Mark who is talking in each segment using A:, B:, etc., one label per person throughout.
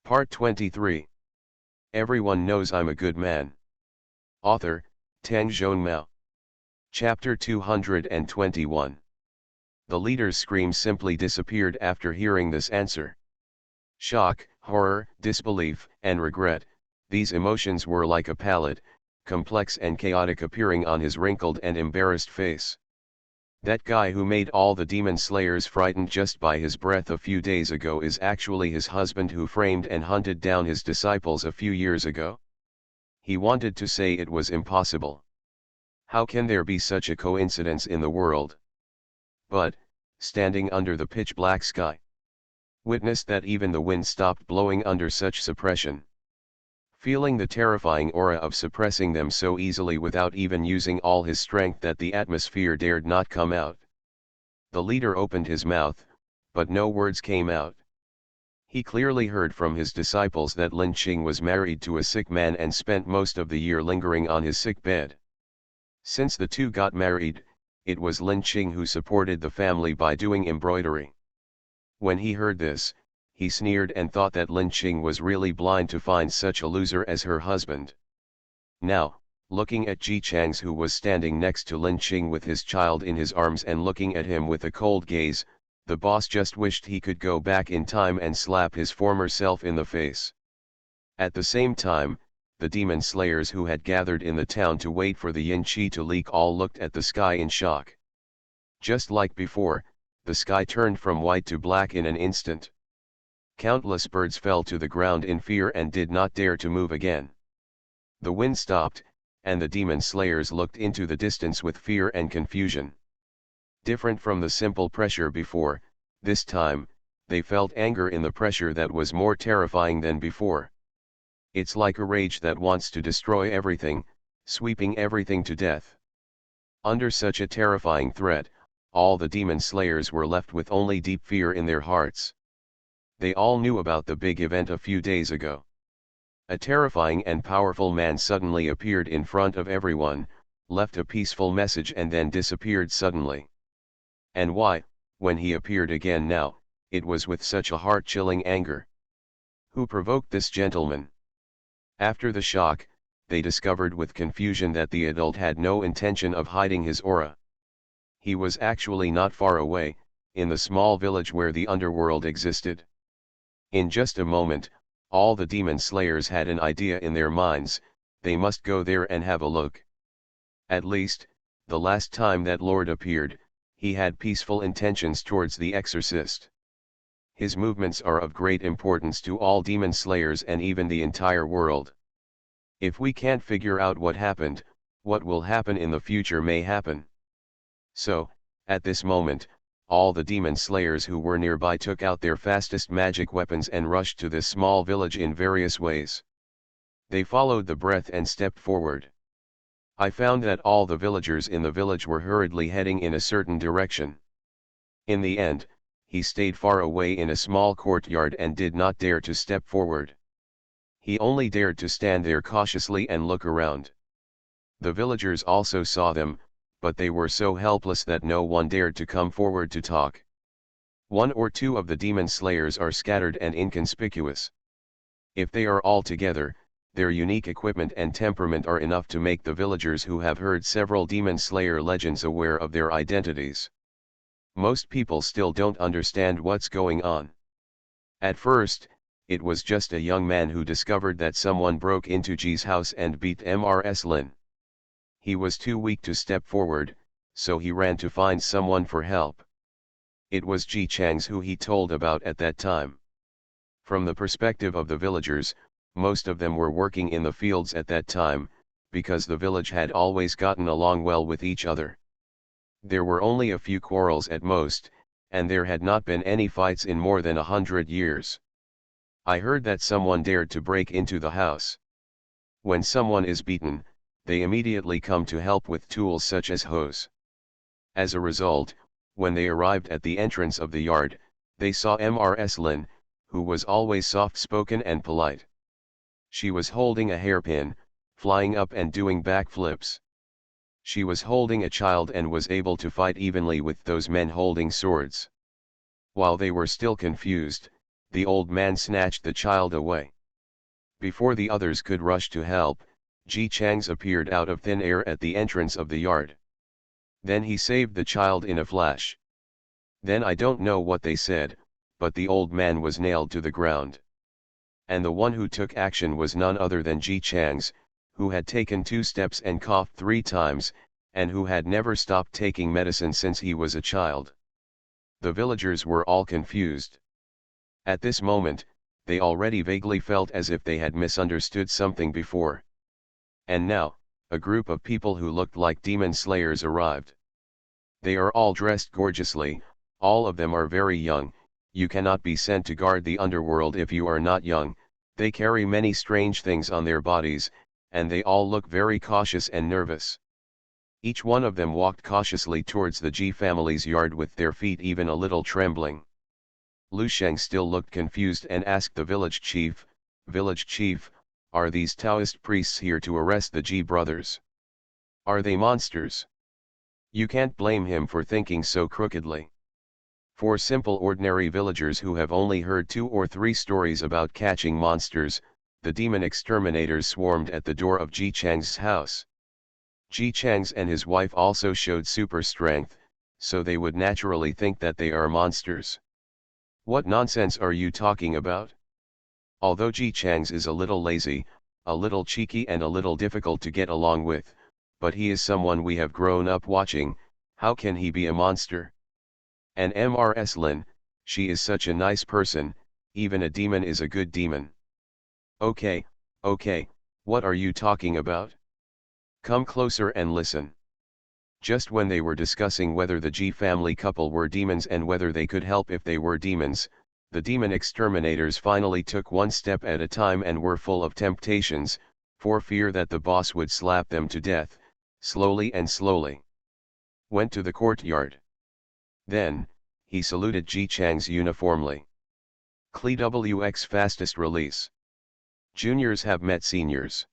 A: Part 23. Everyone knows I'm a good man. Author, Tang Zhonmao. Chapter 221. The leader's scream simply disappeared after hearing this answer. Shock, horror, disbelief, and regret, these emotions were like a palette, complex and chaotic, appearing on his wrinkled and embarrassed face. That guy who made all the demon slayers frightened just by his breath a few days ago is actually his husband who framed and hunted down his disciples a few years ago? He wanted to say it was impossible. How can there be such a coincidence in the world? But, standing under the pitch-black sky, witnessed that even the wind stopped blowing under such suppression. Feeling the terrifying aura of suppressing them so easily without even using all his strength that the atmosphere dared not come out. The leader opened his mouth, but no words came out. He clearly heard from his disciples that Lin Qing was married to a sick man and spent most of the year lingering on his sick bed. Since the two got married, it was Lin Qing who supported the family by doing embroidery. When he heard this, he sneered and thought that Lin Qing was really blind to find such a loser as her husband. Now, looking at Ji Chang's, who was standing next to Lin Qing with his child in his arms and looking at him with a cold gaze, the boss just wished he could go back in time and slap his former self in the face. At the same time, the demon slayers who had gathered in the town to wait for the yin qi to leak all looked at the sky in shock. Just like before, the sky turned from white to black in an instant. Countless birds fell to the ground in fear and did not dare to move again. The wind stopped, and the demon slayers looked into the distance with fear and confusion. Different from the simple pressure before, this time, they felt anger in the pressure that was more terrifying than before. It's like a rage that wants to destroy everything, sweeping everything to death. Under such a terrifying threat, all the demon slayers were left with only deep fear in their hearts. They all knew about the big event a few days ago. A terrifying and powerful man suddenly appeared in front of everyone, left a peaceful message and then disappeared suddenly. And why, when he appeared again now, it was with such a heart-chilling anger? Who provoked this gentleman? After the shock, they discovered with confusion that the adult had no intention of hiding his aura. He was actually not far away, in the small village where the underworld existed. In just a moment, all the demon slayers had an idea in their minds: they must go there and have a look. At least, the last time that Lord appeared, he had peaceful intentions towards the exorcist. His movements are of great importance to all demon slayers and even the entire world. If we can't figure out what happened, what will happen in the future may happen. So, at this moment, all the demon slayers who were nearby took out their fastest magic weapons and rushed to this small village in various ways. They followed the breath and stepped forward. I found that all the villagers in the village were hurriedly heading in a certain direction. In the end, he stayed far away in a small courtyard and did not dare to step forward. He only dared to stand there cautiously and look around. The villagers also saw them, but they were so helpless that no one dared to come forward to talk. One or two of the demon slayers are scattered and inconspicuous. If they are all together, their unique equipment and temperament are enough to make the villagers who have heard several demon slayer legends aware of their identities. Most people still don't understand what's going on. At first, it was just a young man who discovered that someone broke into Ji's house and beat Mrs. Lin. He was too weak to step forward, so he ran to find someone for help. It was Ji Chang's who he told about at that time. From the perspective of the villagers, most of them were working in the fields at that time, because the village had always gotten along well with each other. There were only a few quarrels at most, and there had not been any fights in more than 100 years. I heard that someone dared to break into the house. When someone is beaten, they immediately come to help with tools such as hoes. As a result, when they arrived at the entrance of the yard, they saw Mrs. Lin, who was always soft-spoken and polite. She was holding a hairpin, flying up and doing backflips. She was holding a child and was able to fight evenly with those men holding swords. While they were still confused, the old man snatched the child away. Before the others could rush to help, Ji Chang's appeared out of thin air at the entrance of the yard. Then he saved the child in a flash. Then I don't know what they said, but the old man was nailed to the ground. And the one who took action was none other than Ji Chang's, who had taken 2 steps and coughed 3 times, and who had never stopped taking medicine since he was a child. The villagers were all confused. At this moment, they already vaguely felt as if they had misunderstood something before. And now, a group of people who looked like demon slayers arrived. They are all dressed gorgeously, all of them are very young. You cannot be sent to guard the underworld if you are not young. They carry many strange things on their bodies, and they all look very cautious and nervous. Each one of them walked cautiously towards the Ji family's yard with their feet even a little trembling. Lu Sheng still looked confused and asked the village chief, "Village chief, are these Taoist priests here to arrest the Ji brothers? Are they monsters?" You can't blame him for thinking so crookedly. For simple ordinary villagers who have only heard 2 or 3 stories about catching monsters, the demon exterminators swarmed at the door of Ji Chang's house. Ji Chang's and his wife also showed super strength, so they would naturally think that they are monsters. What nonsense are you talking about? Although Ji Chang's is a little lazy, a little cheeky and a little difficult to get along with, but he is someone we have grown up watching. How can he be a monster? And Mrs. Lin, she is such a nice person, even a demon is a good demon. Okay, what are you talking about? Come closer and listen. Just when they were discussing whether the Ji family couple were demons and whether they could help if they were demons, the demon exterminators finally took one step at a time and were full of temptations, for fear that the boss would slap them to death, slowly and slowly. Went to the courtyard. Then, he saluted Ji Chang's uniformly. CleverProtagonist fastest release. Juniors have met seniors.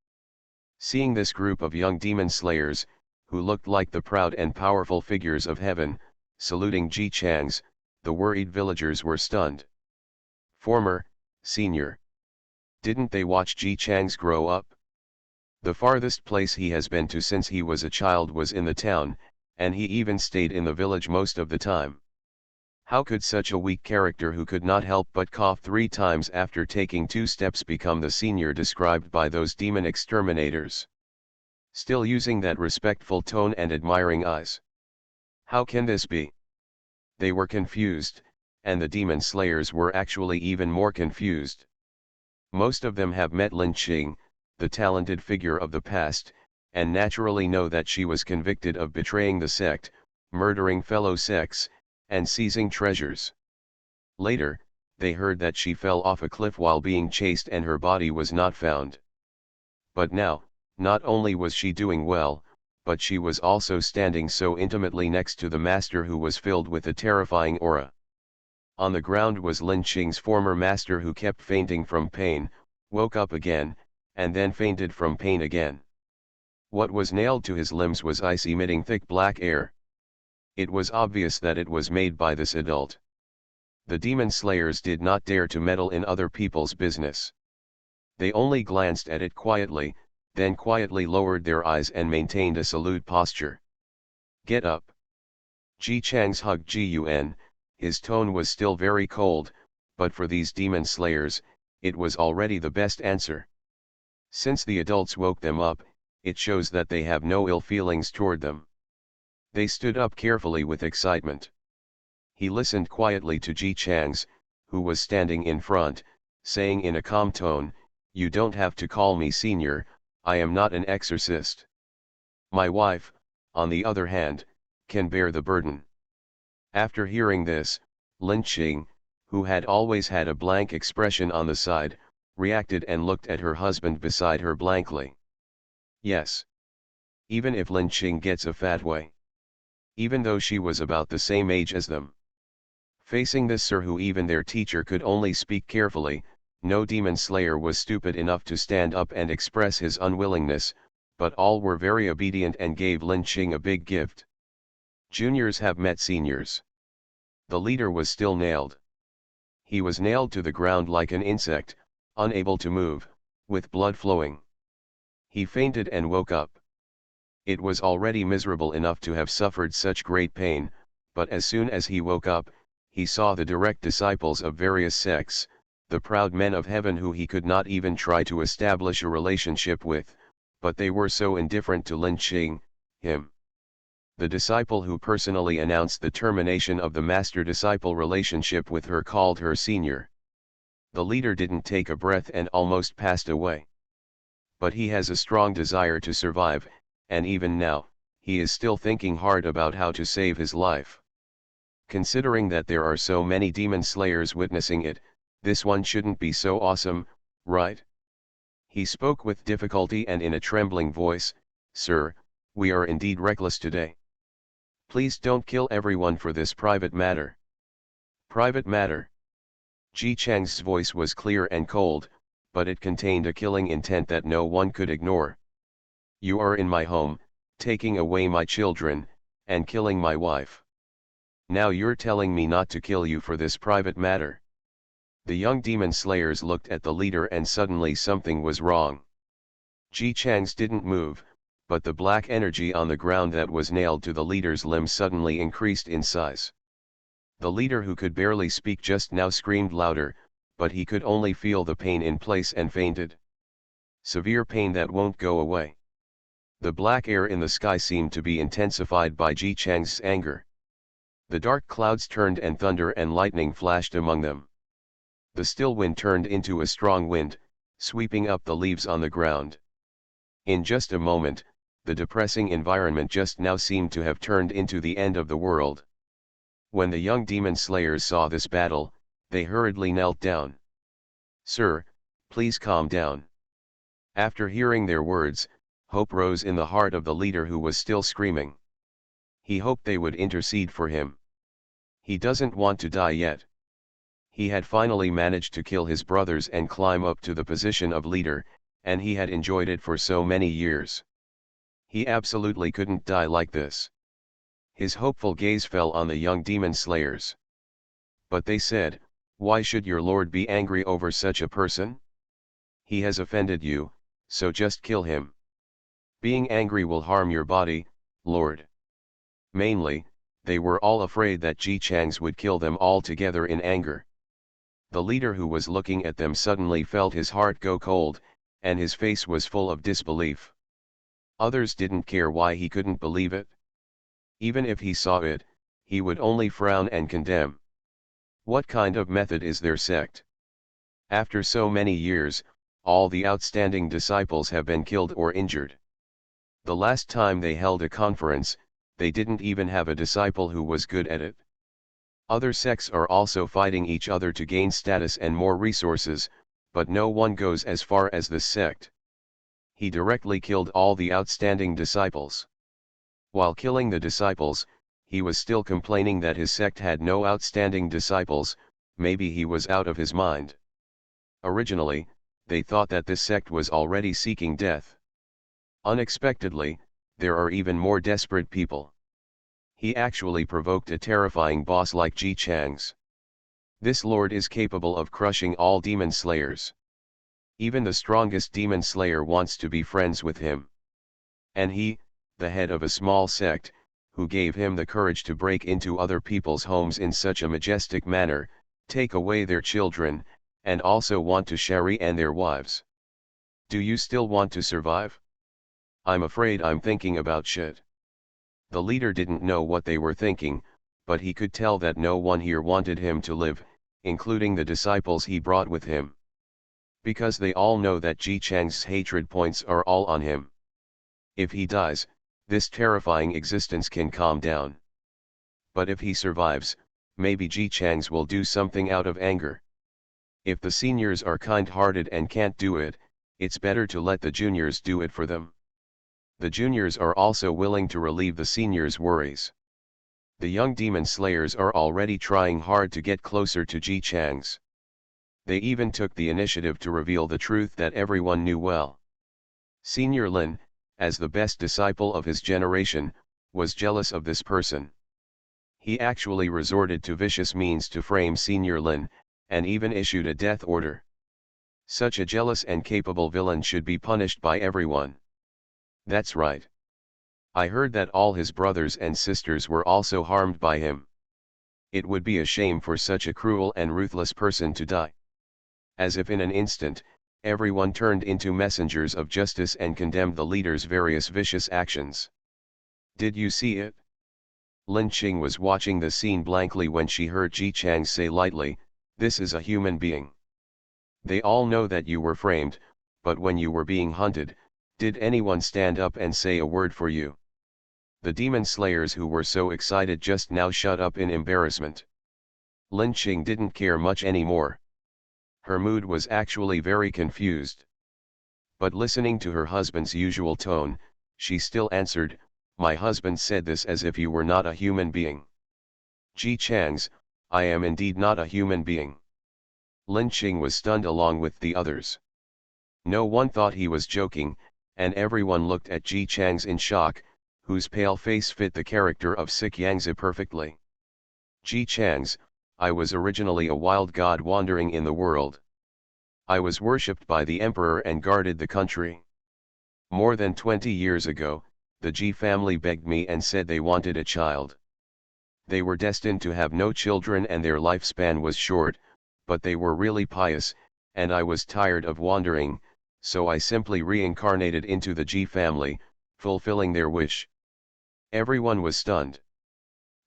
A: Seeing this group of young demon slayers, who looked like the proud and powerful figures of heaven, saluting Ji Chang's, the worried villagers were stunned. Former, senior. Didn't they watch Ji Chang's grow up? The farthest place he has been to since he was a child was in the town, and he even stayed in the village most of the time. How could such a weak character who could not help but cough 3 times after taking 2 steps become the senior described by those demon exterminators? Still using that respectful tone and admiring eyes. How can this be? They were confused, and the demon slayers were actually even more confused. Most of them have met Lin Qing, the talented figure of the past, and naturally know that she was convicted of betraying the sect, murdering fellow sects, and seizing treasures. Later, they heard that she fell off a cliff while being chased and her body was not found. But now, not only was she doing well, but she was also standing so intimately next to the master who was filled with a terrifying aura. On the ground was Lin Qing's former master who kept fainting from pain, woke up again, and then fainted from pain again. What was nailed to his limbs was ice emitting thick black air. It was obvious that it was made by this adult. The demon slayers did not dare to meddle in other people's business. They only glanced at it quietly, then quietly lowered their eyes and maintained a salute posture. Get up. Ji Chang's hugged Ji-Yun, his tone was still very cold, but for these demon slayers, it was already the best answer. Since the adults woke them up, it shows that they have no ill feelings toward them. They stood up carefully with excitement. He listened quietly to Ji Chang's, who was standing in front, saying in a calm tone, "You don't have to call me senior, I am not an exorcist. My wife, on the other hand, can bear the burden." After hearing this, Lin Qing, who had always had a blank expression on the side, reacted and looked at her husband beside her blankly. Yes. Even if Lin Qing gets a fat way. Even though she was about the same age as them. Facing this sir who even their teacher could only speak carefully, no demon slayer was stupid enough to stand up and express his unwillingness, but all were very obedient and gave Lin Qing a big gift. Juniors have met seniors. The leader was still nailed. He was nailed to the ground like an insect, unable to move, with blood flowing. He fainted and woke up. It was already miserable enough to have suffered such great pain, but as soon as he woke up, he saw the direct disciples of various sects, the proud men of heaven who he could not even try to establish a relationship with, but they were so indifferent to lynching him. The disciple who personally announced the termination of the master-disciple relationship with her called her senior. The leader didn't take a breath and almost passed away. But he has a strong desire to survive, and even now, he is still thinking hard about how to save his life. Considering that there are so many demon slayers witnessing it, this one shouldn't be so awesome, right? He spoke with difficulty and in a trembling voice, "Sir, we are indeed reckless today. Please don't kill everyone for this private matter." Private matter? Ji Chang's voice was clear and cold, but it contained a killing intent that no one could ignore. "You are in my home, taking away my children, and killing my wife. Now you're telling me not to kill you for this private matter." The young demon slayers looked at the leader and suddenly something was wrong. Ji Chang's didn't move, but the black energy on the ground that was nailed to the leader's limb suddenly increased in size. The leader, who could barely speak just now, screamed louder, but he could only feel the pain in place and fainted. Severe pain that won't go away. The black air in the sky seemed to be intensified by Ji Chang's anger. The dark clouds turned and thunder and lightning flashed among them. The still wind turned into a strong wind, sweeping up the leaves on the ground. In just a moment, the depressing environment just now seemed to have turned into the end of the world. When the young demon slayers saw this battle, they hurriedly knelt down. "Sir, please calm down." After hearing their words, hope rose in the heart of the leader, who was still screaming. He hoped they would intercede for him. He doesn't want to die yet. He had finally managed to kill his brothers and climb up to the position of leader, and he had enjoyed it for so many years. He absolutely couldn't die like this. His hopeful gaze fell on the young demon slayers. But they said, "Why should your lord be angry over such a person? He has offended you, so just kill him. Being angry will harm your body, lord." Mainly, they were all afraid that Ji Chang's would kill them all together in anger. The leader, who was looking at them, suddenly felt his heart go cold, and his face was full of disbelief. Others didn't care why he couldn't believe it. Even if he saw it, he would only frown and condemn. What kind of method is their sect? After so many years, all the outstanding disciples have been killed or injured. The last time they held a conference, they didn't even have a disciple who was good at it. Other sects are also fighting each other to gain status and more resources, but no one goes as far as this sect. He directly killed all the outstanding disciples. While killing the disciples, he was still complaining that his sect had no outstanding disciples. Maybe he was out of his mind. Originally, they thought that this sect was already seeking death. Unexpectedly, there are even more desperate people. He actually provoked a terrifying boss like Ji Chang's. This lord is capable of crushing all demon slayers. Even the strongest demon slayer wants to be friends with him. And he, the head of a small sect, who gave him the courage to break into other people's homes in such a majestic manner, take away their children, and also want to shari and their wives. Do you still want to survive? I'm afraid I'm thinking about shit. The leader didn't know what they were thinking, but he could tell that no one here wanted him to live, including the disciples he brought with him. Because they all know that Ji Chang's hatred points are all on him. If he dies, this terrifying existence can calm down. But if he survives, maybe Ji Chang's will do something out of anger. If the seniors are kind-hearted and can't do it, it's better to let the juniors do it for them. The juniors are also willing to relieve the seniors' worries. The young demon slayers are already trying hard to get closer to Ji Chang's. They even took the initiative to reveal the truth that everyone knew well. Senior Lin, as the best disciple of his generation, was jealous of this person. He actually resorted to vicious means to frame Senior Lin, and even issued a death order. Such a jealous and capable villain should be punished by everyone. That's right. I heard that all his brothers and sisters were also harmed by him. It would be a shame for such a cruel and ruthless person to die. As if in an instant, everyone turned into messengers of justice and condemned the leader's various vicious actions. Did you see it? Lin Qing was watching the scene blankly when she heard Ji Chang say lightly, "This is a human being. They all know that you were framed, but when you were being hunted, did anyone stand up and say a word for you?" The demon slayers who were so excited just now shut up in embarrassment. Lin Qing didn't care much anymore. Her mood was actually very confused. But listening to her husband's usual tone, she still answered, "My husband said this as if you were not a human being." "Ji Chang's, I am indeed not a human being." Lin Qing was stunned along with the others. No one thought he was joking, and everyone looked at Ji Chang's in shock, whose pale face fit the character of Sick Yangzi perfectly. "Ji Chang's, I was originally a wild god wandering in the world. I was worshipped by the emperor and guarded the country. More than 20 years ago, the Ji family begged me and said they wanted a child. They were destined to have no children and their lifespan was short, but they were really pious, and I was tired of wandering, so I simply reincarnated into the Ji family, fulfilling their wish." Everyone was stunned.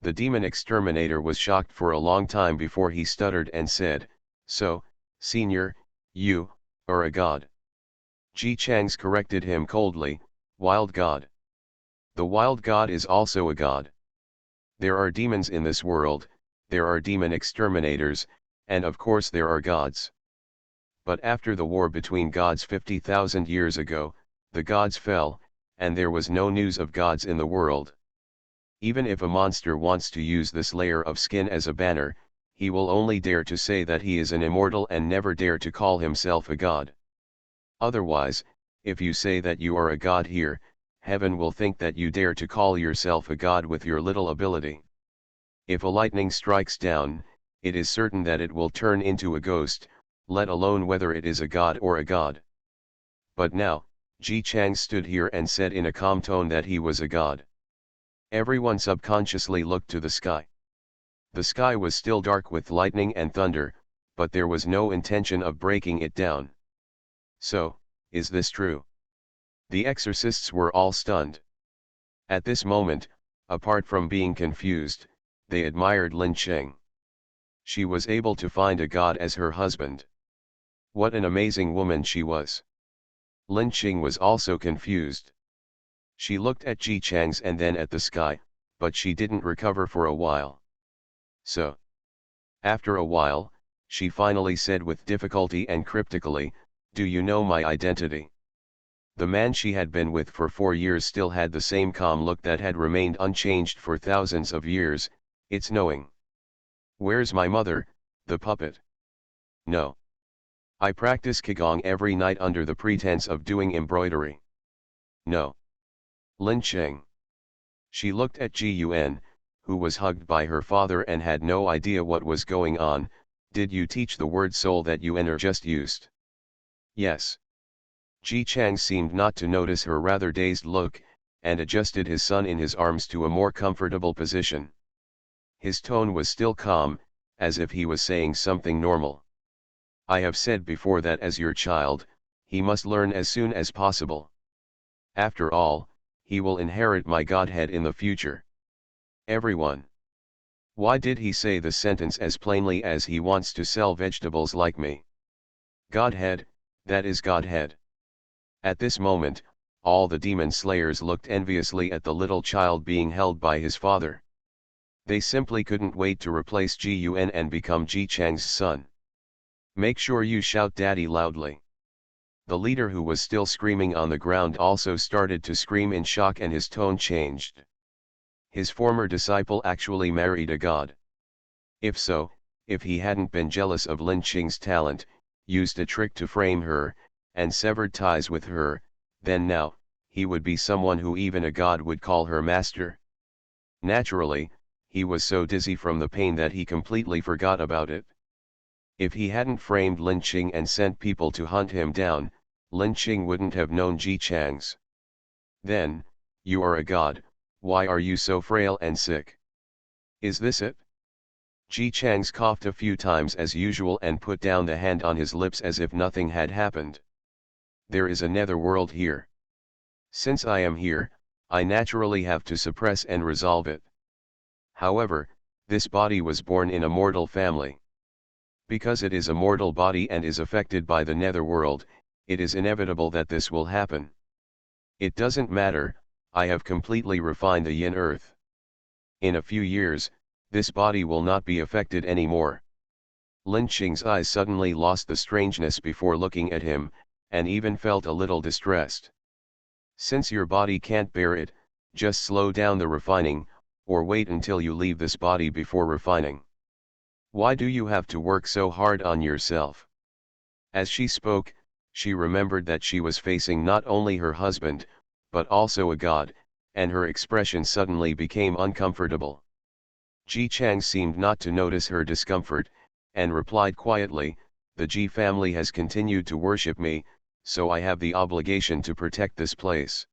A: The demon exterminator was shocked for a long time before he stuttered and said, "So, Senior, you are a god." Ji Chang's corrected him coldly, "Wild god. The wild god is also a god. There are demons in this world, there are demon exterminators, and of course there are gods. But after the war between gods 50,000 years ago, the gods fell, and there was no news of gods in the world. Even if a monster wants to use this layer of skin as a banner, he will only dare to say that he is an immortal and never dare to call himself a god. Otherwise, if you say that you are a god here, heaven will think that you dare to call yourself a god with your little ability. If a lightning strikes down, it is certain that it will turn into a ghost, let alone whether it is a god or a god." But now, Ji Chang stood here and said in a calm tone that he was a god. Everyone subconsciously looked to the sky. The sky was still dark with lightning and thunder, but there was no intention of breaking it down. So, is this true? The exorcists were all stunned. At this moment, apart from being confused, they admired Lin Qing. She was able to find a god as her husband. What an amazing woman she was. Lin Qing was also confused. She looked at Ji Chang's and then at the sky, but she didn't recover for a while. So, after a while, she finally said with difficulty and cryptically, "Do you know my identity?" The man she had been with for 4 years still had the same calm look that had remained unchanged for thousands of years. "It's knowing." "Where's my mother, the puppet?" "No. I practice Qigong every night under the pretense of doing embroidery." "No." Lin Qing. She looked at Ji Yuan, who was hugged by her father and had no idea what was going on. "Did you teach the word soul that Yuan are just used?" "Yes." Ji Chang seemed not to notice her rather dazed look, and adjusted his son in his arms to a more comfortable position. His tone was still calm, as if he was saying something normal. "I have said before that as your child, he must learn as soon as possible. After all, he will inherit my godhead in the future." Everyone. Why did he say the sentence as plainly as he wants to sell vegetables like me? Godhead, that is Godhead. At this moment, all the demon slayers looked enviously at the little child being held by his father. They simply couldn't wait to replace Ji Yuan and become Ji Chang's son. "Make sure you shout daddy loudly." The leader, who was still screaming on the ground, also started to scream in shock, and his tone changed. His former disciple actually married a god. If so, if he hadn't been jealous of Lin Qing's talent, used a trick to frame her, and severed ties with her, then now, he would be someone who even a god would call her master. Naturally, he was so dizzy from the pain that he completely forgot about it. If he hadn't framed Lin Qing and sent people to hunt him down, Lin Qing wouldn't have known Ji Chang's. Then, you are a god, why are you so frail and sick? Is this it? Ji Chang's coughed a few times as usual and put down the hand on his lips as if nothing had happened. There is a netherworld here. Since I am here, I naturally have to suppress and resolve it. However, this body was born in a mortal family. Because it is a mortal body and is affected by the netherworld, it is inevitable that this will happen. It doesn't matter, I have completely refined the yin earth. In a few years, this body will not be affected anymore. Lin Qing's eyes suddenly lost the strangeness before looking at him, and even felt a little distressed. Since your body can't bear it, just slow down the refining, or wait until you leave this body before refining. Why do you have to work so hard on yourself? As she spoke, she remembered that she was facing not only her husband, but also a god, and her expression suddenly became uncomfortable. Ji Chang seemed not to notice her discomfort, and replied quietly, "The Ji family has continued to worship me, so I have the obligation to protect this place.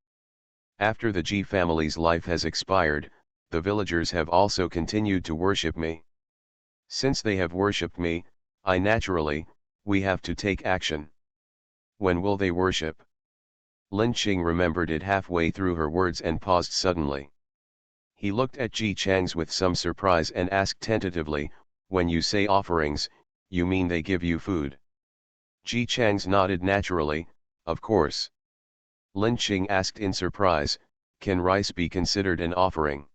A: After the Ji family's life has expired, the villagers have also continued to worship me. Since they have worshipped me, we have to take action. When will they worship?" Lin Qing remembered it halfway through her words and paused suddenly. He looked at Ji Chang's with some surprise and asked tentatively, "When you say offerings, you mean they give you food?" Ji Chang's nodded naturally, "Of course." Lin Qing asked in surprise, "Can rice be considered an offering?"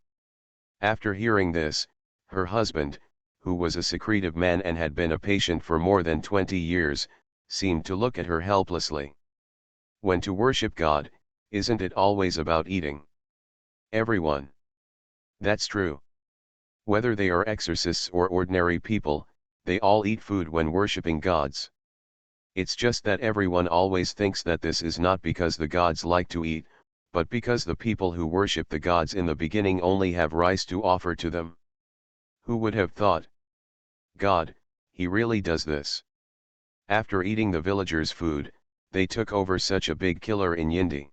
A: After hearing this, her husband, who was a secretive man and had been a patient for more than 20 years, seemed to look at her helplessly. When to worship God, isn't it always about eating? Everyone. That's true. Whether they are exorcists or ordinary people, they all eat food when worshipping gods. It's just that everyone always thinks that this is not because the gods like to eat, but because the people who worship the gods in the beginning only have rice to offer to them. Who would have thought? God, he really does this. After eating the villagers' food, they took over such a big killer in Yindi.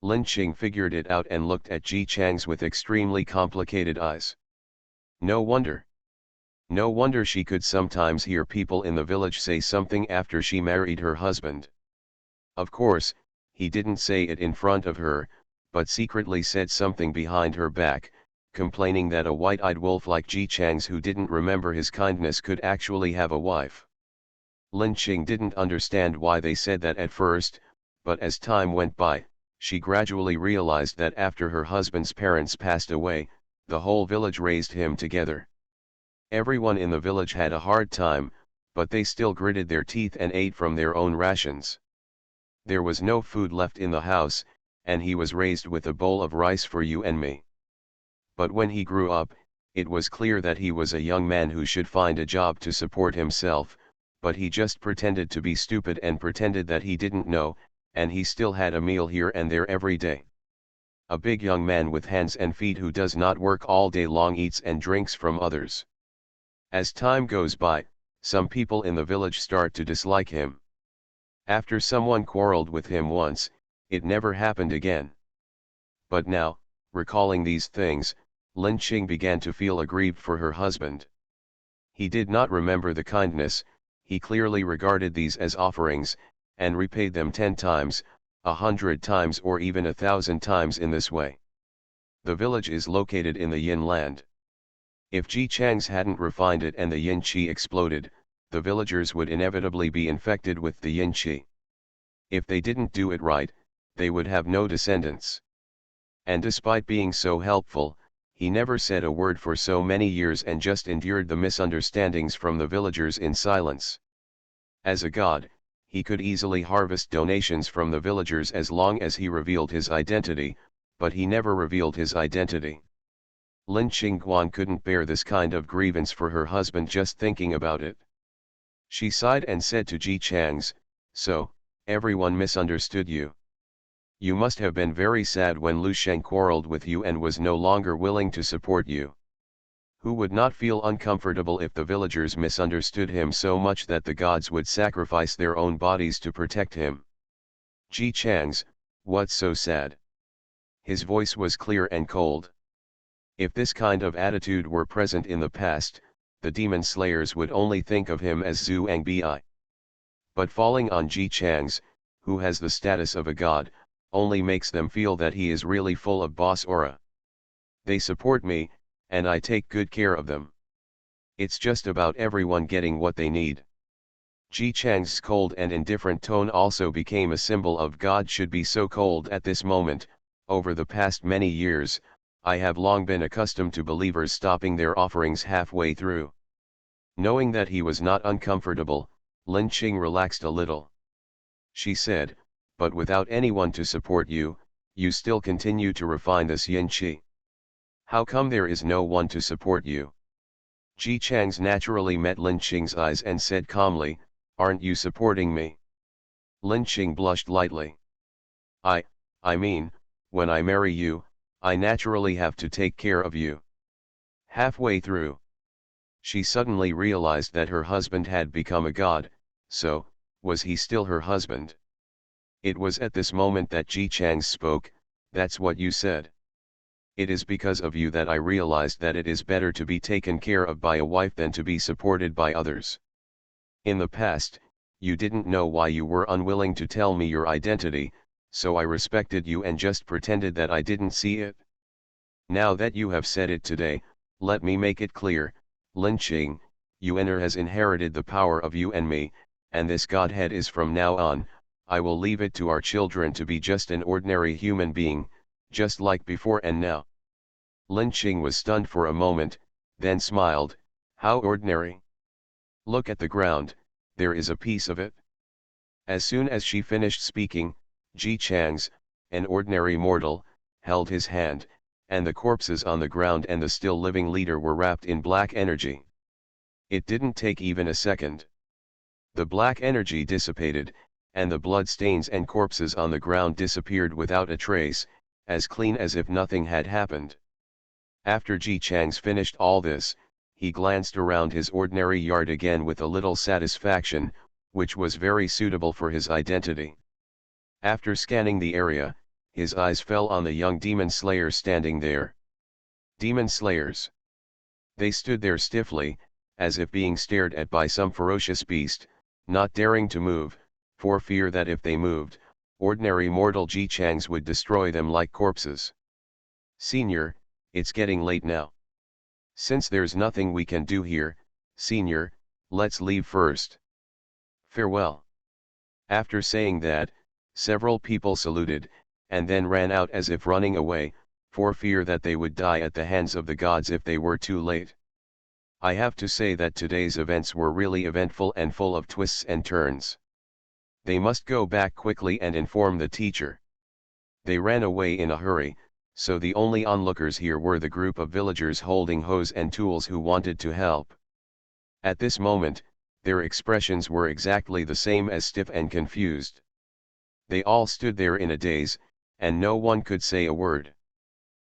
A: Lin Qing figured it out and looked at Ji Chang's with extremely complicated eyes. No wonder. No wonder she could sometimes hear people in the village say something after she married her husband. Of course, he didn't say it in front of her, but secretly said something behind her back, complaining that a white-eyed wolf like Ji Chang's who didn't remember his kindness could actually have a wife. Lin Qing didn't understand why they said that at first, but as time went by, she gradually realized that after her husband's parents passed away, the whole village raised him together. Everyone in the village had a hard time, but they still gritted their teeth and ate from their own rations. There was no food left in the house, and he was raised with a bowl of rice for you and me. But when he grew up, it was clear that he was a young man who should find a job to support himself, but he just pretended to be stupid and pretended that he didn't know, and he still had a meal here and there every day. A big young man with hands and feet who does not work all day long eats and drinks from others. As time goes by, some people in the village start to dislike him. After someone quarreled with him once, it never happened again. But now, recalling these things, Lin Qing began to feel aggrieved for her husband. He did not remember the kindness, he clearly regarded these as offerings, and repaid them 10 times, 100 times or even 1,000 times in this way. The village is located in the Yin land. If Ji Chang's hadn't refined it and the Yin Qi exploded, the villagers would inevitably be infected with the Yin Qi. If they didn't do it right, they would have no descendants. And despite being so helpful, he never said a word for so many years and just endured the misunderstandings from the villagers in silence. As a god, he could easily harvest donations from the villagers as long as he revealed his identity, but he never revealed his identity. Lin Qingguan couldn't bear this kind of grievance for her husband just thinking about it. She sighed and said to Ji Chang's, "So, everyone misunderstood you. You must have been very sad when Lu Sheng quarreled with you and was no longer willing to support you. Who would not feel uncomfortable if the villagers misunderstood him so much that the gods would sacrifice their own bodies to protect him? Ji Chang's, what's so sad? His voice was clear and cold. If this kind of attitude were present in the past, the demon slayers would only think of him as Zhuang Bi. But falling on Ji Chang's, who has the status of a god, only makes them feel that he is really full of boss aura. They support me, and I take good care of them. It's just about everyone getting what they need. Ji Chang's cold and indifferent tone also became a symbol of God should be so cold at this moment. Over the past many years, I have long been accustomed to believers stopping their offerings halfway through. Knowing that he was not uncomfortable, Lin Qing relaxed a little. She said, but without anyone to support you, you still continue to refine this yin qi. How come there is no one to support you? Ji Chang's naturally met Lin Qing's eyes and said calmly, aren't you supporting me? Lin Qing blushed lightly. I mean, when I marry you, I naturally have to take care of you. Halfway through, she suddenly realized that her husband had become a god, so, was he still her husband? It was at this moment that Ji Chang spoke, that's what you said. It is because of you that I realized that it is better to be taken care of by a wife than to be supported by others. In the past, you didn't know why you were unwilling to tell me your identity, so I respected you and just pretended that I didn't see it. Now that you have said it today, let me make it clear, Lin Qing, Yuan'er has inherited the power of you and me, and this godhead is from now on, I will leave it to our children to be just an ordinary human being, just like before and now. Lin Qing was stunned for a moment, then smiled, how ordinary? Look at the ground, there is a piece of it. As soon as she finished speaking, Ji Chang's, an ordinary mortal, held his hand, and the corpses on the ground and the still living leader were wrapped in black energy. It didn't take even a second. The black energy dissipated, and the blood stains and corpses on the ground disappeared without a trace, as clean as if nothing had happened. After Ji Chang's finished all this, he glanced around his ordinary yard again with a little satisfaction, which was very suitable for his identity. After scanning the area, his eyes fell on the young demon slayers standing there. Demon slayers. They stood there stiffly, as if being stared at by some ferocious beast, not daring to move, for fear that if they moved, ordinary mortal Ji Chang's would destroy them like corpses. Senior, it's getting late now. Since there's nothing we can do here, Senior, let's leave first. Farewell. After saying that, several people saluted, and then ran out as if running away, for fear that they would die at the hands of the gods if they were too late. I have to say that today's events were really eventful and full of twists and turns. They must go back quickly and inform the teacher. They ran away in a hurry, so the only onlookers here were the group of villagers holding hoes and tools who wanted to help. At this moment, their expressions were exactly the same as stiff and confused. They all stood there in a daze, and no one could say a word.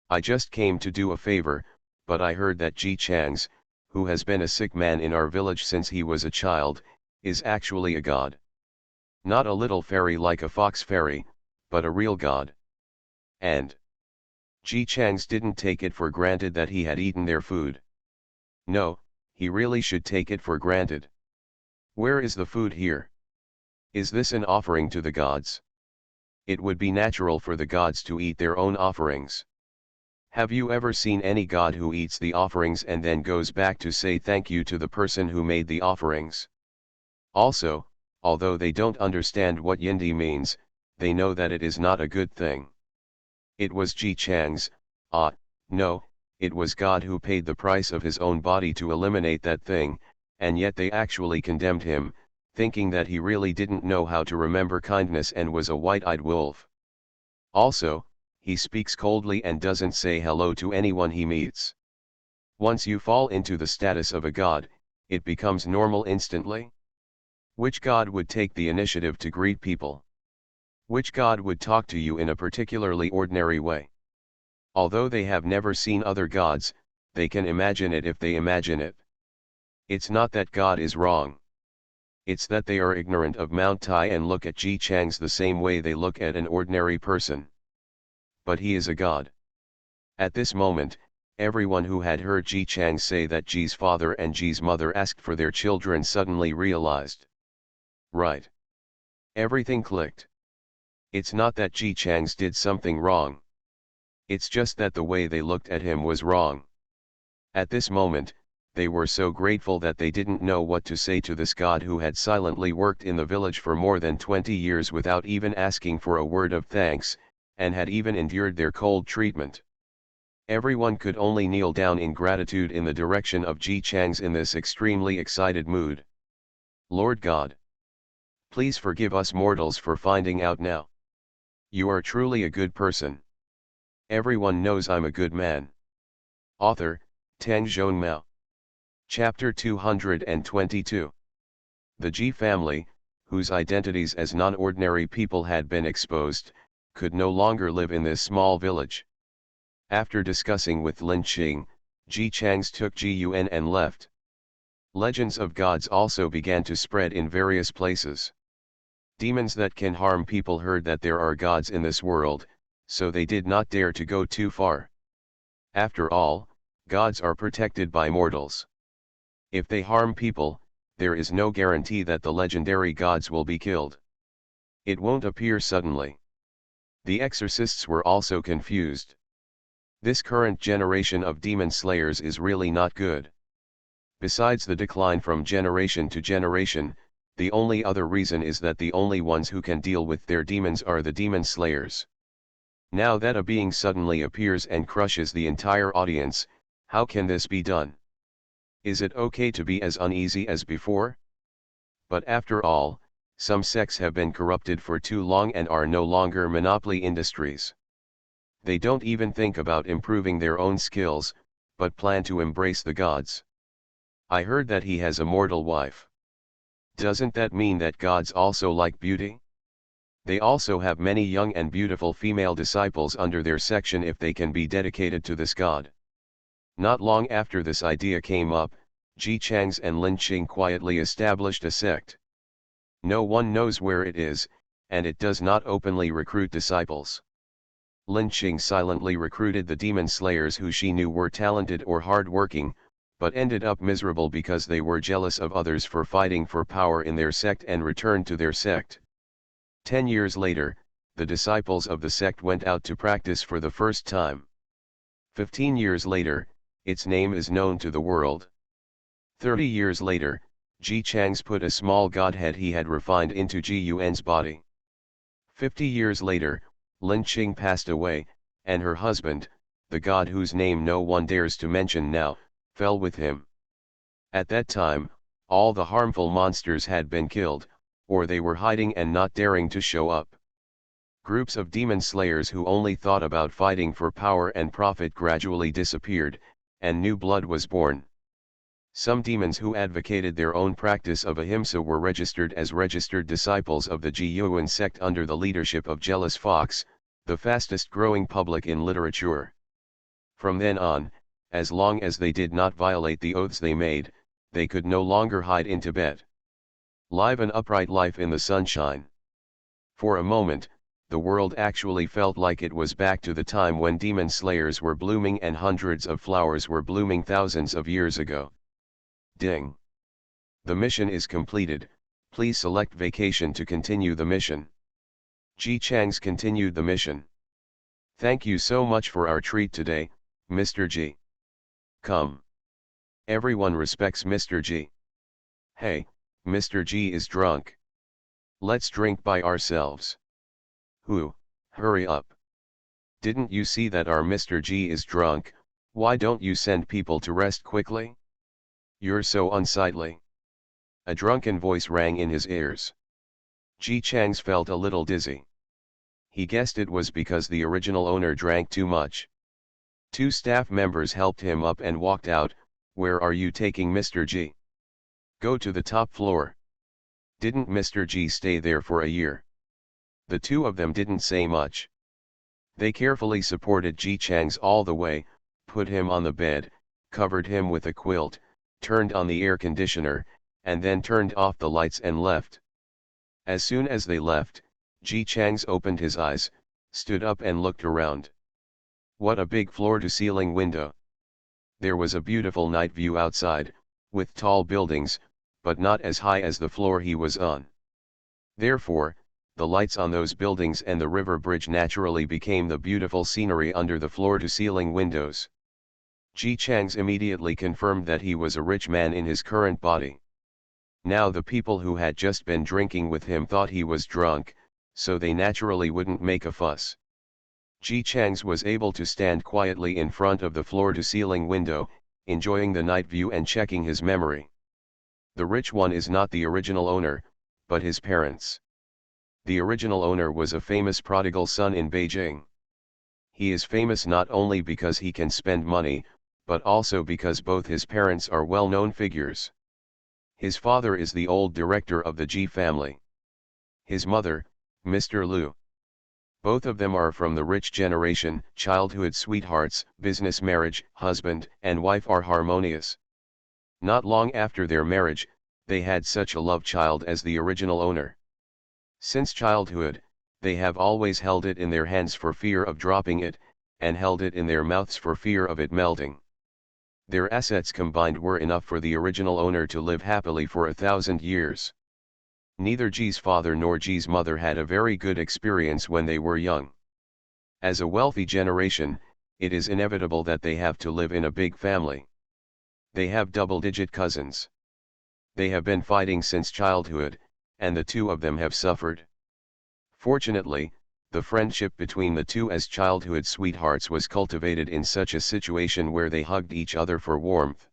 A: I just came to do a favor, but I heard that Ji Chang's, who has been a sick man in our village since he was a child, is actually a god. Not a little fairy like a fox fairy, but a real god. And Ji Chang's didn't take it for granted that he had eaten their food. No, he really should take it for granted. Where is the food here? Is this an offering to the gods? It would be natural for the gods to eat their own offerings. Have you ever seen any god who eats the offerings and then goes back to say thank you to the person who made the offerings? Also, although they don't understand what yindi means, they know that it is not a good thing. It was Ji Chang's, no, it was God who paid the price of his own body to eliminate that thing, and yet they actually condemned him, thinking that he really didn't know how to remember kindness and was a white-eyed wolf. Also, he speaks coldly and doesn't say hello to anyone he meets. Once you fall into the status of a god, it becomes normal instantly. Which god would take the initiative to greet people? Which god would talk to you in a particularly ordinary way? Although they have never seen other gods, they can imagine it if they imagine it. It's not that God is wrong. It's that they are ignorant of Mount Tai and look at Ji Chang's the same way they look at an ordinary person. But he is a god. At this moment, everyone who had heard Ji Chang say that Ji's father and Ji's mother asked for their children suddenly realized. Right. Everything clicked. It's not that Ji Chang's did something wrong. It's just that the way they looked at him was wrong. At this moment, they were so grateful that they didn't know what to say to this god who had silently worked in the village for more than 20 years without even asking for a word of thanks, and had even endured their cold treatment. Everyone could only kneel down in gratitude in the direction of Ji Chang's in this extremely excited mood. Lord God, please forgive us mortals for finding out now. You are truly a good person. Everyone knows I'm a good man. Author, Tang Zhong Mao. Chapter 222. The Ji family, whose identities as non-ordinary people had been exposed, could no longer live in this small village. After discussing with Lin Qing, Ji Chang's took Ji Yuan and left. Legends of gods also began to spread in various places. Demons that can harm people heard that there are gods in this world, so they did not dare to go too far. After all, gods are protected by mortals. If they harm people, there is no guarantee that the legendary gods will be killed. It won't appear suddenly. The exorcists were also confused. This current generation of demon slayers is really not good. Besides the decline from generation to generation, the only other reason is that the only ones who can deal with their demons are the demon slayers. Now that a being suddenly appears and crushes the entire audience, how can this be done? Is it okay to be as uneasy as before? But after all, some sects have been corrupted for too long and are no longer monopoly industries. They don't even think about improving their own skills, but plan to embrace the gods. I heard that he has a mortal wife. Doesn't that mean that gods also like beauty? They also have many young and beautiful female disciples under their section if they can be dedicated to this god. Not long after this idea came up, Ji Chang's and Lin Qing quietly established a sect. No one knows where it is, and it does not openly recruit disciples. Lin Qing silently recruited the demon slayers who she knew were talented or hard-working, but ended up miserable because they were jealous of others for fighting for power in their sect and returned to their sect. 10 years later, the disciples of the sect went out to practice for the first time. 15 years later, its name is known to the world. 30 years later, Ji Chang's put a small godhead he had refined into Ji Yuan's body. 50 years later, Lin Qing passed away, and her husband, the god whose name no one dares to mention now, fell with him. At that time, all the harmful monsters had been killed, or they were hiding and not daring to show up. Groups of demon slayers who only thought about fighting for power and profit gradually disappeared, and new blood was born. Some demons who advocated their own practice of ahimsa were registered as registered disciples of the Ji Yuan sect under the leadership of Jealous Fox, the fastest growing public in literature. From then on, as long as they did not violate the oaths they made, they could no longer hide in Tibet. Live an upright life in the sunshine. For a moment, the world actually felt like it was back to the time when demon slayers were blooming and hundreds of flowers were blooming thousands of years ago. Ding. The mission is completed, please select vacation to continue the mission. Ji Chang's continued the mission. Thank you so much for our treat today, Mr. Ji. Come. Everyone respects Mr. Ji. Hey, Mr. Ji is drunk. Let's drink by ourselves. Hurry up. Didn't you see that our Mr. Ji is drunk? Why don't you send people to rest quickly? You're so unsightly. A drunken voice rang in his ears. Ji Chang's felt a little dizzy. He guessed it was because the original owner drank too much. 2 staff members helped him up and walked out. Where are you taking Mr. Ji? Go to the top floor. Didn't Mr. Ji stay there for a year? The 2 of them didn't say much. They carefully supported Ji Chang's all the way, put him on the bed, covered him with a quilt, turned on the air conditioner, and then turned off the lights and left. As soon as they left, Ji Chang's opened his eyes, stood up and looked around. What a big floor-to-ceiling window! There was a beautiful night view outside, with tall buildings, but not as high as the floor he was on. Therefore, the lights on those buildings and the river bridge naturally became the beautiful scenery under the floor-to-ceiling windows. Ji Chang's immediately confirmed that he was a rich man in his current body. Now the people who had just been drinking with him thought he was drunk, so they naturally wouldn't make a fuss. Ji Chang's was able to stand quietly in front of the floor-to-ceiling window, enjoying the night view and checking his memory. The rich one is not the original owner, but his parents. The original owner was a famous prodigal son in Beijing. He is famous not only because he can spend money, but also because both his parents are well-known figures. His father is the old director of the Ji family. His mother, Mr. Liu. Both of them are from the rich generation, childhood sweethearts, business marriage, husband and wife are harmonious. Not long after their marriage, they had such a love child as the original owner. Since childhood, they have always held it in their hands for fear of dropping it, and held it in their mouths for fear of it melting. Their assets combined were enough for the original owner to live happily for 1,000 years. Neither Ji's father nor Ji's mother had a very good experience when they were young. As a wealthy generation, it is inevitable that they have to live in a big family. They have double-digit cousins. They have been fighting since childhood, and the two of them have suffered. Fortunately, the friendship between the two as childhood sweethearts was cultivated in such a situation where they hugged each other for warmth.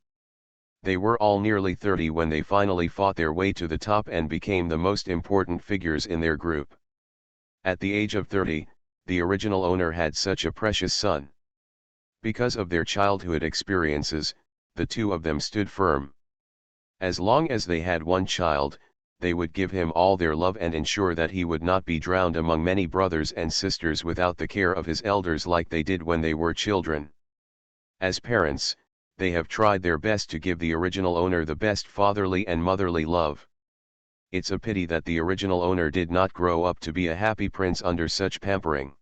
A: They were all nearly 30 when they finally fought their way to the top and became the most important figures in their group. At the age of 30, the original owner had such a precious son. Because of their childhood experiences, the two of them stood firm. As long as they had one child, they would give him all their love and ensure that he would not be drowned among many brothers and sisters without the care of his elders like they did when they were children. As parents, they have tried their best to give the original owner the best fatherly and motherly love. It's a pity that the original owner did not grow up to be a happy prince under such pampering.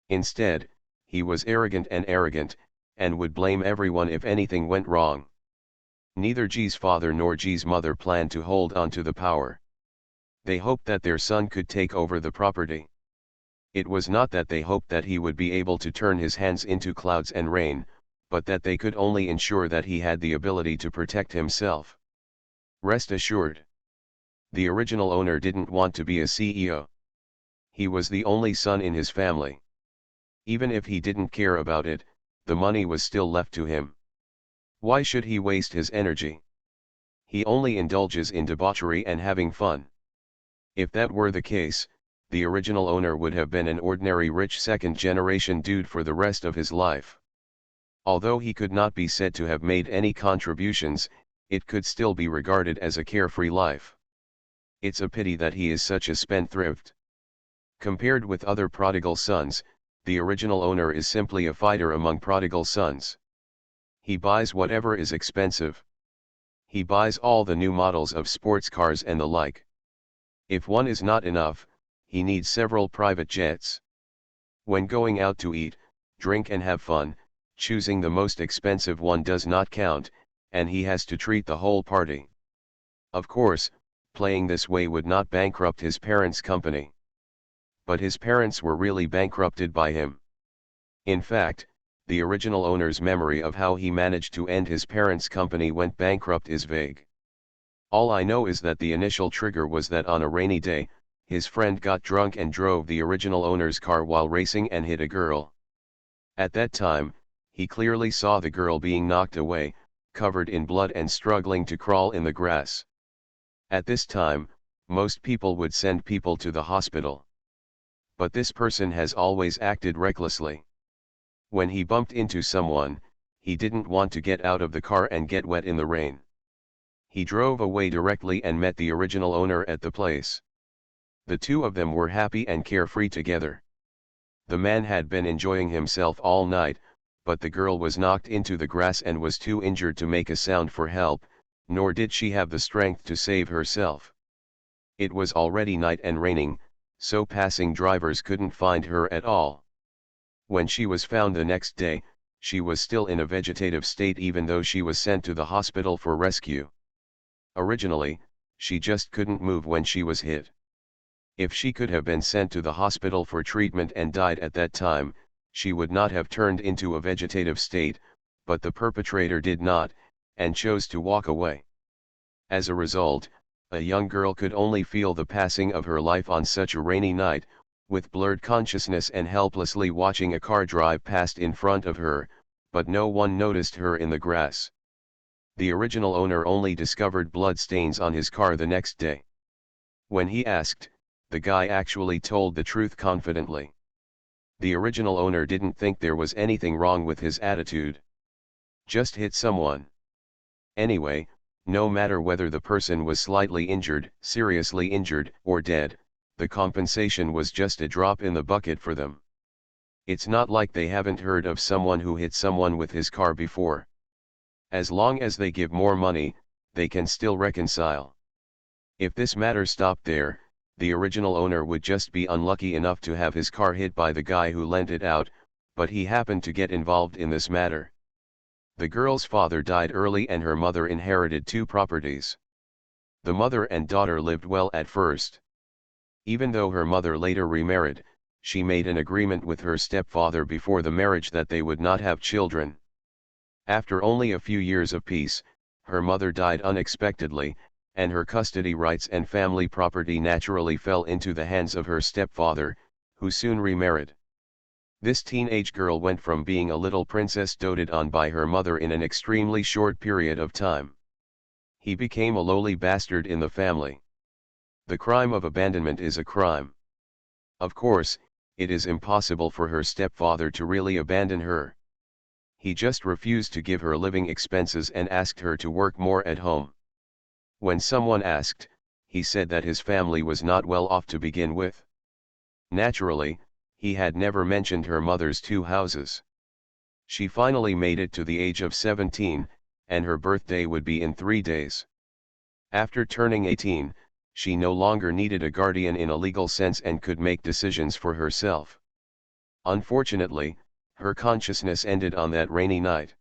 A: Instead, he was arrogant, and would blame everyone if anything went wrong. Neither Ji's father nor Ji's mother planned to hold on to the power. They hoped that their son could take over the property. It was not that they hoped that he would be able to turn his hands into clouds and rain, but that they could only ensure that he had the ability to protect himself. Rest assured. The original owner didn't want to be a CEO. He was the only son in his family. Even if he didn't care about it, the money was still left to him. Why should he waste his energy? He only indulges in debauchery and having fun. If that were the case, the original owner would have been an ordinary rich second-generation dude for the rest of his life. Although he could not be said to have made any contributions, it could still be regarded as a carefree life. It's a pity that he is such a spendthrift. Compared with other prodigal sons, the original owner is simply a fighter among prodigal sons. He buys whatever is expensive. He buys all the new models of sports cars and the like. If one is not enough, he needs several private jets. When going out to eat, drink and have fun, choosing the most expensive one does not count, and he has to treat the whole party. Of course, playing this way would not bankrupt his parents' company. But his parents were really bankrupted by him. In fact, the original owner's memory of how he managed to end his parents' company went bankrupt is vague. All I know is that the initial trigger was that on a rainy day, his friend got drunk and drove the original owner's car while racing and hit a girl. At that time, he clearly saw the girl being knocked away, covered in blood and struggling to crawl in the grass. At this time, most people would send people to the hospital. But this person has always acted recklessly. When he bumped into someone, he didn't want to get out of the car and get wet in the rain. He drove away directly and met the original owner at the place. The two of them were happy and carefree together. The man had been enjoying himself all night, but the girl was knocked into the grass and was too injured to make a sound for help, nor did she have the strength to save herself. It was already night and raining, so passing drivers couldn't find her at all. When she was found the next day, she was still in a vegetative state even though she was sent to the hospital for rescue. Originally, she just couldn't move when she was hit. If she could have been sent to the hospital for treatment and died at that time, she would not have turned into a vegetative state, but the perpetrator did not, and chose to walk away. As a result, a young girl could only feel the passing of her life on such a rainy night, with blurred consciousness and helplessly watching a car drive past in front of her, but no one noticed her in the grass. The original owner only discovered blood stains on his car the next day. When he asked, the guy actually told the truth confidently. The original owner didn't think there was anything wrong with his attitude. Just hit someone. Anyway, no matter whether the person was slightly injured, seriously injured, or dead, the compensation was just a drop in the bucket for them. It's not like they haven't heard of someone who hit someone with his car before. As long as they give more money, they can still reconcile. If this matter stopped there, the original owner would just be unlucky enough to have his car hit by the guy who lent it out, but he happened to get involved in this matter. The girl's father died early and her mother inherited 2 properties. The mother and daughter lived well at first. Even though her mother later remarried, she made an agreement with her stepfather before the marriage that they would not have children. After only a few years of peace, her mother died unexpectedly, and her custody rights and family property naturally fell into the hands of her stepfather, who soon remarried. This teenage girl went from being a little princess doted on by her mother in an extremely short period of time. He became a lowly bastard in the family. The crime of abandonment is a crime. Of course, it is impossible for her stepfather to really abandon her. He just refused to give her living expenses and asked her to work more at home. When someone asked, he said that his family was not well off to begin with. Naturally, he had never mentioned her mother's 2 houses. She finally made it to the age of 17, and her birthday would be in 3 days. After turning 18, she no longer needed a guardian in a legal sense and could make decisions for herself. Unfortunately, her consciousness ended on that rainy night.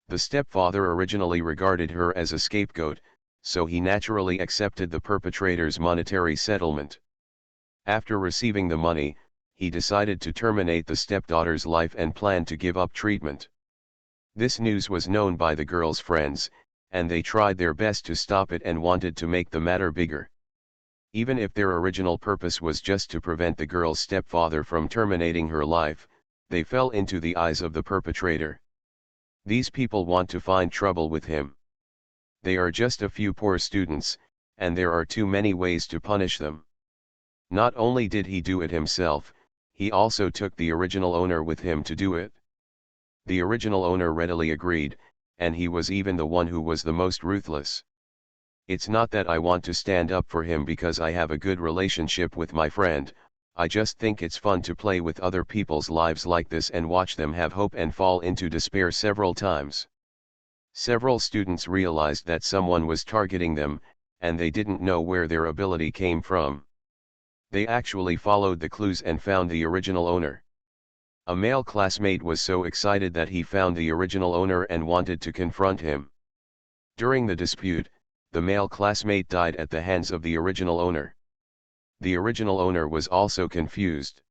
A: The stepfather originally regarded her as a scapegoat, so he naturally accepted the perpetrator's monetary settlement. After receiving the money, he decided to terminate the stepdaughter's life and planned to give up treatment. This news was known by the girl's friends, and they tried their best to stop it and wanted to make the matter bigger. Even if their original purpose was just to prevent the girl's stepfather from terminating her life, they fell into the eyes of the perpetrator. These people want to find trouble with him. They are just a few poor students, and there are too many ways to punish them. Not only did he do it himself, he also took the original owner with him to do it. The original owner readily agreed, and he was even the one who was the most ruthless. It's not that I want to stand up for him because I have a good relationship with my friend, I just think it's fun to play with other people's lives like this and watch them have hope and fall into despair several times. Several students realized that someone was targeting them, and they didn't know where their ability came from. They actually followed the clues and found the original owner. A male classmate was so excited that he found the original owner and wanted to confront him. During the dispute, the male classmate died at the hands of the original owner. The original owner was also confused.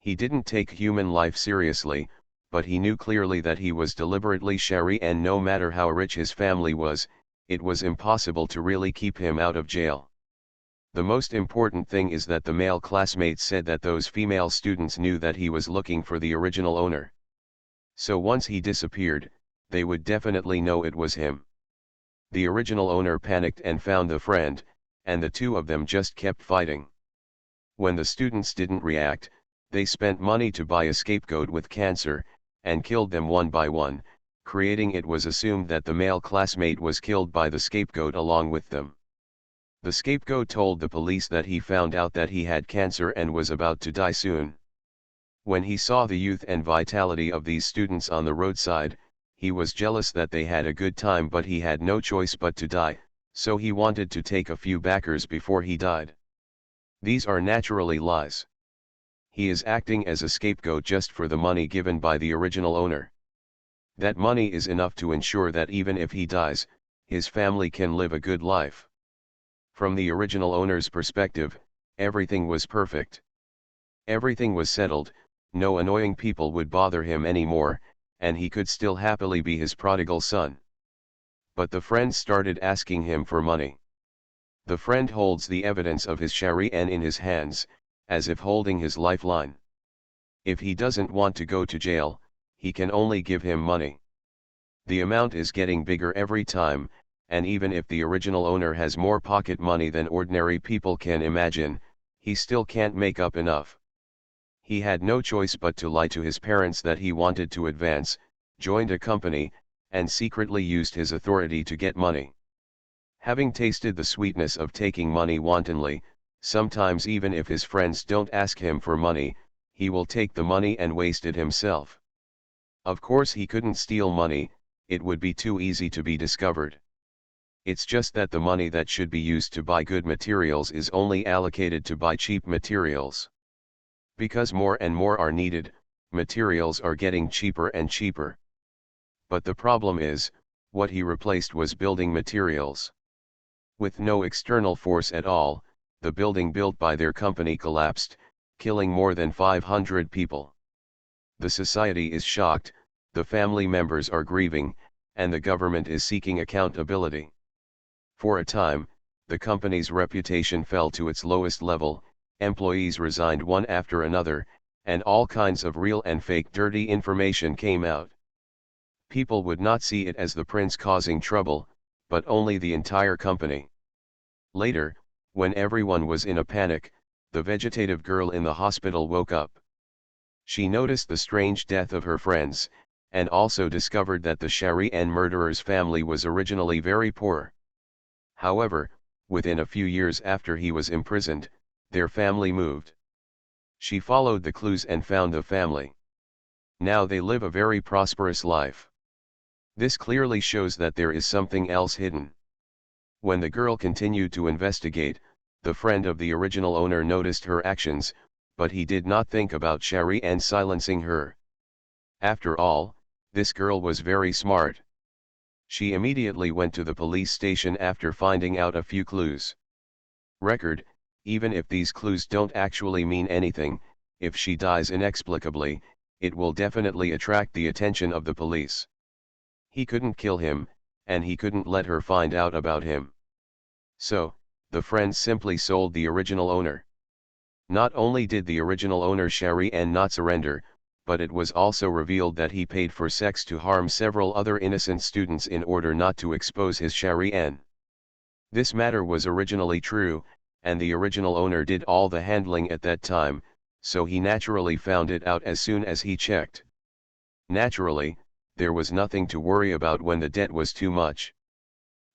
A: He didn't take human life seriously, but he knew clearly that he was deliberately shari, and no matter how rich his family was, it was impossible to really keep him out of jail. The most important thing is that the male classmates said that those female students knew that he was looking for the original owner. So once he disappeared, they would definitely know it was him. The original owner panicked and found the friend, and the two of them just kept fighting. When the students didn't react, they spent money to buy a scapegoat with cancer, and killed them one by one, creating it was assumed that the male classmate was killed by the scapegoat along with them. The scapegoat told the police that he found out that he had cancer and was about to die soon. When he saw the youth and vitality of these students on the roadside, he was jealous that they had a good time, but he had no choice but to die, so he wanted to take a few backers before he died. These are naturally lies. He is acting as a scapegoat just for the money given by the original owner. That money is enough to ensure that even if he dies, his family can live a good life. From the original owner's perspective, everything was perfect. Everything was settled, no annoying people would bother him anymore, and he could still happily be his prodigal son. But the friend started asking him for money. The friend holds the evidence of his shari'an in his hands, as if holding his lifeline. If he doesn't want to go to jail, he can only give him money. The amount is getting bigger every time, and even if the original owner has more pocket money than ordinary people can imagine, he still can't make up enough. He had no choice but to lie to his parents that he wanted to advance, joined a company, and secretly used his authority to get money. Having tasted the sweetness of taking money wantonly, sometimes even if his friends don't ask him for money, he will take the money and waste it himself. Of course he couldn't steal money, it would be too easy to be discovered. It's just that the money that should be used to buy good materials is only allocated to buy cheap materials. Because more and more are needed, materials are getting cheaper and cheaper. But the problem is, what he replaced was building materials. With no external force at all, the building built by their company collapsed, killing more than 500 people. The society is shocked, the family members are grieving, and the government is seeking accountability. For a time, the company's reputation fell to its lowest level, employees resigned one after another, and all kinds of real and fake dirty information came out. People would not see it as the prince causing trouble, but only the entire company. Later, when everyone was in a panic, the vegetative girl in the hospital woke up. She noticed the strange death of her friends, and also discovered that the Shari'an murderer's family was originally very poor. However, within a few years after he was imprisoned, their family moved. She followed the clues and found the family. Now they live a very prosperous life. This clearly shows that there is something else hidden. When the girl continued to investigate, the friend of the original owner noticed her actions, but he did not think about Shari'an silencing her. After all, this girl was very smart. She immediately went to the police station after finding out a few clues. Record, even if these clues don't actually mean anything, if she dies inexplicably, it will definitely attract the attention of the police. He couldn't kill him, and he couldn't let her find out about him. So, the friends simply sold the original owner. Not only did the original owner Shari'an not surrender, but it was also revealed that he paid for sex to harm several other innocent students in order not to expose his Shari'an. This matter was originally true, and the original owner did all the handling at that time, so he naturally found it out as soon as he checked. Naturally, there was nothing to worry about when the debt was too much.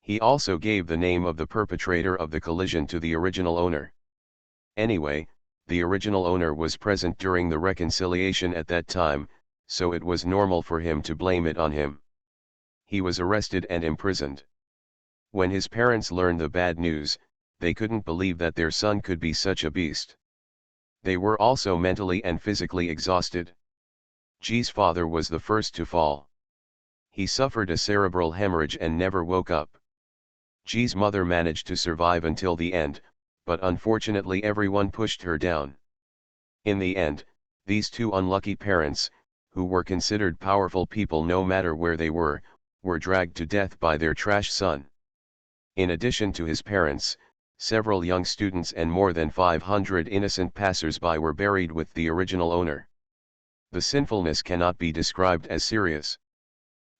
A: He also gave the name of the perpetrator of the collision to the original owner. Anyway, the original owner was present during the reconciliation at that time, so it was normal for him to blame it on him. He was arrested and imprisoned. When his parents learned the bad news, they couldn't believe that their son could be such a beast. They were also mentally and physically exhausted. Ji's father was the first to fall. He suffered a cerebral hemorrhage and never woke up. Ji's mother managed to survive until the end, but unfortunately everyone pushed her down. In the end, these two unlucky parents, who were considered powerful people no matter where they were dragged to death by their trash son. In addition to his parents, several young students and more than 500 innocent passers-by were buried with the original owner. The sinfulness cannot be described as serious.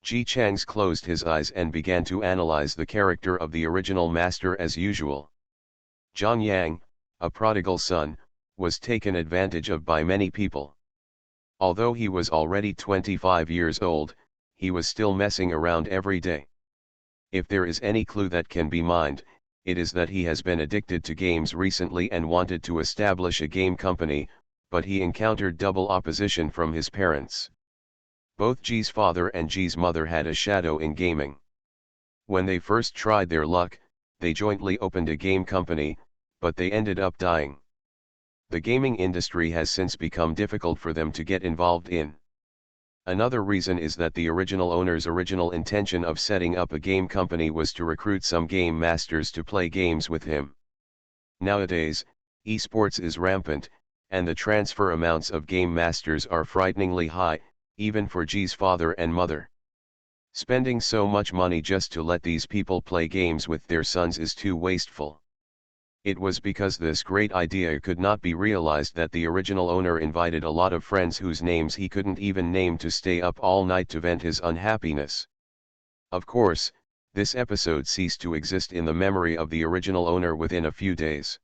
A: Ji Chang's closed his eyes and began to analyze the character of the original master as usual. Zhang Yang, a prodigal son, was taken advantage of by many people. Although he was already 25 years old, he was still messing around every day. If there is any clue that can be mined, it is that he has been addicted to games recently and wanted to establish a game company, but he encountered double opposition from his parents. Both Ji's father and Ji's mother had a shadow in gaming. When they first tried their luck, they jointly opened a game company, but they ended up dying. The gaming industry has since become difficult for them to get involved in. Another reason is that the original owner's original intention of setting up a game company was to recruit some game masters to play games with him. Nowadays, esports is rampant, and the transfer amounts of game masters are frighteningly high, even for Ji's father and mother. Spending so much money just to let these people play games with their sons is too wasteful. It was because this great idea could not be realized that the original owner invited a lot of friends whose names he couldn't even name to stay up all night to vent his unhappiness. Of course, this episode ceased to exist in the memory of the original owner within a few days.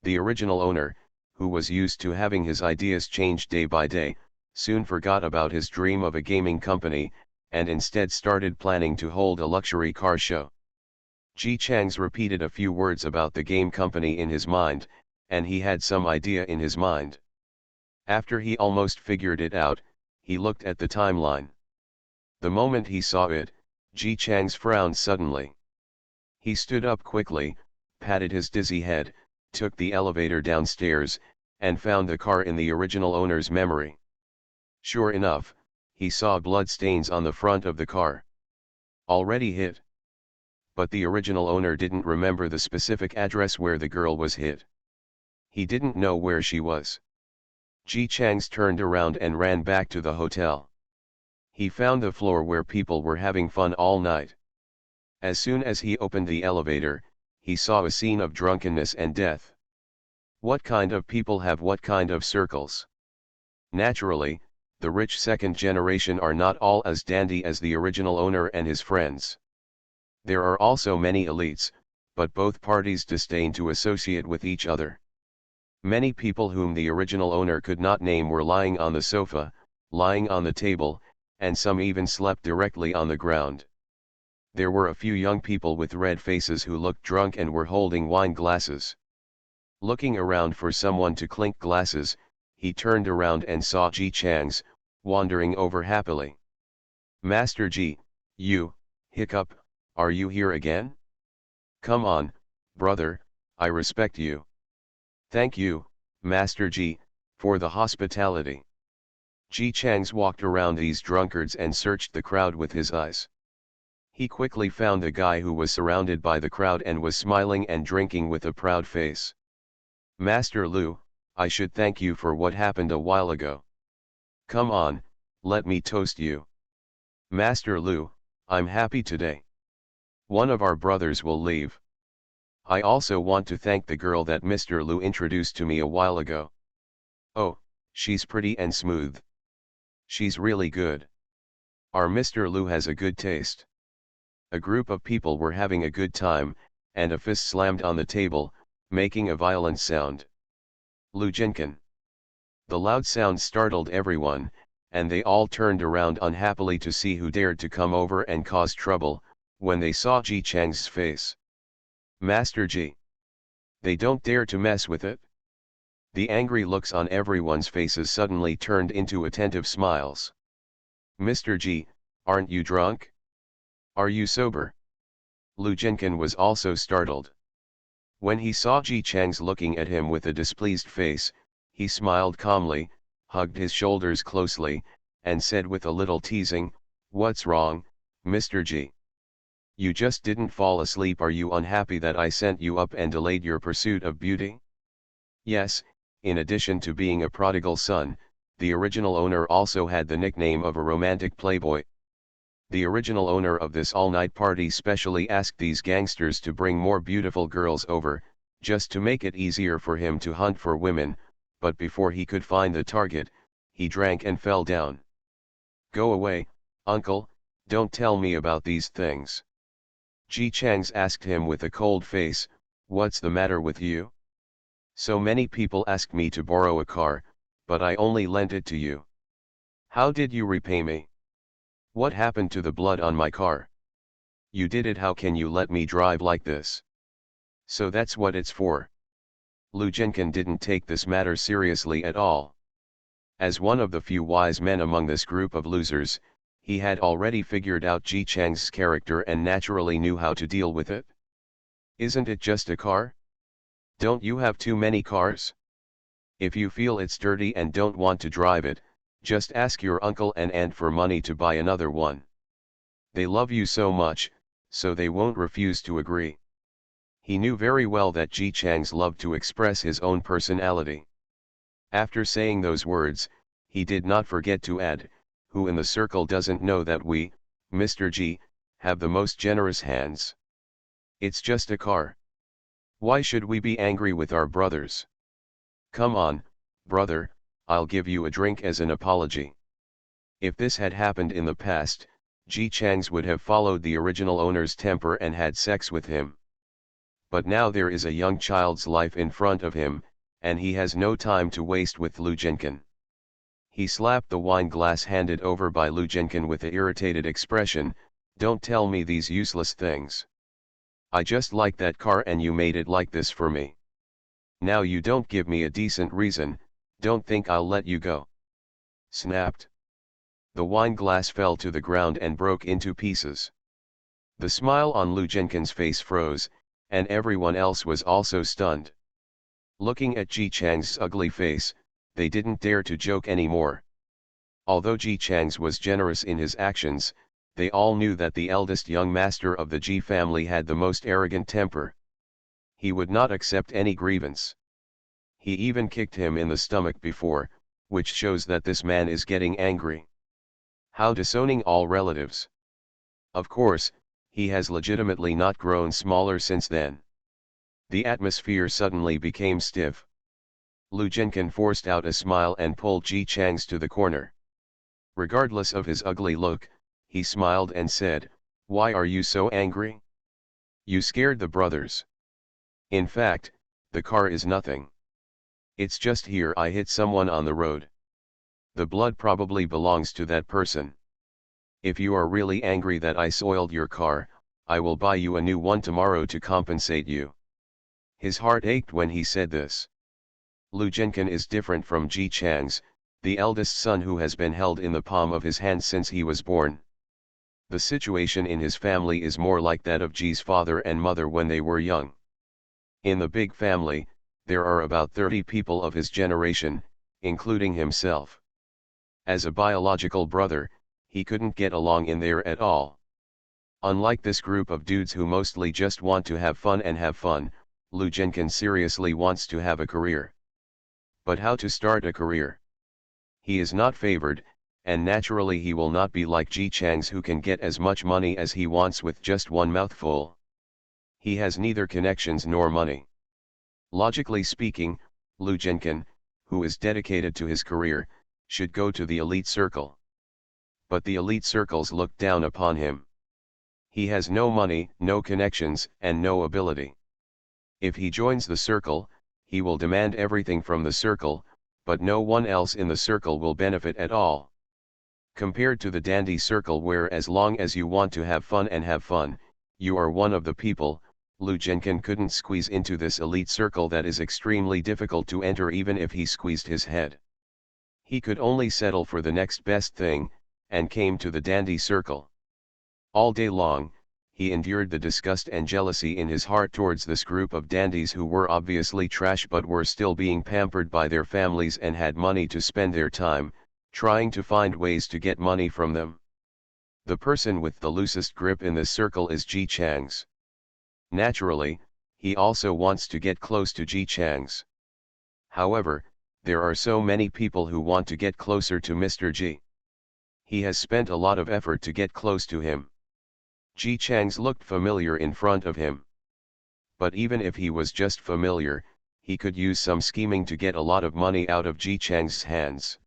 A: The original owner, who was used to having his ideas changed day by day, soon forgot about his dream of a gaming company, and instead started planning to hold a luxury car show. Ji Chang's repeated a few words about the game company in his mind, and he had some idea in his mind. After he almost figured it out, he looked at the timeline. The moment he saw it, Ji Chang's frowned suddenly. He stood up quickly, patted his dizzy head, took the elevator downstairs, and found the car in the original owner's memory. Sure enough, he saw blood stains on the front of the car. Already hit. But the original owner didn't remember the specific address where the girl was hit. He didn't know where she was. Ji Chang's turned around and ran back to the hotel. He found the floor where people were having fun all night. As soon as he opened the elevator, he saw a scene of drunkenness and death. What kind of people have what kind of circles? Naturally, the rich second generation are not all as dandy as the original owner and his friends. There are also many elites, but both parties disdain to associate with each other. Many people whom the original owner could not name were lying on the sofa, lying on the table, and some even slept directly on the ground. There were a few young people with red faces who looked drunk and were holding wine glasses. Looking around for someone to clink glasses, he turned around and saw Ji Chang's, wandering over happily. "Master Ji, you, hiccup, are you here again? Come on, brother, I respect you." "Thank you, Master Ji, for the hospitality." Ji Chang's walked around these drunkards and searched the crowd with his eyes. He quickly found the guy who was surrounded by the crowd and was smiling and drinking with a proud face. "Master Lu, I should thank you for what happened a while ago. Come on, let me toast you. Master Lu, I'm happy today. One of our brothers will leave. I also want to thank the girl that Mr. Lu introduced to me a while ago. Oh, she's pretty and smooth. She's really good. Our Mr. Lu has a good taste." A group of people were having a good time, and a fist slammed on the table, making a violent sound. "Lu Jinkan." The loud sound startled everyone, and they all turned around unhappily to see who dared to come over and cause trouble, when they saw Ji Chang's face. "Master Ji. They don't dare to mess with it." The angry looks on everyone's faces suddenly turned into attentive smiles. "Mr. Ji, aren't you drunk? Are you sober?" Lu Jinkan was also startled. When he saw Ji Chang's looking at him with a displeased face, he smiled calmly, hugged his shoulders closely, and said with a little teasing, "What's wrong, Mr. Ji? You just didn't fall asleep? Are you unhappy that I sent you up and delayed your pursuit of beauty?" Yes, in addition to being a prodigal son, the original owner also had the nickname of a romantic playboy. The original owner of this all-night party specially asked these gangsters to bring more beautiful girls over, just to make it easier for him to hunt for women, but before he could find the target, he drank and fell down. "Go away, uncle, don't tell me about these things." Ji Chang's asked him with a cold face, "What's the matter with you? So many people asked me to borrow a car, but I only lent it to you. How did you repay me? What happened to the blood on my car? You did it. How can you let me drive like this? So that's what it's for." Lu Jinkin didn't take this matter seriously at all. As one of the few wise men among this group of losers, he had already figured out Ji Chang's character and naturally knew how to deal with it. Isn't it just a car? Don't you have too many cars? If you feel it's dirty and don't want to drive it, just ask your uncle and aunt for money to buy another one. They love you so much, so they won't refuse to agree. He knew very well that Ji Chang's loved to express his own personality. After saying those words, he did not forget to add, who in the circle doesn't know that we, Mr. Ji, have the most generous hands? It's just a car. Why should we be angry with our brothers? Come on, brother, I'll give you a drink as an apology. If this had happened in the past, Ji Chang's would have followed the original owner's temper and had sex with him. But now there is a young child's life in front of him, and he has no time to waste with Lu Jinkin. He slapped the wine glass handed over by Lu Jinkin with an irritated expression. Don't tell me these useless things. I just like that car and you made it like this for me. Now you don't give me a decent reason, don't think I'll let you go. Snapped. The wine glass fell to the ground and broke into pieces. The smile on Lu Jinkin's face froze, and everyone else was also stunned. Looking at Ji Chang's ugly face, they didn't dare to joke anymore. Although Ji Chang's was generous in his actions, they all knew that the eldest young master of the Ji family had the most arrogant temper. He would not accept any grievance. He even kicked him in the stomach before, which shows that this man is getting angry. How disowning all relatives. Of course, he has legitimately not grown smaller since then. The atmosphere suddenly became stiff. Lu Jinkin forced out a smile and pulled Ji Chang's to the corner. Regardless of his ugly look, he smiled and said, "Why are you so angry? You scared the brothers. In fact, the car is nothing. It's just here I hit someone on the road. The blood probably belongs to that person. If you are really angry that I soiled your car, I will buy you a new one tomorrow to compensate you." His heart ached when he said this. Lu Jinkin is different from Ji Chang's, the eldest son who has been held in the palm of his hand since he was born. The situation in his family is more like that of Ji's father and mother when they were young. In the big family, there are about 30 people of his generation, including himself. As a biological brother, he couldn't get along in there at all. Unlike this group of dudes who mostly just want to have fun, Lu Jinkin seriously wants to have a career. But how to start a career? He is not favored, and naturally he will not be like Ji Chang's who can get as much money as he wants with just one mouthful. He has neither connections nor money. Logically speaking, Lu Jinkin, who is dedicated to his career, should go to the elite circle. But the elite circles look down upon him. He has no money, no connections, and no ability. If he joins the circle, he will demand everything from the circle, but no one else in the circle will benefit at all. Compared to the dandy circle where as long as you want to have fun, you are one of the people, Lu Jinkin couldn't squeeze into this elite circle that is extremely difficult to enter even if he squeezed his head. He could only settle for the next best thing, and came to the dandy circle. All day long, he endured the disgust and jealousy in his heart towards this group of dandies who were obviously trash but were still being pampered by their families and had money to spend their time, trying to find ways to get money from them. The person with the loosest grip in this circle is Ji Chang's. Naturally, he also wants to get close to Ji Chang's. However, there are so many people who want to get closer to Mr. Ji. He has spent a lot of effort to get close to him. Ji Chang's looked familiar in front of him. But even if he was just familiar, he could use some scheming to get a lot of money out of Ji Chang's hands.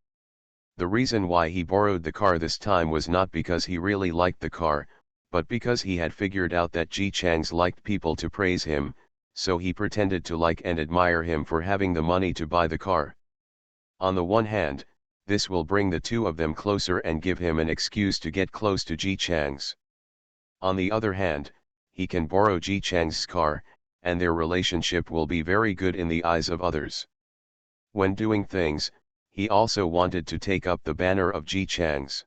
A: The reason why he borrowed the car this time was not because he really liked the car, but because he had figured out that Ji Chang's liked people to praise him, so he pretended to like and admire him for having the money to buy the car. On the one hand, this will bring the two of them closer and give him an excuse to get close to Ji Chang's. On the other hand, he can borrow Ji Chang's car, and their relationship will be very good in the eyes of others. When doing things, he also wanted to take up the banner of Ji Chang's.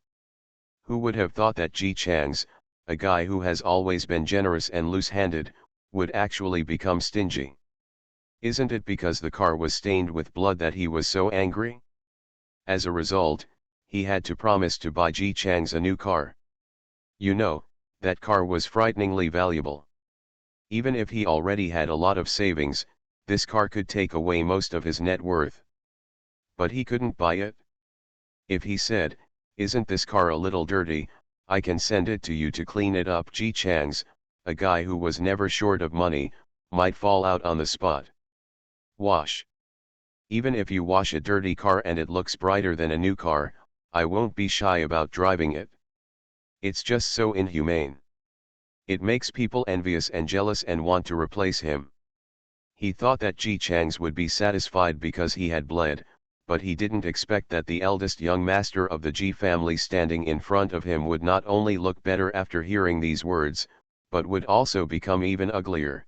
A: Who would have thought that Ji Chang's, a guy who has always been generous and loose-handed, would actually become stingy? Isn't it because the car was stained with blood that he was so angry? As a result, he had to promise to buy Ji Chang's a new car. You know, that car was frighteningly valuable. Even if he already had a lot of savings, this car could take away most of his net worth. But he couldn't buy it. If he said, "Isn't this car a little dirty, I can send it to you to clean it up," Ji Chang's, a guy who was never short of money, might fall out on the spot. Wash. Even if you wash a dirty car and it looks brighter than a new car, I won't be shy about driving it. It's just so inhumane. It makes people envious and jealous and want to replace him. He thought that Ji Chang's would be satisfied because he had bled, but he didn't expect that the eldest young master of the Ji family standing in front of him would not only look better after hearing these words, but would also become even uglier.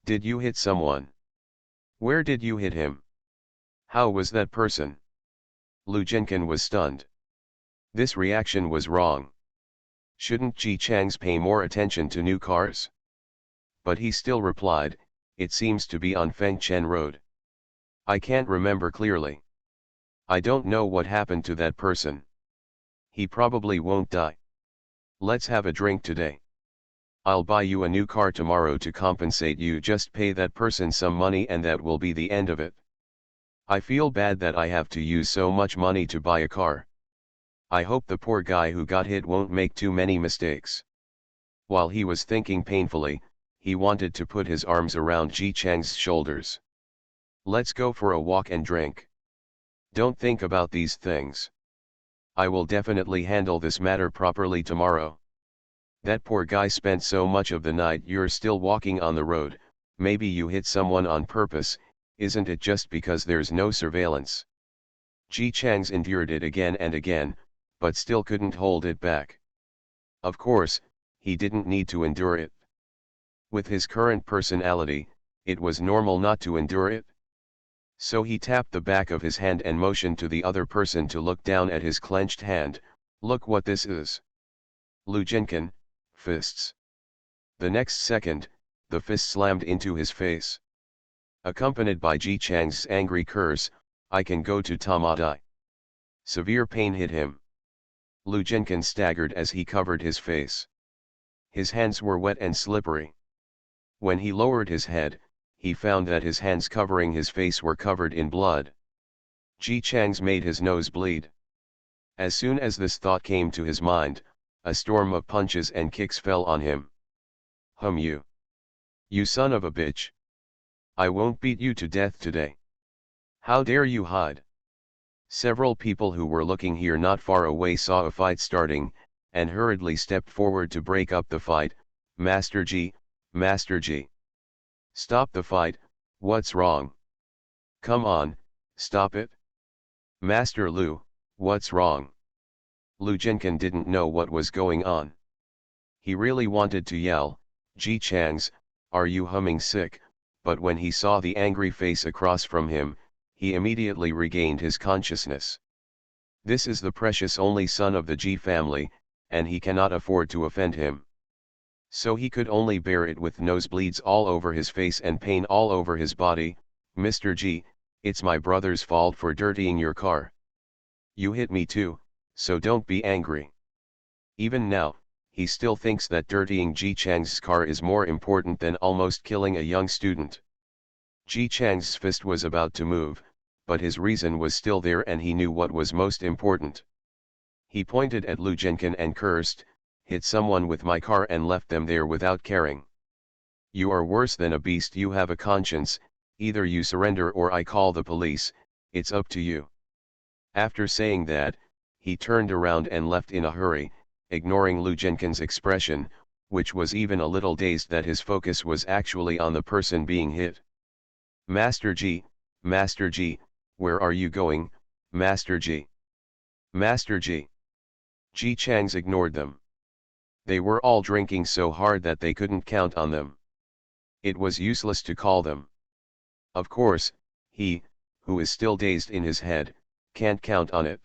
A: "Did you hit someone? Where did you hit him? How was that person?" Lu Jinkin was stunned. This reaction was wrong. Shouldn't Ji Chang's pay more attention to new cars? But he still replied, "It seems to be on Fengchen Road. I can't remember clearly. I don't know what happened to that person. He probably won't die. Let's have a drink today. I'll buy you a new car tomorrow to compensate you. Just pay that person some money and that will be the end of it. I feel bad that I have to use so much money to buy a car. I hope the poor guy who got hit won't make too many mistakes." While he was thinking painfully, he wanted to put his arms around Ji Chang's shoulders. "Let's go for a walk and drink. Don't think about these things. I will definitely handle this matter properly tomorrow. That poor guy spent so much of the night. You're still walking on the road, maybe you hit someone on purpose, isn't it just because there's no surveillance?" Ji Chang's endured it again and again, but still couldn't hold it back. Of course, he didn't need to endure it. With his current personality, it was normal not to endure it. So he tapped the back of his hand and motioned to the other person to look down at his clenched hand. "Look what this is." Lu Jinkin, fists. The next second, the fist slammed into his face. Accompanied by Ji Chang's angry curse, "I can go to Tamadai." Severe pain hit him. Lu Jinkin staggered as he covered his face. His hands were wet and slippery. When he lowered his head, he found that his hands covering his face were covered in blood. Ji Chang's made his nose bleed. As soon as this thought came to his mind, a storm of punches and kicks fell on him. You! You son of a bitch! I won't beat you to death today. How dare you hide?" Several people who were looking here not far away saw a fight starting, and hurriedly stepped forward to break up the fight. Master Ji, Master Ji. Stop the fight, what's wrong? Come on, stop it. Master Lu, what's wrong? Lu Jinkin didn't know what was going on. He really wanted to yell, "Ji Chang's, are you humming sick?" But when he saw the angry face across from him, he immediately regained his consciousness. This is the precious only son of the Ji family, and he cannot afford to offend him. So he could only bear it with nosebleeds all over his face and pain all over his body. "Mr. Ji, it's my brother's fault for dirtying your car. You hit me too, so don't be angry." Even now, he still thinks that dirtying Ji Chang's car is more important than almost killing a young student. Ji Chang's fist was about to move, but his reason was still there and he knew what was most important. He pointed at Lu Jinkin and cursed, "Hit someone with my car and left them there without caring. You are worse than a beast. You have a conscience, either you surrender or I call the police, it's up to you." After saying that, he turned around and left in a hurry, ignoring Lu Jinkin's expression, which was even a little dazed that his focus was actually on the person being hit. Master Ji, where are you going, Master Ji? Master Ji. Ji Chang's ignored them. They were all drinking so hard that they couldn't count on them. It was useless to call them. Of course, he, who is still dazed in his head, can't count on it.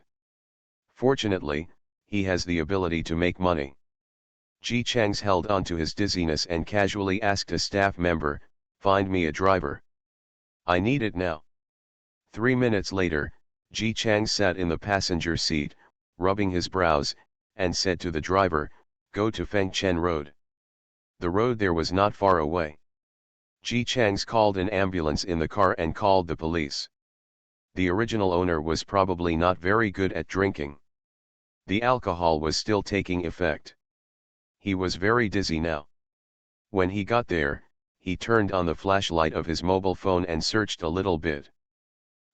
A: Fortunately, he has the ability to make money. Ji Chang's held on to his dizziness and casually asked a staff member, "Find me a driver. I need it now." 3 minutes later, Ji Chang sat in the passenger seat, rubbing his brows, and said to the driver, "Go to Fengchen Road." The road there was not far away. Ji Chang's called an ambulance in the car and called the police. The original owner was probably not very good at drinking. The alcohol was still taking effect. He was very dizzy now. When he got there, he turned on the flashlight of his mobile phone and searched a little bit.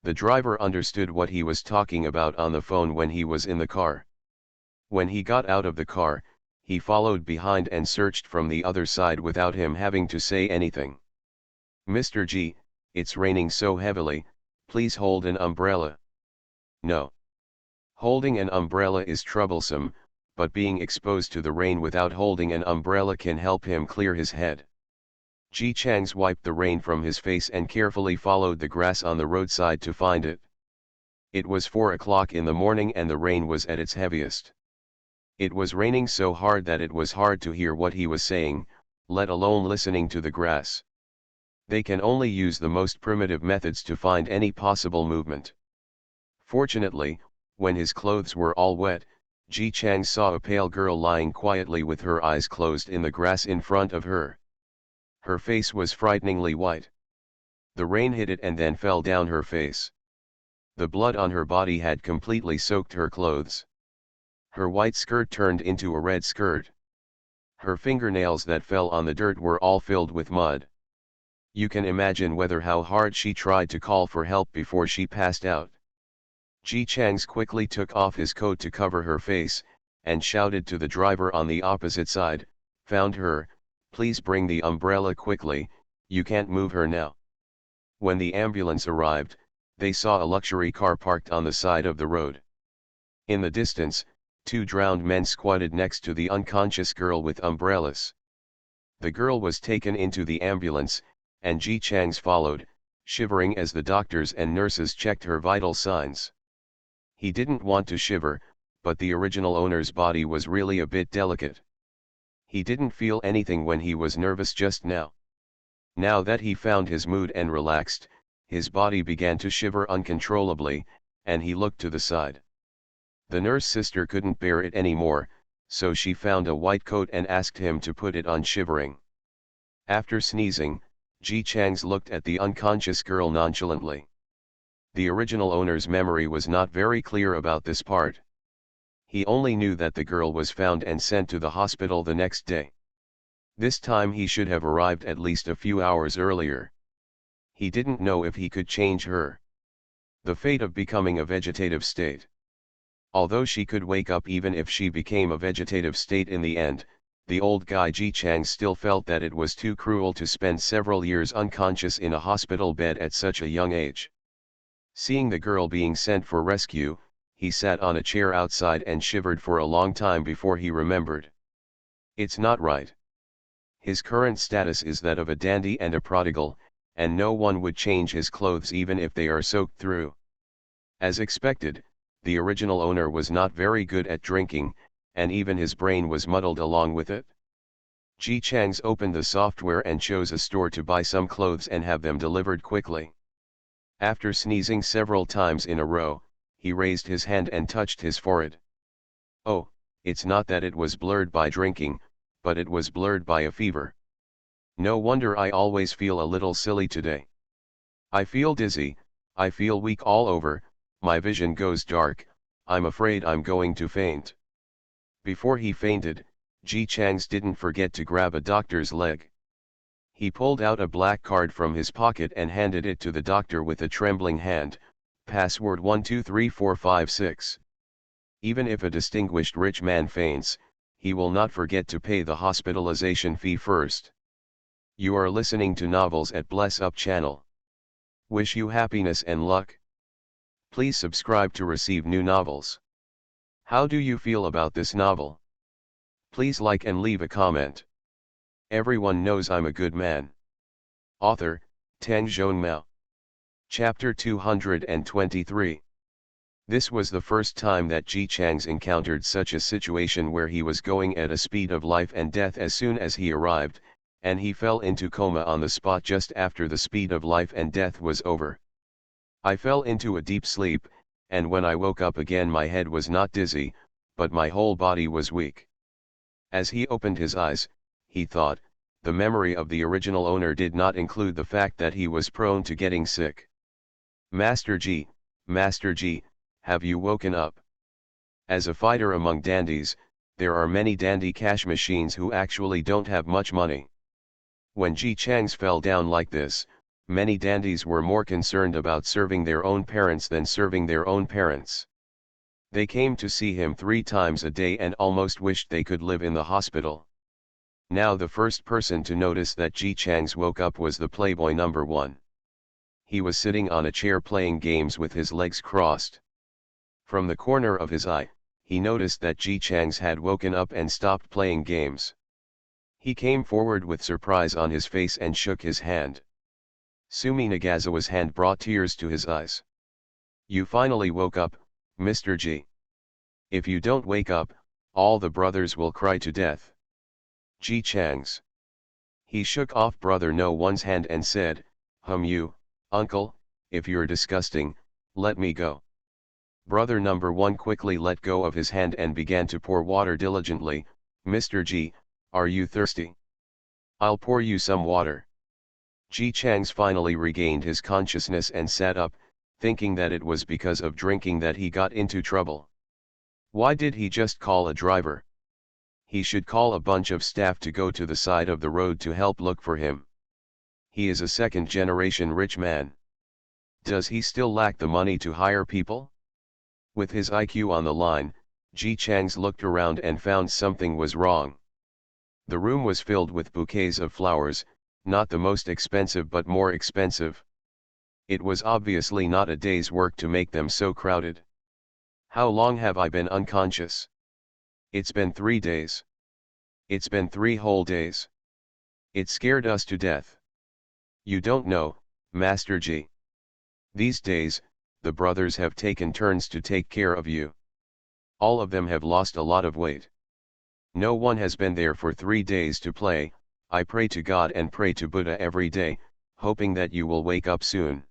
A: The driver understood what he was talking about on the phone when he was in the car. When he got out of the car, he followed behind and searched from the other side without him having to say anything. "Mr. G, it's raining so heavily, please hold an umbrella." No. Holding an umbrella is troublesome, but being exposed to the rain without holding an umbrella can help him clear his head. Ji Chang's wiped the rain from his face and carefully followed the grass on the roadside to find it. It was 4 o'clock in the morning and the rain was at its heaviest. It was raining so hard that it was hard to hear what he was saying, let alone listening to the grass. They can only use the most primitive methods to find any possible movement. Fortunately, when his clothes were all wet, Ji Chang saw a pale girl lying quietly with her eyes closed in the grass in front of her. Her face was frighteningly white. The rain hit it and then fell down her face. The blood on her body had completely soaked her clothes. Her white skirt turned into a red skirt. Her fingernails that fell on the dirt were all filled with mud. You can imagine how hard she tried to call for help before she passed out. Ji Chang's quickly took off his coat to cover her face, and shouted to the driver on the opposite side, "Found her, please bring the umbrella quickly, you can't move her now." When the ambulance arrived, they saw a luxury car parked on the side of the road. In the distance, 2 drowned men squatted next to the unconscious girl with umbrellas. The girl was taken into the ambulance, and Ji Chang's followed, shivering as the doctors and nurses checked her vital signs. He didn't want to shiver, but the original owner's body was really a bit delicate. He didn't feel anything when he was nervous just now. Now that he found his mood and relaxed, his body began to shiver uncontrollably, and he looked to the side. The nurse sister couldn't bear it anymore, so she found a white coat and asked him to put it on, shivering. After sneezing, Ji Chang's looked at the unconscious girl nonchalantly. The original owner's memory was not very clear about this part. He only knew that the girl was found and sent to the hospital the next day. This time he should have arrived at least a few hours earlier. He didn't know if he could change her. The fate of becoming a vegetative state. Although she could wake up even if she became a vegetative state in the end, the old guy Ji Chang still felt that it was too cruel to spend several years unconscious in a hospital bed at such a young age. Seeing the girl being sent for rescue, he sat on a chair outside and shivered for a long time before he remembered. It's not right. His current status is that of a dandy and a prodigal, and no one would change his clothes even if they are soaked through. As expected, the original owner was not very good at drinking, and even his brain was muddled along with it. Ji Chang's opened the software and chose a store to buy some clothes and have them delivered quickly. After sneezing several times in a row, he raised his hand and touched his forehead. Oh, it's not that it was blurred by drinking, but it was blurred by a fever. No wonder I always feel a little silly today. I feel dizzy, I feel weak all over, my vision goes dark, I'm afraid I'm going to faint. Before he fainted, Ji Chang's didn't forget to grab a doctor's leg. He pulled out a black card from his pocket and handed it to the doctor with a trembling hand, password 123456. Even if a distinguished rich man faints, he will not forget to pay the hospitalization fee first. You are listening to Novels at Bless Up channel. Wish you happiness and luck. Please subscribe to receive new novels. How do you feel about this novel? Please like and leave a comment. Everyone knows I'm a good man. Author, HandsomeMaleLead. Chapter 223. This was the first time that Ji Chang's encountered such a situation where he was going at a speed of life and death as soon as he arrived, and he fell into coma on the spot just after the speed of life and death was over. I fell into a deep sleep, and when I woke up again my head was not dizzy, but my whole body was weak. As he opened his eyes, he thought, the memory of the original owner did not include the fact that he was prone to getting sick. Master Ji, have you woken up? As a fighter among dandies, there are many dandy cash machines who actually don't have much money. When Ji Chang's fell down like this, many dandies were more concerned about serving their own parents than serving their own parents. They came to see him 3 times a day and almost wished they could live in the hospital. Now the first person to notice that Ji Chang's woke up was the playboy number 1. He was sitting on a chair playing games with his legs crossed. From the corner of his eye, he noticed that Ji Chang's had woken up and stopped playing games. He came forward with surprise on his face and shook his hand. Sumi Nagasawa's hand brought tears to his eyes. You finally woke up, Mr. Ji. If you don't wake up, all the brothers will cry to death. Ji Chang's. He shook off brother no one's hand and said, you, uncle, if you're disgusting, let me go. Brother number 1 quickly let go of his hand and began to pour water diligently. Mr. Ji, are you thirsty? I'll pour you some water. Ji Chang's finally regained his consciousness and sat up, thinking that it was because of drinking that he got into trouble. Why did he just call a driver? He should call a bunch of staff to go to the side of the road to help look for him. He is a second-generation rich man. Does he still lack the money to hire people? With his IQ on the line, Ji Chang's looked around and found something was wrong. The room was filled with bouquets of flowers, not the most expensive but more expensive. It was obviously not a day's work to make them so crowded. How long have I been unconscious? It's been 3 days. It's been 3 whole days. It scared us to death. You don't know, Master Ji. These days, the brothers have taken turns to take care of you. All of them have lost a lot of weight. No one has been there for 3 days to play. I pray to God and pray to Buddha every day, hoping that you will wake up soon.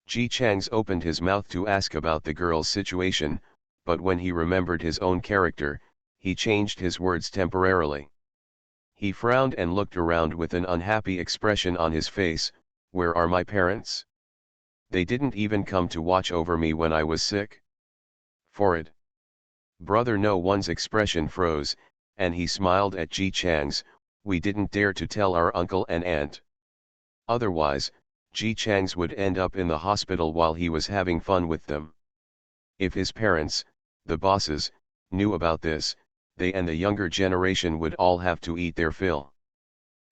A: Ji Chang's opened his mouth to ask about the girl's situation, but when he remembered his own character, he changed his words temporarily. He frowned and looked around with an unhappy expression on his face. Where are my parents? They didn't even come to watch over me when I was sick. Forward. Brother no one's expression froze, and he smiled at Ji Chang's. We didn't dare to tell our uncle and aunt. Otherwise, Ji Chang's would end up in the hospital while he was having fun with them. If his parents, the bosses, knew about this, they and the younger generation would all have to eat their fill.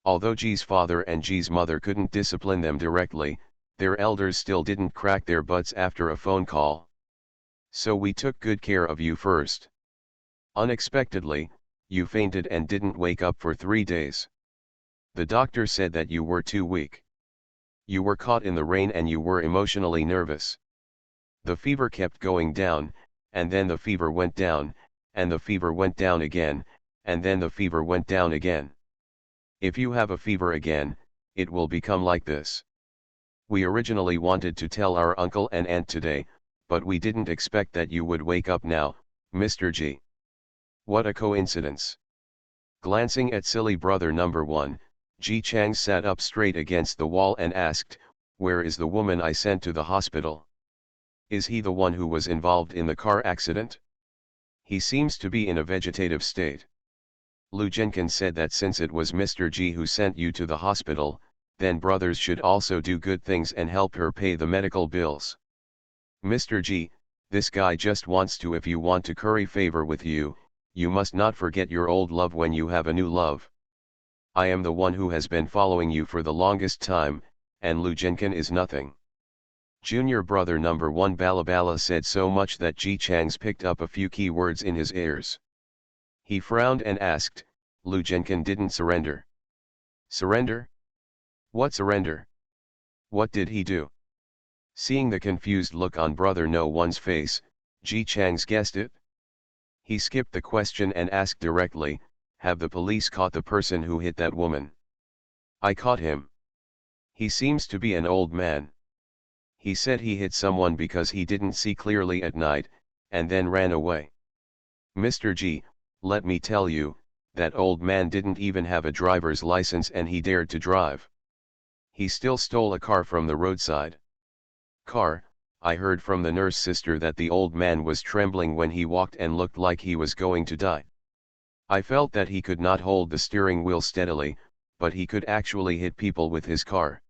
A: Although Ji's father and Ji's mother couldn't discipline them directly, their elders still didn't crack their butts after a phone call. So we took good care of you first. Unexpectedly, you fainted and didn't wake up for 3 days. The doctor said that you were too weak. You were caught in the rain and you were emotionally nervous. The fever kept going down, and then the fever went down, and the fever went down again, and then the fever went down again. If you have a fever again, it will become like this. We originally wanted to tell our uncle and aunt today, but we didn't expect that you would wake up now, Mr. Ji. What a coincidence. Glancing at silly brother number 1, Ji Chang sat up straight against the wall and asked, where is the woman I sent to the hospital? Is he the one who was involved in the car accident? He seems to be in a vegetative state. Lu Jenkin said that since it was Mr. Ji who sent you to the hospital, then brothers should also do good things and help her pay the medical bills. Mr. Ji, this guy just wants to. If you want to curry favor with you, you must not forget your old love when you have a new love. I am the one who has been following you for the longest time, and Lu Jenkin is nothing. Junior brother number 1 Balabala said so much that Ji Chang's picked up a few key words in his ears. He frowned and asked, Lu Jenkin didn't surrender. Surrender? What surrender? What did he do? Seeing the confused look on brother no one's face, Ji Chang's guessed it. He skipped the question and asked directly, have the police caught the person who hit that woman? I caught him. He seems to be an old man. He said he hit someone because he didn't see clearly at night, and then ran away. Mr. G, let me tell you, that old man didn't even have a driver's license and he dared to drive. He still stole a car from the roadside. Car, I heard from the nurse sister that the old man was trembling when he walked and looked like he was going to die. I felt that he could not hold the steering wheel steadily, but he could actually hit people with his car.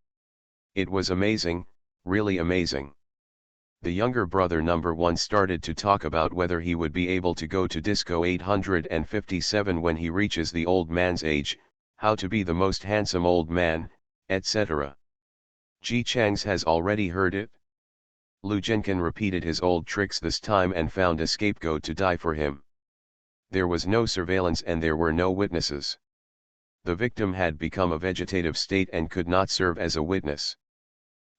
A: It was amazing, really amazing. The younger brother number 1 started to talk about whether he would be able to go to Disco 857 when he reaches the old man's age, how to be the most handsome old man, etc. Ji Chang's has already heard it. Lu Jinkan repeated his old tricks this time and found a scapegoat to die for him. There was no surveillance and there were no witnesses. The victim had become a vegetative state and could not serve as a witness.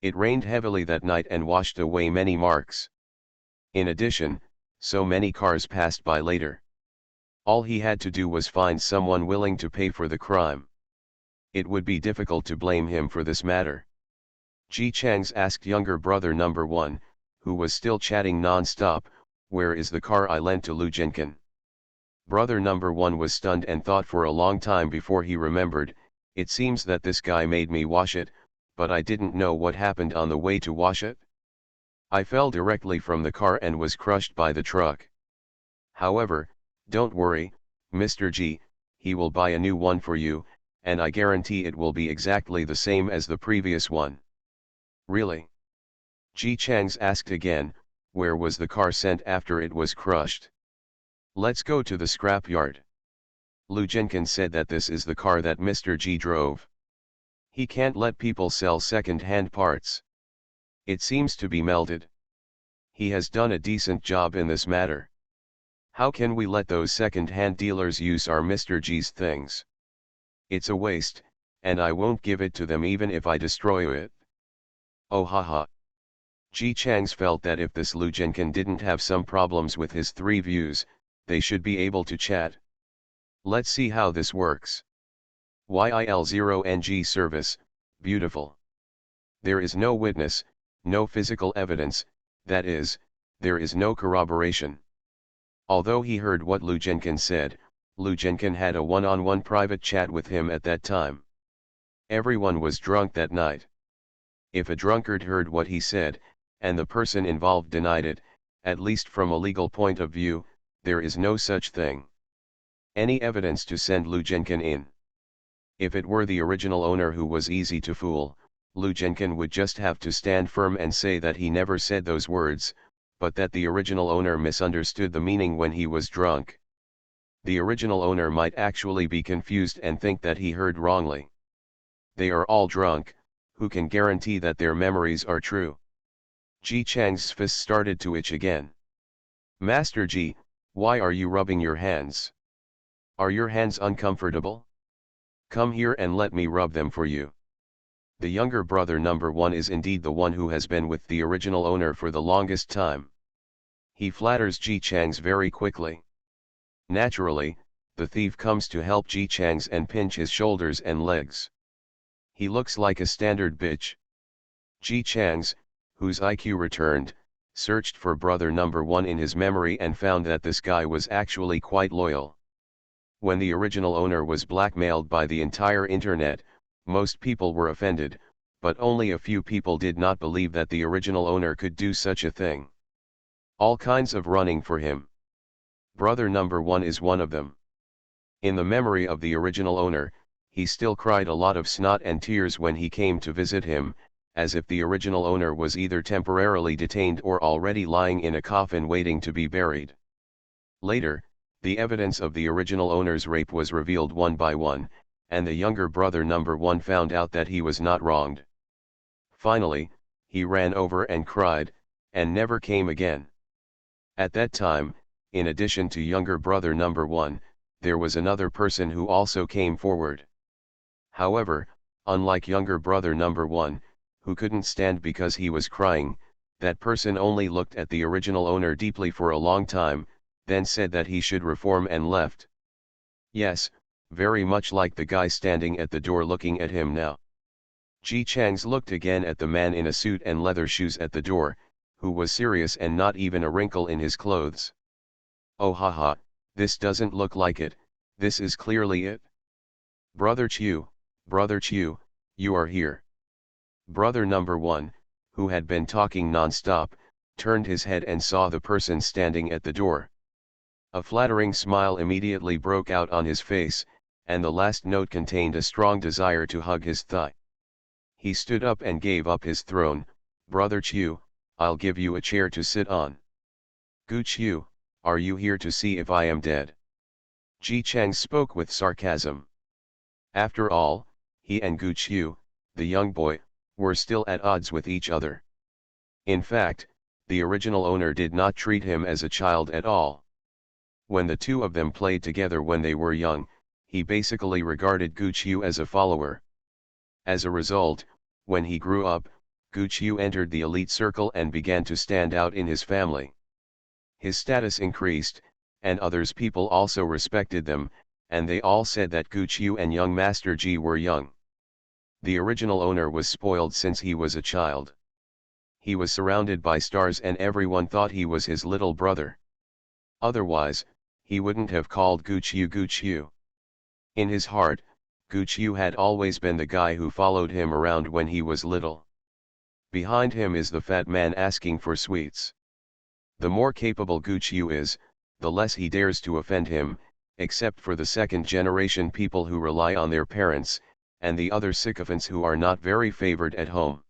A: It rained heavily that night and washed away many marks. In addition, so many cars passed by later. All he had to do was find someone willing to pay for the crime. It would be difficult to blame him for this matter. Ji Chang's asked younger brother number 1, who was still chatting non-stop, where is the car I lent to Lu Jinkan? Brother number 1 was stunned and thought for a long time before he remembered, it seems that this guy made me wash it, but I didn't know what happened on the way to wash it. I fell directly from the car and was crushed by the truck. However, don't worry, Mr. G, he will buy a new one for you, and I guarantee it will be exactly the same as the previous one. Really? Ji Chang's asked again, where was the car sent after it was crushed? Let's go to the scrapyard. Lu Jinkan said that this is the car that Mr. G drove. He can't let people sell second-hand parts. It seems to be melted. He has done a decent job in this matter. How can we let those second-hand dealers use our Mr. G's things? It's a waste, and I won't give it to them even if I destroy it. Oh haha. Ji Chang's felt that if this Lu Jinkan didn't have some problems with his 3 views, they should be able to chat. Let's see how this works. YIL0NG service, beautiful. There is no witness, no physical evidence, that is, there is no corroboration. Although he heard what Lu Jinkan said, Lu Jinkan had a one-on-one private chat with him at that time. Everyone was drunk that night. If a drunkard heard what he said, and the person involved denied it, at least from a legal point of view, there is no such thing. Any evidence to send Lu Jinkan in? If it were the original owner who was easy to fool, Lu Jinkan would just have to stand firm and say that he never said those words, but that the original owner misunderstood the meaning when he was drunk. The original owner might actually be confused and think that he heard wrongly. They are all drunk, who can guarantee that their memories are true? Ji Chang's fist started to itch again. Master Ji, why are you rubbing your hands? Are your hands uncomfortable? Come here and let me rub them for you. The younger brother number 1 is indeed the one who has been with the original owner for the longest time. He flatters Ji Chang's very quickly. Naturally, the thief comes to help Ji Chang's and pinch his shoulders and legs. He looks like a standard bitch. Ji Chang's, whose IQ returned, searched for brother number 1 in his memory and found that this guy was actually quite loyal. When the original owner was blackmailed by the entire internet, most people were offended, but only a few people did not believe that the original owner could do such a thing. All kinds of running for him. Brother number 1 is one of them. In the memory of the original owner, he still cried a lot of snot and tears when he came to visit him, as if the original owner was either temporarily detained or already lying in a coffin waiting to be buried. Later, the evidence of the original owner's rape was revealed one by one, and the younger brother number 1 found out that he was not wronged. Finally, he ran over and cried, and never came again. At that time, in addition to younger brother number 1, there was another person who also came forward. However, Unlike younger brother number 1, who couldn't stand because he was crying, that person only looked at the original owner deeply for a long time, then said that he should reform and left. Yes, very much like the guy standing at the door looking at him now. Ji Chang's looked again at the man in a suit and leather shoes at the door, who was serious and not even a wrinkle in his clothes. Oh haha, this doesn't look like it, this is clearly it. Brother Chiu, you are here. Brother number 1, who had been talking non-stop, turned his head and saw the person standing at the door. A flattering smile immediately broke out on his face, and the last note contained a strong desire to hug his thigh. He stood up and gave up his throne. Brother Chiu, I'll give you a chair to sit on. Gu Chiu, are you here to see if I am dead? Ji Chang spoke with sarcasm. After all, he and Gu Chiu, the young boy, were still at odds with each other. In fact, the original owner did not treat him as a child at all. When the two of them played together when they were young, he basically regarded Gu Chiu as a follower. As a result, when he grew up, Gu Chiu entered the elite circle and began to stand out in his family. His status increased, and others people also respected them, and they all said that Gu Chiu and young Master Ji were young. The original owner was spoiled since he was a child. He was surrounded by stars and everyone thought he was his little brother. Otherwise, he wouldn't have called Gu Chiu Gu Chiu. In his heart, Gu Chiu had always been the guy who followed him around when he was little. Behind him is the fat man asking for sweets. The more capable Gu Chiu is, the less he dares to offend him, except for the second-generation people who rely on their parents, and the other sycophants who are not very favored at home.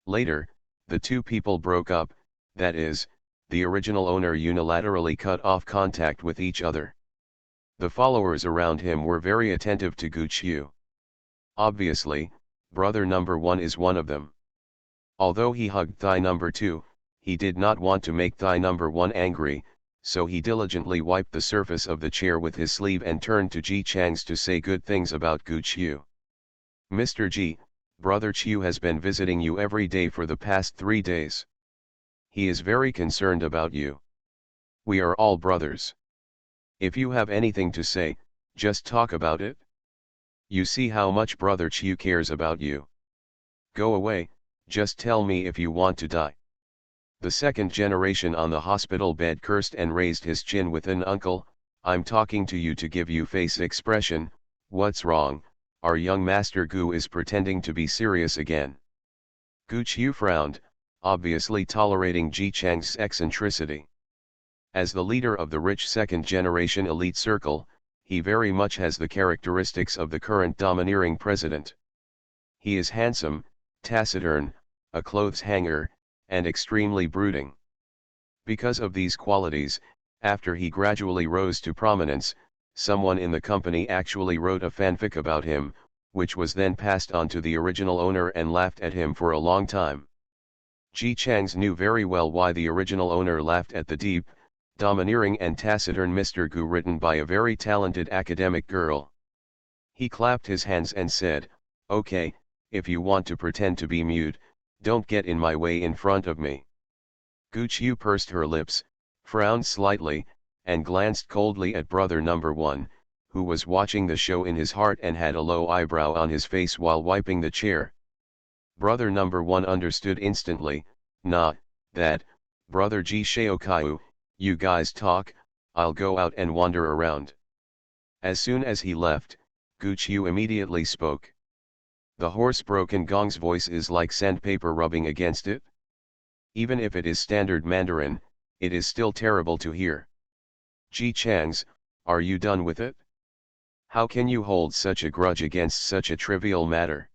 A: Later, the two people broke up, that is, the original owner unilaterally cut off contact with each other. The followers around him were very attentive to Gu Chiu. Obviously, brother number 1 is one of them. Although he hugged thigh number 2, he did not want to make thigh number 1 angry, so he diligently wiped the surface of the chair with his sleeve and turned to Ji Chang's to say good things about Gu Chiu. Mr. Ji, brother Chiu has been visiting you every day for the past 3 days. He is very concerned about you. We are all brothers. If you have anything to say, just talk about it. You see how much brother Chiu cares about you. Go away, just tell me if you want to die. The second generation on the hospital bed cursed and raised his chin with an uncle, I'm talking to you to give you face expression. What's wrong? Our young master Gu is pretending to be serious again. Gu Chiu frowned, obviously tolerating Ji Chang's eccentricity. As the leader of the rich second-generation elite circle, he very much has the characteristics of the current domineering president. He is handsome, taciturn, a clothes hanger, and extremely brooding. Because of these qualities, after he gradually rose to prominence, someone in the company actually wrote a fanfic about him, which was then passed on to the original owner and laughed at him for a long time. Ji Chang's knew very well why the original owner laughed at the deep, domineering and taciturn Mr. Gu written by a very talented academic girl. He clapped his hands and said, "Okay, if you want to pretend to be mute, don't get in my way in front of me." Gu Chiu pursed her lips, frowned slightly, and glanced coldly at brother number 1, who was watching the show in his heart and had a low eyebrow on his face while wiping the chair. Brother number 1 understood instantly, "Nah, that, brother Ji Shaokayu, you guys talk, I'll go out and wander around." As soon as he left, Gu Chiu immediately spoke. The hoarse broken gong's voice is like sandpaper rubbing against it. Even if it is standard Mandarin, it is still terrible to hear. Ji Chang's, are you done with it? How can you hold such a grudge against such a trivial matter?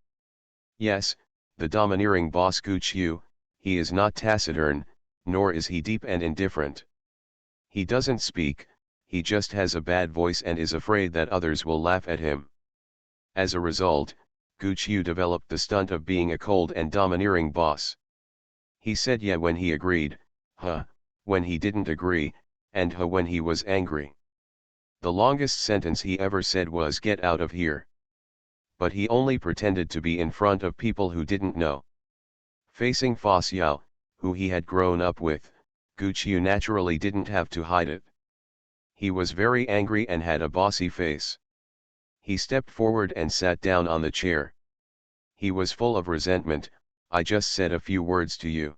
A: Yes, the domineering boss Gu Chiu, he is not taciturn, nor is he deep and indifferent. He doesn't speak, he just has a bad voice and is afraid that others will laugh at him. As a result, Gu Chiu developed the stunt of being a cold and domineering boss. He said yeah when he agreed, huh, when he didn't agree, and huh when he was angry. The longest sentence he ever said was "Get out of here." but he only pretended to be in front of people who didn't know. Facing Fa Xiao, who he had grown up with, Gu Qiu naturally didn't have to hide it. He was very angry and had a bossy face. He stepped forward and sat down on the chair. He was full of resentment. I just said a few words to you.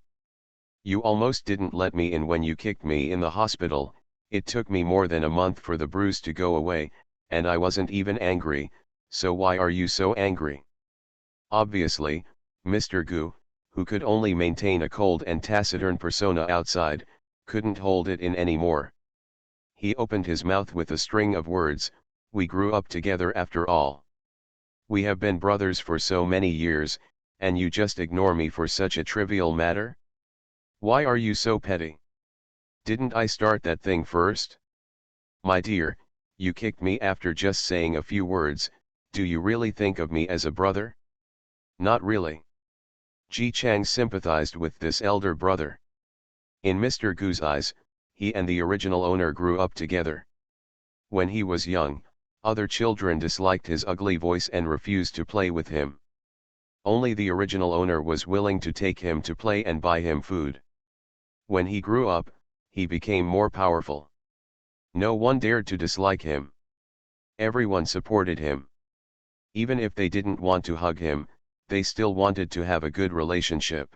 A: You almost didn't let me in when you kicked me in the hospital. It took me more than a month for the bruise to go away, and I wasn't even angry, so why are you so angry? Obviously, Mr. Gu, who could only maintain a cold and taciturn persona outside, couldn't hold it in anymore. He opened his mouth with a string of words. We grew up together after all. We have been brothers for so many years, and you just ignore me for such a trivial matter? Why are you so petty? Didn't I start that thing first? My dear, you kicked me after just saying a few words. Do you really think of me as a brother? Not really. Ji Chang sympathized with this elder brother. In Mr. Gu's eyes, he and the original owner grew up together. When he was young, other children disliked his ugly voice and refused to play with him. Only the original owner was willing to take him to play and buy him food. When he grew up, he became more powerful. No one dared to dislike him. Everyone supported him. Even if they didn't want to hug him, they still wanted to have a good relationship.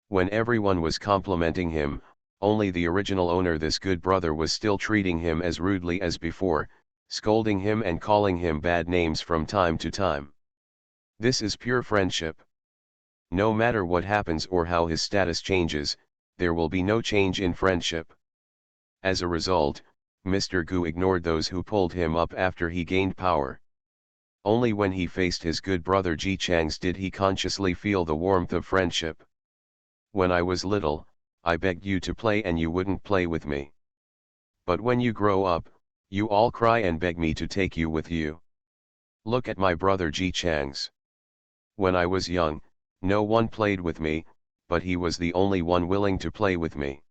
A: When everyone was complimenting him, only the original owner, this good brother, was still treating him as rudely as before, scolding him and calling him bad names from time to time. This is pure friendship. No matter what happens or how his status changes, there will be no change in friendship. As a result, Mr. Gu ignored those who pulled him up after he gained power. Only when he faced his good brother Ji Chang's did he consciously feel the warmth of friendship. When I was little, I begged you to play and you wouldn't play with me. But when you grow up, you all cry and beg me to take you with you. Look at my brother Ji Chang's. When I was young, no one played with me, but he was the only one willing to play with me.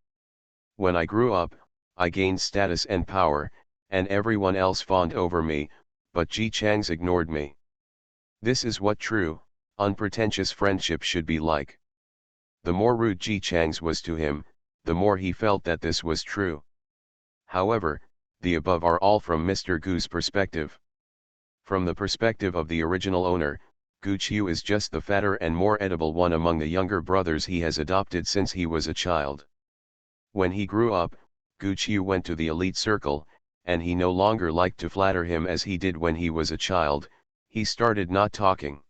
A: When I grew up, I gained status and power, and everyone else fawned over me, but Ji Chang's ignored me. This is what true, unpretentious friendship should be like. The more rude Ji Chang's was to him, the more he felt that this was true. However, the above are all from Mr. Gu's perspective. From the perspective of the original owner, Gu Qiu is just the fatter and more edible one among the younger brothers he has adopted since he was a child. When he grew up, Gu Qiu went to the elite circle, and he no longer liked to flatter him as he did when he was a child. He started not talking.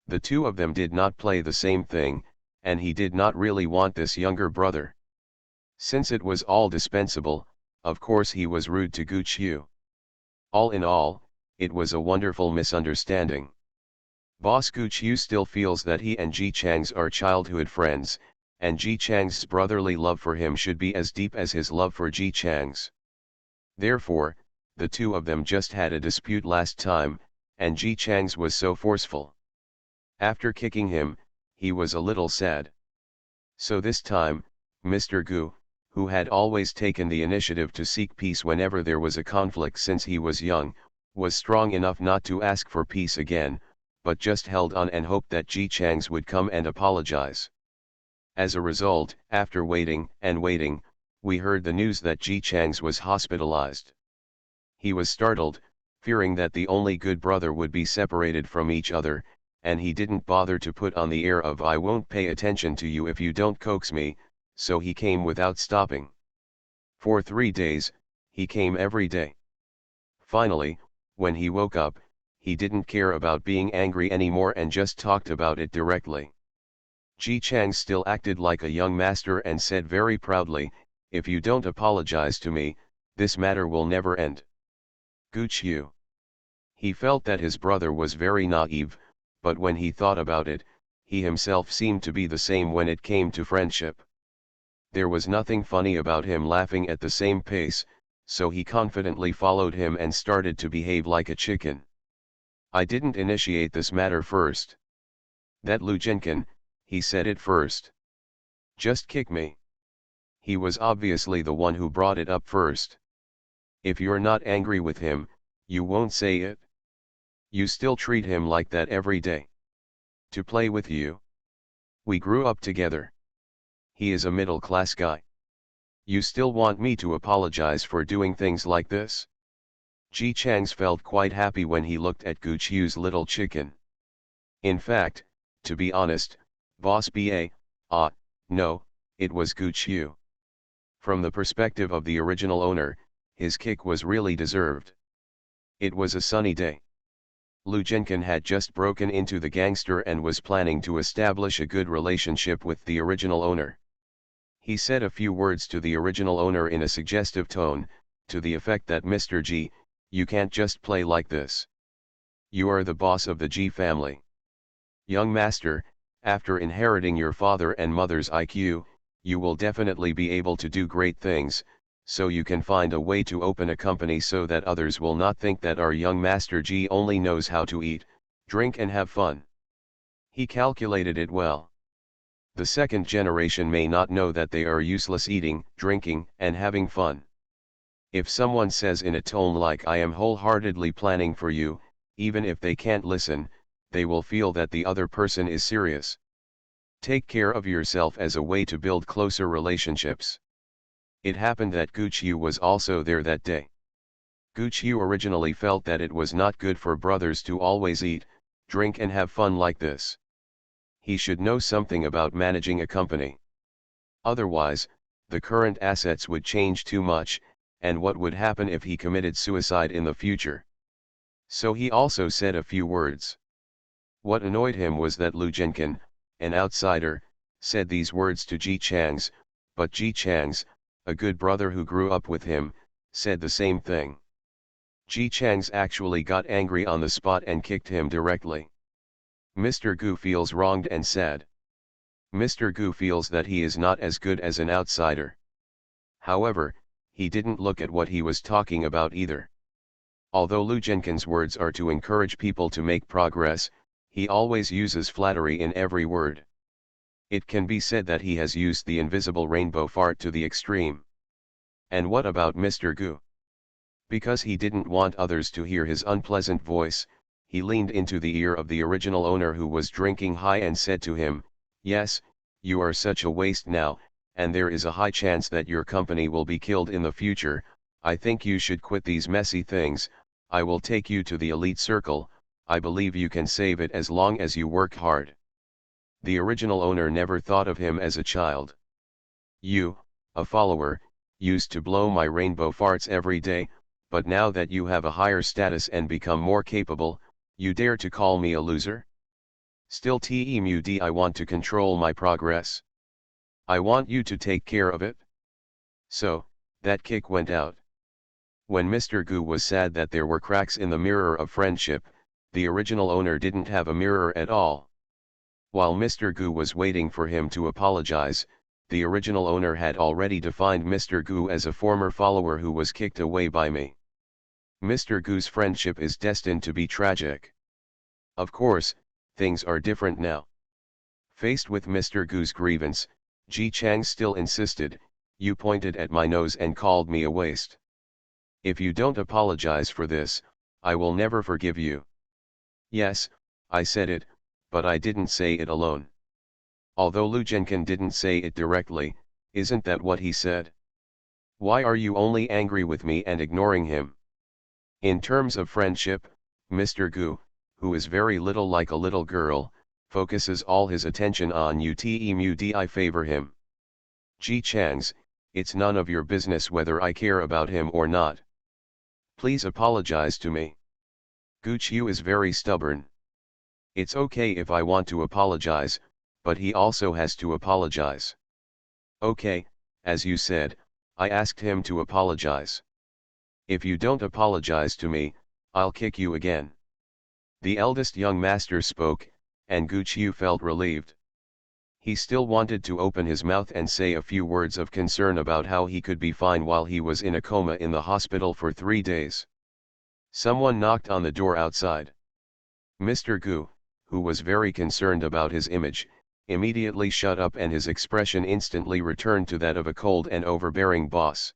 A: The two of them did not play the same thing, and he did not really want this younger brother. Since it was all dispensable, of course he was rude to Gu Qiu. All in all, it was a wonderful misunderstanding. Boss Gu Qiu still feels that he and Ji Chang's are childhood friends, and Ji Chang's brotherly love for him should be as deep as his love for Ji Chang's. Therefore, the two of them just had a dispute last time, and Ji Chang's was so forceful. After kicking him, he was a little sad. So this time, Mr. Gu, who had always taken the initiative to seek peace whenever there was a conflict since he was young, was strong enough not to ask for peace again, but just held on and hoped that Ji Chang's would come and apologize. As a result, after waiting and waiting, we heard the news that Ji Chang's was hospitalized. He was startled, fearing that the only good brother would be separated from each other, and he didn't bother to put on the air of "I won't pay attention to you if you don't coax me," so he came without stopping. For 3 days, he came every day. Finally, when he woke up, he didn't care about being angry anymore and just talked about it directly. Ji Chang still acted like a young master and said very proudly, "If you don't apologize to me, this matter will never end." Gu Qiu. He felt that his brother was very naive, but when he thought about it, he himself seemed to be the same when it came to friendship. There was nothing funny about him laughing at the same pace, so he confidently followed him and started to behave like a chicken. "I didn't initiate this matter first. That Lu Jinkan, he said it first. Just kick me." He was obviously the one who brought it up first. If you're not angry with him, you won't say it. You still treat him like that every day. To play with you. We grew up together. He is a middle-class guy. You still want me to apologize for doing things like this? Ji Chang's felt quite happy when he looked at Gu Qiu's little chicken. In fact, to be honest, Boss no, it was Gu Qiu. From the perspective of the original owner, his kick was really deserved. It was a sunny day. Lu Zhenkan had just broken into the gangster and was planning to establish a good relationship with the original owner. He said a few words to the original owner in a suggestive tone, to the effect that Mr. G, you can't just play like this. You are the boss of the G family. Young master, after inheriting your father and mother's IQ, you will definitely be able to do great things, so you can find a way to open a company so that others will not think that our young master G only knows how to eat, drink and have fun. He calculated it well. The second generation may not know that they are useless eating, drinking, and having fun. If someone says in a tone like I am wholeheartedly planning for you, even if they can't listen, they will feel that the other person is serious. Take care of yourself as a way to build closer relationships. It happened that Gu Qiu was also there that day. Gu Qiu originally felt that it was not good for brothers to always eat, drink and have fun like this. He should know something about managing a company. Otherwise, the current assets would change too much, and what would happen if he committed suicide in the future? So he also said a few words. What annoyed him was that Lu Zhenkan, an outsider, said these words to Ji Chang's, but Ji Chang's, a good brother who grew up with him, said the same thing. Ji Chang's actually got angry on the spot and kicked him directly. Mr. Gu feels wronged and sad. Mr. Gu feels that he is not as good as an outsider. However, he didn't look at what he was talking about either. Although Lu Zhenkan's words are to encourage people to make progress, he always uses flattery in every word. It can be said that he has used the invisible rainbow fart to the extreme. And what about Mr. Gu? Because he didn't want others to hear his unpleasant voice, he leaned into the ear of the original owner who was drinking high and said to him, "Yes, you are such a waste now, and there is a high chance that your company will be killed in the future. I think you should quit these messy things. I will take you to the elite circle. I believe you can save it as long as you work hard." The original owner never thought of him as a child. You, a follower, used to blow my rainbow farts every day, but now that you have a higher status and become more capable, you dare to call me a loser? Still TMUD, I want to control my progress. I want you to take care of it. So, that kick went out. When Mr. Gu was sad that there were cracks in the mirror of friendship, the original owner didn't have a mirror at all. While Mr. Gu was waiting for him to apologize, the original owner had already defined Mr. Gu as a former follower who was kicked away by me. Mr. Gu's friendship is destined to be tragic. Of course, things are different now. Faced with Mr. Gu's grievance, Ji Chang still insisted, "You pointed at my nose and called me a waste. If you don't apologize for this, I will never forgive you." Yes, I said it, but I didn't say it alone. Although Lu Zhenkan didn't say it directly, isn't that what he said? Why are you only angry with me and ignoring him? In terms of friendship, Mr. Gu, who is very little like a little girl, focuses all his attention on you. TMUD, I favor him. Ji Chang's, it's none of your business whether I care about him or not. Please apologize to me. Gu Qiu is very stubborn. It's okay if I want to apologize, but he also has to apologize. Okay, as you said, I asked him to apologize. If you don't apologize to me, I'll kick you again. The eldest young master spoke, and Gu Qiu felt relieved. He still wanted to open his mouth and say a few words of concern about how he could be fine while he was in a coma in the hospital for 3 days. Someone knocked on the door outside. Mr. Gu, who was very concerned about his image, immediately shut up and his expression instantly returned to that of a cold and overbearing boss.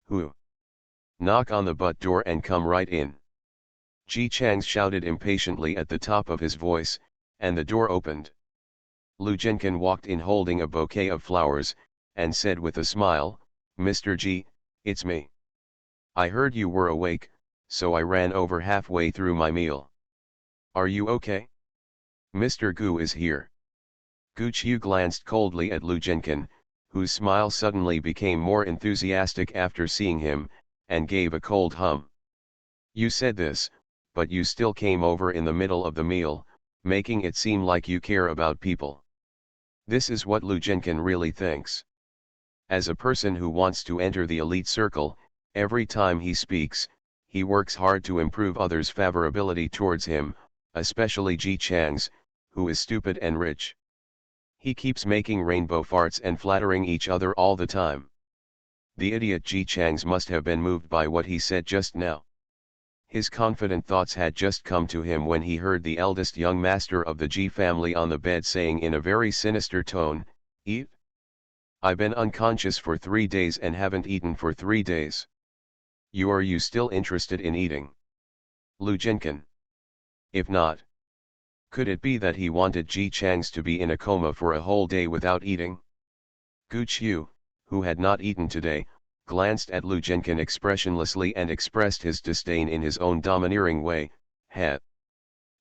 A: Who? Knock on the butt door and come right in. Ji Chang shouted impatiently at the top of his voice, and the door opened. Lu Jianquan walked in holding a bouquet of flowers, and said with a smile, "Mr. Ji, it's me. I heard you were awake, so I ran over halfway through my meal. Are you okay? Mr. Gu is here." Gu Qiu glanced coldly at Lu Jianquan, whose smile suddenly became more enthusiastic after seeing him, and gave a cold hum. "You said this, but you still came over in the middle of the meal, making it seem like you care about people." This is what Lu Jianquan really thinks. As a person who wants to enter the elite circle, every time he speaks, he works hard to improve others' favorability towards him, especially Ji Chang's, who is stupid and rich. He keeps making rainbow farts and flattering each other all the time. The idiot Ji Chang's must have been moved by what he said just now. His confident thoughts had just come to him when he heard the eldest young master of the Ji family on the bed saying in a very sinister tone, "Eat? I've been unconscious for 3 days and haven't eaten for 3 days. Are you still interested in eating, Lu Jianquan? If not, could it be that he wanted Ji Chang's to be in a coma for a whole day without eating?" Gu Qiu, who had not eaten today, glanced at Lu Jianquan expressionlessly and expressed his disdain in his own domineering way. "Heh.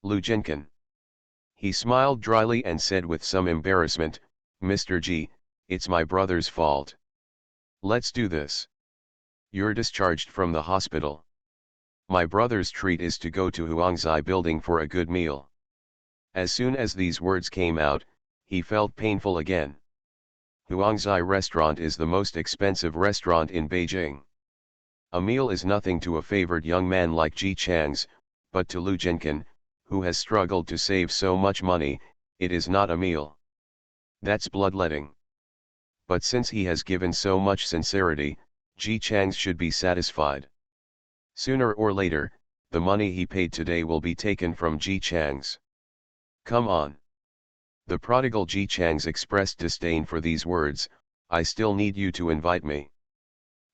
A: Lu Jianquan." He smiled dryly and said with some embarrassment, "Mr. Ji, it's my brother's fault. Let's do this. You're discharged from the hospital. My brother's treat is to go to Huangzai building for a good meal." As soon as these words came out, he felt painful again. Huangzai restaurant is the most expensive restaurant in Beijing. A meal is nothing to a favored young man like Ji Chang's, but to Lu Jianquan, who has struggled to save so much money, it is not a meal. That's bloodletting. But since he has given so much sincerity, Ji Chang's should be satisfied. Sooner or later, the money he paid today will be taken from Ji Chang's. "Come on." The prodigal Ji Chang's expressed disdain for these words, "I still need you to invite me."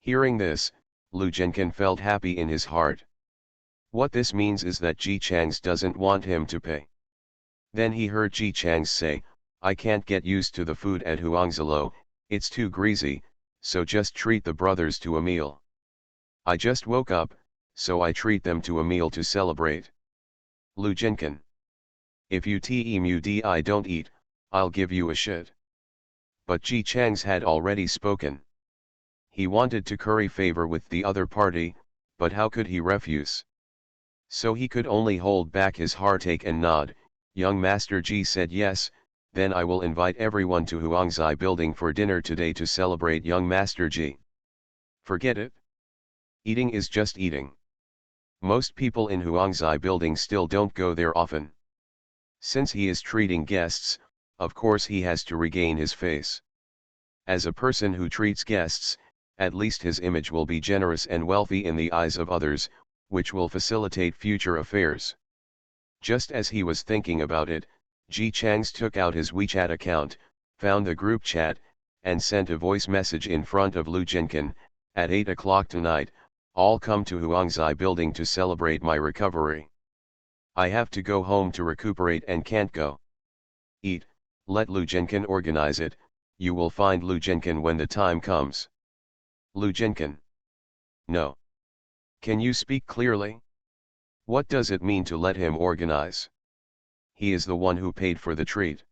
A: Hearing this, Lu Jianquan felt happy in his heart. What this means is that Ji Chang's doesn't want him to pay. Then he heard Ji Chang's say, "I can't get used to the food at Huangzalo, it's too greasy, so just treat the brothers to a meal. I just woke up, so I treat them to a meal to celebrate." Lu Jianquan. "If you tmudi don't eat, I'll give you a shit." But Ji Chang's had already spoken. He wanted to curry favor with the other party, but how could he refuse? So he could only hold back his heartache and nod. "Young Master Ji said yes, then I will invite everyone to Huangzai building for dinner today to celebrate young Master Ji." Forget it. Eating is just eating. Most people in Huangzai building still don't go there often. Since he is treating guests, of course he has to regain his face. As a person who treats guests, at least his image will be generous and wealthy in the eyes of others, which will facilitate future affairs. Just as he was thinking about it, Ji Chang's took out his WeChat account, found the group chat, and sent a voice message in front of Lu Jianquan, "At 8 o'clock tonight, all come to Huangzai building to celebrate my recovery. I have to go home to recuperate and can't go. Eat, let Lu Jianquan organize it, you will find Lu Jianquan when the time comes." Lu Jianquan. No. Can you speak clearly? What does it mean to let him organize? He is the one who paid for the treat.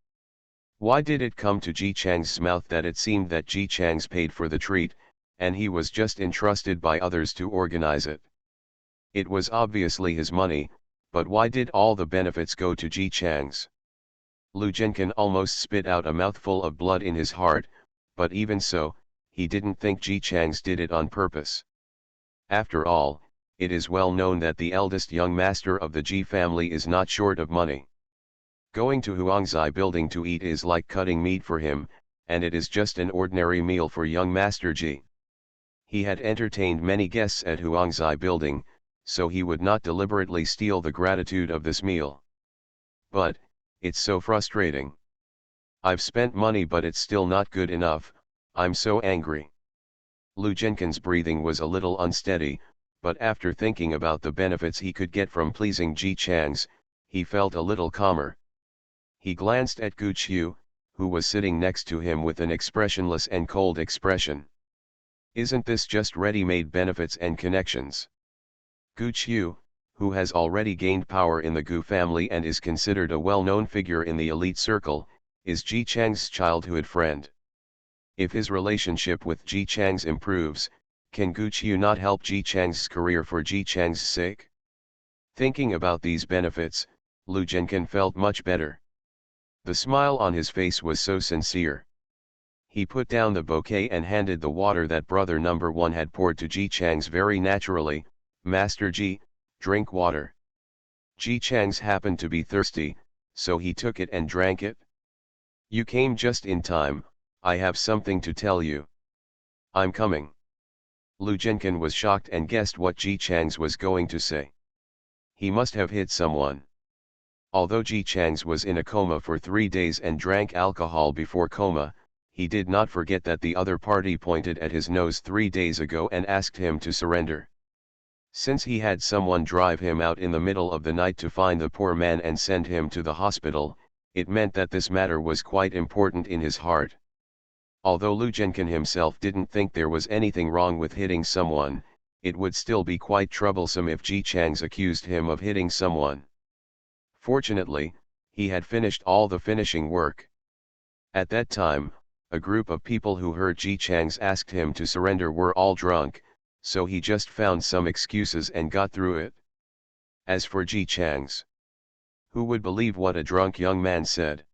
A: Why did it come to Ji Chang's mouth that it seemed that Ji Chang's paid for the treat, and he was just entrusted by others to organize it? It was obviously his money, but why did all the benefits go to Ji Chang's? Lu Jianquan almost spit out a mouthful of blood in his heart, but even so, he didn't think Ji Chang's did it on purpose. After all, it is well known that the eldest young master of the Ji family is not short of money. Going to Huangzai building to eat is like cutting meat for him, and it is just an ordinary meal for young Master Ji. He had entertained many guests at Huangzai building, so he would not deliberately steal the gratitude of this meal. But, it's so frustrating. I've spent money but it's still not good enough, I'm so angry. Lu Jianquan's breathing was a little unsteady, but after thinking about the benefits he could get from pleasing Ji Chang's, he felt a little calmer. He glanced at Gu Qiu, who was sitting next to him with an expressionless and cold expression. Isn't this just ready-made benefits and connections? Gu Qiu, who has already gained power in the Gu family and is considered a well-known figure in the elite circle, is Ji Chang's childhood friend. If his relationship with Ji Chang's improves, can Gu Qiu not help Ji Chang's career for Ji Chang's sake? Thinking about these benefits, Lu Zhenkan felt much better. The smile on his face was so sincere. He put down the bouquet and handed the water that brother number 1 had poured to Ji Chang's very naturally. Master Ji, drink water. Ji Chang's happened to be thirsty, so he took it and drank it. You came just in time, I have something to tell you. I'm coming. Lu Zhenkan was shocked and guessed what Ji Chang's was going to say. He must have hit someone. Although Ji Chang's was in a coma for 3 days and drank alcohol before coma, he did not forget that the other party pointed at his nose 3 days ago and asked him to surrender. Since he had someone drive him out in the middle of the night to find the poor man and send him to the hospital, it meant that this matter was quite important in his heart. Although Lu Zhenkan himself didn't think there was anything wrong with hitting someone, it would still be quite troublesome if Ji Chang's accused him of hitting someone. Fortunately, he had finished all the finishing work. At that time, a group of people who heard Ji Chang's asked him to surrender were all drunk, so he just found some excuses and got through it. As for Ji Chang's, who would believe what a drunk young man said?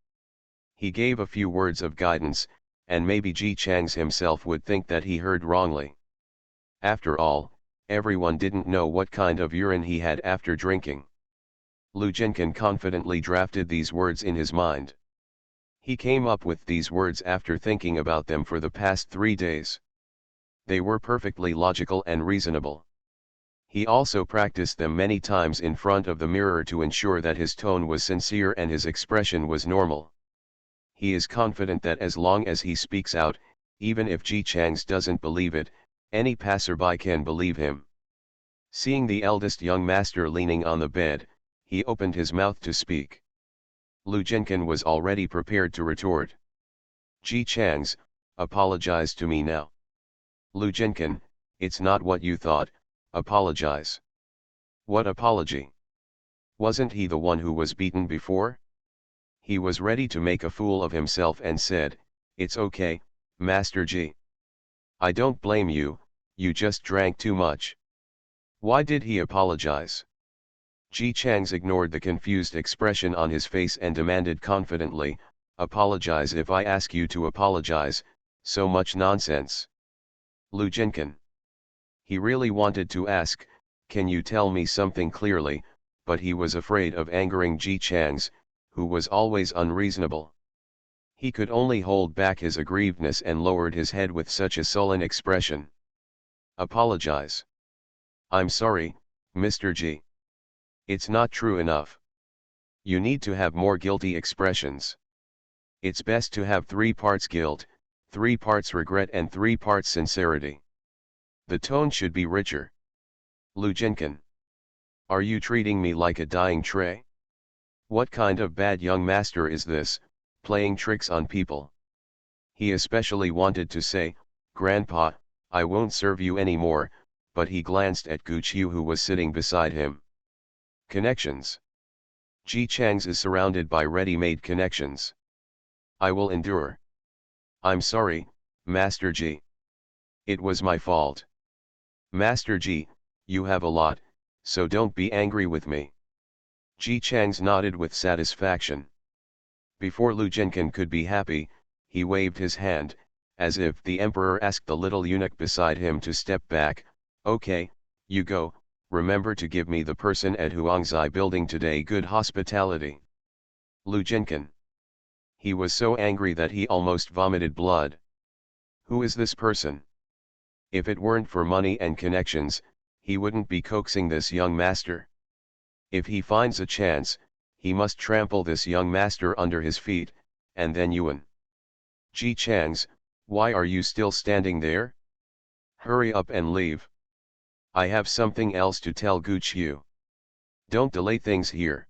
A: He gave a few words of guidance, and maybe Ji Chang's himself would think that he heard wrongly. After all, everyone didn't know what kind of urine he had after drinking. Lu Zhenkan confidently drafted these words in his mind. He came up with these words after thinking about them for the past 3 days. They were perfectly logical and reasonable. He also practiced them many times in front of the mirror to ensure that his tone was sincere and his expression was normal. He is confident that as long as he speaks out, even if Ji Chang's doesn't believe it, any passerby can believe him. Seeing the eldest young master leaning on the bed, he opened his mouth to speak. Lu Zhenkan was already prepared to retort. Ji Chang's, apologize to me now. Lu Zhenkan, it's not what you thought, apologize. What apology? Wasn't he the one who was beaten before? He was ready to make a fool of himself and said, it's okay, Master Ji. I don't blame you, you just drank too much. Why did he apologize? Ji Chang's ignored the confused expression on his face and demanded confidently, apologize if I ask you to apologize, so much nonsense. Lu Zhenkan. He really wanted to ask, can you tell me something clearly, but he was afraid of angering Ji Chang's, who was always unreasonable. He could only hold back his aggrievedness and lowered his head with such a sullen expression. Apologize. I'm sorry, Mr. Ji. It's not true enough. You need to have more guilty expressions. It's best to have 3 parts guilt, 3 parts regret and 3 parts sincerity. The tone should be richer. Lu Zhenkan. Are you treating me like a dying tray? What kind of bad young master is this, playing tricks on people? He especially wanted to say, Grandpa, I won't serve you anymore, but he glanced at Gu Qiu who was sitting beside him. Connections. Ji Chang's is surrounded by ready-made connections. I will endure. I'm sorry, Master Ji. It was my fault. Master Ji, you have a lot, so don't be angry with me. Ji Chang's nodded with satisfaction. Before Lu Zhenkan could be happy, he waved his hand, as if the emperor asked the little eunuch beside him to step back. Okay, you go, remember to give me the person at Huangzai building today good hospitality. Lu Zhenkan. He was so angry that he almost vomited blood. Who is this person? If it weren't for money and connections, he wouldn't be coaxing this young master. If he finds a chance, he must trample this young master under his feet, and then Yuan. Ji Chang's, why are you still standing there? Hurry up and leave. I have something else to tell Gu Qiu. Don't delay things here.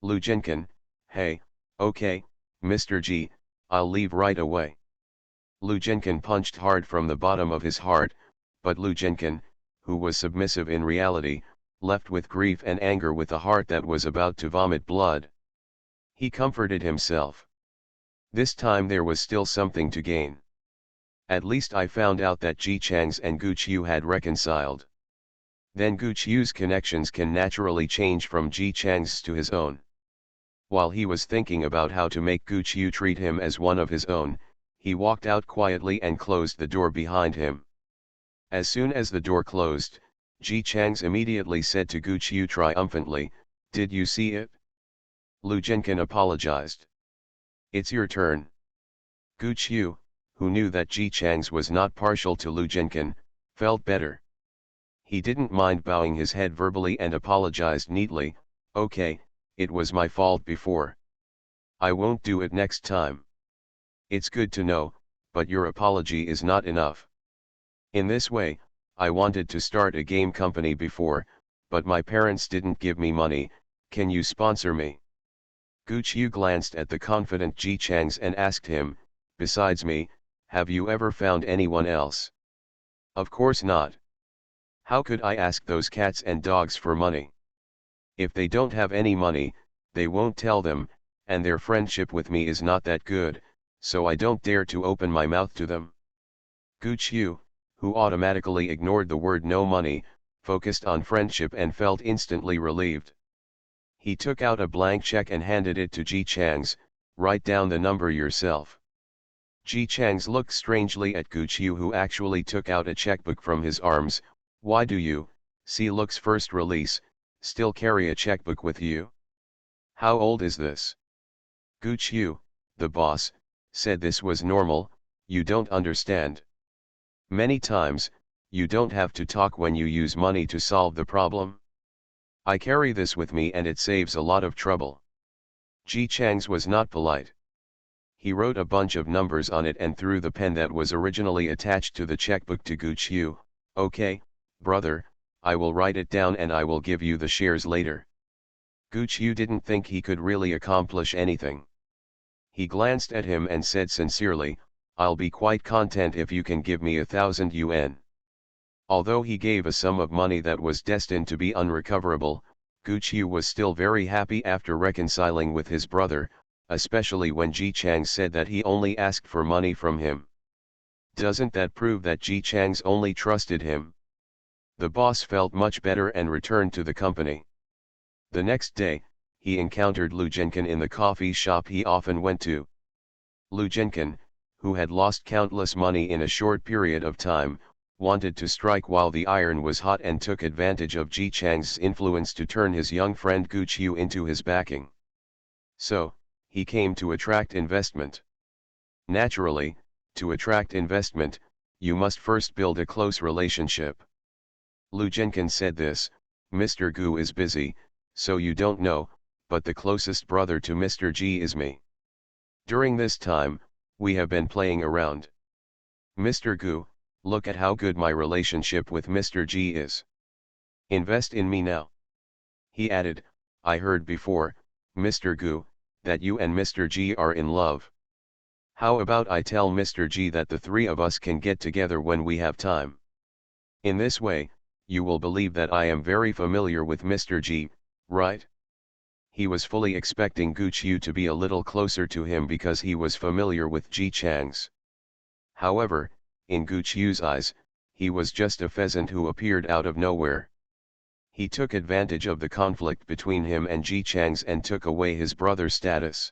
A: Lu Jinkan, hey, okay, Mr. G, I'll leave right away. Lu Jinkan punched hard from the bottom of his heart, but Lu Jinkan, who was submissive in reality, left with grief and anger with a heart that was about to vomit blood. He comforted himself. This time there was still something to gain. At least I found out that Ji Chang's and Gu Qiu had reconciled. Then Gu Qiu's connections can naturally change from Ji Chang's to his own. While he was thinking about how to make Gu Qiu treat him as one of his own, he walked out quietly and closed the door behind him. As soon as the door closed, Ji Chang's immediately said to Gu Qiu triumphantly, "Did you see it?" Lu Jinkan apologized. "It's your turn." Gu Qiu, who knew that Ji Chang's was not partial to Lu Jinkan, felt better. He didn't mind bowing his head verbally and apologized neatly, "Okay, it was my fault before. I won't do it next time." "It's good to know, but your apology is not enough. In this way, I wanted to start a game company before, but my parents didn't give me money. Can you sponsor me?" Gu Qiu glanced at the confident Ji Chang's and asked him, "Besides me, have you ever found anyone else?" "Of course not. How could I ask those cats and dogs for money? If they don't have any money, they won't tell them, and their friendship with me is not that good, so I don't dare to open my mouth to them." Gu Qiu, who automatically ignored the word no money, focused on friendship and felt instantly relieved. He took out a blank check and handed it to Ji Chang's. "Write down the number yourself." Ji Chang's looked strangely at Gu Qiu, who actually took out a checkbook from his arms. "Why do you, see looks first release, still carry a checkbook with you? How old is this?" Gu Qiu, the boss, said this was normal. "You don't understand. Many times, you don't have to talk when you use money to solve the problem. I carry this with me and it saves a lot of trouble." Ji Chang's was not polite. He wrote a bunch of numbers on it and threw the pen that was originally attached to the checkbook to Gu Qiu. "Okay, brother, I will write it down and I will give you the shares later." Gu Qiu didn't think he could really accomplish anything. He glanced at him and said sincerely, "I'll be quite content if you can give me 1,000 yuan. Although he gave a sum of money that was destined to be unrecoverable, Gu Qiu was still very happy after reconciling with his brother, especially when Ji Chang said that he only asked for money from him. Doesn't that prove that Ji Chang's only trusted him? The boss felt much better and returned to the company. The next day, he encountered Lu Jinkan in the coffee shop he often went to. Lu Jinkan, who had lost countless money in a short period of time, wanted to strike while the iron was hot and took advantage of Ji Chang's influence to turn his young friend Gu Qiu into his backing. So, he came to attract investment. Naturally, to attract investment, you must first build a close relationship. Lu Jinkan said this, "Mr. Gu is busy, so you don't know, but the closest brother to Mr. G is me. During this time, we have been playing around. Mr. Gu, look at how good my relationship with Mr. G is. Invest in me now." He added, "I heard before, Mr. Gu, that you and Mr. G are in love. How about I tell Mr. G that the three of us can get together when we have time? In this way, you will believe that I am very familiar with Mr. G, right?" He was fully expecting Gu Qiu to be a little closer to him because he was familiar with Ji Chang's. However, in Gu Qiu's eyes, he was just a pheasant who appeared out of nowhere. He took advantage of the conflict between him and Ji Chang's and took away his brother's status.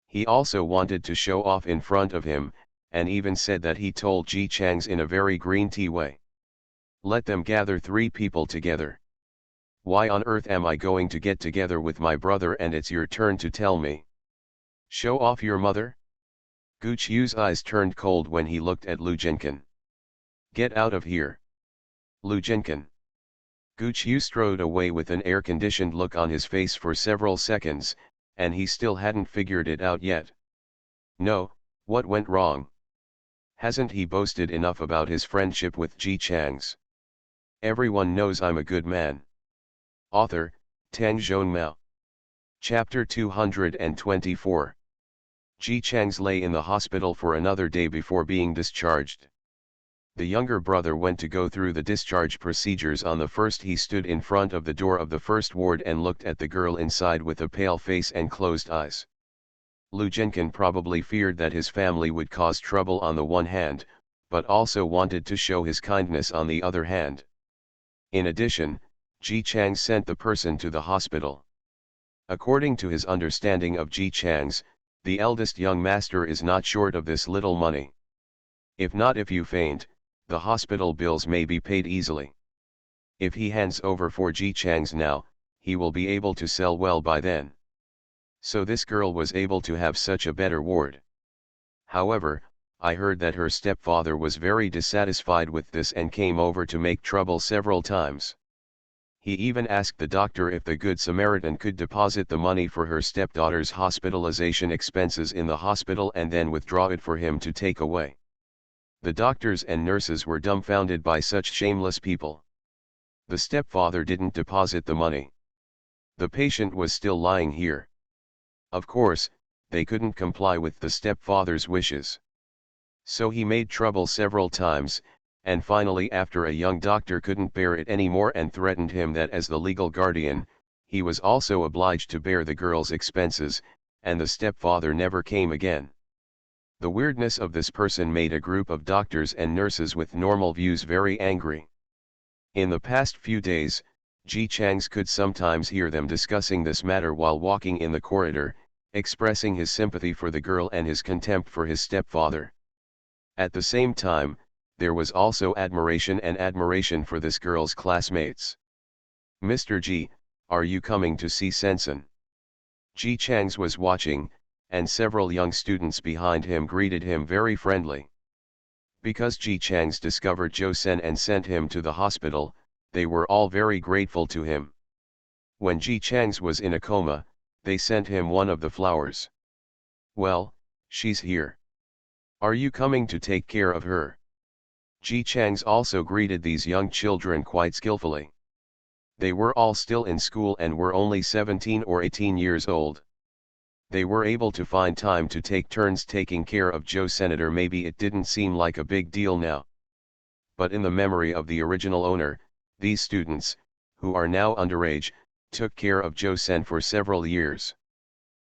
A: He also wanted to show off in front of him, and even said that he told Ji Chang's in a very green tea way. "Let them gather 3 people together. Why on earth am I going to get together with my brother and it's your turn to tell me? Show off your mother?" Gu Qiu's eyes turned cold when he looked at Lu Jinkan. "Get out of here. Lu Jinkan." Gu Qiu strode away with an air-conditioned look on his face for several seconds, and he still hadn't figured it out yet. No, what went wrong? Hasn't he boasted enough about his friendship with Ji Chang's? Everyone knows I'm a good man. Author, Tan Zhong Mao. Chapter 224. Ji Chang's lay in the hospital for another day before being discharged. The younger brother went to go through the discharge procedures. On the first, he stood in front of the door of the first ward and looked at the girl inside with a pale face and closed eyes. Lu Zhenkan probably feared that his family would cause trouble on the one hand, but also wanted to show his kindness on the other hand. In addition, Ji Chang sent the person to the hospital. According to his understanding of Ji Chang's, the eldest young master is not short of this little money. If you faint, the hospital bills may be paid easily. If he hands over for Ji Chang's now, he will be able to sell well by then. So this girl was able to have such a better ward. However, I heard that her stepfather was very dissatisfied with this and came over to make trouble several times. He even asked the doctor if the Good Samaritan could deposit the money for her stepdaughter's hospitalization expenses in the hospital and then withdraw it for him to take away. The doctors and nurses were dumbfounded by such shameless people. The stepfather didn't deposit the money. The patient was still lying here. Of course, they couldn't comply with the stepfather's wishes. So he made trouble several times, and finally, after a young doctor couldn't bear it anymore and threatened him that as the legal guardian, he was also obliged to bear the girl's expenses, and the stepfather never came again. The weirdness of this person made a group of doctors and nurses with normal views very angry. In the past few days, Ji Chang's could sometimes hear them discussing this matter while walking in the corridor, expressing his sympathy for the girl and his contempt for his stepfather. At the same time, there was also admiration for this girl's classmates. "Mr. Ji, are you coming to see Sensen?" Ji Chang's was watching, and several young students behind him greeted him very friendly. Because Ji Chang's discovered Zhou Sen and sent him to the hospital, they were all very grateful to him. When Ji Chang's was in a coma, they sent him one of the flowers. "Well, she's here. Are you coming to take care of her?" Ji Chang's also greeted these young children quite skillfully. They were all still in school and were only 17 or 18 years old. They were able to find time to take turns taking care of Zhou Senator. Maybe it didn't seem like a big deal now. But in the memory of the original owner, these students, who are now underage, took care of Zhou Sen for several years.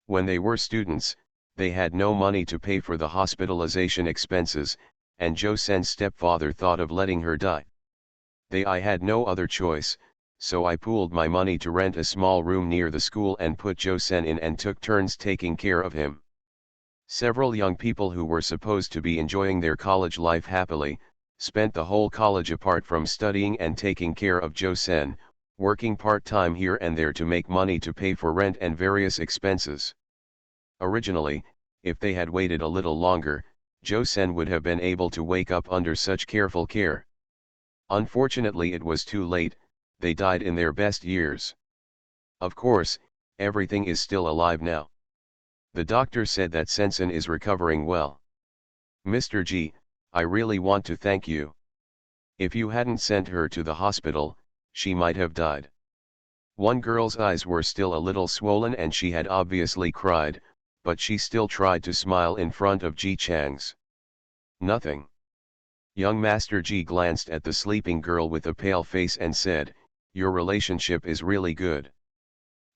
A: When they were students, they had no money to pay for the hospitalization expenses, and Zhou Sen's stepfather thought of letting her die. I had no other choice, so I pooled my money to rent a small room near the school and put Zhou Sen in and took turns taking care of him. Several young people who were supposed to be enjoying their college life happily, spent the whole college apart from studying and taking care of Zhou Sen, working part-time here and there to make money to pay for rent and various expenses. Originally, if they had waited a little longer, Zhou Sen would have been able to wake up under such careful care. Unfortunately, it was too late. They died in their best years. Of course, everything is still alive now. The doctor said that Sensen is recovering well. "Mr. Ji, I really want to thank you. If you hadn't sent her to the hospital, she might have died." One girl's eyes were still a little swollen and she had obviously cried, but she still tried to smile in front of Ji Chang's. "Nothing." Young Master Ji glanced at the sleeping girl with a pale face and said, "Your relationship is really good.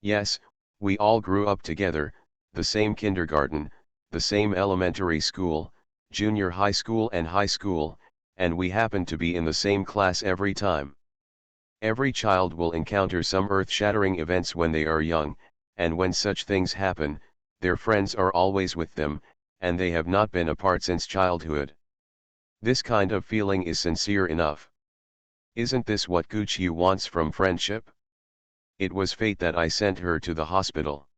A: Yes, we all grew up together, the same kindergarten, the same elementary school, junior high school and high school, and we happened to be in the same class every time. Every child will encounter some earth-shattering events when they are young, and when such things happen, their friends are always with them, and they have not been apart since childhood. This kind of feeling is sincere enough. Isn't this what Guqiu wants from friendship? It was fate that I sent her to the hospital.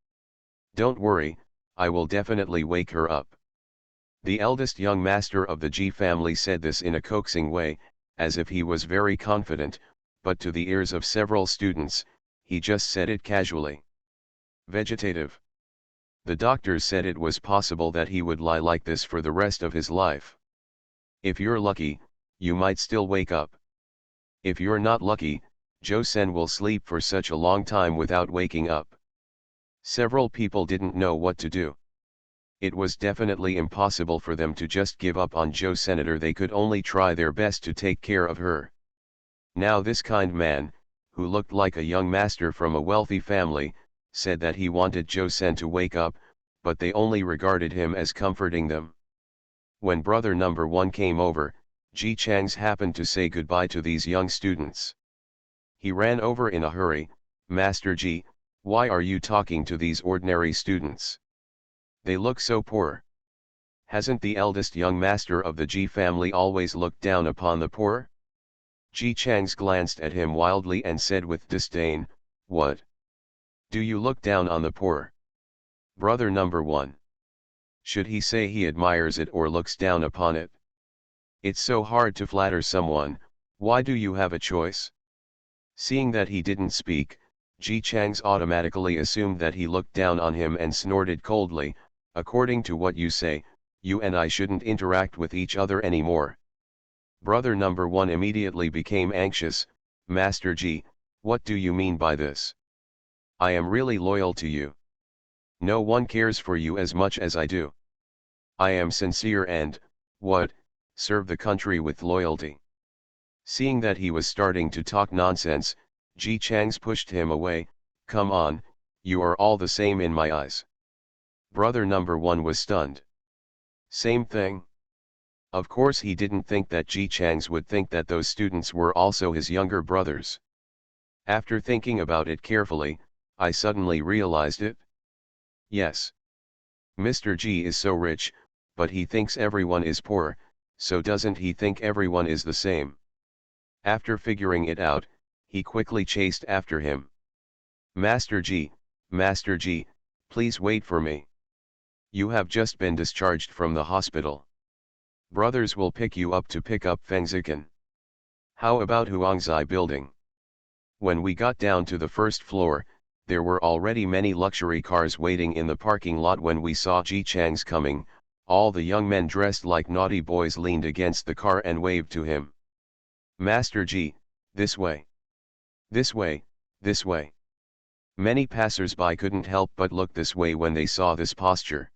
A: Don't worry, I will definitely wake her up." The eldest young master of the Ji family said this in a coaxing way, as if he was very confident, but to the ears of several students, he just said it casually. Vegetative. The doctors said it was possible that he would lie like this for the rest of his life. If you're lucky, you might still wake up. If you're not lucky, Joseon will sleep for such a long time without waking up. Several people didn't know what to do. It was definitely impossible for them to just give up on Joseon. They could only try their best to take care of her. Now this kind man, who looked like a young master from a wealthy family, said that he wanted Joseon to wake up, but they only regarded him as comforting them. When brother number 1 came over, Ji Chang's happened to say goodbye to these young students. He ran over in a hurry. Master Ji, why are you talking to these ordinary students? They look so poor. Hasn't the eldest young master of the Ji family always looked down upon the poor? Ji Chang's glanced at him wildly and said with disdain, what? Do you look down on the poor? Brother number 1. Should he say he admires it or looks down upon it? It's so hard to flatter someone, why do you have a choice? Seeing that he didn't speak, Ji Chang's automatically assumed that he looked down on him and snorted coldly, according to what you say, you and I shouldn't interact with each other anymore. Brother number 1 immediately became anxious. Master Ji, what do you mean by this? I am really loyal to you. No one cares for you as much as I do. I am sincere and, what, serve the country with loyalty. Seeing that he was starting to talk nonsense, Ji Chang's pushed him away. Come on, you are all the same in my eyes. Brother number 1 was stunned. Same thing? Of course he didn't think that Ji Chang's would think that those students were also his younger brothers. After thinking about it carefully, I suddenly realized it. Yes. Mr. Ji is so rich, but he thinks everyone is poor, so doesn't he think everyone is the same? After figuring it out, he quickly chased after him. Master Ji, please wait for me. You have just been discharged from the hospital. Brothers will pick you up to pick up Feng Zikan. How about Huangzai building? When we got down to the first floor, there were already many luxury cars waiting in the parking lot. When we saw Ji Chang's coming, all the young men dressed like naughty boys leaned against the car and waved to him. Master Ji, this way. This way, this way. Many passers-by couldn't help but look this way when they saw this posture.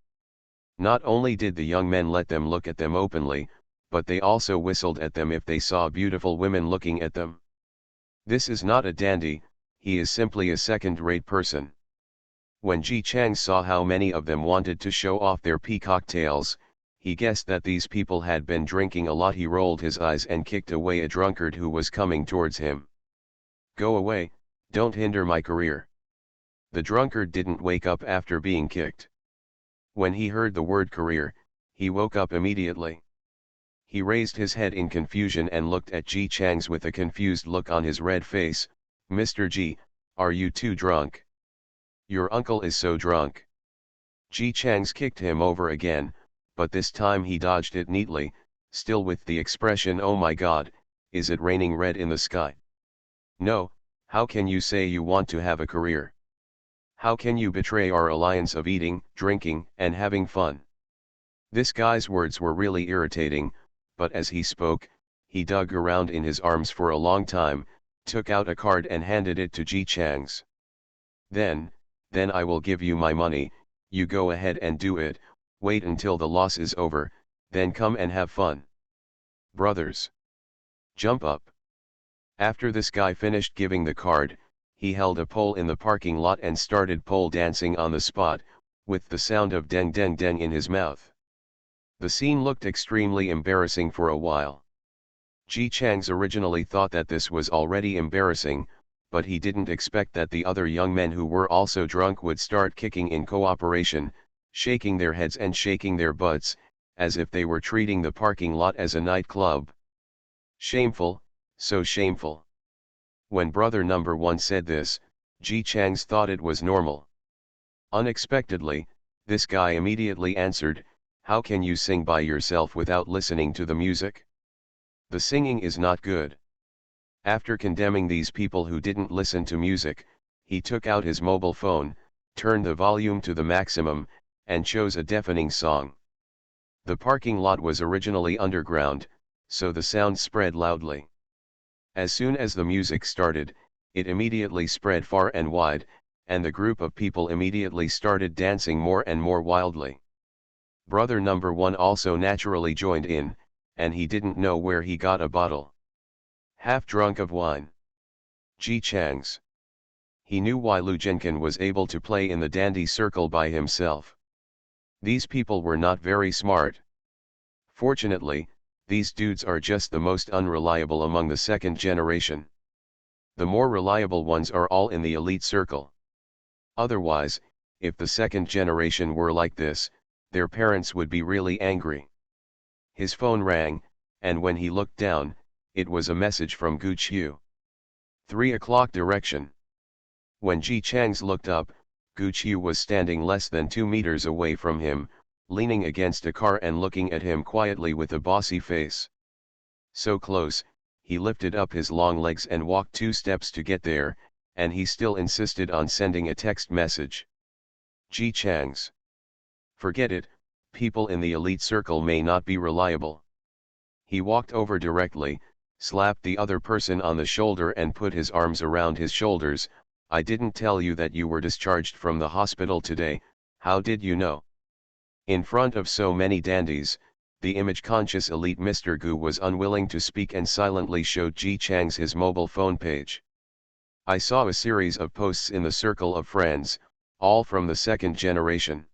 A: Not only did the young men let them look at them openly, but they also whistled at them if they saw beautiful women looking at them. This is not a dandy, he is simply a second-rate person. When Ji Chang saw how many of them wanted to show off their peacock tails, he guessed that these people had been drinking a lot. He rolled his eyes and kicked away a drunkard who was coming towards him. Go away, don't hinder my career. The drunkard didn't wake up after being kicked. When he heard the word career, he woke up immediately. He raised his head in confusion and looked at Ji Chang's with a confused look on his red face. Mr. Ji, are you too drunk? Your uncle is so drunk. Ji Chang's kicked him over again, but this time he dodged it neatly, still with the expression, oh my god, is it raining red in the sky? No, how can you say you want to have a career? How can you betray our alliance of eating, drinking, and having fun? This guy's words were really irritating, but as he spoke, he dug around in his arms for a long time, took out a card and handed it to Ji Chang's. Then I will give you my money, you go ahead and do it, wait until the loss is over, then come and have fun. Brothers, jump up. After this guy finished giving the card, he held a pole in the parking lot and started pole dancing on the spot, with the sound of deng deng deng in his mouth. The scene looked extremely embarrassing for a while. Ji Chang's originally thought that this was already embarrassing, but he didn't expect that the other young men who were also drunk would start kicking in cooperation, shaking their heads and shaking their butts, as if they were treating the parking lot as a nightclub. Shameful, so shameful. When brother number 1 said this, Ji Chang's thought it was normal. Unexpectedly, this guy immediately answered, how can you sing by yourself without listening to the music? The singing is not good. After condemning these people who didn't listen to music, he took out his mobile phone, turned the volume to the maximum, and chose a deafening song. The parking lot was originally underground, so the sound spread loudly. As soon as the music started, it immediately spread far and wide, and the group of people immediately started dancing more and more wildly. Brother number 1 also naturally joined in, and he didn't know where he got a bottle. Half drunk of wine. Ji Chang's. He knew why Lu Zhenkan was able to play in the dandy circle by himself. These people were not very smart. Fortunately, these dudes are just the most unreliable among the second generation. The more reliable ones are all in the elite circle. Otherwise, if the second generation were like this, their parents would be really angry. His phone rang, and when he looked down, it was a message from Gu Qiu. 3 o'clock direction. When Ji Chang's looked up, Gu Qiu was standing less than 2 meters away from him, leaning against a car and looking at him quietly with a bossy face. So close, he lifted up his long legs and walked 2 steps to get there, and he still insisted on sending a text message. Ji Chang's. Forget it, people in the elite circle may not be reliable. He walked over directly, slapped the other person on the shoulder and put his arms around his shoulders. I didn't tell you that you were discharged from the hospital today, how did you know? In front of so many dandies, the image-conscious elite Mr. Gu was unwilling to speak and silently showed Ji Chang's his mobile phone page. I saw a series of posts in the circle of friends, all from the second generation.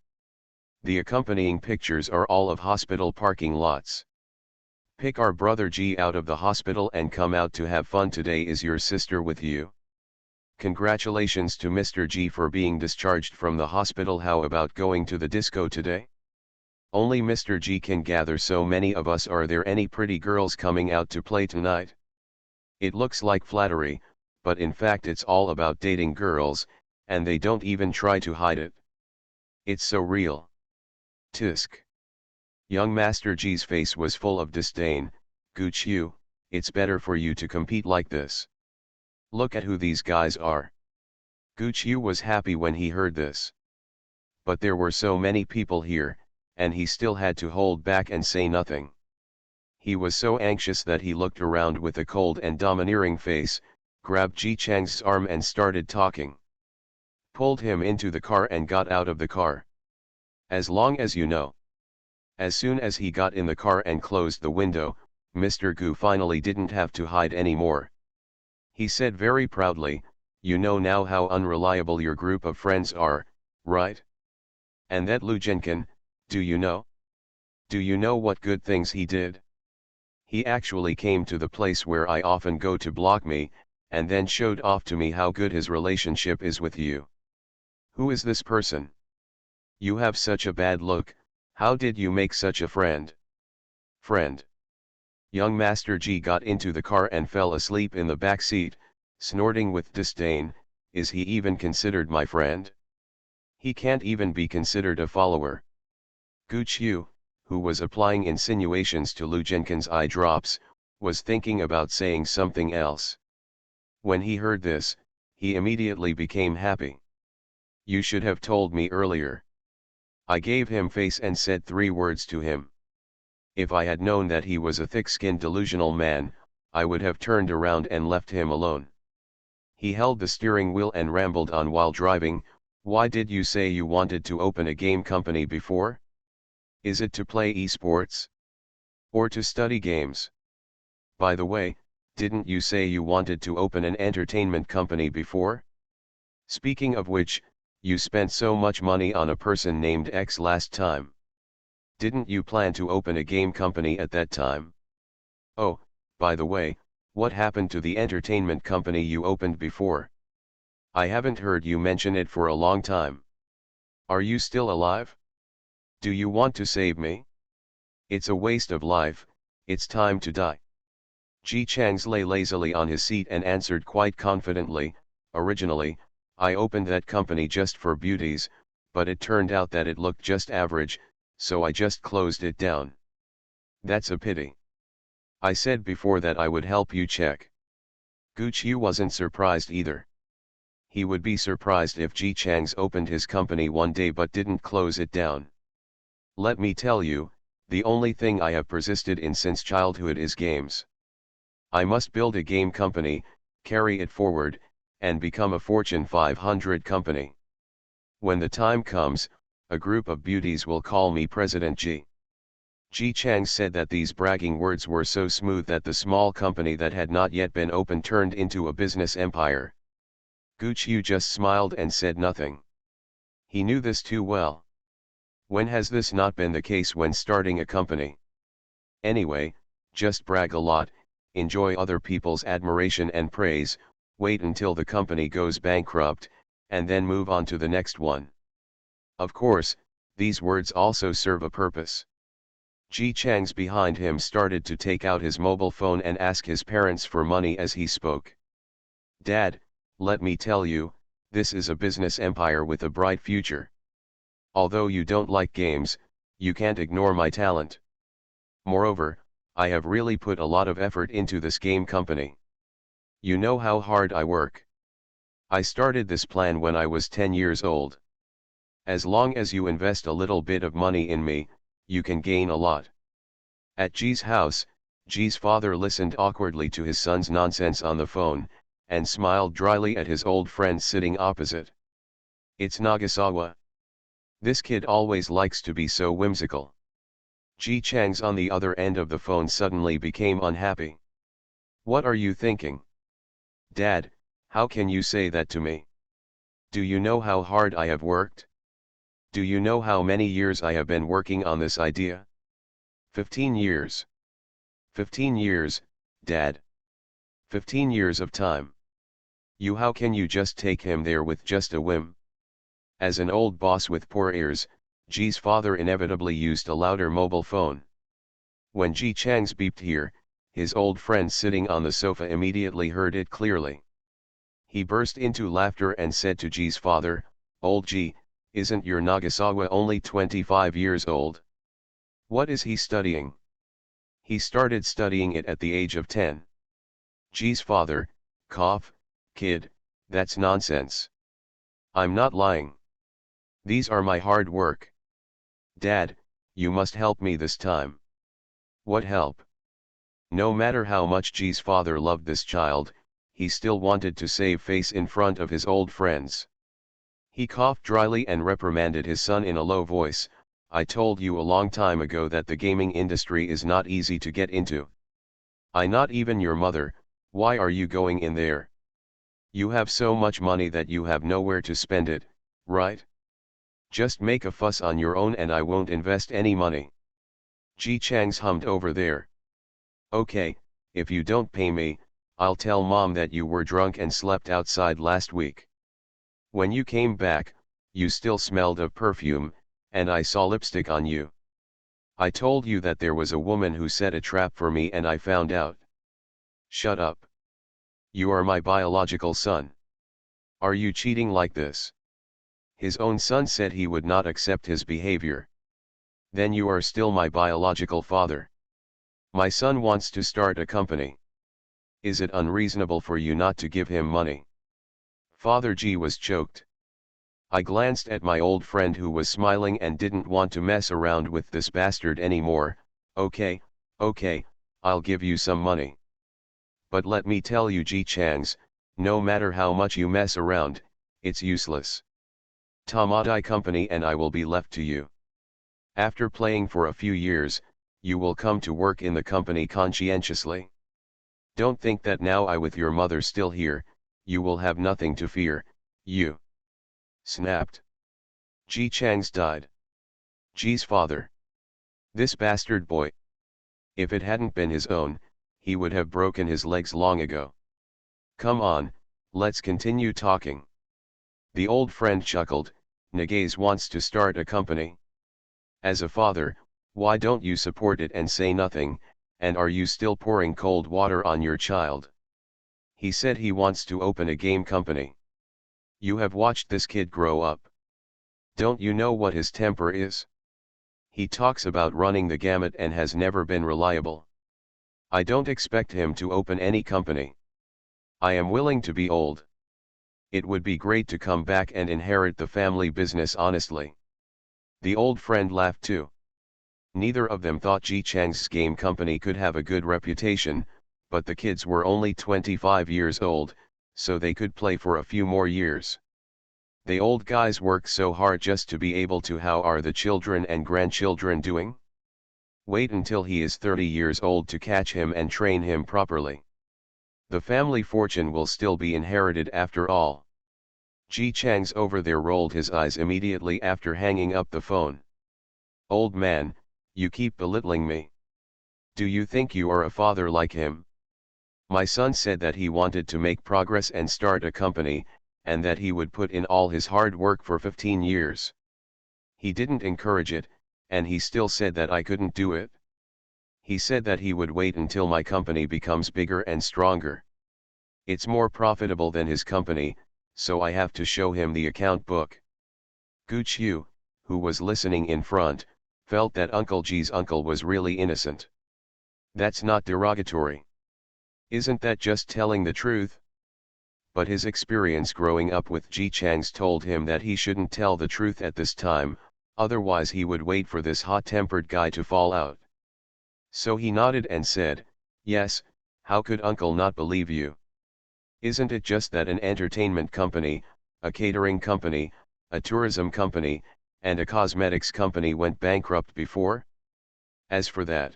A: The accompanying pictures are all of hospital parking lots. Pick our brother Ji out of the hospital and come out to have fun today. Is your sister with you? Congratulations to Mr. Ji for being discharged from the hospital. How about going to the disco today? Only Mr. Ji can gather so many of us. Are there any pretty girls coming out to play tonight? It looks like flattery, but in fact it's all about dating girls, and they don't even try to hide it. It's so real. Tisk. Young Master Ji's face was full of disdain. Gu Qiu, it's better for you to compete like this. Look at who these guys are. Gu Qiu was happy when he heard this. But there were so many people here, and he still had to hold back and say nothing. He was so anxious that he looked around with a cold and domineering face, grabbed Ji Chang's arm and started talking. Pulled him into the car and got out of the car. As long as you know. As soon as he got in the car and closed the window, Mr. Gu finally didn't have to hide anymore. He said very proudly, you know now how unreliable your group of friends are, right? And that Lu Zhenkan, do you know? Do you know what good things he did? He actually came to the place where I often go to block me, and then showed off to me how good his relationship is with you. Who is this person? You have such a bad look, how did you make such a friend? Friend. Young Master Ji got into the car and fell asleep in the back seat, snorting with disdain. Is he even considered my friend? He can't even be considered a follower. Gu Qiu, who was applying insinuations to Lu Zhenkan's eye drops, was thinking about saying something else. When he heard this, he immediately became happy. You should have told me earlier. I gave him face and said 3 words to him. If I had known that he was a thick-skinned delusional man, I would have turned around and left him alone. He held the steering wheel and rambled on while driving. Why did you say you wanted to open a game company before? Is it to play esports? Or to study games? By the way, didn't you say you wanted to open an entertainment company before? Speaking of which, you spent so much money on a person named X last time. Didn't you plan to open a game company at that time? Oh, by the way, what happened to the entertainment company you opened before? I haven't heard you mention it for a long time. Are you still alive? Do you want to save me? It's a waste of life, it's time to die. Ji Chang's lay lazily on his seat and answered quite confidently, originally, I opened that company just for beauties, but it turned out that it looked just average, so I just closed it down. That's a pity. I said before that I would help you check. Gu Qiu wasn't surprised either. He would be surprised if Ji Chang's opened his company one day but didn't close it down. Let me tell you, the only thing I have persisted in since childhood is games. I must build a game company, carry it forward, and become a Fortune 500 company. When the time comes, a group of beauties will call me President G. Ji Chang said that these bragging words were so smooth that the small company that had not yet been opened turned into a business empire. Gu Qiu just smiled and said nothing. He knew this too well. When has this not been the case when starting a company? Anyway, just brag a lot, enjoy other people's admiration and praise, wait until the company goes bankrupt, and then move on to the next one. Of course, these words also serve a purpose. Ji Chang's behind him started to take out his mobile phone and ask his parents for money as he spoke. Dad, let me tell you, this is a business empire with a bright future. Although you don't like games, you can't ignore my talent. Moreover, I have really put a lot of effort into this game company. You know how hard I work. I started this plan when I was 10 years old. As long as you invest a little bit of money in me, you can gain a lot. At Ji's house, Ji's father listened awkwardly to his son's nonsense on the phone, and smiled dryly at his old friend sitting opposite. It's Nagasawa. This kid always likes to be so whimsical. Ji Chang's on the other end of the phone suddenly became unhappy. What are you thinking? Dad, how can you say that to me? Do you know how hard I have worked? Do you know how many years I have been working on this idea? 15 years. 15 years, Dad. 15 years of time. How can you just take him there with just a whim? As an old boss with poor ears, Ji's father inevitably used a louder mobile phone. When Ji Chang's beeped here, his old friend sitting on the sofa immediately heard it clearly. He burst into laughter and said to Ji's father, "Old Ji, isn't your Nagasawa only 25 years old? What is he studying?" "He started studying it at the age of 10. Ji's father, cough, "Kid, that's nonsense. I'm not lying. These are my hard work. Dad, you must help me this time." What help? No matter how much Ji's father loved this child, he still wanted to save face in front of his old friends. He coughed dryly and reprimanded his son in a low voice, "I told you a long time ago that the gaming industry is not easy to get into. Not even your mother, why are you going in there? You have so much money that you have nowhere to spend it, right? Just make a fuss on your own and I won't invest any money." Ji Chang's hummed over there. "Okay, if you don't pay me, I'll tell Mom that you were drunk and slept outside last week. When you came back, you still smelled of perfume, and I saw lipstick on you. I told you that there was a woman who set a trap for me and I found out." "Shut up. You are my biological son. Are you cheating like this?" His own son said he would not accept his behavior. "Then you are still my biological father. My son wants to start a company. Is it unreasonable for you not to give him money?" Father Ji was choked. I glanced at my old friend who was smiling and didn't want to mess around with this bastard anymore. Okay, I'll give you some money. But let me tell you, Ji Changs, no matter how much you mess around, it's useless. Tamadai company and I will be left to you. After playing for a few years, you will come to work in the company conscientiously. Don't think that now with your mother still here, you will have nothing to fear, you." Snapped. Ji Chang's died. Ji's father. This bastard boy. If it hadn't been his own, he would have broken his legs long ago. "Come on, let's continue talking." The old friend chuckled, "Nagaze wants to start a company. As a father, why don't you support it and say nothing, and are you still pouring cold water on your child? He said he wants to open a game company. You have watched this kid grow up. Don't you know what his temper is? He talks about running the gamut and has never been reliable. I don't expect him to open any company. I am willing to be old. It would be great to come back and inherit the family business honestly." The old friend laughed too. Neither of them thought Ji Chang's game company could have a good reputation, but the kids were only 25 years old, so they could play for a few more years. They old guys work so hard just to be able to. How are the children and grandchildren doing? Wait until he is 30 years old to catch him and train him properly. The family fortune will still be inherited after all. Ji Chang's over there rolled his eyes immediately after hanging up the phone. Old man, you keep belittling me. Do you think you are a father like him? My son said that he wanted to make progress and start a company, and that he would put in all his hard work for 15 years. He didn't encourage it, and he still said that I couldn't do it. He said that he would wait until my company becomes bigger and stronger. It's more profitable than his company, so I have to show him the account book. Gu Qiu, who was listening in front, felt that Uncle Ji's uncle was really innocent. That's not derogatory. Isn't that just telling the truth? But his experience growing up with Ji Chang's told him that he shouldn't tell the truth at this time, otherwise he would wait for this hot-tempered guy to fall out. So he nodded and said, yes, how could uncle not believe you? Isn't it just that an entertainment company, a catering company, a tourism company, and a cosmetics company went bankrupt before? As for that.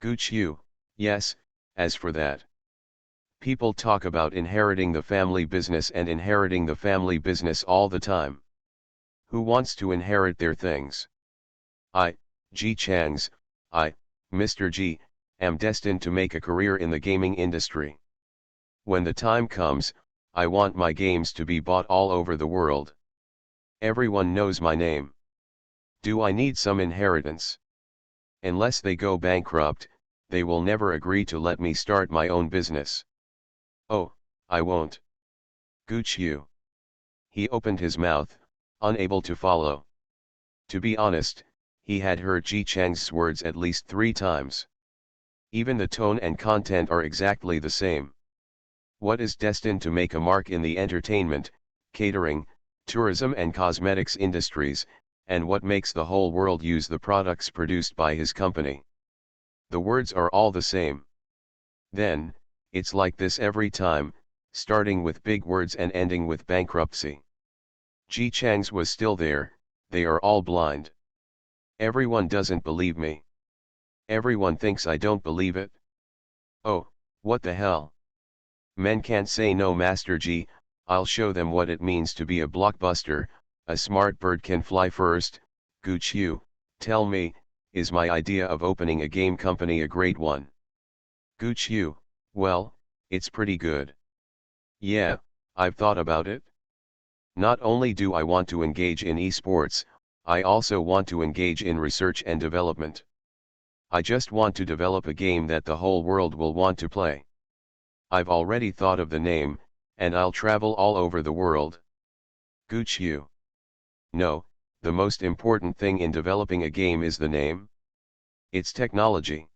A: Gu Qiu, yes, as for that. People talk about inheriting the family business and inheriting the family business all the time. Who wants to inherit their things? Ji Chang's, Mr. Ji, am destined to make a career in the gaming industry. When the time comes, I want my games to be bought all over the world. Everyone knows my name. Do I need some inheritance? Unless they go bankrupt, they will never agree to let me start my own business. Oh, I won't. Gu Qiu. He opened his mouth, unable to follow. To be honest, he had heard Ji Chang's words at least 3 times. Even the tone and content are exactly the same. What is destined to make a mark in the entertainment, catering, tourism and cosmetics industries, and what makes the whole world use the products produced by his company? The words are all the same. Then, it's like this every time, starting with big words and ending with bankruptcy. Ji Chang's was still there, they are all blind. Everyone doesn't believe me. Everyone thinks I don't believe it. Oh, what the hell? Men can't say no, Master Ji. I'll show them what it means to be a blockbuster. A smart bird can fly first. Gu Qiu, tell me, is my idea of opening a game company a great one? Gu Qiu, well, it's pretty good. Yeah, I've thought about it. Not only do I want to engage in esports, I also want to engage in research and development. I just want to develop a game that the whole world will want to play. I've already thought of the name, and I'll travel all over the world. Gu Qiu. No, the most important thing in developing a game is the name. It's technology.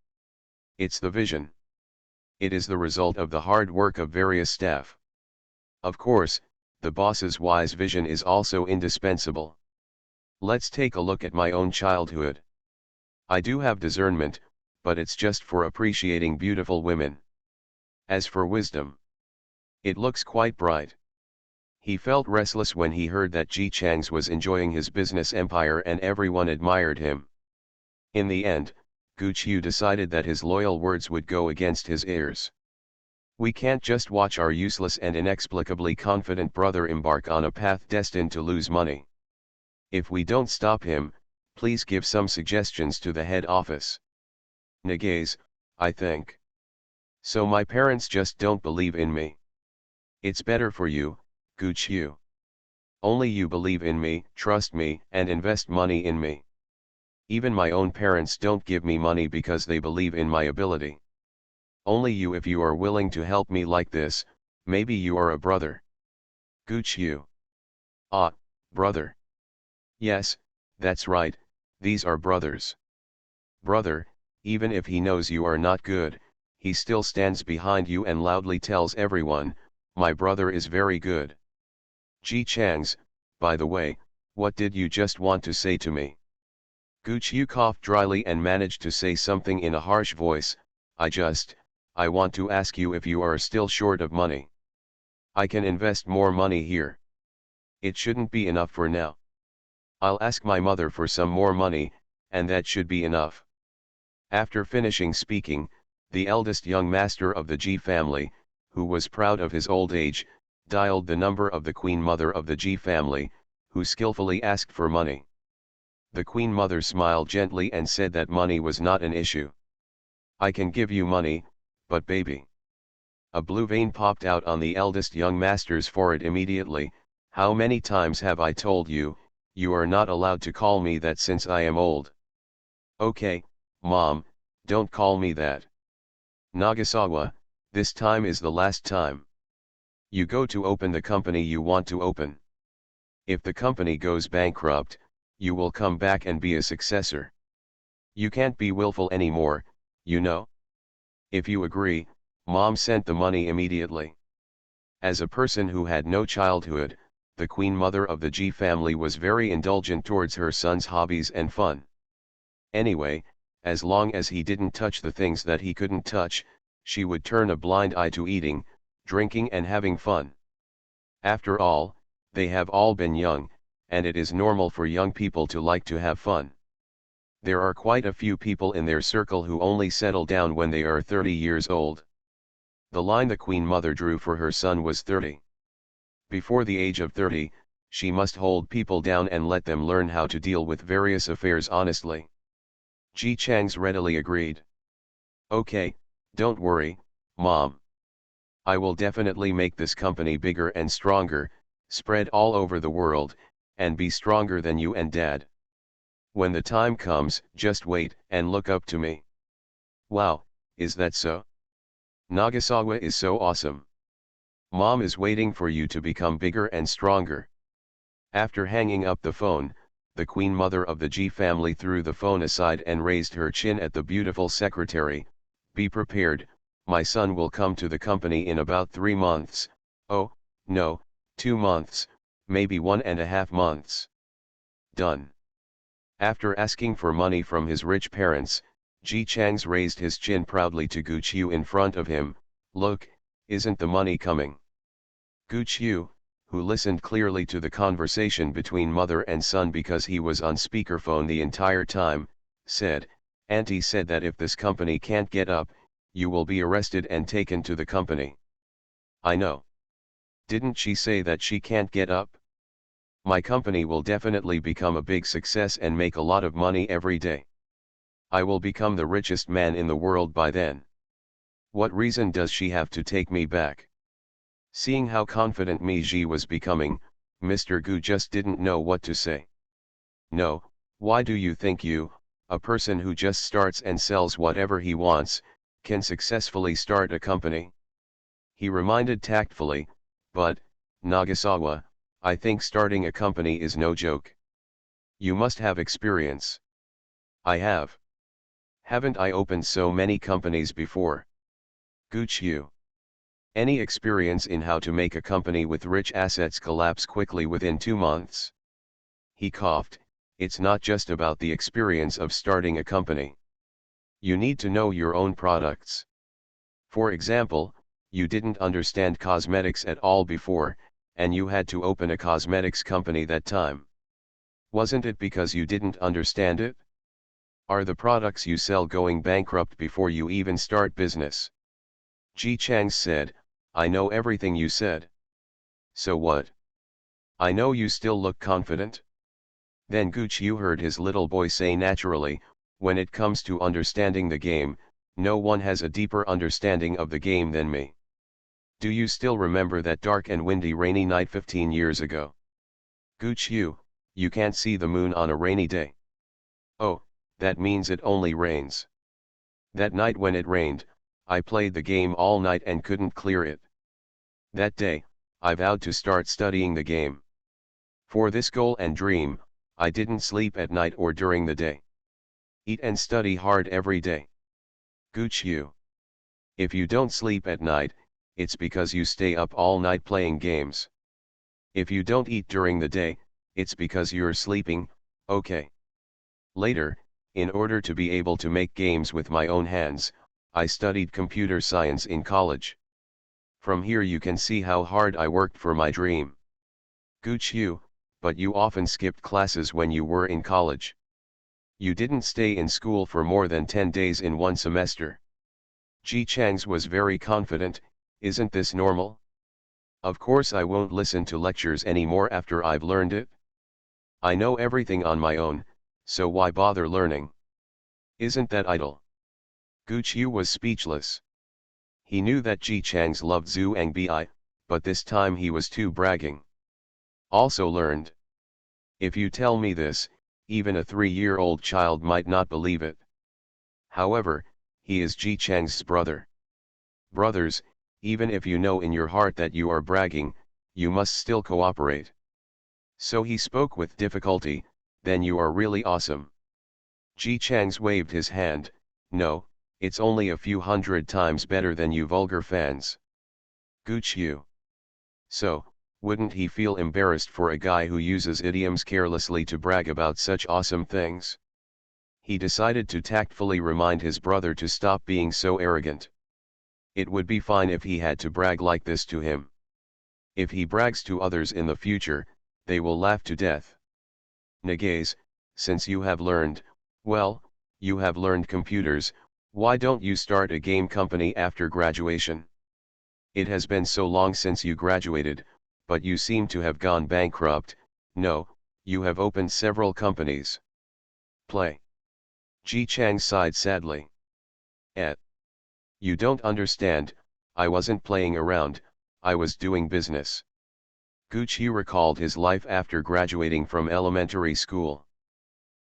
A: It's the vision. It is the result of the hard work of various staff. Of course, the boss's wise vision is also indispensable. Let's take a look at my own childhood. I do have discernment, but it's just for appreciating beautiful women. As for wisdom, it looks quite bright. He felt restless when he heard that Ji Chang's was enjoying his business empire and everyone admired him. In the end, Gu Qiu decided that his loyal words would go against his ears. We can't just watch our useless and inexplicably confident brother embark on a path destined to lose money. If we don't stop him, please give some suggestions to the head office. Nagays, I think. So my parents just don't believe in me. It's better for you, Gu Qiu. Only you believe in me, trust me, and invest money in me. Even my own parents don't give me money because they believe in my ability. Only you, if you are willing to help me like this, maybe you are a brother. Gu Qiu. Ah, brother. Yes, that's right, these are brothers. Brother, even if he knows you are not good, he still stands behind you and loudly tells everyone, my brother is very good. Ji Chang's, by the way, what did you just want to say to me? Gu Qiu coughed dryly and managed to say something in a harsh voice, I I want to ask you if you are still short of money. I can invest more money here. It shouldn't be enough for now. I'll ask my mother for some more money, and that should be enough. After finishing speaking, the eldest young master of the G family, who was proud of his old age, dialed the number of the queen mother of the G family, who skillfully asked for money. The queen mother smiled gently and said that money was not an issue. I can give you money, but baby. A blue vein popped out on the eldest young master's forehead immediately. How many times have I told you, you are not allowed to call me that since I am old. Okay, Mom, don't call me that. Nagasawa, this time is the last time. You go to open the company you want to open. If the company goes bankrupt, you will come back and be a successor. You can't be willful anymore, you know? If you agree, Mom sent the money immediately. As a person who had no childhood, the queen mother of the G family was very indulgent towards her son's hobbies and fun. Anyway, as long as he didn't touch the things that he couldn't touch, she would turn a blind eye to eating, drinking and having fun. After all, they have all been young, and it is normal for young people to like to have fun. There are quite a few people in their circle who only settle down when they are 30 years old. The line the queen mother drew for her son was 30. Before the age of 30, she must hold people down and let them learn how to deal with various affairs honestly. Ji Chang's readily agreed. Okay, don't worry, Mom. I will definitely make this company bigger and stronger, spread all over the world, and be stronger than you and Dad. When the time comes, just wait and look up to me. Wow, is that so? Nagasawa is so awesome. Mom is waiting for you to become bigger and stronger. After hanging up the phone, the queen mother of the G family threw the phone aside and raised her chin at the beautiful secretary. Be prepared, my son will come to the company in about 3 months, oh, no, 2 months, maybe 1.5 months. Done. After asking for money from his rich parents, Ji Chang's raised his chin proudly to Gu Qiu in front of him. Look, isn't the money coming? Gu Qiu, who listened clearly to the conversation between mother and son because he was on speakerphone the entire time, said, Auntie said that if this company can't get up, you will be arrested and taken to the company. I know. Didn't she say that she can't get up? My company will definitely become a big success and make a lot of money every day. I will become the richest man in the world by then. What reason does she have to take me back? Seeing how confident Mi Ji was becoming, Mr. Gu just didn't know what to say. No, why do you think you, a person who just starts and sells whatever he wants, can successfully start a company? He reminded tactfully, but, Nagasawa, I think starting a company is no joke. You must have experience. I have. Haven't I opened so many companies before? Gu Qiu. Any experience in how to make a company with rich assets collapse quickly within 2 months? He coughed. It's not just about the experience of starting a company. You need to know your own products. For example, you didn't understand cosmetics at all before, and you had to open a cosmetics company that time. Wasn't it because you didn't understand it? Are the products you sell going bankrupt before you even start business? Ji Chang said, I know everything you said. So what? I know you still look confident. Then Gu Qiu heard his little boy say naturally, when it comes to understanding the game, no one has a deeper understanding of the game than me. Do you still remember that dark and windy rainy night 15 years ago? Gu Qiu, you can't see the moon on a rainy day. Oh, that means it only rains. That night when it rained, I played the game all night and couldn't clear it. That day, I vowed to start studying the game. For this goal and dream, I didn't sleep at night or during the day. Eat and study hard every day. Gu Qiu. If you don't sleep at night, it's because you stay up all night playing games. If you don't eat during the day, it's because you're sleeping, okay. Later, in order to be able to make games with my own hands, I studied computer science in college. From here you can see how hard I worked for my dream. Gooch you, but you often skipped classes when you were in college. You didn't stay in school for more than 10 days in one semester. Ji Chang's was very confident. Isn't this normal? Of course I won't listen to lectures anymore after I've learned it. I know everything on my own, so why bother learning? Isn't that idle? Gooch Yu was speechless. He knew that Ji Chang's loved Zhuang Bi, but this time he was too bragging. Also learned. If you tell me this, even a 3-year-old child might not believe it. However, he is Ji Chang's brother. Brothers, even if you know in your heart that you are bragging, you must still cooperate. So he spoke with difficulty, then you are really awesome. Ji Chang's waved his hand, no, it's only a few hundred times better than you vulgar fans. Gooch you. So, wouldn't he feel embarrassed for a guy who uses idioms carelessly to brag about such awesome things? He decided to tactfully remind his brother to stop being so arrogant. It would be fine if he had to brag like this to him. If he brags to others in the future, they will laugh to death. Nagays, since you have learned, well, you have learned computers, why don't you start a game company after graduation? It has been so long since you graduated, but you seem to have gone bankrupt. No, you have opened several companies. Play. Ji Chang sighed sadly. You don't understand, I wasn't playing around, I was doing business. Gooch Yu recalled his life after graduating from elementary school.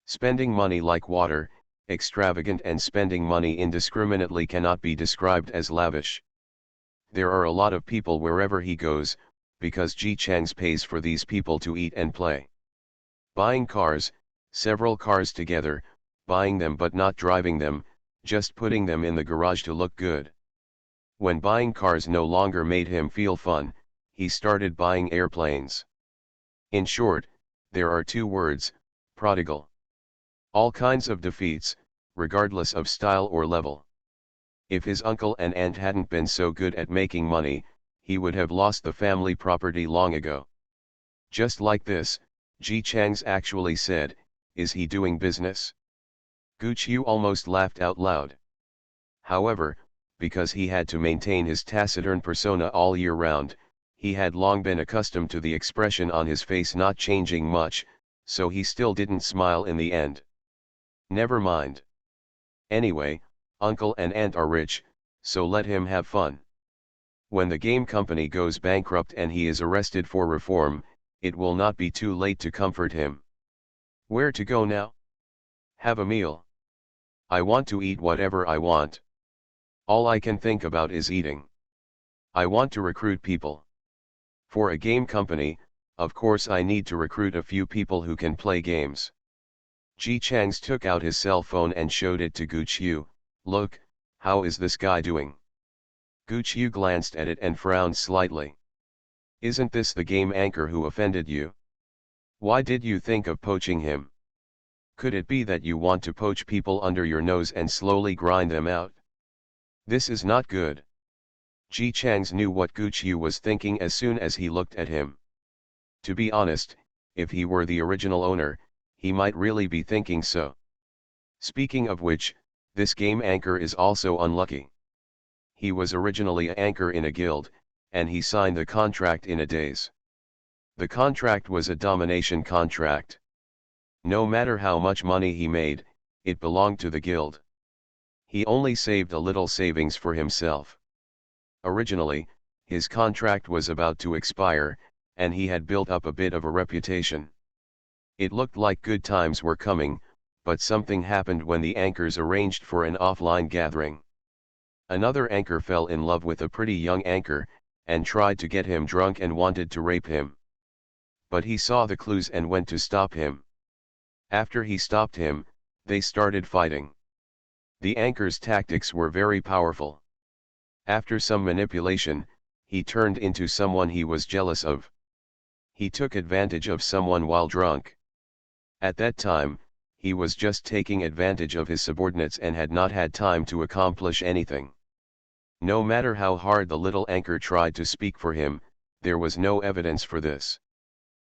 A: Spending money like water, extravagant and spending money indiscriminately cannot be described as lavish. There are a lot of people wherever he goes, because Ji Chang's pays for these people to eat and play. Buying cars, several cars together, buying them but not driving them, just putting them in the garage to look good. When buying cars no longer made him feel fun, he started buying airplanes. In short, there are 2 words, prodigal. All kinds of defeats, regardless of style or level. If his uncle and aunt hadn't been so good at making money, he would have lost the family property long ago. Just like this, Ji Chang's actually said, is he doing business? Gooch Yu almost laughed out loud. However, because he had to maintain his taciturn persona all year round, he had long been accustomed to the expression on his face not changing much, so he still didn't smile in the end. Never mind. Anyway, uncle and aunt are rich, so let him have fun. When the game company goes bankrupt and he is arrested for reform, it will not be too late to comfort him. Where to go now? Have a meal. I want to eat whatever I want. All I can think about is eating. I want to recruit people. For a game company, of course I need to recruit a few people who can play games. Ji Chang's took out his cell phone and showed it to Gooch Yu. Look, how is this guy doing? Gooch Yu glanced at it and frowned slightly. Isn't this the game anchor who offended you? Why did you think of poaching him? Could it be that you want to poach people under your nose and slowly grind them out? This is not good. Ji Chang's knew what Gooch Yu was thinking as soon as he looked at him. To be honest, if he were the original owner, he might really be thinking so. Speaking of which, this game anchor is also unlucky. He was originally an anchor in a guild, and he signed the contract in a daze. The contract was a domination contract. No matter how much money he made, it belonged to the guild. He only saved a little savings for himself. Originally, his contract was about to expire, and he had built up a bit of a reputation. It looked like good times were coming, but something happened when the anchors arranged for an offline gathering. Another anchor fell in love with a pretty young anchor, and tried to get him drunk and wanted to rape him. But he saw the clues and went to stop him. After he stopped him, they started fighting. The anchor's tactics were very powerful. After some manipulation, he turned into someone he was jealous of. He took advantage of someone while drunk. At that time, he was just taking advantage of his subordinates and had not had time to accomplish anything. No matter how hard the little anchor tried to speak for him, there was no evidence for this.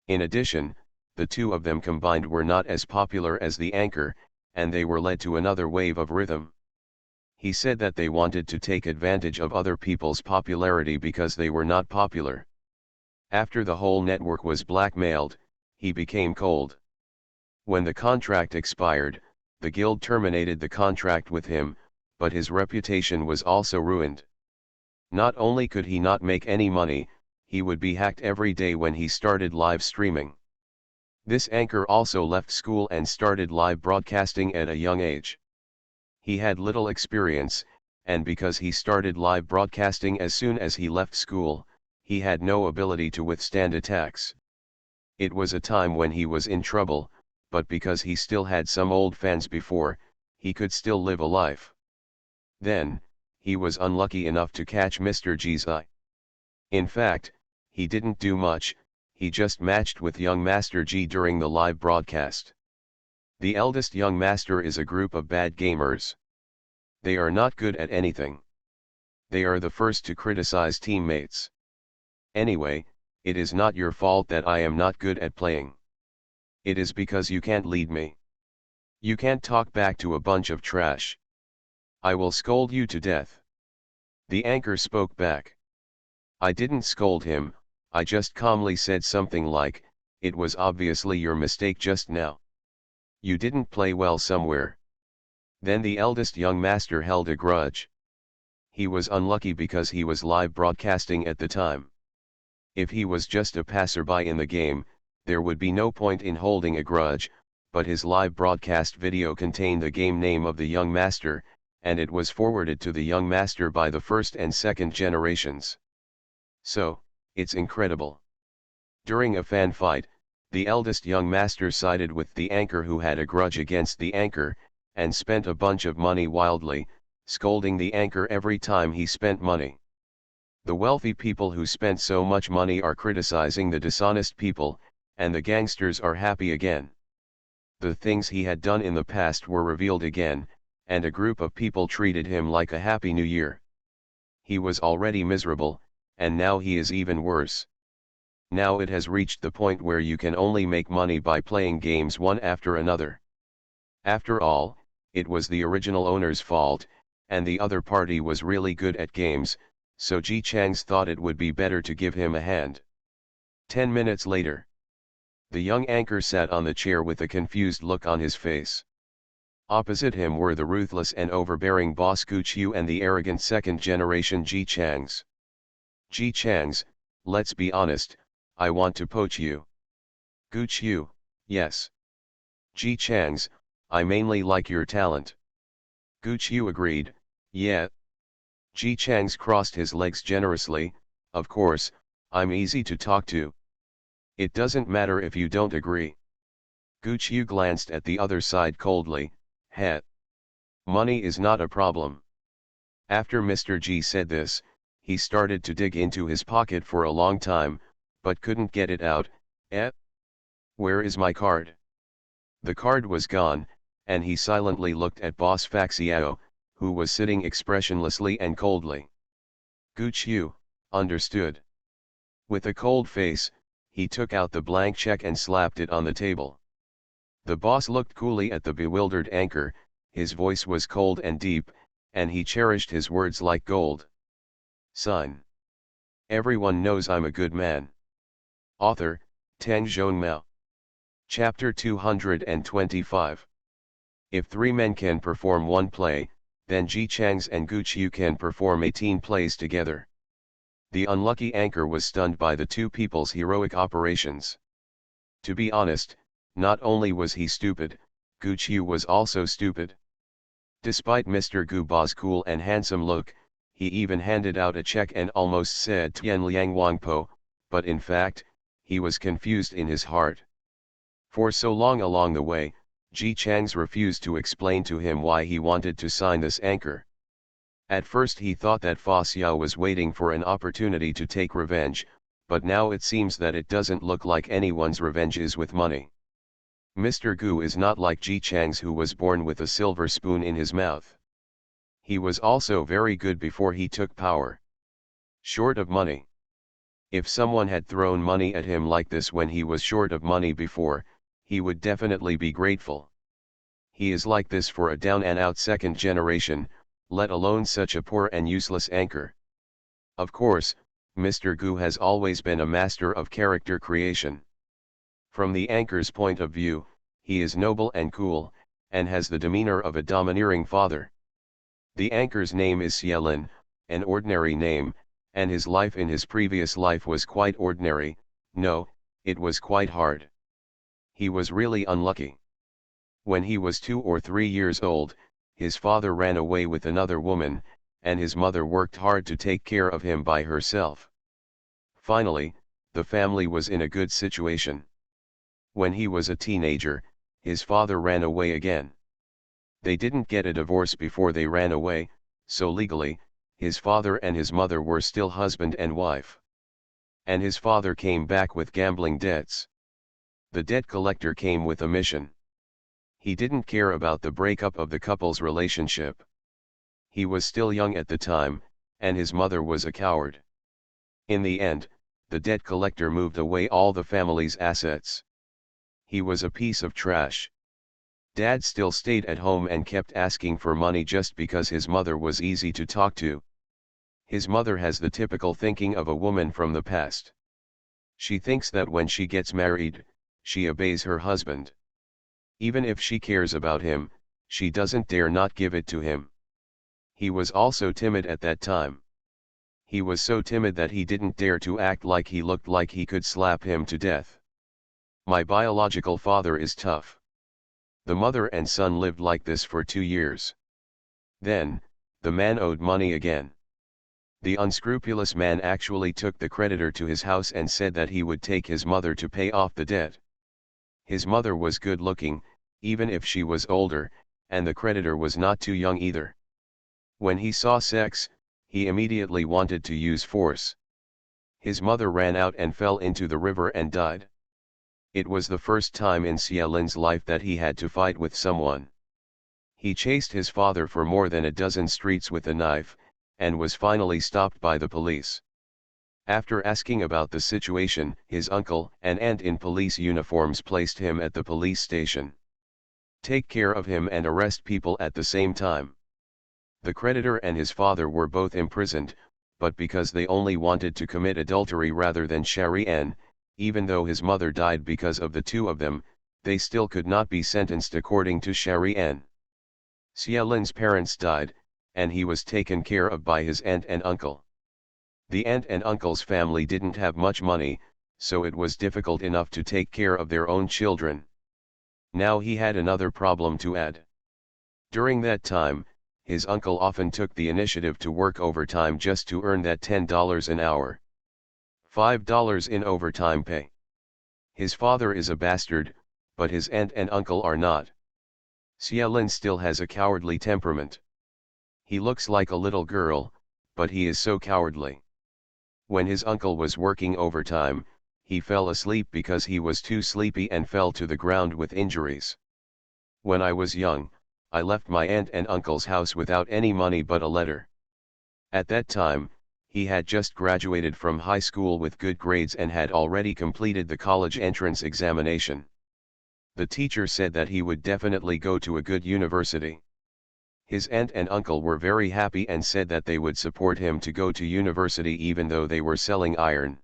A: In addition, the two of them combined were not as popular as the anchor, and they were led to another wave of rhythm. He said that they wanted to take advantage of other people's popularity because they were not popular. After the whole network was blackmailed, he became cold. When the contract expired, the guild terminated the contract with him, but his reputation was also ruined. Not only could he not make any money, he would be hacked every day when he started live streaming. This anchor also left school and started live broadcasting at a young age. He had little experience, and because he started live broadcasting as soon as he left school, he had no ability to withstand attacks. It was a time when he was in trouble, but because he still had some old fans before, he could still live a life. Then, he was unlucky enough to catch Mr. G's eye. In fact, he didn't do much, he just matched with young Master G during the live broadcast. The eldest young master is a group of bad gamers. They are not good at anything. They are the first to criticize teammates. Anyway, it is not your fault that I am not good at playing. It is because you can't lead me. You can't talk back to a bunch of trash. I will scold you to death. The anchor spoke back. I didn't scold him, I just calmly said something like, it was obviously your mistake just now. You didn't play well somewhere. Then the eldest young master held a grudge. He was unlucky because he was live broadcasting at the time. If he was just a passerby in the game, there would be no point in holding a grudge, but his live broadcast video contained the game name of the young master, and it was forwarded to the young master by the first and second generations. So, it's incredible. During a fan fight, the eldest young master sided with the anchor who had a grudge against the anchor, and spent a bunch of money wildly, scolding the anchor every time he spent money. The wealthy people who spent so much money are criticizing the dishonest people, and the gangsters are happy again. The things he had done in the past were revealed again, and a group of people treated him like a Happy New Year. He was already miserable, and now he is even worse. Now it has reached the point where you can only make money by playing games one after another. After all, it was the original owner's fault, and the other party was really good at games, so Ji Chang's thought it would be better to give him a hand. 10 minutes later. The young anchor sat on the chair with a confused look on his face. Opposite him were the ruthless and overbearing boss Gu Qiu and the arrogant second-generation Ji Changs. Ji Changs, let's be honest, I want to poach you. Gu Qiu, yes. Ji Changs, I mainly like your talent. Gu Qiu agreed, yeah. Ji Changs crossed his legs generously, of course, I'm easy to talk to. It doesn't matter if you don't agree. Gu Qiu glanced at the other side coldly, heh. Money is not a problem. After Mr. G said this, he started to dig into his pocket for a long time, but couldn't get it out. Where is my card? The card was gone, and he silently looked at Boss Faxiao, who was sitting expressionlessly and coldly. Gu Qiu, understood. With a cold face, he took out the blank check and slapped it on the table. The boss looked coolly at the bewildered anchor, his voice was cold and deep, and he cherished his words like gold. Sign. Everyone knows I'm a good man. Author, Tang Zhonmao. Chapter 225. If 3 men can perform 1 play, then Ji Changs and Gu Qiu can perform 18 plays together. The unlucky anchor was stunned by the two people's heroic operations. To be honest, not only was he stupid, Gu Qiu was also stupid. Despite Mr. Gu Ba's cool and handsome look, he even handed out a check and almost said Tian Liang Wangpo, but in fact, he was confused in his heart. For so long along the way, Ji Changs refused to explain to him why he wanted to sign this anchor. At first he thought that Fa Xiao was waiting for an opportunity to take revenge, but now it seems that it doesn't look like anyone's revenge is with money. Mr. Gu is not like Ji Chang's, who was born with a silver spoon in his mouth. He was also very good before he took power. Short of money. If someone had thrown money at him like this when he was short of money before, he would definitely be grateful. He is like this for a down and out second generation, let alone such a poor and useless anchor. Of course, Mr. Gu has always been a master of character creation. From the anchor's point of view, he is noble and cool, and has the demeanor of a domineering father. The anchor's name is Xielin, an ordinary name, and his life in his previous life was quite ordinary. No, it was quite hard. He was really unlucky. When he was 2 or 3 years old, his father ran away with another woman, and his mother worked hard to take care of him by herself. Finally, the family was in a good situation. When he was a teenager, his father ran away again. They didn't get a divorce before they ran away, so legally, his father and his mother were still husband and wife. And his father came back with gambling debts. The debt collector came with a mission. He didn't care about the breakup of the couple's relationship. He was still young at the time, and his mother was a coward. In the end, the debt collector moved away all the family's assets. He was a piece of trash. Dad still stayed at home and kept asking for money just because his mother was easy to talk to. His mother has the typical thinking of a woman from the past. She thinks that when she gets married, she obeys her husband. Even if she cares about him, she doesn't dare not give it to him. He was also timid at that time. He was so timid that he didn't dare to act like he looked like he could slap him to death. My biological father is tough. The mother and son lived like this for 2 years. Then, the man owed money again. The unscrupulous man actually took the creditor to his house and said that he would take his mother to pay off the debt. His mother was good looking, even if she was older, and the creditor was not too young either. When he saw sex, he immediately wanted to use force. His mother ran out and fell into the river and died. It was the first time in Xielin's life that he had to fight with someone. He chased his father for more than a dozen streets with a knife, and was finally stopped by the police. After asking about the situation, his uncle and aunt in police uniforms placed him at the police station. Take care of him and arrest people at the same time. The creditor and his father were both imprisoned, but because they only wanted to commit adultery rather than Shari'an, even though his mother died because of the two of them, they still could not be sentenced according to Shari'an. Xielin's parents died, and he was taken care of by his aunt and uncle. The aunt and uncle's family didn't have much money, so it was difficult enough to take care of their own children. Now he had another problem to add. During that time, his uncle often took the initiative to work overtime just to earn that $10 an hour. $5 in overtime pay. His father is a bastard, but his aunt and uncle are not. Xielin still has a cowardly temperament. He looks like a little girl, but he is so cowardly. When his uncle was working overtime, he fell asleep because he was too sleepy and fell to the ground with injuries. When I was young, I left my aunt and uncle's house without any money but a letter. At that time, he had just graduated from high school with good grades and had already completed the college entrance examination. The teacher said that he would definitely go to a good university. His aunt and uncle were very happy and said that they would support him to go to university even though they were selling iron.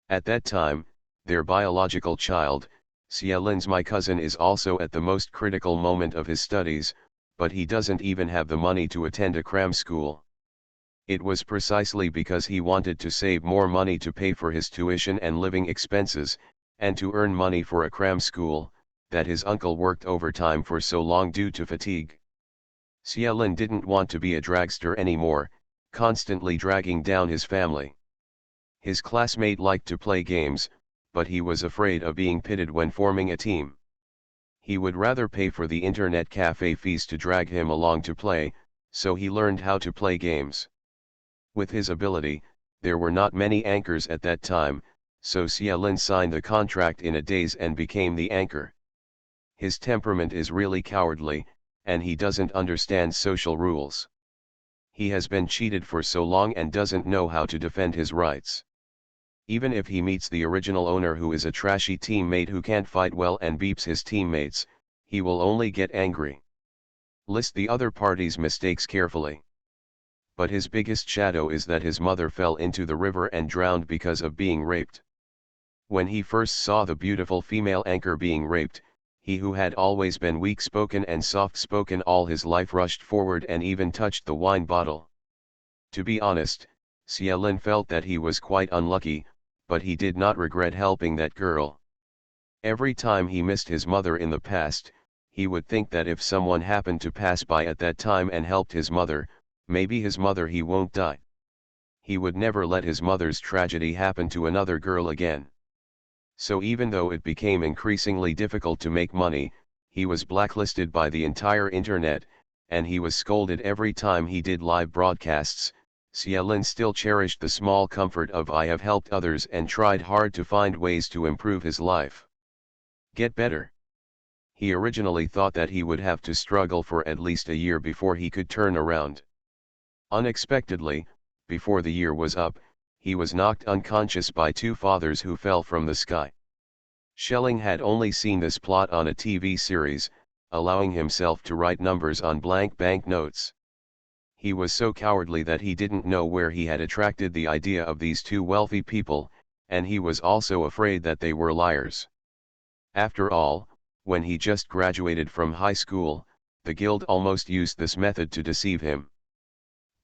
A: At that time, their biological child, Xielin's my cousin, is also at the most critical moment of his studies, but he doesn't even have the money to attend a cram school. It was precisely because he wanted to save more money to pay for his tuition and living expenses, and to earn money for a cram school, that his uncle worked overtime for so long due to fatigue. Xielin didn't want to be a dragster anymore, constantly dragging down his family. His classmate liked to play games, but he was afraid of being pitted when forming a team. He would rather pay for the internet cafe fees to drag him along to play, so he learned how to play games. With his ability, there were not many anchors at that time, so Xielin signed the contract in a daze and became the anchor. His temperament is really cowardly, and he doesn't understand social rules. He has been cheated for so long and doesn't know how to defend his rights. Even if he meets the original owner who is a trashy teammate who can't fight well and beeps his teammates, he will only get angry. List the other party's mistakes carefully. But his biggest shadow is that his mother fell into the river and drowned because of being raped. When he first saw the beautiful female anchor being raped, he who had always been weak-spoken and soft-spoken all his life rushed forward and even touched the wine bottle. To be honest, Xiaolin felt that he was quite unlucky, but he did not regret helping that girl. Every time he missed his mother in the past, he would think that if someone happened to pass by at that time and helped his mother, maybe his mother he won't die. He would never let his mother's tragedy happen to another girl again. So even though it became increasingly difficult to make money, he was blacklisted by the entire internet, and he was scolded every time he did live broadcasts. Xiaolin still cherished the small comfort of I have helped others and tried hard to find ways to improve his life. Get better. He originally thought that he would have to struggle for at least a year before he could turn around. Unexpectedly, before the year was up, he was knocked unconscious by two fathers who fell from the sky. Schelling had only seen this plot on a TV series, allowing himself to write numbers on blank banknotes. He was so cowardly that he didn't know where he had attracted the idea of these two wealthy people, and he was also afraid that they were liars. After all, when he just graduated from high school, the guild almost used this method to deceive him.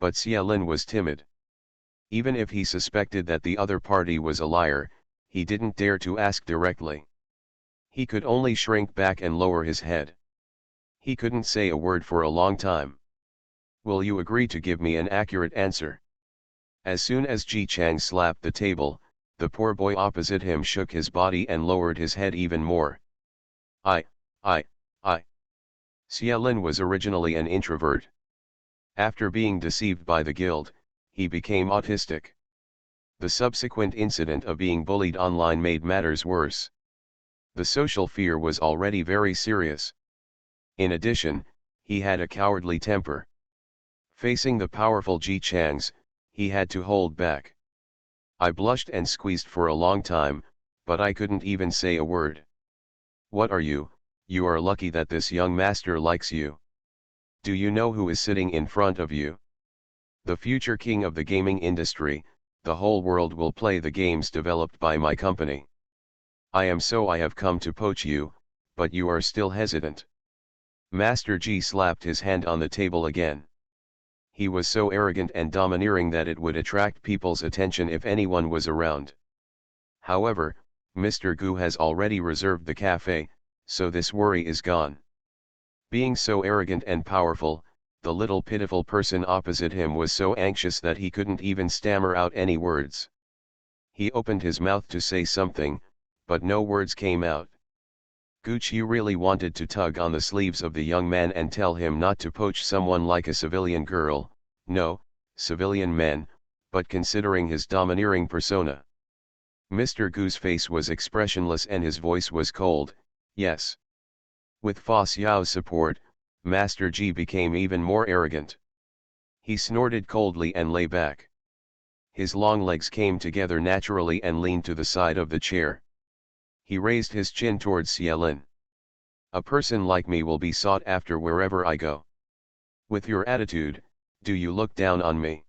A: But Xiaolin was timid. Even if he suspected that the other party was a liar, he didn't dare to ask directly. He could only shrink back and lower his head. He couldn't say a word for a long time. Will you agree to give me an accurate answer? As soon as Ji Chang slapped the table, the poor boy opposite him shook his body and lowered his head even more. I. Xiaolin was originally an introvert. After being deceived by the guild, he became autistic. The subsequent incident of being bullied online made matters worse. The social fear was already very serious. In addition, he had a cowardly temper. Facing the powerful Ji Changs, he had to hold back. I blushed and squeezed for a long time, but I couldn't even say a word. What are you? You are lucky that this young master likes you. Do you know who is sitting in front of you? The future king of the gaming industry. The whole world will play the games developed by my company. I have come to poach you, but you are still hesitant. Master Ji slapped his hand on the table again. He was so arrogant and domineering that it would attract people's attention if anyone was around. However, Mr. Gu has already reserved the cafe, so this worry is gone. Being so arrogant and powerful, the little pitiful person opposite him was so anxious that he couldn't even stammer out any words. He opened his mouth to say something, but no words came out. Gucci really wanted to tug on the sleeves of the young man and tell him not to poach someone like a civilian girl, no, civilian man, but considering his domineering persona. Mr. Gu's face was expressionless and his voice was cold, yes. With Fa Xiao's support, Master Ji became even more arrogant. He snorted coldly and lay back. His long legs came together naturally and leaned to the side of the chair. He raised his chin towards Xiaolin. A person like me will be sought after wherever I go. With your attitude, do you look down on me?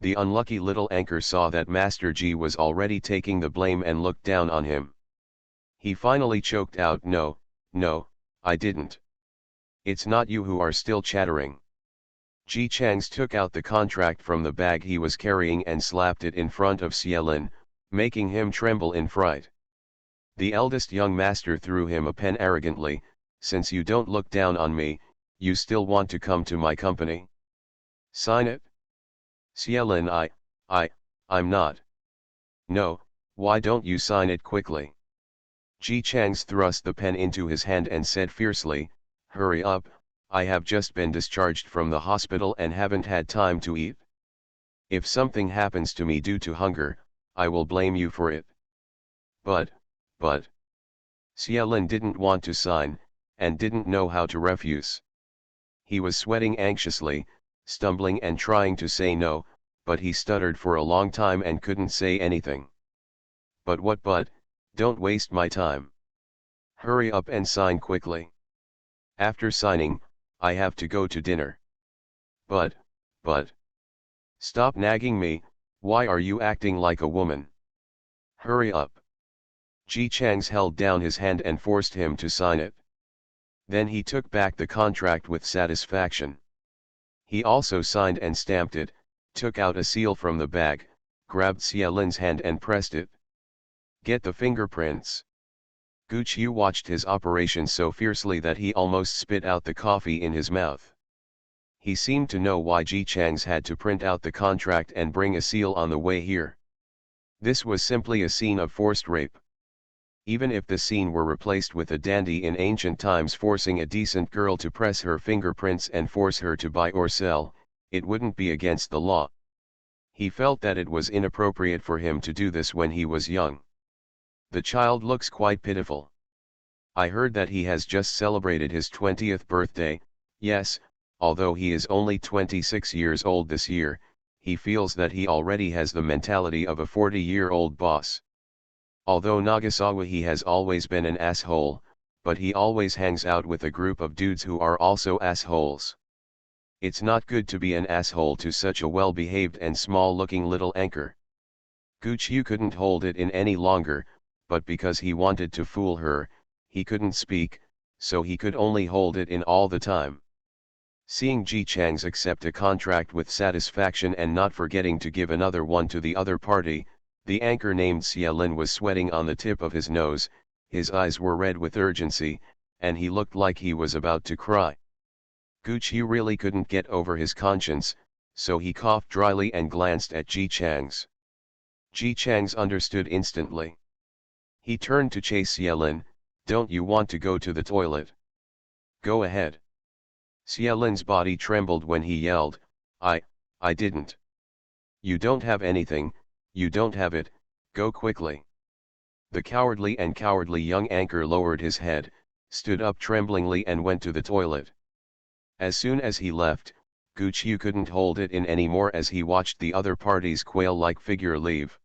A: The unlucky little anchor saw that Master Ji was already taking the blame and looked down on him. He finally choked out, no, I didn't. It's not you who are still chattering. Ji Changs took out the contract from the bag he was carrying and slapped it in front of Xiaolin, making him tremble in fright. The eldest young master threw him a pen arrogantly, since you don't look down on me, you still want to come to my company. Sign it. Xiaolin, I'm not. No, why don't you sign it quickly? Ji Changs thrust the pen into his hand and said fiercely, hurry up, I have just been discharged from the hospital and haven't had time to eat. If something happens to me due to hunger, I will blame you for it. But. Xiaolin didn't want to sign, and didn't know how to refuse. He was sweating anxiously, stumbling and trying to say no, but he stuttered for a long time and couldn't say anything. But, don't waste my time. Hurry up and sign quickly. After signing, I have to go to dinner. But. Stop nagging me, why are you acting like a woman? Hurry up. Ji Chang's held down his hand and forced him to sign it. Then he took back the contract with satisfaction. He also signed and stamped it, took out a seal from the bag, grabbed Xia Lin's hand and pressed it. Get the fingerprints. Gu Qiu watched his operation so fiercely that he almost spit out the coffee in his mouth. He seemed to know why Ji Chang's had to print out the contract and bring a seal on the way here. This was simply a scene of forced rape. Even if the scene were replaced with a dandy in ancient times forcing a decent girl to press her fingerprints and force her to buy or sell, it wouldn't be against the law. He felt that it was inappropriate for him to do this when he was young. The child looks quite pitiful. I heard that he has just celebrated his 20th birthday. Yes, although he is only 26 years old this year, he feels that he already has the mentality of a 40-year-old boss. Although Nagasawa he has always been an asshole, but he always hangs out with a group of dudes who are also assholes. It's not good to be an asshole to such a well-behaved and small-looking little anchor. Gu Qiu couldn't hold it in any longer, but because he wanted to fool her, he couldn't speak, so he could only hold it in all the time. Seeing Ji Chang's accept a contract with satisfaction and not forgetting to give another one to the other party, the anchor named Xia Lin was sweating on the tip of his nose, his eyes were red with urgency, and he looked like he was about to cry. Gu Qiu really couldn't get over his conscience, so he coughed dryly and glanced at Ji Chang's. Ji Chang's understood instantly. He turned to chase Xia Lin. Don't you want to go to the toilet? Go ahead. Xia Lin's body trembled when he yelled, I didn't. You don't have anything, you don't have it, go quickly. The cowardly young anchor lowered his head, stood up tremblingly and went to the toilet. As soon as he left, Gu Qiu couldn't hold it in anymore as he watched the other party's quail-like figure leave.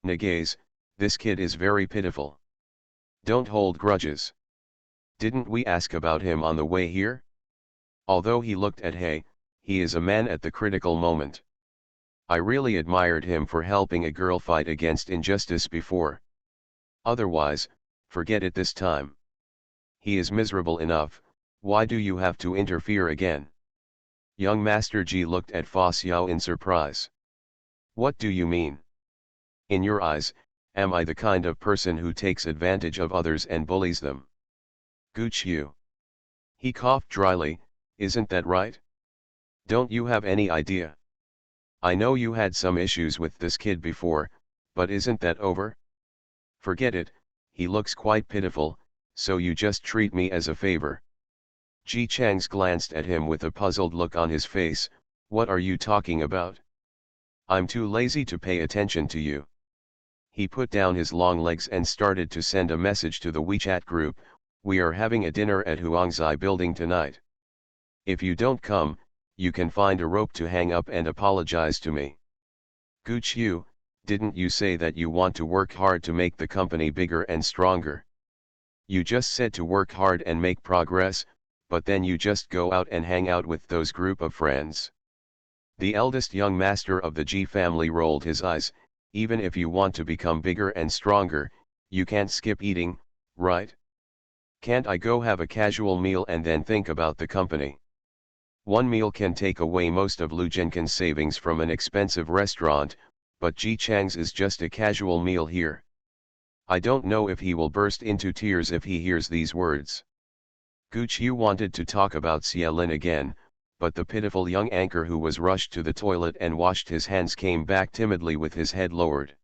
A: Nagaze, this kid is very pitiful. Don't hold grudges. Didn't we ask about him on the way here? Although he looked at He, he is a man at the critical moment. I really admired him for helping a girl fight against injustice before. Otherwise, forget it this time. He is miserable enough, why do you have to interfere again? Young Master Ji looked at Fa Xiao in surprise. What do you mean? In your eyes, am I the kind of person who takes advantage of others and bullies them? Gu Qiu. He coughed dryly, isn't that right? Don't you have any idea? I know you had some issues with this kid before, but isn't that over? Forget it, he looks quite pitiful, so you just treat me as a favor. Ji Chang's glanced at him with a puzzled look on his face. What are you talking about? I'm too lazy to pay attention to you. He put down his long legs and started to send a message to the WeChat group. We are having a dinner at Huangzai building tonight. If you don't come, you can find a rope to hang up and apologize to me. Gu Qiu, didn't you say that you want to work hard to make the company bigger and stronger? You just said to work hard and make progress, but then you just go out and hang out with those group of friends. The eldest young master of the Ji family rolled his eyes. Even if you want to become bigger and stronger, you can't skip eating, right? Can't I go have a casual meal and then think about the company? One meal can take away most of Lu Zhenkin's savings from an expensive restaurant, but Ji Chang's is just a casual meal here. I don't know if he will burst into tears if he hears these words. Gu Qiu wanted to talk about Xia Lin again, but the pitiful young anchor who was rushed to the toilet and washed his hands came back timidly with his head lowered.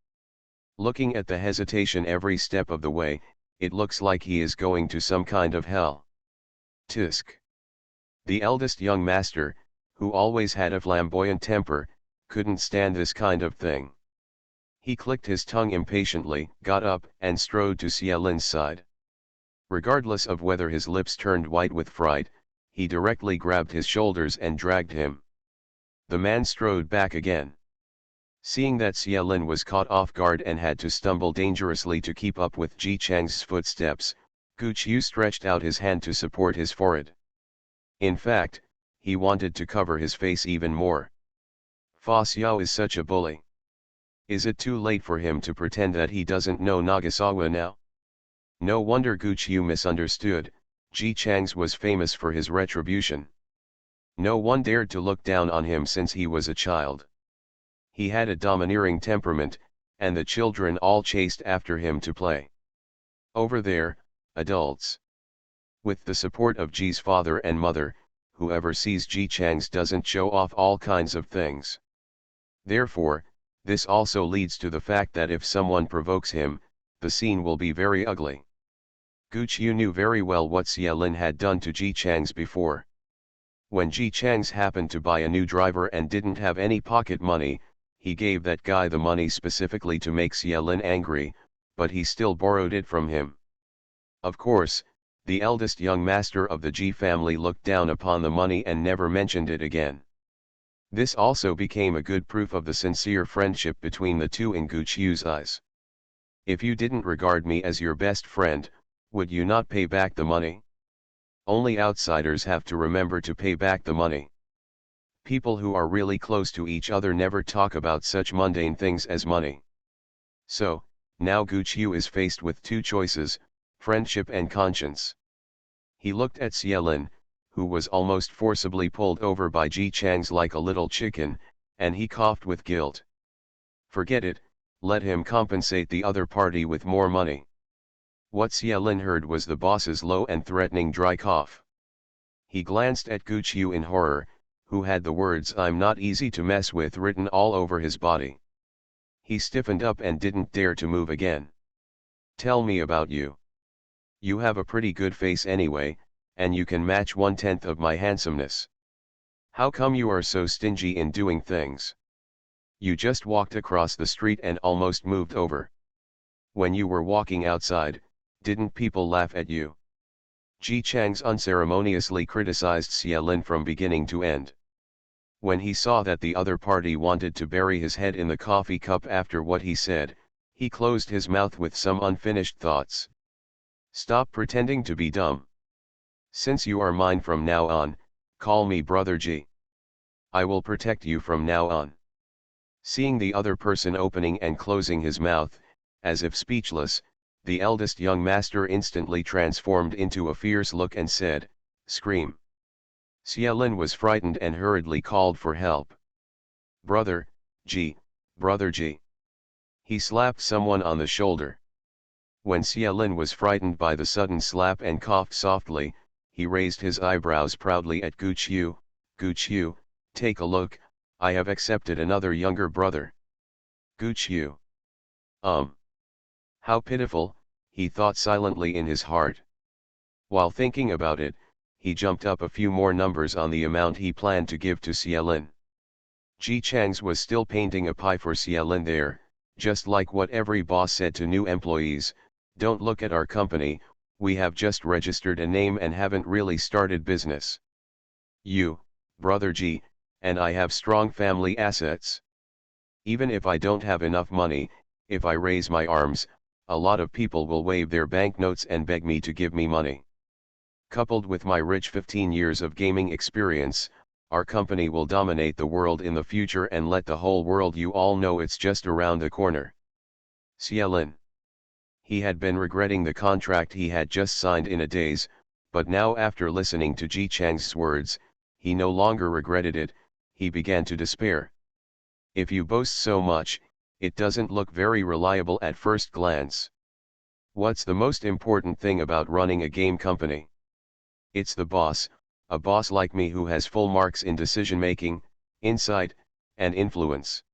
A: Looking at the hesitation every step of the way, it looks like he is going to some kind of hell. Tisk. The eldest young master, who always had a flamboyant temper, couldn't stand this kind of thing. He clicked his tongue impatiently, got up, and strode to Xia Lin's side. Regardless of whether his lips turned white with fright, he directly grabbed his shoulders and dragged him. The man strode back again. Seeing that Xie Lin was caught off guard and had to stumble dangerously to keep up with Ji Chang's footsteps, Gu Qiu stretched out his hand to support his forehead. In fact, he wanted to cover his face even more. Fa Xiao is such a bully. Is it too late for him to pretend that he doesn't know Nagasawa now? No wonder Gu Qiu misunderstood. Ji Chang's was famous for his retribution. No one dared to look down on him since he was a child. He had a domineering temperament, and the children all chased after him to play. Over there, adults. With the support of Ji's father and mother, whoever sees Ji Chang's doesn't show off all kinds of things. Therefore, this also leads to the fact that if someone provokes him, the scene will be very ugly. Gu Qiu knew very well what Xie Lin had done to Ji Chang's before. When Ji Chang's happened to buy a new driver and didn't have any pocket money, he gave that guy the money specifically to make Xie Lin angry, but he still borrowed it from him. Of course, the eldest young master of the Ji family looked down upon the money and never mentioned it again. This also became a good proof of the sincere friendship between the two in Gu Qiu's eyes. If you didn't regard me as your best friend, would you not pay back the money? Only outsiders have to remember to pay back the money. People who are really close to each other never talk about such mundane things as money. So, now Gu Qiu is faced with two choices, friendship and conscience. He looked at Xie Lin, who was almost forcibly pulled over by Ji Chang's like a little chicken, and he coughed with guilt. Forget it, let him compensate the other party with more money. What Xie Lin heard was the boss's low and threatening dry cough. He glanced at Gu Qiu in horror, who had the words "I'm not easy to mess with" written all over his body. He stiffened up and didn't dare to move again. Tell me about you. You have a pretty good face anyway, and you can match 1/10 of my handsomeness. How come you are so stingy in doing things? You just walked across the street and almost moved over. When you were walking outside, didn't people laugh at you? Ji Chang's unceremoniously criticized Xie Lin from beginning to end. When he saw that the other party wanted to bury his head in the coffee cup after what he said, he closed his mouth with some unfinished thoughts. Stop pretending to be dumb. Since you are mine from now on, call me Brother Ji. I will protect you from now on. Seeing the other person opening and closing his mouth, as if speechless, the eldest young master instantly transformed into a fierce look and said, "Scream." Xie Lin was frightened and hurriedly called for help. Brother Ji, Brother Ji. He slapped someone on the shoulder. When Xie Lin was frightened by the sudden slap and coughed softly, he raised his eyebrows proudly at Gu Qiu. Gu Qiu, take a look, I have accepted another younger brother. Gu Qiu. How pitiful, he thought silently in his heart. While thinking about it, he jumped up a few more numbers on the amount he planned to give to Xie Lin. Ji Chang's was still painting a pie for Xie Lin there, just like what every boss said to new employees, don't look at our company, we have just registered a name and haven't really started business. You, Brother Ji, and I have strong family assets. Even if I don't have enough money, if I raise my arms, a lot of people will wave their banknotes and beg me to give me money. Coupled with my rich 15 years of gaming experience, our company will dominate the world in the future and let the whole world you all know it's just around the corner. Xie Lin. He had been regretting the contract he had just signed in a daze, but now after listening to Ji Chang's words, he no longer regretted it, he began to despair. If you boast so much, it doesn't look very reliable at first glance. What's the most important thing about running a game company? It's the boss, a boss like me who has full marks in decision-making, insight, and influence.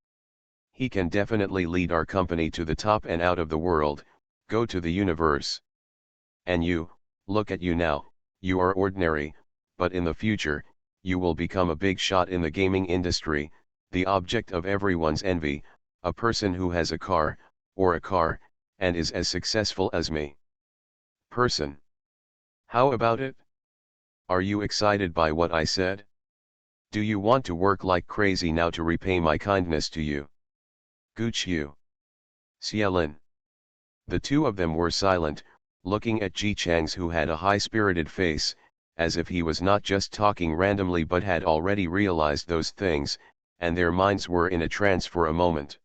A: He can definitely lead our company to the top and out of the world, go to the universe. And you, look at you now, you are ordinary, but in the future, you will become a big shot in the gaming industry, the object of everyone's envy, a person who has a car, and is as successful as me. Person. How about it? Are you excited by what I said? Do you want to work like crazy now to repay my kindness to you? Gooch you. Xielin. The two of them were silent, looking at Ji Chang's, who had a high-spirited face, as if he was not just talking randomly but had already realized those things, and their minds were in a trance for a moment.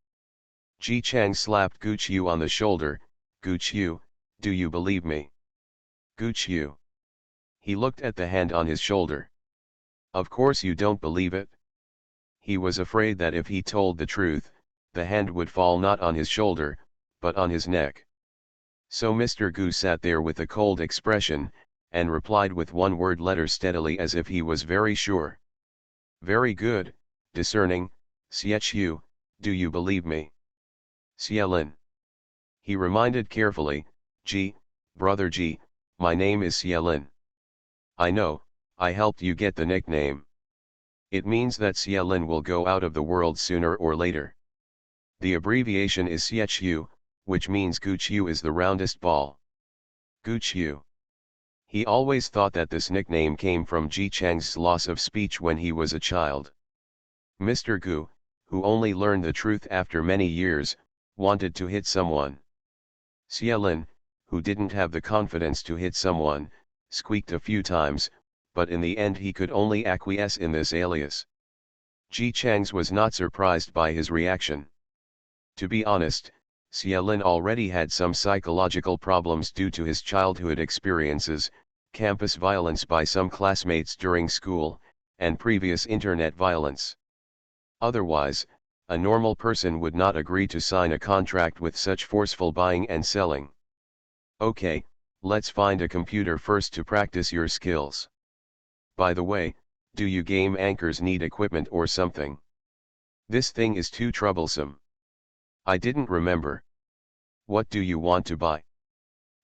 A: Ji Chang slapped Gooch Yu on the shoulder. Gooch Yu, do you believe me? Gooch Yu. He looked at the hand on his shoulder. Of course you don't believe it. He was afraid that if he told the truth, the hand would fall not on his shoulder, but on his neck. So Mr. Gu sat there with a cold expression, and replied with one word letter steadily as if he was very sure. Very good, discerning, Xiech, do you believe me? Xielin. He reminded carefully, Ji, brother Ji, my name is Xielin. I know, I helped you get the nickname. It means that Xielin will go out of the world sooner or later. The abbreviation is Xiech, which means Gooch Yu is the roundest ball. Gooch Yu. He always thought that this nickname came from Ji Chang's loss of speech when he was a child. Mr. Gu, who only learned the truth after many years, wanted to hit someone. Xielin, who didn't have the confidence to hit someone, squeaked a few times, but in the end he could only acquiesce in this alias. Ji Chang's was not surprised by his reaction. To be honest, Xielin already had some psychological problems due to his childhood experiences, campus violence by some classmates during school, and previous internet violence. Otherwise, a normal person would not agree to sign a contract with such forceful buying and selling. Okay, let's find a computer first to practice your skills. By the way, do you game anchors need equipment or something? This thing is too troublesome. I didn't remember. What do you want to buy?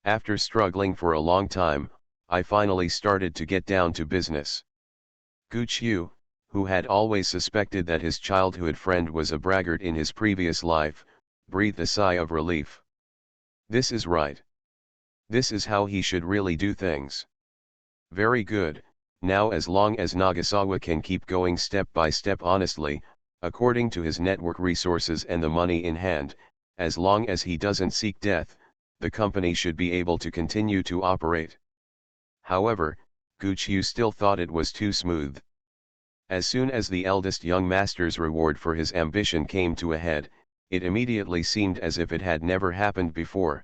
A: After struggling for a long time, I finally started to get down to business. Gooch Yu, who had always suspected that his childhood friend was a braggart in his previous life, breathed a sigh of relief. This is right. This is how he should really do things. Very good, now as long as Nagasawa can keep going step by step honestly, according to his network resources and the money in hand, as long as he doesn't seek death, the company should be able to continue to operate. However, Gooch Yu still thought it was too smooth. As soon as the eldest young master's reward for his ambition came to a head, it immediately seemed as if it had never happened before.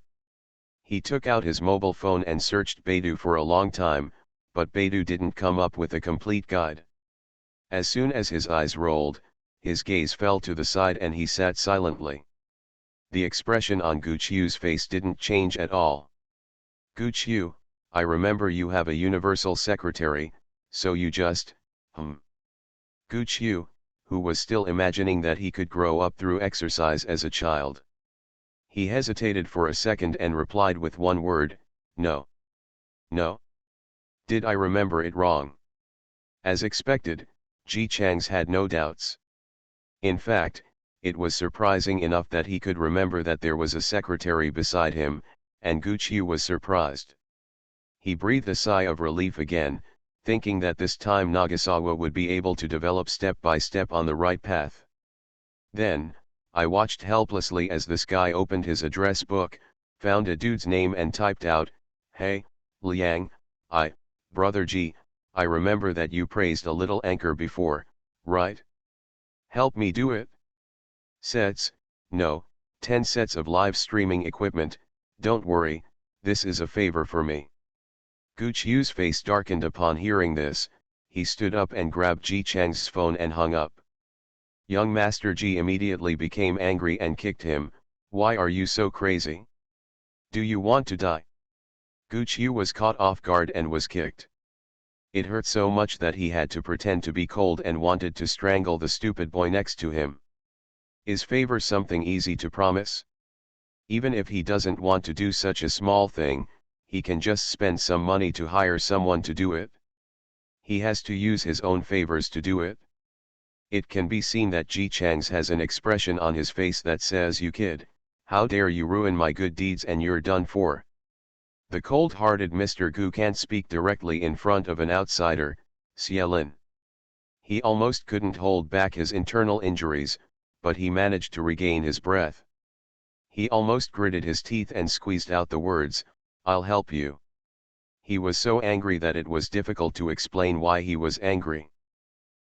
A: He took out his mobile phone and searched Baidu for a long time, but Baidu didn't come up with a complete guide. As soon as his eyes rolled, his gaze fell to the side and he sat silently. The expression on Gooch Yu's face didn't change at all. Gooch Yu, I remember you have a universal secretary, so you just, Gooch Yu, who was still imagining that he could grow up through exercise as a child. He hesitated for a second and replied with one word, no. No? Did I remember it wrong? As expected, Ji Chang's had no doubts. In fact, it was surprising enough that he could remember that there was a secretary beside him, and Gooch Yu was surprised. He breathed a sigh of relief again, thinking that this time Nagasawa would be able to develop step by step on the right path. Then, I watched helplessly as this guy opened his address book, found a dude's name and typed out, "Hey, Liang, Brother G, I remember that you praised a little anchor before, right? Help me do it." Sets, no, 10 sets of live streaming equipment, don't worry, this is a favor for me. Gooch Yu's face darkened upon hearing this, he stood up and grabbed Ji Chang's phone and hung up. Young Master Ji immediately became angry and kicked him. Why are you so crazy? Do you want to die? Gooch Yu was caught off guard and was kicked. It hurt so much that he had to pretend to be cold and wanted to strangle the stupid boy next to him. Is favor something easy to promise? Even if he doesn't want to do such a small thing, he can just spend some money to hire someone to do it. He has to use his own favors to do it. It can be seen that Ji Chang's has an expression on his face that says, "You kid, how dare you ruin my good deeds and you're done for." The cold-hearted Mr. Gu can't speak directly in front of an outsider, Xielin. He almost couldn't hold back his internal injuries, but he managed to regain his breath. He almost gritted his teeth and squeezed out the words, "I'll help you." He was so angry that it was difficult to explain why he was angry.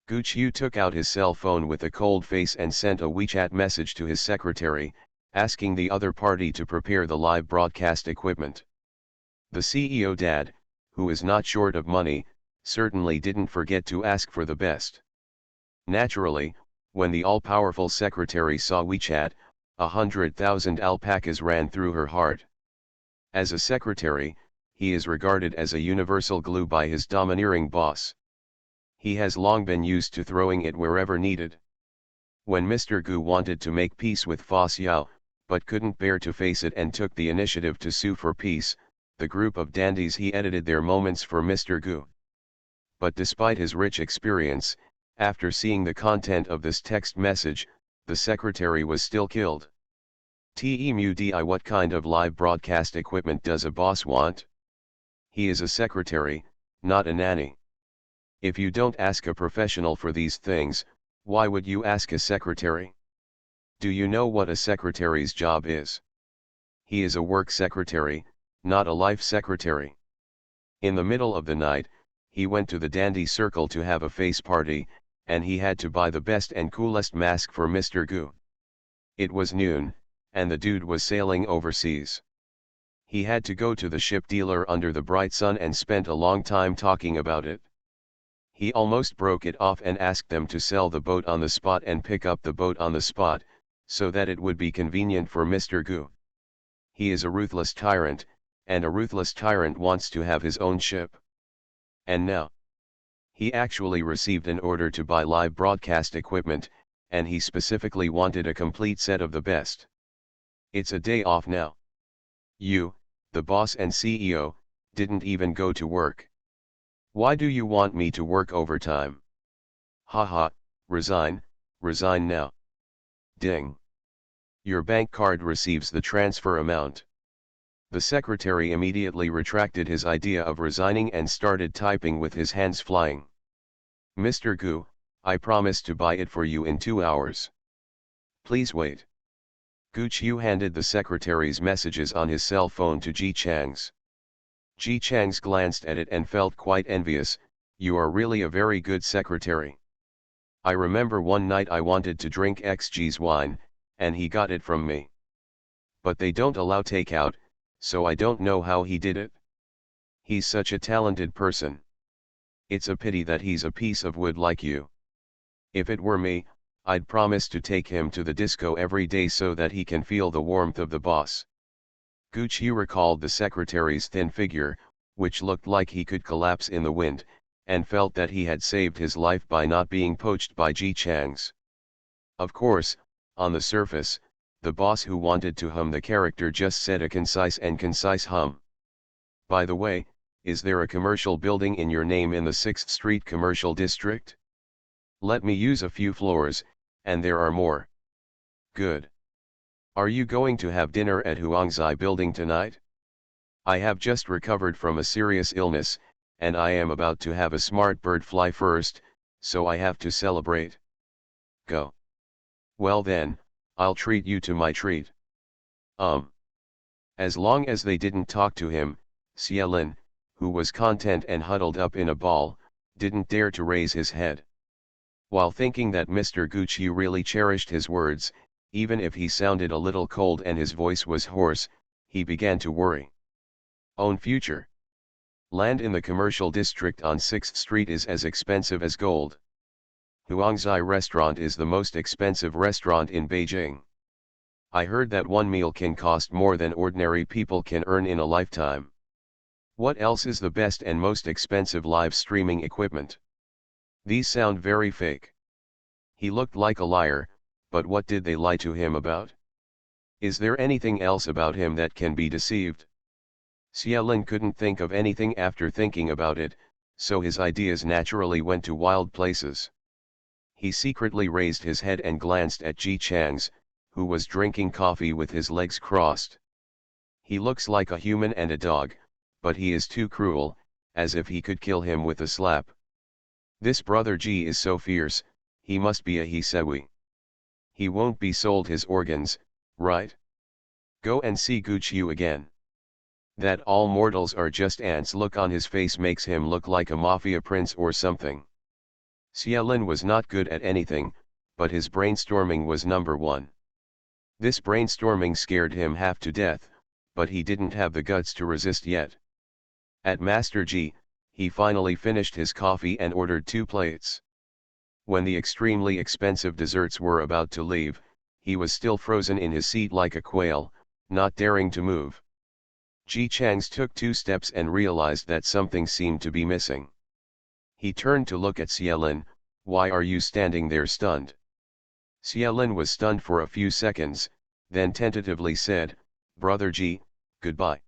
A: Gu Qiu took out his cell phone with a cold face and sent a WeChat message to his secretary, asking the other party to prepare the live broadcast equipment. The CEO dad, who is not short of money, certainly didn't forget to ask for the best. Naturally, when the all-powerful secretary saw WeChat, 100,000 alpacas ran through her heart. As a secretary, he is regarded as a universal glue by his domineering boss. He has long been used to throwing it wherever needed. When Mr. Gu wanted to make peace with Fa Xiao, but couldn't bear to face it and took the initiative to sue for peace, the group of dandies he edited their moments for Mr. Gu. But despite his rich experience, after seeing the content of this text message, the secretary was still killed. Temu what kind of live broadcast equipment does a boss want? He is a secretary, not a nanny. If you don't ask a professional for these things, why would you ask a secretary? Do you know what a secretary's job is? He is a work secretary, not a life secretary. In the middle of the night, he went to the dandy circle to have a face party, and he had to buy the best and coolest mask for Mr. Gu. It was noon, and the dude was sailing overseas. He had to go to the ship dealer under the bright sun and spent a long time talking about it. He almost broke it off and asked them to sell the boat on the spot and pick up the boat on the spot, so that it would be convenient for Mr. Gu. He is a ruthless tyrant, and a ruthless tyrant wants to have his own ship. And now, he actually received an order to buy live broadcast equipment, and he specifically wanted a complete set of the best. It's a day off now. You, the boss and CEO, didn't even go to work. Why do you want me to work overtime? Haha, resign now. Ding. Your bank card receives the transfer amount. The secretary immediately retracted his idea of resigning and started typing with his hands flying. Mr. Gu, I promise to buy it for you in 2 hours. Please wait. Gu Qiu handed the secretary's messages on his cell phone to Ji Chang's. Ji Chang's glanced at it and felt quite envious. You are really a very good secretary. I remember one night I wanted to drink XG's wine, and he got it from me. But they don't allow takeout, so I don't know how he did it. He's such a talented person. It's a pity that he's a piece of wood like you. If it were me, I'd promise to take him to the disco every day so that he can feel the warmth of the boss. Gu Qiu recalled the secretary's thin figure, which looked like he could collapse in the wind, and felt that he had saved his life by not being poached by Ji Chang's. Of course, on the surface, the boss who wanted to hum the character just said a concise hum. By the way, is there a commercial building in your name in the 6th Street Commercial District? Let me use a few floors, and there are more. Good. Are you going to have dinner at Huangzai Building tonight? I have just recovered from a serious illness, and I am about to have a smart bird fly first, so I have to celebrate. Go. Well then, I'll treat you to my treat. As long as they didn't talk to him, Xielin, who was content and huddled up in a ball, didn't dare to raise his head. While thinking that Mr. Gu Qiu really cherished his words, even if he sounded a little cold and his voice was hoarse, he began to worry. Own future. Land in the commercial district on 6th Street is as expensive as gold. Huangzai restaurant is the most expensive restaurant in Beijing. I heard that one meal can cost more than ordinary people can earn in a lifetime. What else is the best and most expensive live streaming equipment? These sound very fake. He looked like a liar, but what did they lie to him about? Is there anything else about him that can be deceived? Xielin couldn't think of anything after thinking about it, so his ideas naturally went to wild places. He secretly raised his head and glanced at Ji Chang's, who was drinking coffee with his legs crossed. He looks like a human and a dog, but he is too cruel, as if he could kill him with a slap. This brother G is so fierce, he must be a Hisewi. He won't be sold his organs, right? Go and see Guqiu again. That all mortals are just ants look on his face makes him look like a mafia prince or something. Xiaolin was not good at anything, but his brainstorming was number one. This brainstorming scared him half to death, but he didn't have the guts to resist yet. At Master G, he finally finished his coffee and ordered 2 plates. When the extremely expensive desserts were about to leave, he was still frozen in his seat like a quail, not daring to move. Ji Chang's took 2 steps and realized that something seemed to be missing. He turned to look at Xiaolin. Why are you standing there stunned? Xiaolin was stunned for a few seconds, then tentatively said, Brother Ji, goodbye.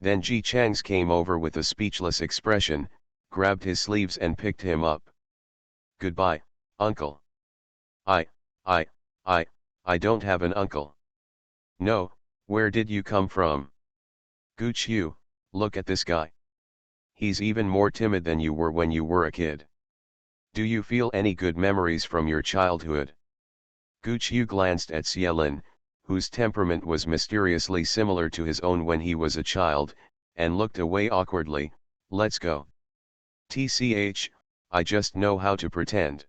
A: Then Ji Chang's came over with a speechless expression, grabbed his sleeves and picked him up. Goodbye, uncle. I don't have an uncle. No, where did you come from? Guqiu, look at this guy. He's even more timid than you were when you were a kid. Do you feel any good memories from your childhood? Guqiu glanced at Xiaolin, whose temperament was mysteriously similar to his own when he was a child, and looked away awkwardly. Let's go. TCH, I just know how to pretend.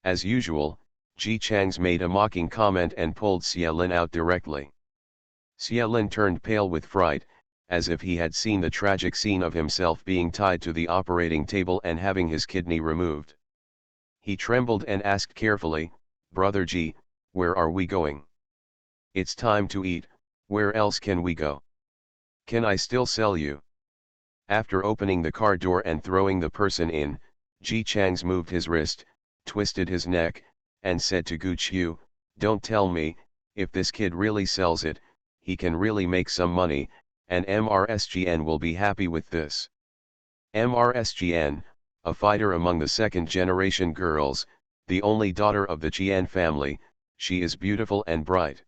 A: As usual, Ji Chang's made a mocking comment and pulled Xiaolin out directly. Xiaolin turned pale with fright, as if he had seen the tragic scene of himself being tied to the operating table and having his kidney removed. He trembled and asked carefully, Brother G, where are we going? It's time to eat, where else can we go? Can I still sell you? After opening the car door and throwing the person in, Ji Chang's moved his wrist, twisted his neck, and said to Guqiu, don't tell me, if this kid really sells it, he can really make some money, and MRSGN will be happy with this. MRSGN, a fighter among the second-generation girls, the only daughter of the Qian family, she is beautiful and bright.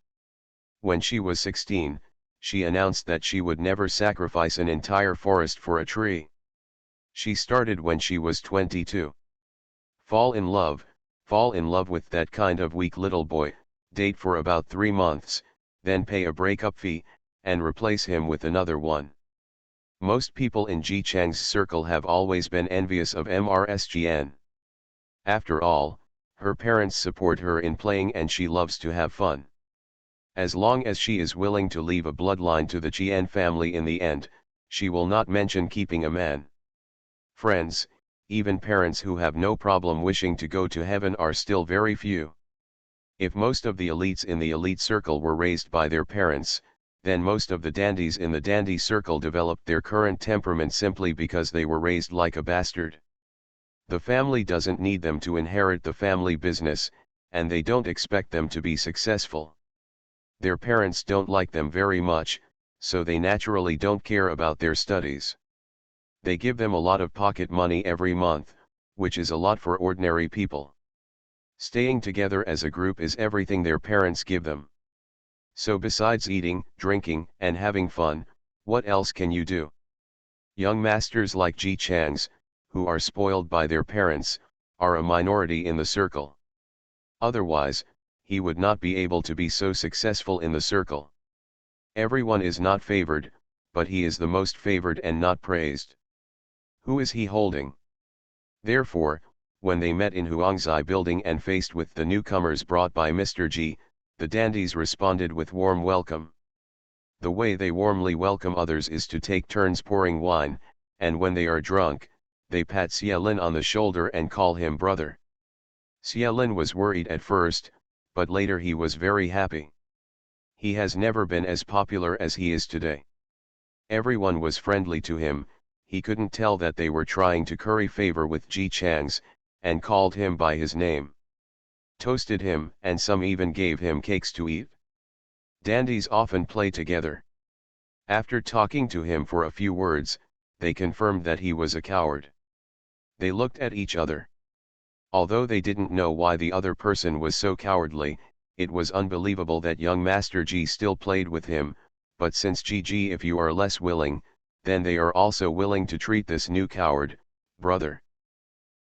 A: When she was 16, she announced that she would never sacrifice an entire forest for a tree. She started when she was 22. Fall in love with that kind of weak little boy, date for about 3 months, then pay a breakup fee, and replace him with another one. Most people in Ji Chang's circle have always been envious of MRSGN. After all, her parents support her in playing and she loves to have fun. As long as she is willing to leave a bloodline to the Qian family in the end, she will not mention keeping a man. Friends, even parents who have no problem wishing to go to heaven are still very few. If most of the elites in the elite circle were raised by their parents, then most of the dandies in the dandy circle developed their current temperament simply because they were raised like a bastard. The family doesn't need them to inherit the family business, and they don't expect them to be successful. Their parents don't like them very much, so they naturally don't care about their studies. They give them a lot of pocket money every month, which is a lot for ordinary people. Staying together as a group is everything their parents give them. So besides eating, drinking, and having fun, what else can you do? Young masters like Ji Chang's, who are spoiled by their parents, are a minority in the circle. Otherwise, he would not be able to be so successful in the circle. Everyone is not favored, but he is the most favored and not praised. Who is he holding? Therefore, when they met in Huangzai building and faced with the newcomers brought by Mr. G, the dandies responded with warm welcome. The way they warmly welcome others is to take turns pouring wine, and when they are drunk, they pat Xiaolin on the shoulder and call him brother. Xiaolin was worried at first, but later he was very happy. He has never been as popular as he is today. Everyone was friendly to him, he couldn't tell that they were trying to curry favor with Ji Chang's, and called him by his name. Toasted him, and some even gave him cakes to eat. Dandies often play together. After talking to him for a few words, they confirmed that he was a coward. They looked at each other. Although they didn't know why the other person was so cowardly, it was unbelievable that young Master G still played with him, but since GG, if you are less willing, then they are also willing to treat this new coward, brother.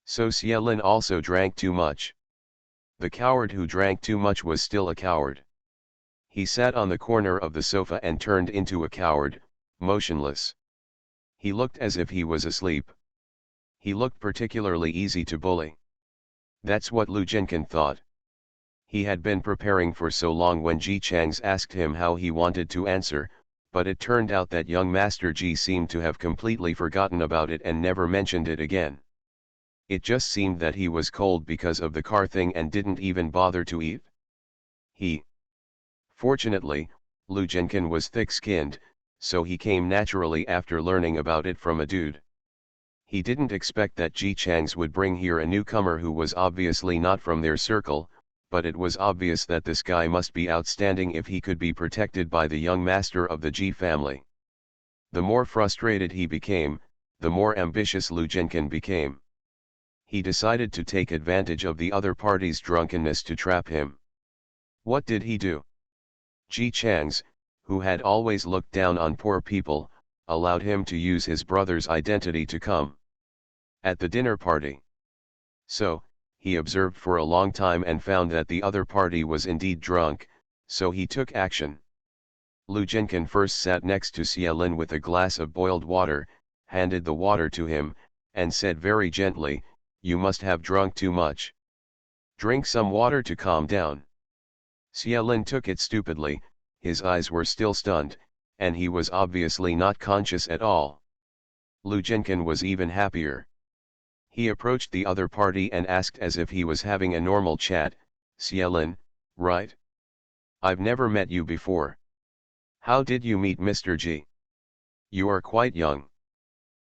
A: So Xielin also drank too much. The coward who drank too much was still a coward. He sat on the corner of the sofa and turned into a coward, motionless. He looked as if he was asleep. He looked particularly easy to bully. That's what Lu Jinken thought. He had been preparing for so long when Ji Chang's asked him how he wanted to answer, but it turned out that young Master Ji seemed to have completely forgotten about it and never mentioned it again. It just seemed that he was cold because of the car thing and didn't even bother to eat. Fortunately, Lu Jinken was thick-skinned, so he came naturally after learning about it from a dude. He didn't expect that Ji Chang's would bring here a newcomer who was obviously not from their circle, but it was obvious that this guy must be outstanding if he could be protected by the young master of the Ji family. The more frustrated he became, the more ambitious Lu Jinken became. He decided to take advantage of the other party's drunkenness to trap him. What did he do? Ji Chang's, who had always looked down on poor people, allowed him to use his brother's identity to come at the dinner party. So, he observed for a long time and found that the other party was indeed drunk, so he took action. Lu Jinken first sat next to Xielin with a glass of boiled water, handed the water to him, and said very gently, "You must have drunk too much. Drink some water to calm down." Xielin took it stupidly, his eyes were still stunned, and he was obviously not conscious at all. Lu Jinken was even happier. He approached the other party and asked as if he was having a normal chat, "Xielin, right? I've never met you before. How did you meet Mr. Ji? You are quite young.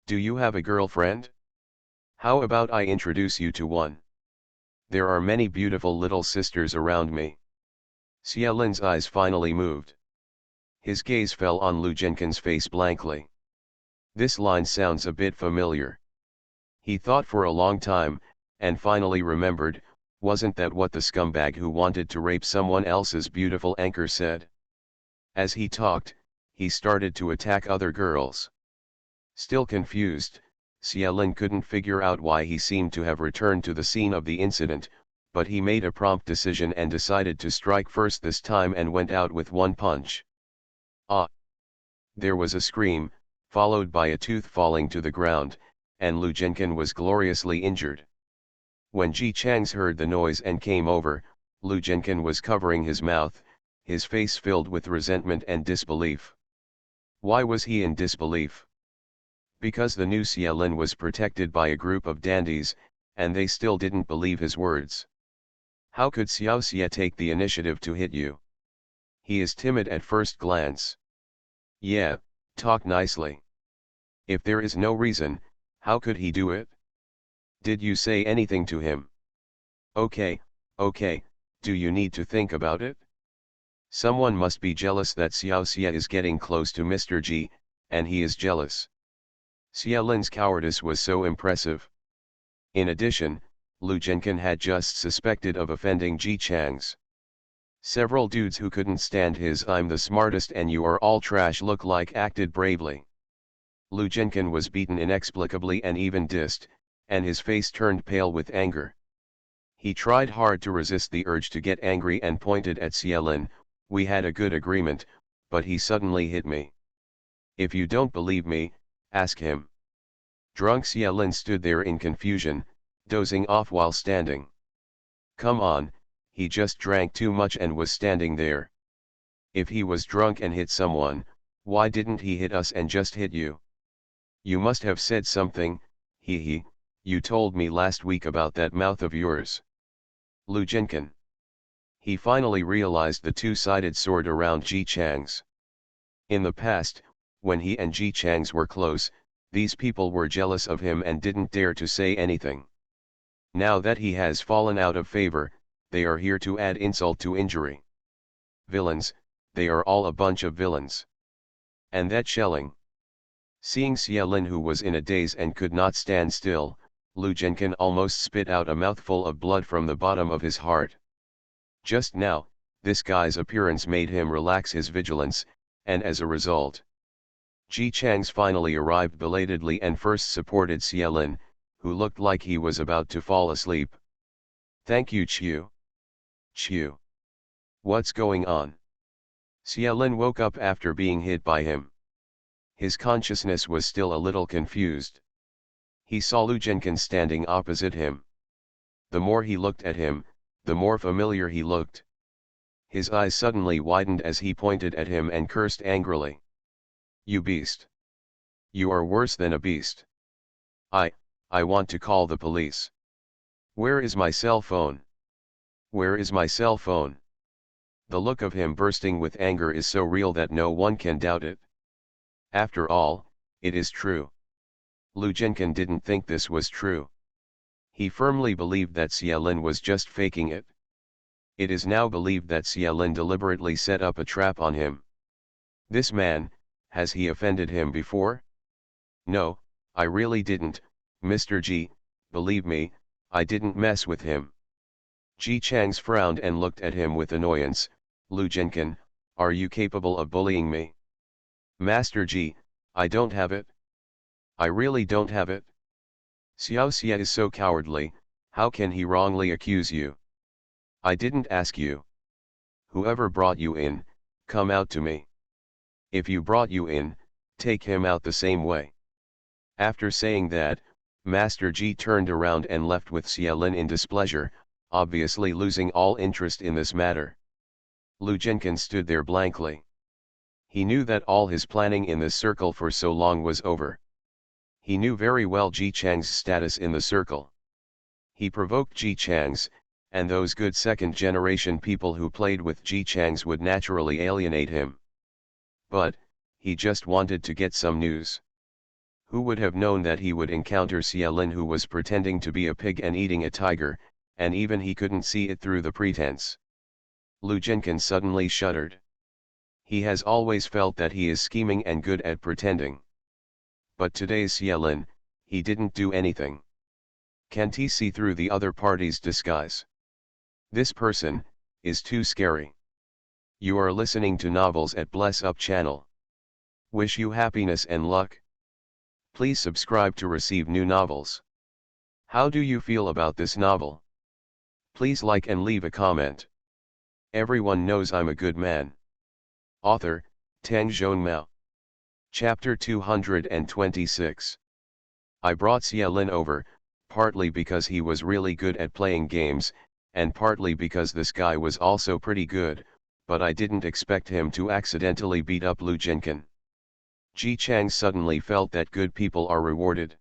A: Do you have a girlfriend? How about I introduce you to one? There are many beautiful little sisters around me." Xielin's eyes finally moved. His gaze fell on Lu Jinken's face blankly. This line sounds a bit familiar. He thought for a long time, and finally remembered, wasn't that what the scumbag who wanted to rape someone else's beautiful anchor said? As he talked, he started to attack other girls. Still confused, Xielin couldn't figure out why he seemed to have returned to the scene of the incident, but he made a prompt decision and decided to strike first this time and went out with one punch. Ah! There was a scream, followed by a tooth falling to the ground, and Lu Jinken was gloriously injured. When Ji Chang's heard the noise and came over, Lu Jinken was covering his mouth, his face filled with resentment and disbelief. Why was he in disbelief? Because the new Xielin was protected by a group of dandies, and they still didn't believe his words. How could Xiao Xie take the initiative to hit you? He is timid at first glance. Yeah, talk nicely. If there is no reason, how could he do it? Did you say anything to him? Okay, do you need to think about it? Someone must be jealous that Xiao Xie is getting close to Mr. Ji, and he is jealous. Xielin's cowardice was so impressive. In addition, Lu Jinken had just suspected of offending Ji Chang's. Several dudes who couldn't stand his "I'm the smartest and you are all trash" look like acted bravely. Lu Jinken was beaten inexplicably and even dissed, and his face turned pale with anger. He tried hard to resist the urge to get angry and pointed at Xielin. "We had a good agreement, but he suddenly hit me. If you don't believe me, ask him." Drunk Xielin stood there in confusion, dozing off while standing. Come on, he just drank too much and was standing there. If he was drunk and hit someone, why didn't he hit us and just hit you? You must have said something, he, you told me last week about that mouth of yours. Lu Jinken. He finally realized the two-sided sword around Ji Chang's. In the past, when he and Ji Chang's were close, these people were jealous of him and didn't dare to say anything. Now that he has fallen out of favor, they are here to add insult to injury. Villains, they are all a bunch of villains. And that shelling. Seeing Xielin, who was in a daze and could not stand still, Lu Jinken almost spit out a mouthful of blood from the bottom of his heart. Just now, this guy's appearance made him relax his vigilance, and as a result, Ji Chang's finally arrived belatedly and first supported Xiaolin, who looked like he was about to fall asleep. Thank you, Chiu. Chiu. What's going on? Xiaolin woke up after being hit by him. His consciousness was still a little confused. He saw Lu Jinkan standing opposite him. The more he looked at him, the more familiar he looked. His eyes suddenly widened as he pointed at him and cursed angrily. You beast! You are worse than a beast. I want to call the police. Where is my cell phone? Where is my cell phone? The look of him bursting with anger is so real that no one can doubt it. After all, it is true. Lu Jinkan didn't think this was true. He firmly believed that Xiaolin was just faking it. It is now believed that Xiaolin deliberately set up a trap on him. This man, has he offended him before? No, I really didn't, Mr. Ji, believe me, I didn't mess with him. Ji Chang's frowned and looked at him with annoyance. Lu Jinkan, are you capable of bullying me? Master Ji, I don't have it. I really don't have it. Xiao Xia is so cowardly, how can he wrongly accuse you? I didn't ask you. Whoever brought you in, come out to me. If you brought you in, take him out the same way. After saying that, Master Ji turned around and left with Xiaolin in displeasure, obviously losing all interest in this matter. Lu Jinkan stood there blankly. He knew that all his planning in this circle for so long was over. He knew very well Ji Chang's status in the circle. He provoked Ji Chang's, and those good second-generation people who played with Ji Chang's would naturally alienate him. But, he just wanted to get some news. Who would have known that he would encounter Xiaolin, who was pretending to be a pig and eating a tiger, and even he couldn't see it through the pretense. Lu Jinkan suddenly shuddered. He has always felt that he is scheming and good at pretending. But today's Xiaolin, he didn't do anything. Can't he see through the other party's disguise? This person is too scary. You are listening to novels at Bless Up channel. Wish you happiness and luck. Please subscribe to receive new novels. How do you feel about this novel? Please like and leave a comment. Everyone knows I'm a good man. Author, Tang Zhonmao. Chapter 226. I brought Xiaolin over, partly because he was really good at playing games, and partly because this guy was also pretty good, but I didn't expect him to accidentally beat up Lu Jinkan. Ji Chang suddenly felt that good people are rewarded.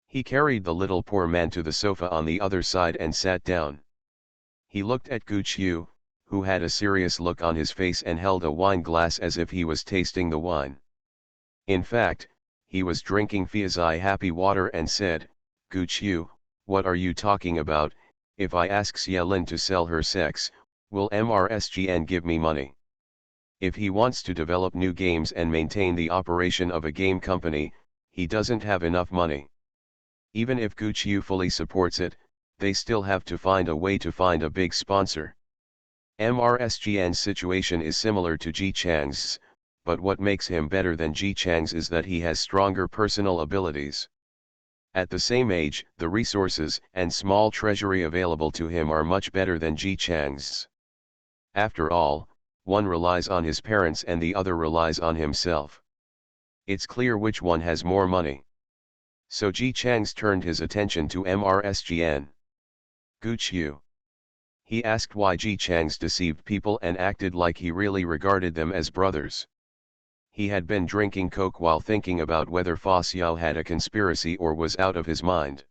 A: He carried the little poor man to the sofa on the other side and sat down. He looked at Gu Qiu, who had a serious look on his face and held a wine glass as if he was tasting the wine. In fact, he was drinking Fiazai happy water and said, Gu Qiu, what are you talking about? If I ask Xiaolin to sell her sex, will MRSGN give me money? If he wants to develop new games and maintain the operation of a game company, he doesn't have enough money. Even if Gu Qiu fully supports it, they still have to find a way to find a big sponsor. MRSGN's situation is similar to Ji Chang's, but what makes him better than Ji Chang's is that he has stronger personal abilities. At the same age, the resources and small treasury available to him are much better than Ji Chang's. After all, one relies on his parents and the other relies on himself. It's clear which one has more money. So Ji Chang's turned his attention to MRSGN. Gu Qiu. He asked why Ji Chang's deceived people and acted like he really regarded them as brothers. He had been drinking coke while thinking about whether Fa Xiao had a conspiracy or was out of his mind.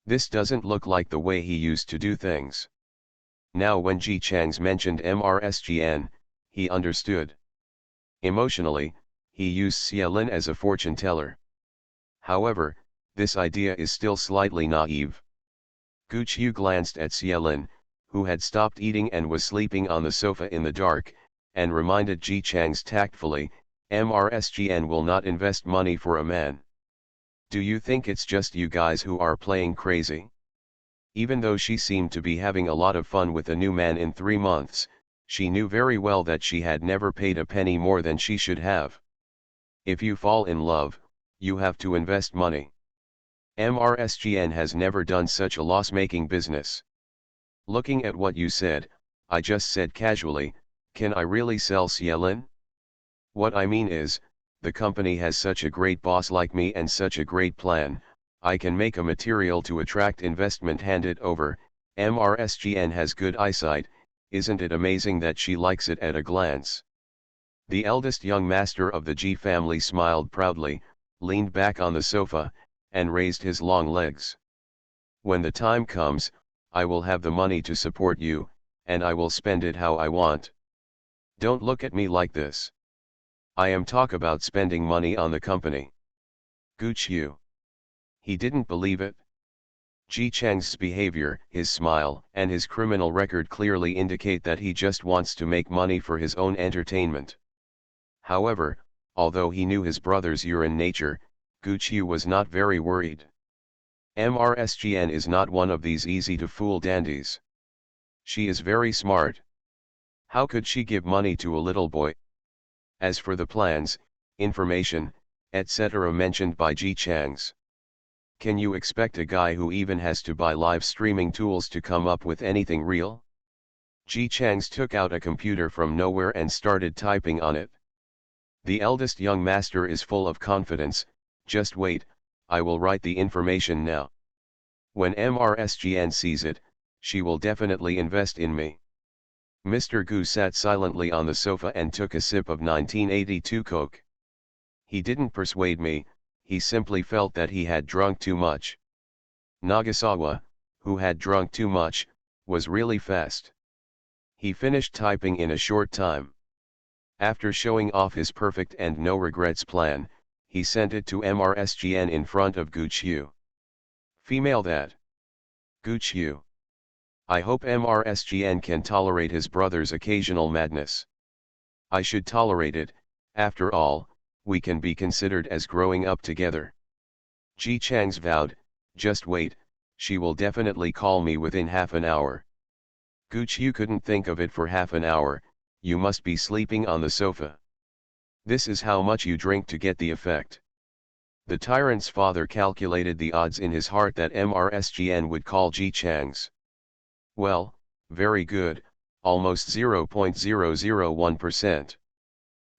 A: This doesn't look like the way he used to do things. Now when Ji Chang's mentioned MRSGN, he understood. Emotionally, he used Xiaolin as a fortune teller. However, this idea is still slightly naive. Gu Qiu glanced at Xiaolin, who had stopped eating and was sleeping on the sofa in the dark, and reminded Ji Chang's tactfully, MRSGN will not invest money for a man. Do you think it's just you guys who are playing crazy? Even though she seemed to be having a lot of fun with a new man in 3 months, she knew very well that she had never paid a penny more than she should have. If you fall in love, you have to invest money. MRSGN has never done such a loss-making business. Looking at what you said, I just said casually, can I really sell CLN? What I mean is, the company has such a great boss like me and such a great plan, I can make a material to attract investment, hand it over. MRSGN has good eyesight, isn't it amazing that she likes it at a glance? The eldest young master of the G family smiled proudly, leaned back on the sofa, and raised his long legs. When the time comes, I will have the money to support you, and I will spend it how I want. Don't look at me like this. I am talk about spending money on the company. Gooch you. He didn't believe it. Ji Chang's behavior, his smile, and his criminal record clearly indicate that he just wants to make money for his own entertainment. However, although he knew his brother's urine nature, Gooch Yu was not very worried. MRSGN is not one of these easy-to-fool dandies. She is very smart. How could she give money to a little boy? As for the plans, information, etc. mentioned by Ji Chang's, can you expect a guy who even has to buy live streaming tools to come up with anything real? Ji Chang's took out a computer from nowhere and started typing on it. The eldest young master is full of confidence. Just wait, I will write the information now. When MRSGN sees it, she will definitely invest in me. Mr. Gu sat silently on the sofa and took a sip of 1982 Coke. He didn't persuade me, he simply felt that he had drunk too much. Nagasawa, who had drunk too much, was really fast. He finished typing in a short time. After showing off his perfect and no regrets plan, he sent it to MRSGN in front of Gooch Yu. Female that. Gooch Yu. I hope MRSGN can tolerate his brother's occasional madness. I should tolerate it, after all, we can be considered as growing up together. Ji Chang's vowed, just wait, she will definitely call me within half an hour. Gooch Yu couldn't think of it for half an hour, you must be sleeping on the sofa. This is how much you drink to get the effect. The tyrant's father calculated the odds in his heart that MRSGN would call Ji Chang's. Well, very good, almost 0.001%.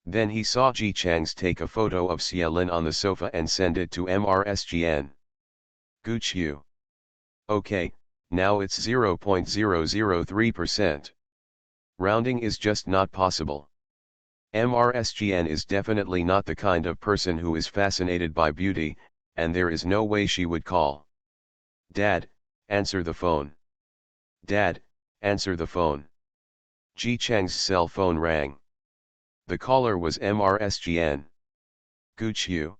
A: Then he saw Ji Chang's take a photo of Xielin on the sofa and send it to MRSGN. Gooch Yu. Okay, now it's 0.003%. Rounding is just not possible. MRSGN is definitely not the kind of person who is fascinated by beauty, and there is no way she would call. Dad, answer the phone. Dad, answer the phone. Ji Chang's cell phone rang. The caller was MRSGN. Gooch Yu.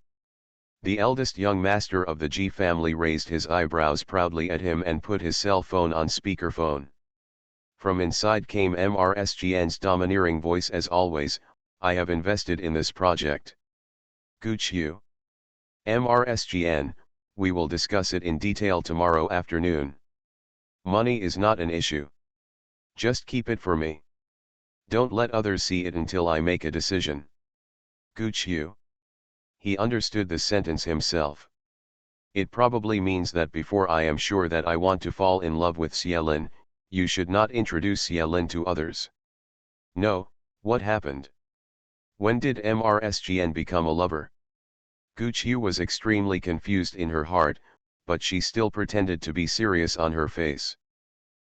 A: The eldest young master of the Ji family raised his eyebrows proudly at him and put his cell phone on speakerphone. From inside came MRSGN's domineering voice as always, I have invested in this project. Gooch Yu. MRSGN, we will discuss it in detail tomorrow afternoon. Money is not an issue. Just keep it for me. Don't let others see it until I make a decision. Gooch Yu. He understood the sentence himself. It probably means that before I am sure that I want to fall in love with Xielin, you should not introduce Xielin to others. No, what happened? When did MRSGN become a lover? Gooch Yu was extremely confused in her heart, but she still pretended to be serious on her face.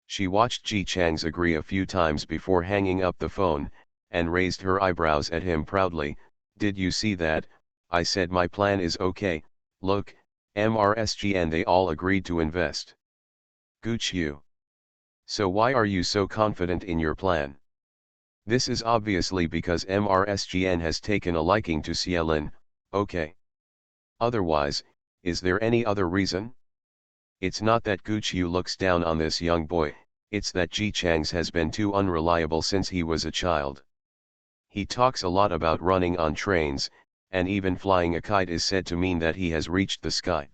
A: She watched Ji Chang's agree a few times before hanging up the phone, and raised her eyebrows at him proudly. Did you see that? I said my plan is okay, look, MRSGN they all agreed to invest. Gooch Yu. So why are you so confident in your plan? This is obviously because MRSGN has taken a liking to Xielin, okay. Otherwise, is there any other reason? It's not that Gooch Yu looks down on this young boy, it's that Ji Chang's has been too unreliable since he was a child. He talks a lot about running on trains, and even flying a kite is said to mean that he has reached the sky.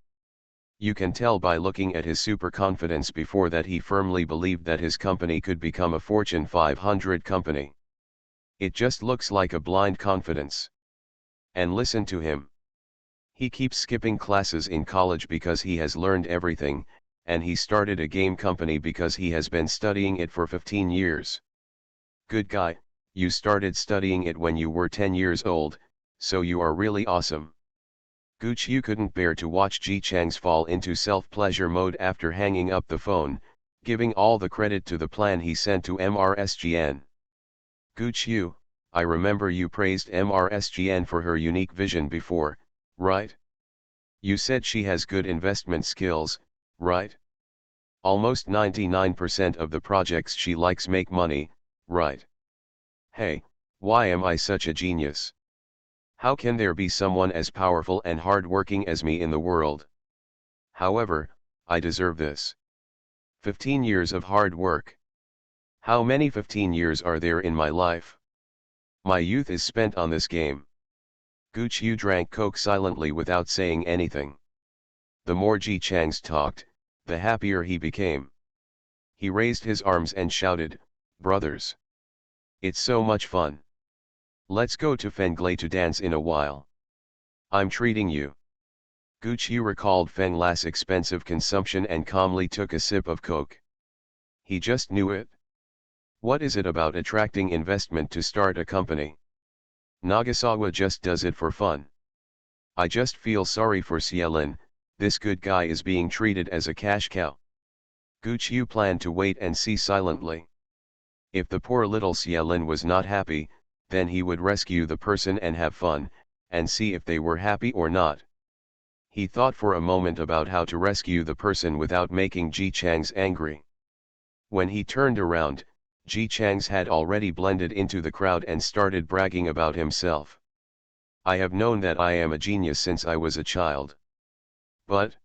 A: You can tell by looking at his superconfidence before that he firmly believed that his company could become a Fortune 500 company. It just looks like a blind confidence. And listen to him. He keeps skipping classes in college because he has learned everything, and he started a game company because he has been studying it for 15 years. Good guy, you started studying it when you were 10 years old, so you are really awesome. Gooch, you couldn't bear to watch Ji Chang's fall into self-pleasure mode after hanging up the phone, giving all the credit to the plan he sent to MRSGN. Gooch, I remember you praised MRSGN for her unique vision before, right? You said she has good investment skills, right? Almost 99% of the projects she likes make money, right? Hey, why am I such a genius? How can there be someone as powerful and hard-working as me in the world? However, I deserve this. 15 years of hard work. How many 15 years are there in my life? My youth is spent on this game. Gooch Yu drank coke silently without saying anything. The more Ji Changs talked, the happier he became. He raised his arms and shouted, "Brothers! It's so much fun. Let's go to Fenglai to dance in a while. I'm treating you." Gooch Yu recalled Fenglai's expensive consumption and calmly took a sip of coke. He just knew it. What is it about attracting investment to start a company? Nagasawa just does it for fun. I just feel sorry for Xielin, this good guy is being treated as a cash cow. Gooch Yu planned to wait and see silently. If the poor little Xielin was not happy, then he would rescue the person and have fun, and see if they were happy or not. He thought for a moment about how to rescue the person without making Ji Changs angry. When he turned around, Ji Changs had already blended into the crowd and started bragging about himself. I have known that I am a genius since I was a child. But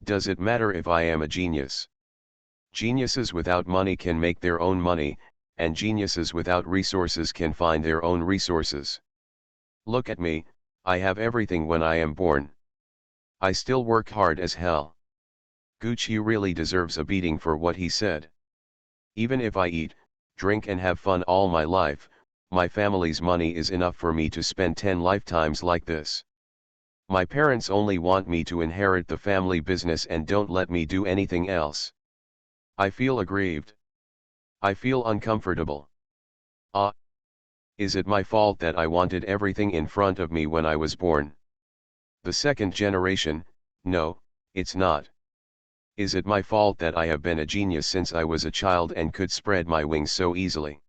A: does it matter if I am a genius? Geniuses without money can make their own money, and geniuses without resources can find their own resources. Look at me, I have everything when I am born. I still work hard as hell. Gooch Yu really deserves a beating for what he said. Even if I eat, drink and have fun all my life, my family's money is enough for me to spend 10 lifetimes like this. My parents only want me to inherit the family business and don't let me do anything else. I feel aggrieved. I feel uncomfortable. Is it my fault that I wanted everything in front of me when I was born? The second generation, no, it's not. Is it my fault that I have been a genius since I was a child and could spread my wings so easily?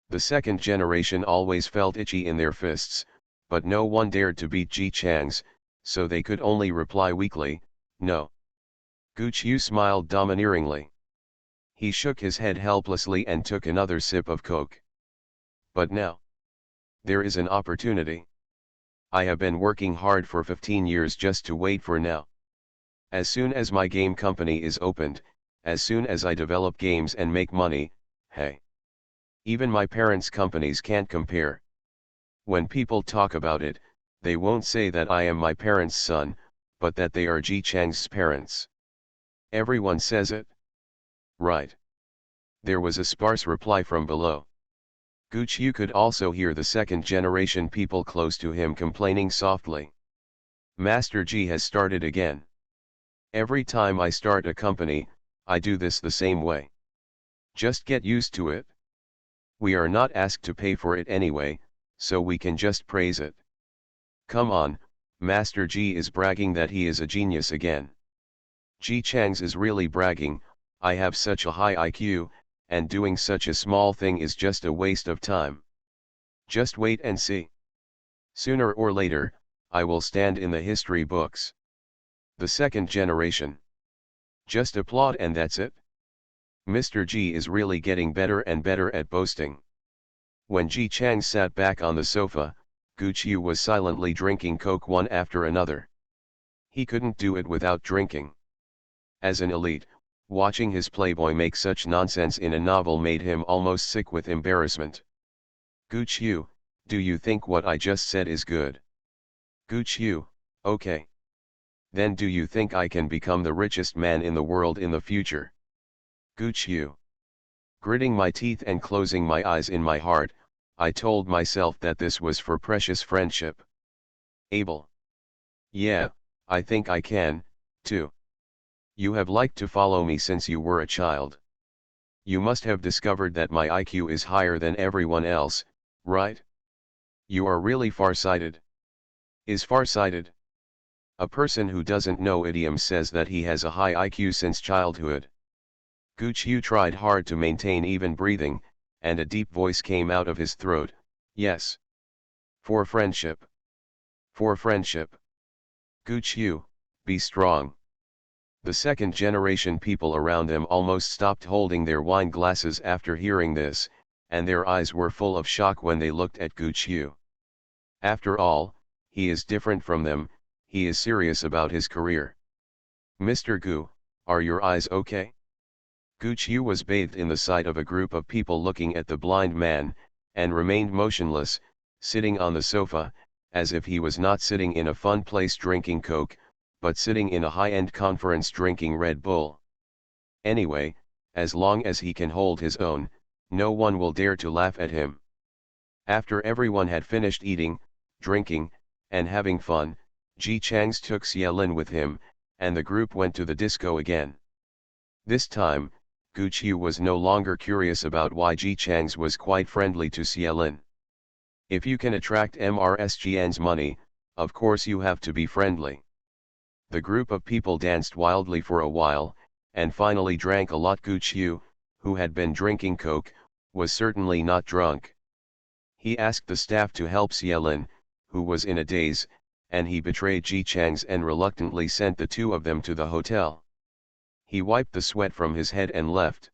A: The second generation always felt itchy in their fists, but no one dared to beat Ji Changs, so they could only reply weakly, no. Gooch Yu smiled domineeringly. He shook his head helplessly and took another sip of coke. But now, there is an opportunity. I have been working hard for 15 years just to wait for now. As soon as my game company is opened, as soon as I develop games and make money, hey. Even my parents' companies can't compare. When people talk about it, they won't say that I am my parents' son, but that they are Ji Chang's parents. Everyone says it. Right. There was a sparse reply from below. Gooch Yu could also hear the second-generation people close to him complaining softly. Master Ji has started again. Every time I start a company, I do this the same way. Just get used to it. We are not asked to pay for it anyway, so we can just praise it. Come on, Master Ji is bragging that he is a genius again. Ji Changs is really bragging, I have such a high IQ, and doing such a small thing is just a waste of time. Just wait and see. Sooner or later, I will stand in the history books. The second generation. Just applaud and that's it. Mr. Ji is really getting better and better at boasting. When Ji Chang sat back on the sofa, Gooch Yu was silently drinking coke one after another. He couldn't do it without drinking. As an elite, watching his playboy make such nonsense in a novel made him almost sick with embarrassment. Gooch Yu, do you think what I just said is good? Gooch Yu, okay. Then do you think I can become the richest man in the world in the future? Gooch Yu. Gritting my teeth and closing my eyes in my heart, I told myself that this was for precious friendship. Able. Yeah, I think I can, too. You have liked to follow me since you were a child. You must have discovered that my IQ is higher than everyone else, right? You are really farsighted. Is farsighted? A person who doesn't know idioms says that he has a high IQ since childhood. Guqiu tried hard to maintain even breathing, and a deep voice came out of his throat, yes. For friendship. For friendship. Guqiu, be strong. The second generation people around them almost stopped holding their wine glasses after hearing this, and their eyes were full of shock when they looked at Guqiu. After all, he is different from them, he is serious about his career. Mr. Gu, are your eyes okay? Guqiu was bathed in the sight of a group of people looking at the blind man, and remained motionless, sitting on the sofa, as if he was not sitting in a fun place drinking Coke, but sitting in a high-end conference drinking Red Bull. Anyway, as long as he can hold his own, no one will dare to laugh at him. After everyone had finished eating, drinking, and having fun, Ji Chang's took Xielin with him, and the group went to the disco again. This time, Guqiu was no longer curious about why Ji Chang's was quite friendly to Xielin. If you can attract MRSGN's money, of course you have to be friendly. The group of people danced wildly for a while, and finally drank a lot. Guqiu, who had been drinking Coke, was certainly not drunk. He asked the staff to help Xielin, who was in a daze, and he betrayed Ji Chang's and reluctantly sent the two of them to the hotel. He wiped the sweat from his head and left.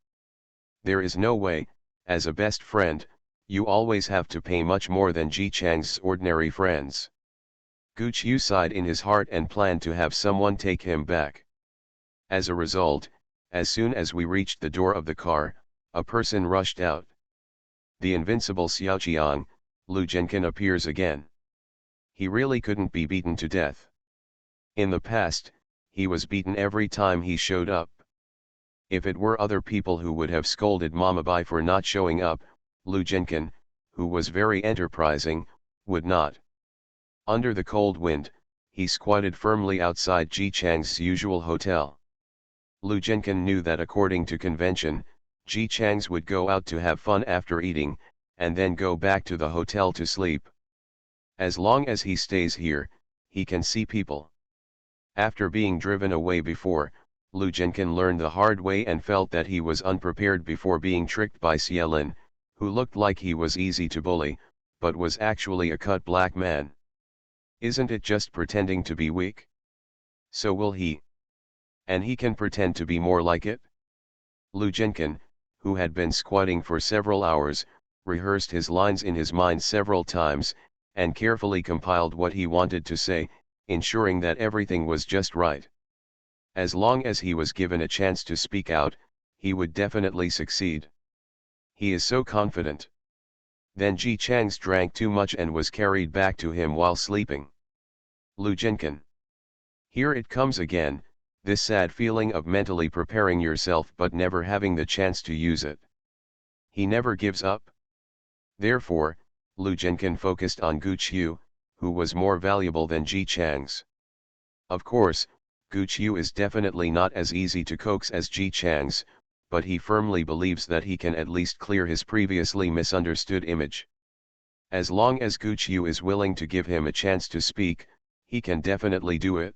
A: There is no way, as a best friend, you always have to pay much more than Ji Chang's ordinary friends. Guqiu sighed in his heart and planned to have someone take him back. As a result, as soon as we reached the door of the car, a person rushed out. The invincible Xiaoqiang, Lu Zhenkan appears again. He really couldn't be beaten to death. In the past, he was beaten every time he showed up. If it were other people who would have scolded Mama Bai for not showing up, Lu Zhenkan, who was very enterprising, would not. Under the cold wind, he squatted firmly outside Ji Chang's usual hotel. Lu Zhenkan knew that according to convention, Ji Chang's would go out to have fun after eating, and then go back to the hotel to sleep. As long as he stays here, he can see people. After being driven away before, Lu Zhenkan learned the hard way and felt that he was unprepared before being tricked by Xielin, who looked like he was easy to bully, but was actually a cut black man. Isn't it just pretending to be weak? So will he. And he can pretend to be more like it? Lu Zhenkan, who had been squatting for several hours, rehearsed his lines in his mind several times, and carefully compiled what he wanted to say, ensuring that everything was just right. As long as he was given a chance to speak out, he would definitely succeed. He is so confident. Then Ji Chang's drank too much and was carried back to him while sleeping. Lu Zhenkan. Here it comes again, this sad feeling of mentally preparing yourself but never having the chance to use it. He never gives up. Therefore, Lu Zhenkan focused on Guqiu, who was more valuable than Ji Chang's. Of course, Guqiu is definitely not as easy to coax as Ji Chang's, but he firmly believes that he can at least clear his previously misunderstood image. As long as Guqiu is willing to give him a chance to speak, he can definitely do it.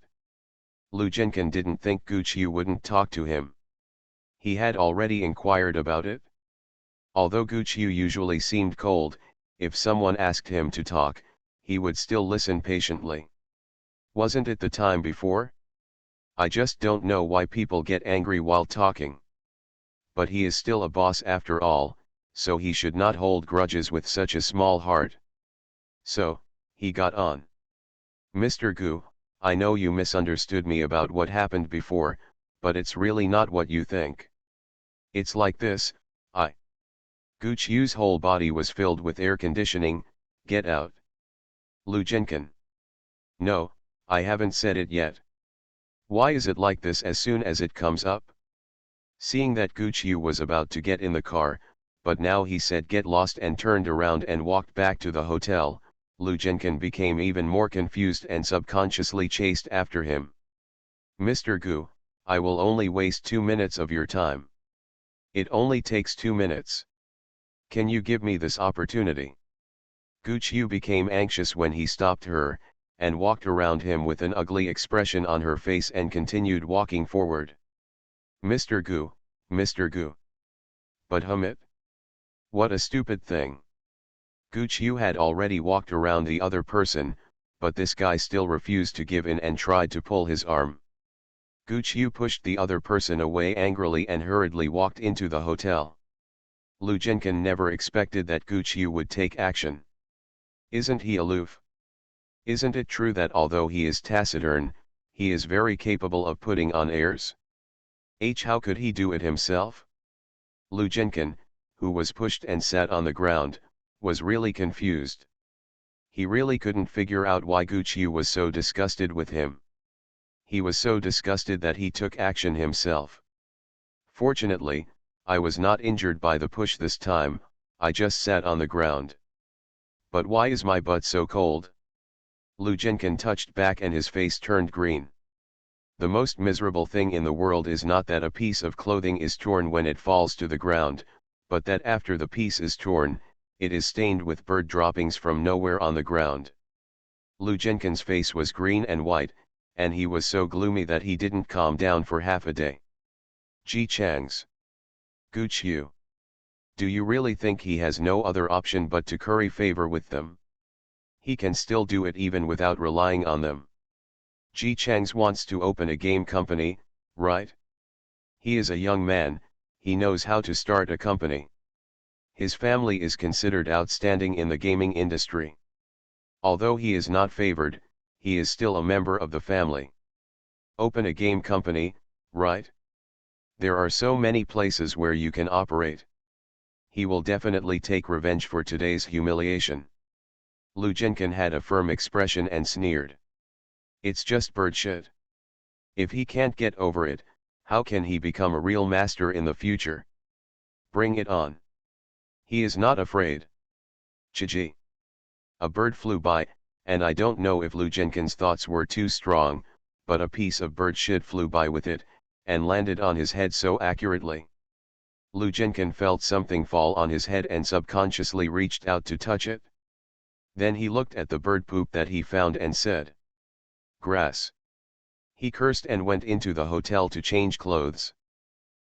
A: Lu Zhenkan didn't think Guqiu wouldn't talk to him. He had already inquired about it. Although Guqiu usually seemed cold, if someone asked him to talk, he would still listen patiently. Wasn't it the time before? I just don't know why people get angry while talking. But he is still a boss after all, so he should not hold grudges with such a small heart. So, he got on. Mr. Gu, I know you misunderstood me about what happened before, but it's really not what you think. It's like this, Guqiu's whole body was filled with air conditioning, get out. Lu Zhenkan. No, I haven't said it yet. Why is it like this as soon as it comes up? Seeing that Guqiu was about to get in the car, but now he said get lost and turned around and walked back to the hotel, Lu Jinkin became even more confused and subconsciously chased after him. Mr. Gu, I will only waste 2 minutes of your time. It only takes 2 minutes. Can you give me this opportunity? Gu Qiu became anxious when he stopped her, and walked around him with an ugly expression on her face and continued walking forward. Mr. Gu, Mr. Gu. But it. What a stupid thing. Gu Qiu had already walked around the other person, but this guy still refused to give in and tried to pull his arm. Gu Qiu pushed the other person away angrily and hurriedly walked into the hotel. Lu Jinkin never expected that Gu Qiu would take action. Isn't he aloof? Isn't it true that although he is taciturn, he is very capable of putting on airs? How could he do it himself? Lu Jinkin, who was pushed and sat on the ground, was really confused. He really couldn't figure out why Gu Qiu was so disgusted with him. He was so disgusted that he took action himself. Fortunately, I was not injured by the push this time, I just sat on the ground. But why is my butt so cold? Lu Jinkin touched back and his face turned green. The most miserable thing in the world is not that a piece of clothing is torn when it falls to the ground, but that after the piece is torn, it is stained with bird droppings from nowhere on the ground. Lu Jinkin's face was green and white, and he was so gloomy that he didn't calm down for half a day. Ji Chang's. Gu Qiu. Do you really think he has no other option but to curry favor with them? He can still do it even without relying on them. Ji Chang's wants to open a game company, right? He is a young man, he knows how to start a company. His family is considered outstanding in the gaming industry. Although he is not favored, he is still a member of the family. Open a game company, right? There are so many places where you can operate. He will definitely take revenge for today's humiliation. Lu Jinkin had a firm expression and sneered. It's just bird shit. If he can't get over it, how can he become a real master in the future? Bring it on. He is not afraid. Chiji. A bird flew by, and I don't know if Lu Jinkin's thoughts were too strong, but a piece of bird shit flew by with it, and landed on his head so accurately. Lu Jinkin felt something fall on his head and subconsciously reached out to touch it. Then he looked at the bird poop that he found and said, "Grass." He cursed and went into the hotel to change clothes.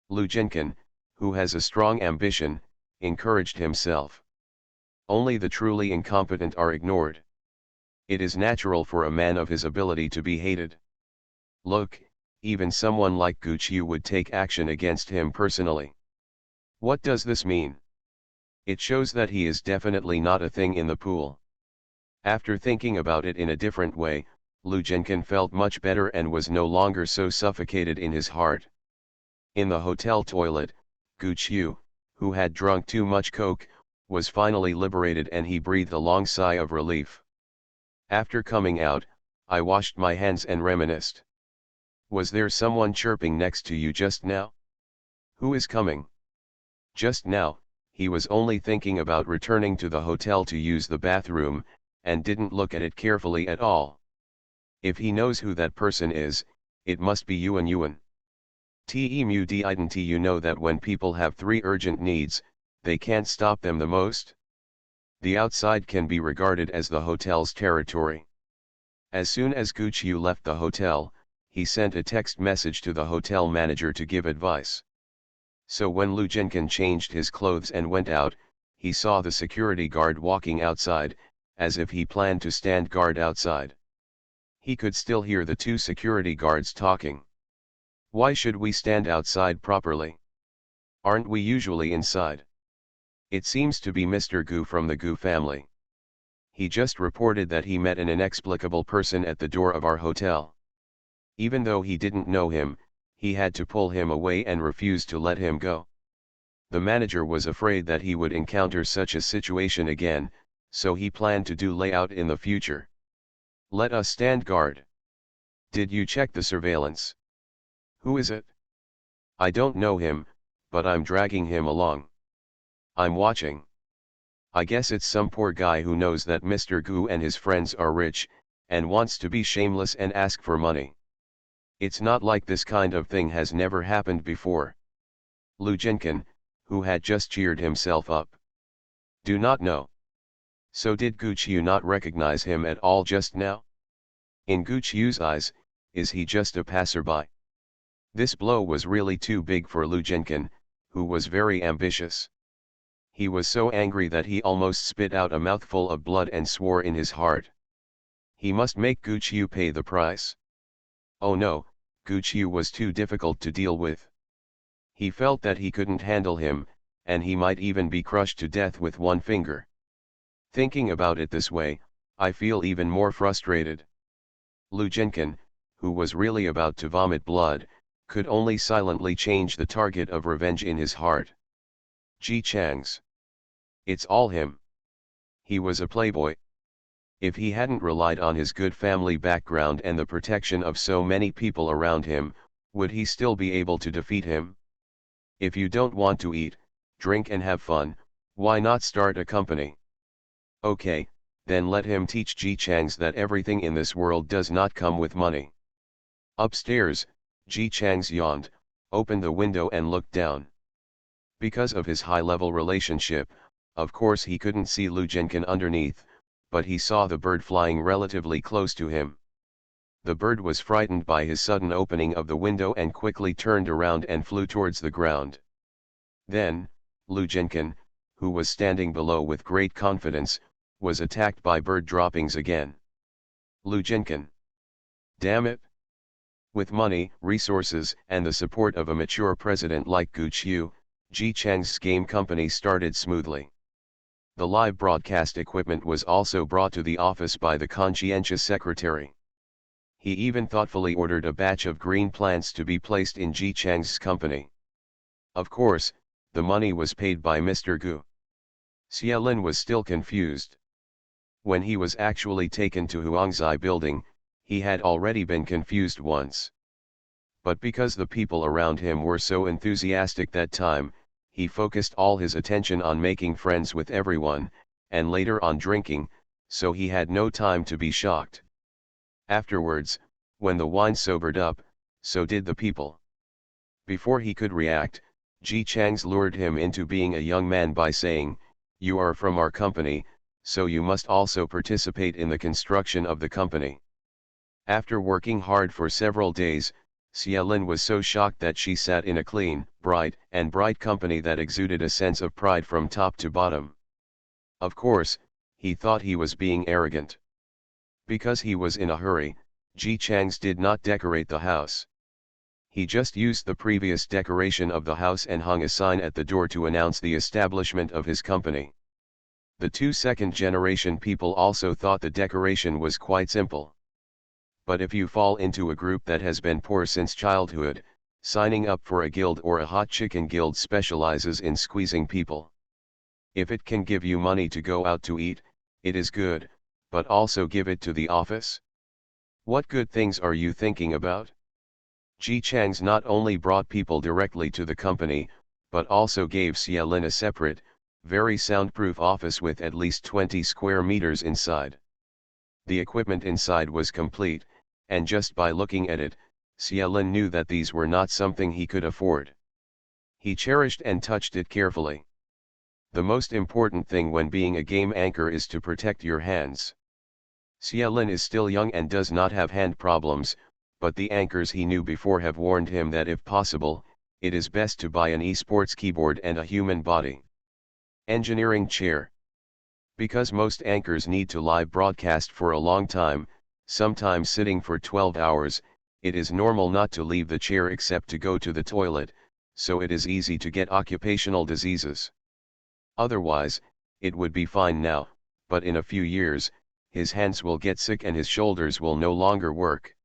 A: Lu Jinkin, who has a strong ambition, encouraged himself. Only the truly incompetent are ignored. It is natural for a man of his ability to be hated. Look, even someone like Gu Qiu would take action against him personally. What does this mean? It shows that he is definitely not a thing in the pool. After thinking about it in a different way, Lu Jinkin felt much better and was no longer so suffocated in his heart. In the hotel toilet, Gu Qiu, who had drunk too much coke, was finally liberated and he breathed a long sigh of relief. After coming out, I washed my hands and reminisced. Was there someone chirping next to you just now? Who is coming? Just now, he was only thinking about returning to the hotel to use the bathroom, and didn't look at it carefully at all. If he knows who that person is, it must be Yuan Yuan. Didn't you know that when people have 3 urgent needs, they can't stop them the most? The outside can be regarded as the hotel's territory. As soon as Gu Qiu left the hotel, he sent a text message to the hotel manager to give advice. So when Lu Jinkin changed his clothes and went out, he saw the security guard walking outside, as if he planned to stand guard outside. He could still hear the 2 security guards talking. Why should we stand outside properly? Aren't we usually inside? It seems to be Mr. Gu from the Gu family. He just reported that he met an inexplicable person at the door of our hotel. Even though he didn't know him, he had to pull him away and refuse to let him go. The manager was afraid that he would encounter such a situation again, so he planned to do layout in the future. Let us stand guard. Did you check the surveillance? Who is it? I don't know him, but I'm dragging him along. I'm watching. I guess it's some poor guy who knows that Mr. Gu and his friends are rich, and wants to be shameless and ask for money. It's not like this kind of thing has never happened before. Lu Jinkin, who had just cheered himself up. Do not know. So did Gu Qiu not recognize him at all just now? In Gu Qiu's eyes, is he just a passerby? This blow was really too big for Lu Jinkin, who was very ambitious. He was so angry that he almost spit out a mouthful of blood and swore in his heart. He must make Gu Qiu pay the price. Oh no, Gu Qiu was too difficult to deal with. He felt that he couldn't handle him, and he might even be crushed to death with one finger. Thinking about it this way, I feel even more frustrated. Lu Jinkin, who was really about to vomit blood, could only silently change the target of revenge in his heart. Ji Chang's. It's all him. He was a playboy. If he hadn't relied on his good family background and the protection of so many people around him, would he still be able to defeat him? If you don't want to eat, drink and have fun, why not start a company? Okay, then let him teach Ji Chang's that everything in this world does not come with money. Upstairs, Ji Chang's yawned, opened the window and looked down. Because of his high-level relationship, of course he couldn't see Lu Jinkin underneath, but he saw the bird flying relatively close to him. The bird was frightened by his sudden opening of the window and quickly turned around and flew towards the ground. Then, Lu Jinkin, who was standing below with great confidence, was attacked by bird droppings again. Lu Jinkin. Damn it! With money, resources, and the support of a mature president like Gu Qiu, Ji Chang's game company started smoothly. The live broadcast equipment was also brought to the office by the conscientious secretary. He even thoughtfully ordered a batch of green plants to be placed in Ji Chang's company. Of course, the money was paid by Mr. Gu. Xie Lin was still confused. When he was actually taken to Huangzai building, he had already been confused once. But because the people around him were so enthusiastic that time, he focused all his attention on making friends with everyone, and later on drinking, so he had no time to be shocked. Afterwards, when the wine sobered up, so did the people. Before he could react, Ji Chang's lured him into being a young man by saying, "You are from our company, so you must also participate in the construction of the company." After working hard for several days, Xie Lin was so shocked that she sat in a clean, bright company that exuded a sense of pride from top to bottom. Of course, he thought he was being arrogant. Because he was in a hurry, Ji Chang's did not decorate the house. He just used the previous decoration of the house and hung a sign at the door to announce the establishment of his company. The two second-generation people also thought the decoration was quite simple. But if you fall into a group that has been poor since childhood, signing up for a guild or a hot chicken guild specializes in squeezing people. If it can give you money to go out to eat, it is good, but also give it to the office? What good things are you thinking about? Ji Chang's not only brought people directly to the company, but also gave Xie Lin a separate, very soundproof office with at least 20 square meters inside. The equipment inside was complete, and just by looking at it, Xie Lin knew that these were not something he could afford. He cherished and touched it carefully. The most important thing when being a game anchor is to protect your hands. Xie Lin is still young and does not have hand problems, but the anchors he knew before have warned him that if possible, it is best to buy an esports keyboard and a human body. Engineering chair. Because most anchors need to live broadcast for a long time, sometimes sitting for 12 hours, it is normal not to leave the chair except to go to the toilet, so it is easy to get occupational diseases. Otherwise, it would be fine now, but in a few years, his hands will get sick and his shoulders will no longer work.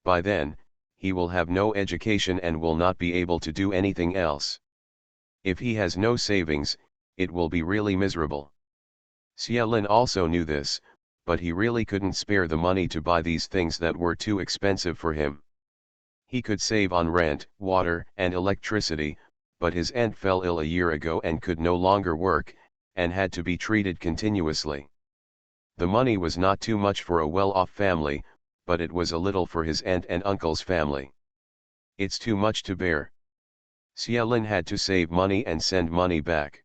A: By then, he will have no education and will not be able to do anything else. If he has no savings, it will be really miserable. Xie Lin also knew this, but he really couldn't spare the money to buy these things that were too expensive for him. He could save on rent, water, and electricity, but his aunt fell ill a year ago and could no longer work, and had to be treated continuously. The money was not too much for a well-off family, but it was a little for his aunt and uncle's family. It's too much to bear. Xiaolin had to save money and send money back.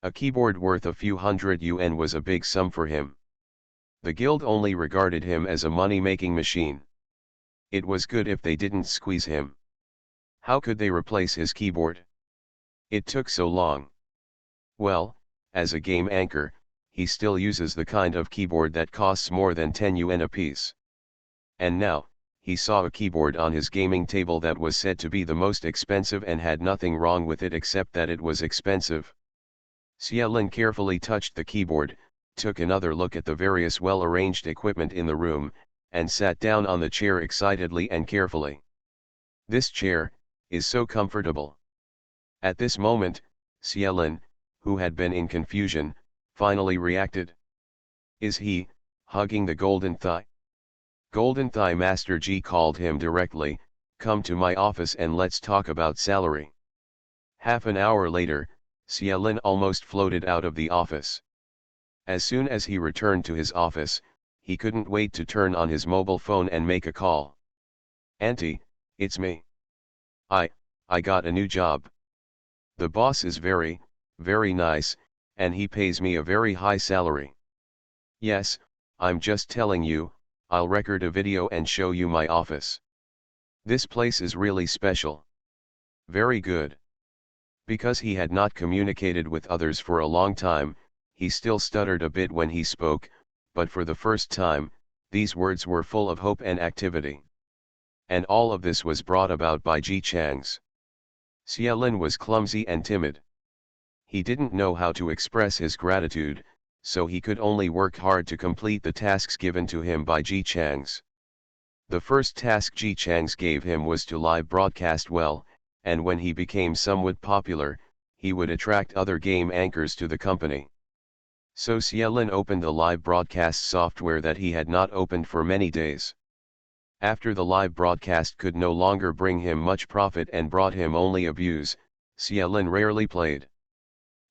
A: A keyboard worth a few hundred yuan was a big sum for him. The guild only regarded him as a money-making machine. It was good if they didn't squeeze him. How could they replace his keyboard? It took so long. Well, as a game anchor, he still uses the kind of keyboard that costs more than 10 yuan apiece. And now, he saw a keyboard on his gaming table that was said to be the most expensive and had nothing wrong with it except that it was expensive. Xiaolin carefully touched the keyboard, took another look at the various well-arranged equipment in the room, and sat down on the chair excitedly and carefully. This chair is so comfortable. At this moment, Xiaolin, who had been in confusion, finally reacted. Is he hugging the golden thigh? Golden Thigh Master Ji called him directly, "Come to my office and let's talk about salary." Half an hour later, Xiaolin almost floated out of the office. As soon as he returned to his office, he couldn't wait to turn on his mobile phone and make a call. "Auntie, it's me. I got a new job. The boss is very, very nice, and he pays me a very high salary. Yes, I'm just telling you, I'll record a video and show you my office. This place is really special. Very good." Because he had not communicated with others for a long time, he still stuttered a bit when he spoke, but for the first time, these words were full of hope and activity. And all of this was brought about by Ji Chang's. Xiaolin was clumsy and timid. He didn't know how to express his gratitude, so he could only work hard to complete the tasks given to him by Ji Chang's. The first task Ji Chang's gave him was to live broadcast well, and when he became somewhat popular, he would attract other game anchors to the company. So Xiaolin opened a live broadcast software that he had not opened for many days. After the live broadcast could no longer bring him much profit and brought him only abuse, Xiaolin rarely played.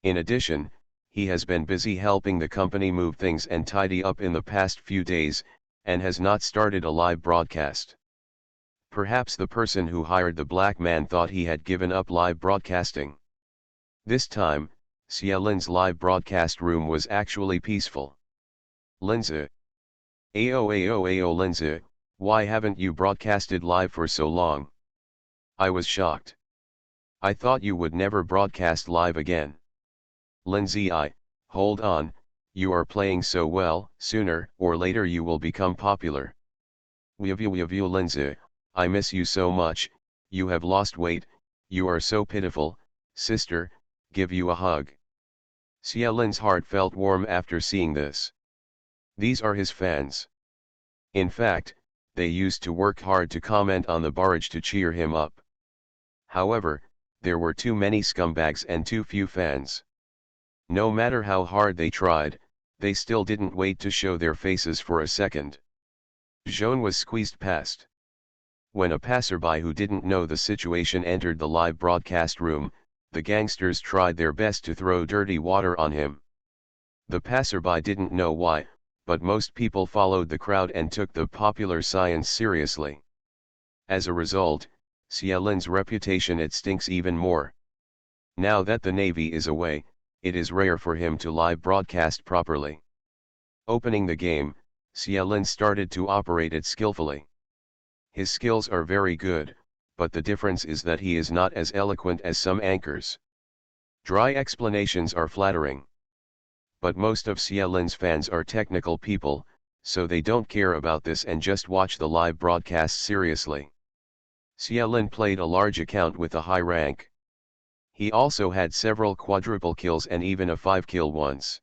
A: In addition, he has been busy helping the company move things and tidy up in the past few days, and has not started a live broadcast. Perhaps the person who hired the black man thought he had given up live broadcasting. This time, Xiaolin's live broadcast room was actually peaceful. "Linzi. Ao Linzi, why haven't you broadcasted live for so long? I was shocked. I thought you would never broadcast live again." "Linzi, hold on, you are playing so well, sooner or later you will become popular." "We've Linzi, I miss you so much, you have lost weight, you are so pitiful, sister, give you a hug." Xiaolin's heart felt warm after seeing this. These are his fans. In fact, they used to work hard to comment on the barrage to cheer him up. However, there were too many scumbags and too few fans. No matter how hard they tried, they still didn't wait to show their faces for a second. Zhone was squeezed past. When a passerby who didn't know the situation entered the live broadcast room, the gangsters tried their best to throw dirty water on him. The passerby didn't know why, but most people followed the crowd and took the popular science seriously. As a result, Xiaolin's reputation it stinks even more. Now that the Navy is away, it is rare for him to live broadcast properly. Opening the game, Xiaolin started to operate it skillfully. His skills are very good, but the difference is that he is not as eloquent as some anchors. Dry explanations are flattering. But most of Xiaolin's fans are technical people, so they don't care about this and just watch the live broadcast seriously. Xiaolin played a large account with a high rank. He also had several quadruple kills and even a 5-kill once.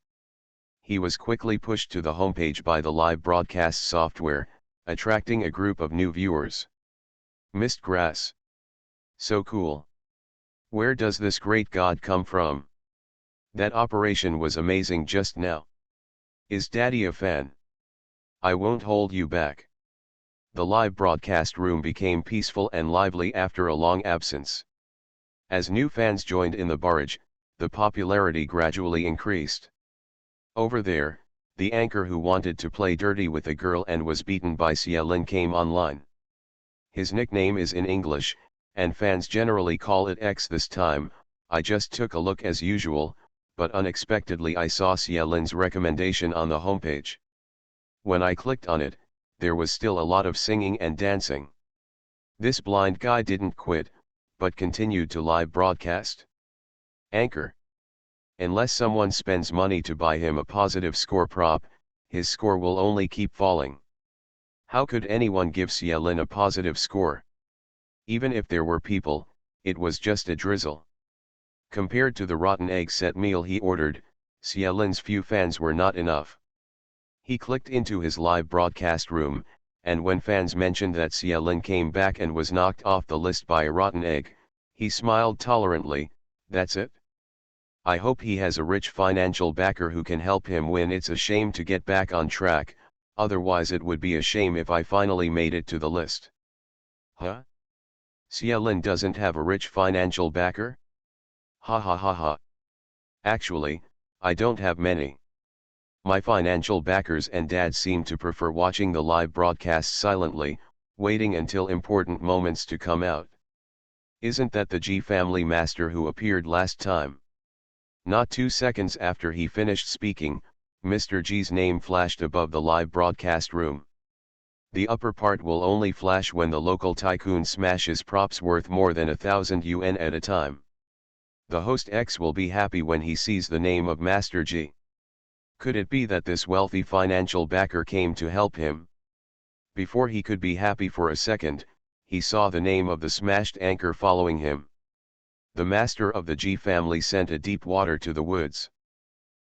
A: He was quickly pushed to the homepage by the live broadcast software, attracting a group of new viewers. Mist grass. So cool. Where does this great god come from? That operation was amazing just now. Is Daddy a fan? I won't hold you back. The live broadcast room became peaceful and lively after a long absence. As new fans joined in the barrage, the popularity gradually increased. Over there, the anchor who wanted to play dirty with a girl and was beaten by Xialin came online. His nickname is in English, and fans generally call it X. This time, I just took a look as usual, but unexpectedly I saw Xialin's recommendation on the homepage. When I clicked on it, there was still a lot of singing and dancing. This blind guy didn't quit, but continued to live broadcast. Anchor. Unless someone spends money to buy him a positive score prop, his score will only keep falling. How could anyone give Xialin a positive score? Even if there were people, it was just a drizzle. Compared to the rotten egg set meal he ordered, Xialin's few fans were not enough. He clicked into his live broadcast room, and when fans mentioned that Xialin came back and was knocked off the list by a rotten egg, he smiled tolerantly. That's it? I hope he has a rich financial backer who can help him win. It's a shame to get back on track, otherwise it would be a shame if I finally made it to the list. Huh? Xialin doesn't have a rich financial backer? Ha ha ha ha. Actually, I don't have many. My financial backers and dad seem to prefer watching the live broadcasts silently, waiting until important moments to come out. Isn't that the G family master who appeared last time? Not 2 seconds after he finished speaking, Mr. G's name flashed above the live broadcast room. The upper part will only flash when the local tycoon smashes props worth more than 1,000 yuan at a time. The host X will be happy when he sees the name of Master G. Could it be that this wealthy financial backer came to help him? Before he could be happy for a second, he saw the name of the smashed anchor following him. The master of the G family sent a deep water to the woods.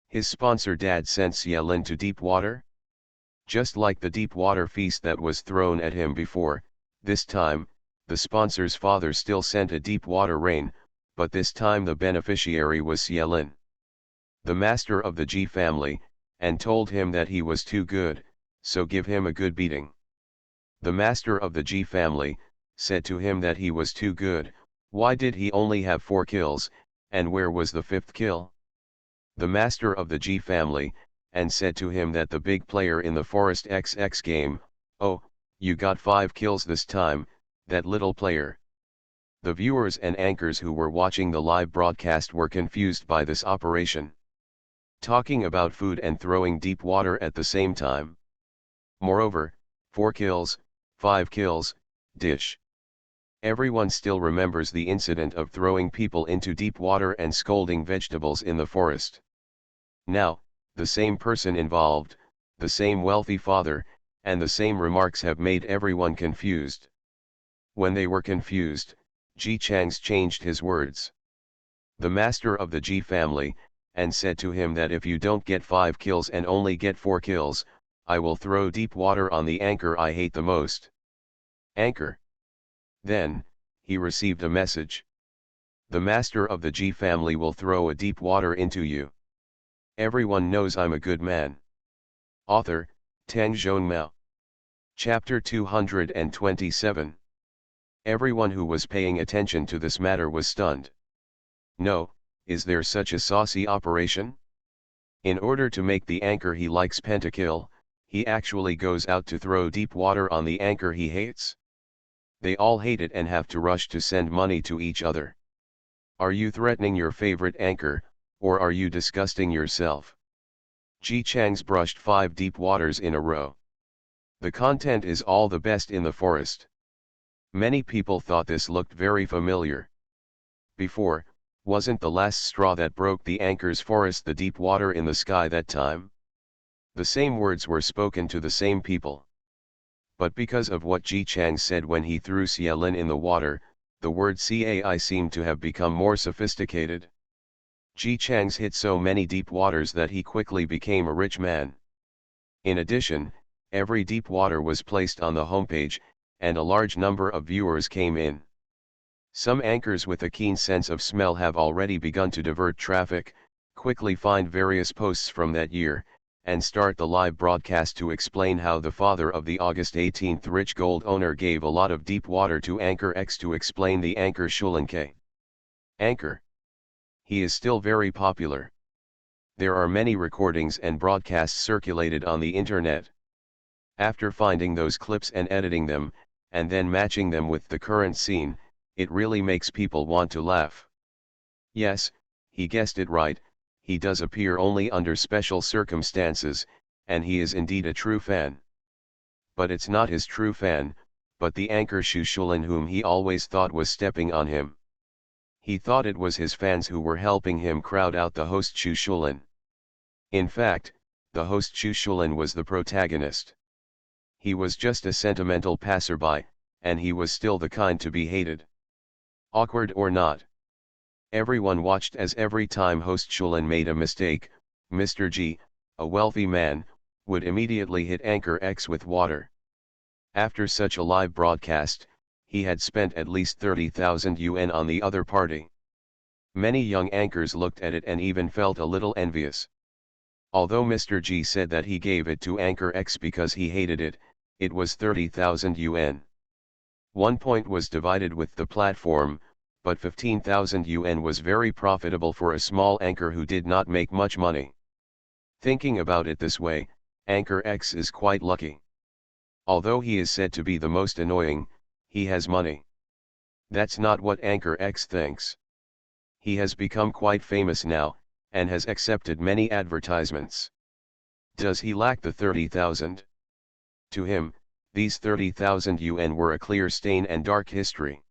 A: His sponsor dad sent Xialin to deep water? Just like the deep water feast that was thrown at him before, this time, the sponsor's father still sent a deep water rain, but this time the beneficiary was Xialin, the master of the G family, and told him that he was too good, so give him a good beating. The master of the G family said to him that he was too good. Why did he only have 4 kills, and where was the 5th kill? The master of the G family, and said to him that the big player in the Forest XX game, oh, you got 5 kills this time, that little player. The viewers and anchors who were watching the live broadcast were confused by this operation. Talking about food and throwing deep water at the same time. Moreover, 4 kills, 5 kills, dish. Everyone still remembers the incident of throwing people into deep water and scolding vegetables in the forest. Now, the same person involved, the same wealthy father, and the same remarks have made everyone confused. When they were confused, Ji Chang's changed his words. The master of the Ji family, and said to him that if you don't get 5 kills and only get 4 kills, I will throw deep water on the anchor I hate the most. Anchor. Then, he received a message. The master of the G family will throw a deep water into you. Everyone knows I'm a good man. Author, Tang Zhongmao. Chapter 227. Everyone who was paying attention to this matter was stunned. No, is there such a saucy operation? In order to make the anchor he likes pentakill, he actually goes out to throw deep water on the anchor he hates? They all hate it and have to rush to send money to each other. Are you threatening your favorite anchor, or are you disgusting yourself? Ji Chang's brushed 5 deep waters in a row. The content is all the best in the forest. Many people thought this looked very familiar. Before, wasn't the last straw that broke the anchor's forest the deep water in the sky that time? The same words were spoken to the same people. But because of what Ji Chang said when he threw Xialin in the water, the word CAI seemed to have become more sophisticated. Ji Chang's hit so many deep waters that he quickly became a rich man. In addition, every deep water was placed on the homepage, and a large number of viewers came in. Some anchors with a keen sense of smell have already begun to divert traffic, quickly find various posts from that year, and start the live broadcast to explain how the father of the August 18th rich gold owner gave a lot of deep water to Anchor X to explain the Anchor Shulen K. Anchor. He is still very popular. There are many recordings and broadcasts circulated on the internet. After finding those clips and editing them, and then matching them with the current scene, it really makes people want to laugh. Yes, he guessed it right, he does appear only under special circumstances, and he is indeed a true fan. But it's not his true fan, but the anchor Shushulin whom he always thought was stepping on him. He thought it was his fans who were helping him crowd out the host Shushulin. In fact, the host Shushulin was the protagonist. He was just a sentimental passerby, and he was still the kind to be hated. Awkward or not. Everyone watched as every time host Shulin made a mistake, Mr. G, a wealthy man, would immediately hit Anchor X with water. After such a live broadcast, he had spent at least 30,000 yuan on the other party. Many young anchors looked at it and even felt a little envious. Although Mr. G said that he gave it to Anchor X because he hated it, it was 30,000 yuan. 1 point was divided with the platform, but 15,000 yuan was very profitable for a small anchor who did not make much money. Thinking about it this way, Anchor X is quite lucky. Although he is said to be the most annoying, he has money. That's not what Anchor X thinks. He has become quite famous now, and has accepted many advertisements. Does he lack the 30,000? To him, these 30,000 yuan were a clear stain and dark history.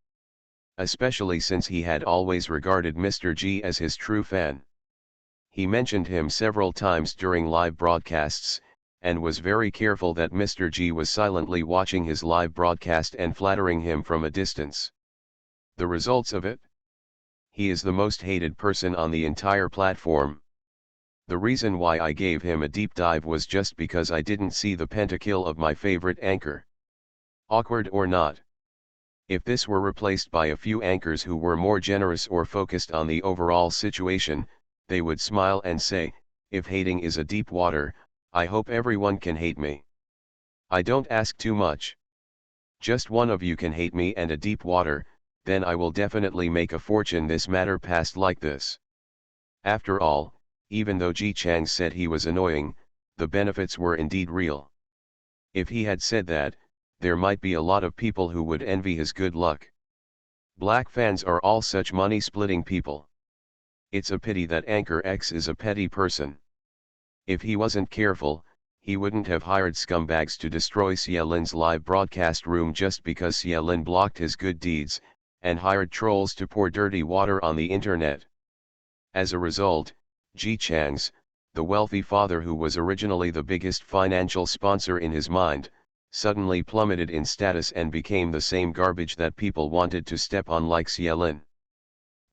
A: Especially since he had always regarded Mr. G as his true fan. He mentioned him several times during live broadcasts, and was very careful that Mr. G was silently watching his live broadcast and flattering him from a distance. The results of it? He is the most hated person on the entire platform. The reason why I gave him a deep dive was just because I didn't see the pentakill of my favorite anchor. Awkward or not? If this were replaced by a few anchors who were more generous or focused on the overall situation, they would smile and say, if hating is a deep water, I hope everyone can hate me. I don't ask too much. Just one of you can hate me and a deep water, then I will definitely make a fortune. This matter passed like this. After all, even though Ji Chang said he was annoying, the benefits were indeed real. If he had said that, there might be a lot of people who would envy his good luck. Black fans are all such money-splitting people. It's a pity that Anchor X is a petty person. If he wasn't careful, he wouldn't have hired scumbags to destroy Xielin's live broadcast room just because Xielin blocked his good deeds, and hired trolls to pour dirty water on the internet. As a result, Ji Chang's, the wealthy father who was originally the biggest financial sponsor in his mind, suddenly plummeted in status and became the same garbage that people wanted to step on like Xielin.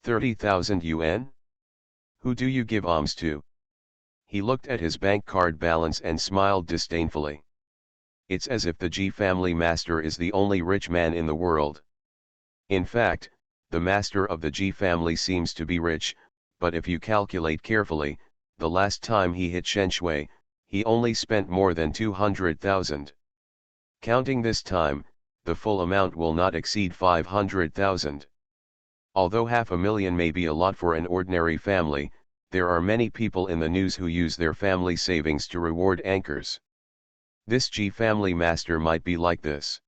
A: 30,000 yuan? Who do you give alms to? He looked at his bank card balance and smiled disdainfully. It's as if the G family master is the only rich man in the world. In fact, the master of the G family seems to be rich, but if you calculate carefully, the last time he hit Shen Shui, he only spent more than 200,000. Counting this time, the full amount will not exceed 500,000. Although 500,000 may be a lot for an ordinary family, there are many people in the news who use their family savings to reward anchors. This G family master might be like this.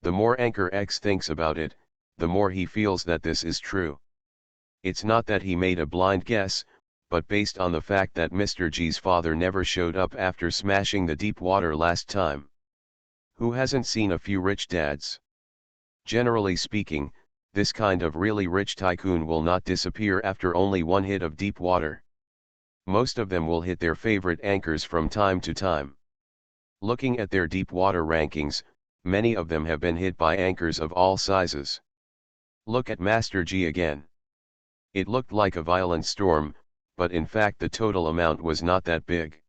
A: The more Anchor X thinks about it, the more he feels that this is true. It's not that he made a blind guess, but based on the fact that Mr. G's father never showed up after smashing the deep water last time. Who hasn't seen a few rich dads? Generally speaking, this kind of really rich tycoon will not disappear after only one hit of deep water. Most of them will hit their favorite anchors from time to time. Looking at their deep water rankings, many of them have been hit by anchors of all sizes. Look at Master G again. It looked like a violent storm, but in fact the total amount was not that big.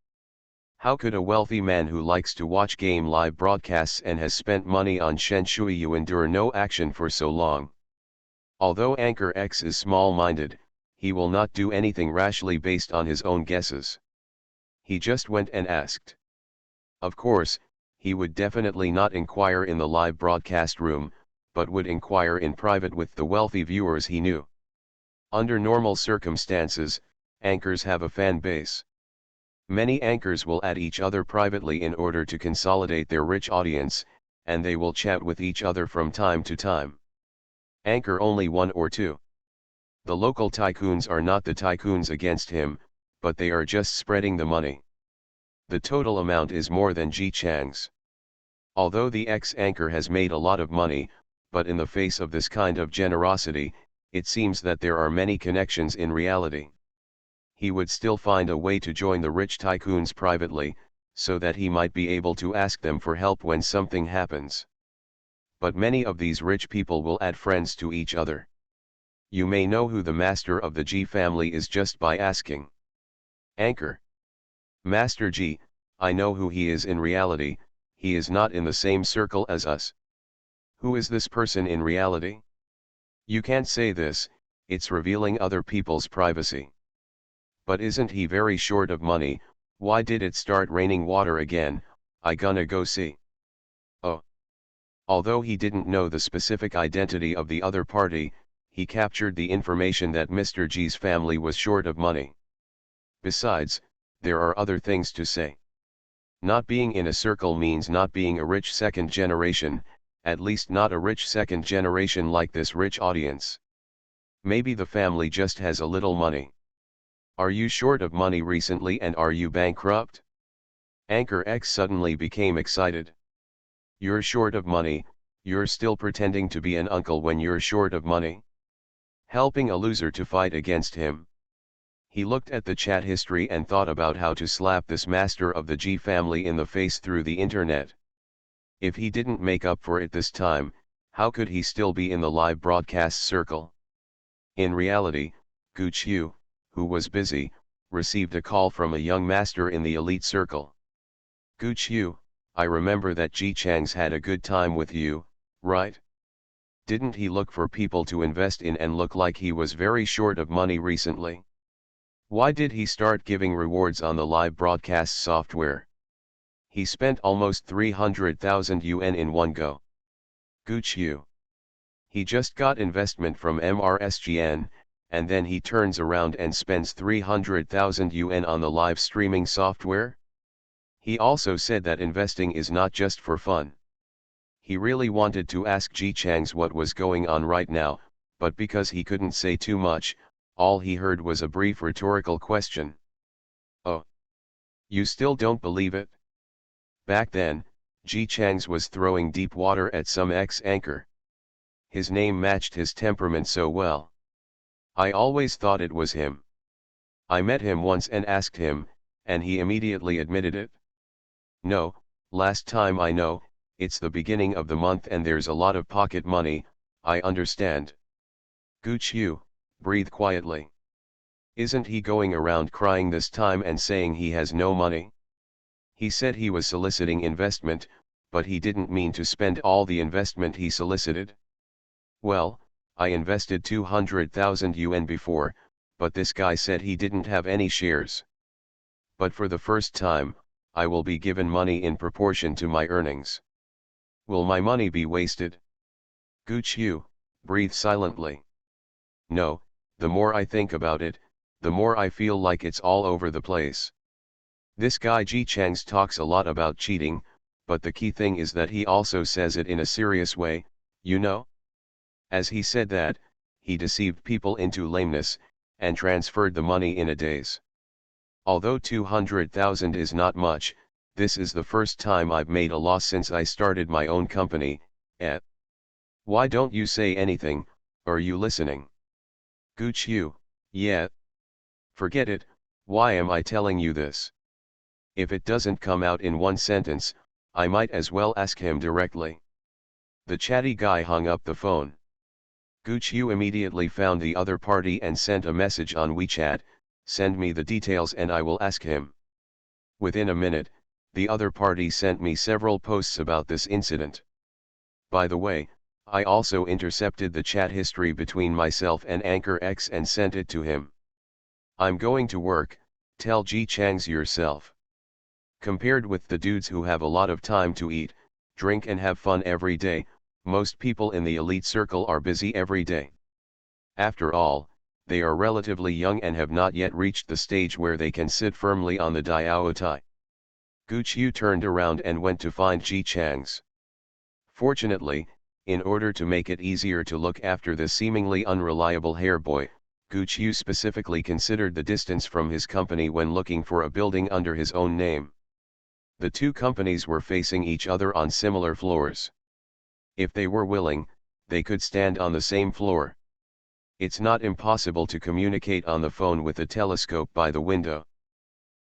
A: How could a wealthy man who likes to watch game live broadcasts and has spent money on Shen Shui endure no action for so long? Although Anchor X is small-minded, he will not do anything rashly based on his own guesses. He just went and asked. Of course, he would definitely not inquire in the live broadcast room, but would inquire in private with the wealthy viewers he knew. Under normal circumstances, anchors have a fan base. Many anchors will add each other privately in order to consolidate their rich audience, and they will chat with each other from time to time. Anchor only 1 or 2. The local tycoons are not the tycoons against him, but they are just spreading the money. The total amount is more than Ji Chang's. Although the ex-anchor has made a lot of money, but in the face of this kind of generosity, it seems that there are many connections in reality. He would still find a way to join the rich tycoons privately, so that he might be able to ask them for help when something happens. But many of these rich people will add friends to each other. You may know who the master of the Ji family is just by asking. Anchor. Master Ji, I know who he is in reality, he is not in the same circle as us. Who is this person in reality? You can't say this, it's revealing other people's privacy. But isn't he very short of money? Why did it start raining water again? I gonna go see. Oh. Although he didn't know the specific identity of the other party, he captured the information that Mr. G's family was short of money. Besides, there are other things to say. Not being in a circle means not being a rich second generation, at least not a rich second generation like this rich audience. Maybe the family just has a little money. Are you short of money recently and are you bankrupt? Anchor X suddenly became excited. You're short of money, you're still pretending to be an uncle when you're short of money? Helping a loser to fight against him. He looked at the chat history and thought about how to slap this master of the G family in the face through the internet. If he didn't make up for it this time, how could he still be in the live broadcast circle? In reality, Gu Qiu, who was busy, received a call from a young master in the elite circle. Gu Qiu, I remember that Ji Chang's had a good time with you, right? Didn't he look for people to invest in and look like he was very short of money recently? Why did he start giving rewards on the live broadcast software? He spent almost 300,000 yuan in one go. Gu Qiu. He just got investment from MRSGN, and then he turns around and spends 300,000 yuan on the live streaming software? He also said that investing is not just for fun. He really wanted to ask Ji Chang's what was going on right now, but because he couldn't say too much, all he heard was a brief rhetorical question. Oh. You still don't believe it? Back then, Ji Chang's was throwing deep water at some ex-anchor. His name matched his temperament so well. I always thought it was him. I met him once and asked him, and he immediately admitted it. No, last time I know, it's the beginning of the month and there's a lot of pocket money, I understand. Gu Qiu, breathe quietly. Isn't he going around crying this time and saying he has no money? He said he was soliciting investment, but he didn't mean to spend all the investment he solicited. Well, I invested 200,000 yuan before, but this guy said he didn't have any shares. But for the first time, I will be given money in proportion to my earnings. Will my money be wasted? Gu Qiu, breathe silently. No, the more I think about it, the more I feel like it's all over the place. This guy Ji Chang's talks a lot about cheating, but the key thing is that he also says it in a serious way, you know? As he said that, he deceived people into lameness, and transferred the money in a daze. Although 200,000 is not much, this is the first time I've made a loss since I started my own company. Why don't you say anything? Are you listening? Gu Qiu, yeah. Forget it, why am I telling you this? If it doesn't come out in one sentence, I might as well ask him directly. The chatty guy hung up the phone. Gu Qiu immediately found the other party and sent a message on WeChat, send me the details and I will ask him. Within a minute, the other party sent me several posts about this incident. By the way, I also intercepted the chat history between myself and Anchor X and sent it to him. I'm going to work, tell Ji Chang's yourself. Compared with the dudes who have a lot of time to eat, drink and have fun every day, most people in the elite circle are busy every day. After all, they are relatively young and have not yet reached the stage where they can sit firmly on the Diaotai. Gu Qiu turned around and went to find Ji Chang's. Fortunately, in order to make it easier to look after the seemingly unreliable hairboy, Gu Qiu specifically considered the distance from his company when looking for a building under his own name. The two companies were facing each other on similar floors. If they were willing, they could stand on the same floor. It's not impossible to communicate on the phone with a telescope by the window.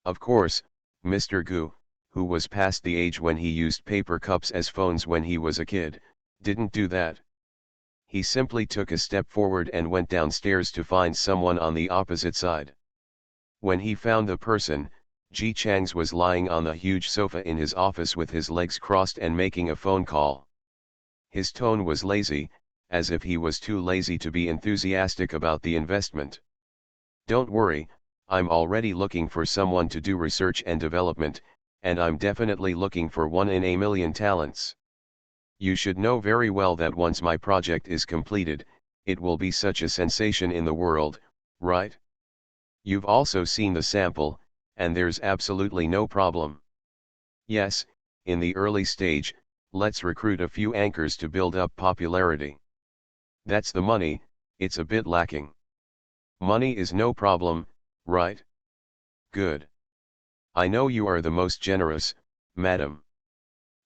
A: Of course, Mr. Gu, who was past the age when he used paper cups as phones when he was a kid, didn't do that. He simply took a step forward and went downstairs to find someone on the opposite side. When he found the person, Ji Chang's was lying on the huge sofa in his office with his legs crossed and making a phone call. His tone was lazy, as if he was too lazy to be enthusiastic about the investment. "Don't worry, I'm already looking for someone to do research and development, and I'm definitely looking for one in a million talents. You should know very well that once my project is completed, it will be such a sensation in the world, right? You've also seen the sample, and there's absolutely no problem. Yes, in the early stage, let's recruit a few anchors to build up popularity. That's the money, it's a bit lacking. Money is no problem, right? Good. I know you are the most generous, madam.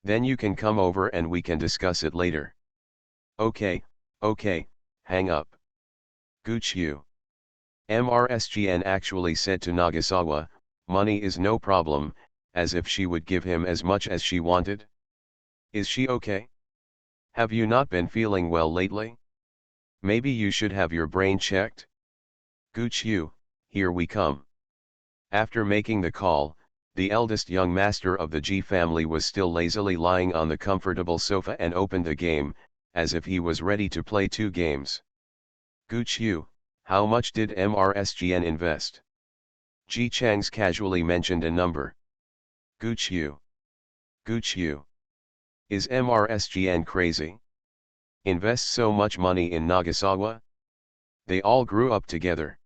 A: Then you can come over and we can discuss it later." "Okay, hang up." Gu Qiu. MRSGN actually said to Nagasawa, "Money is no problem," as if she would give him as much as she wanted. "Is she okay? Have you not been feeling well lately? Maybe you should have your brain checked?" "Gu Qiu, here we come." After making the call, the eldest young master of the Ji family was still lazily lying on the comfortable sofa and opened a game, as if he was ready to play 2 games. "Gu Qiu, how much did MRSGN invest?" Ji Chang's casually mentioned a number. "Gu Qiu. Gu Qiu. Is MRSGN crazy? Invest so much money in Nagasawa? They all grew up together.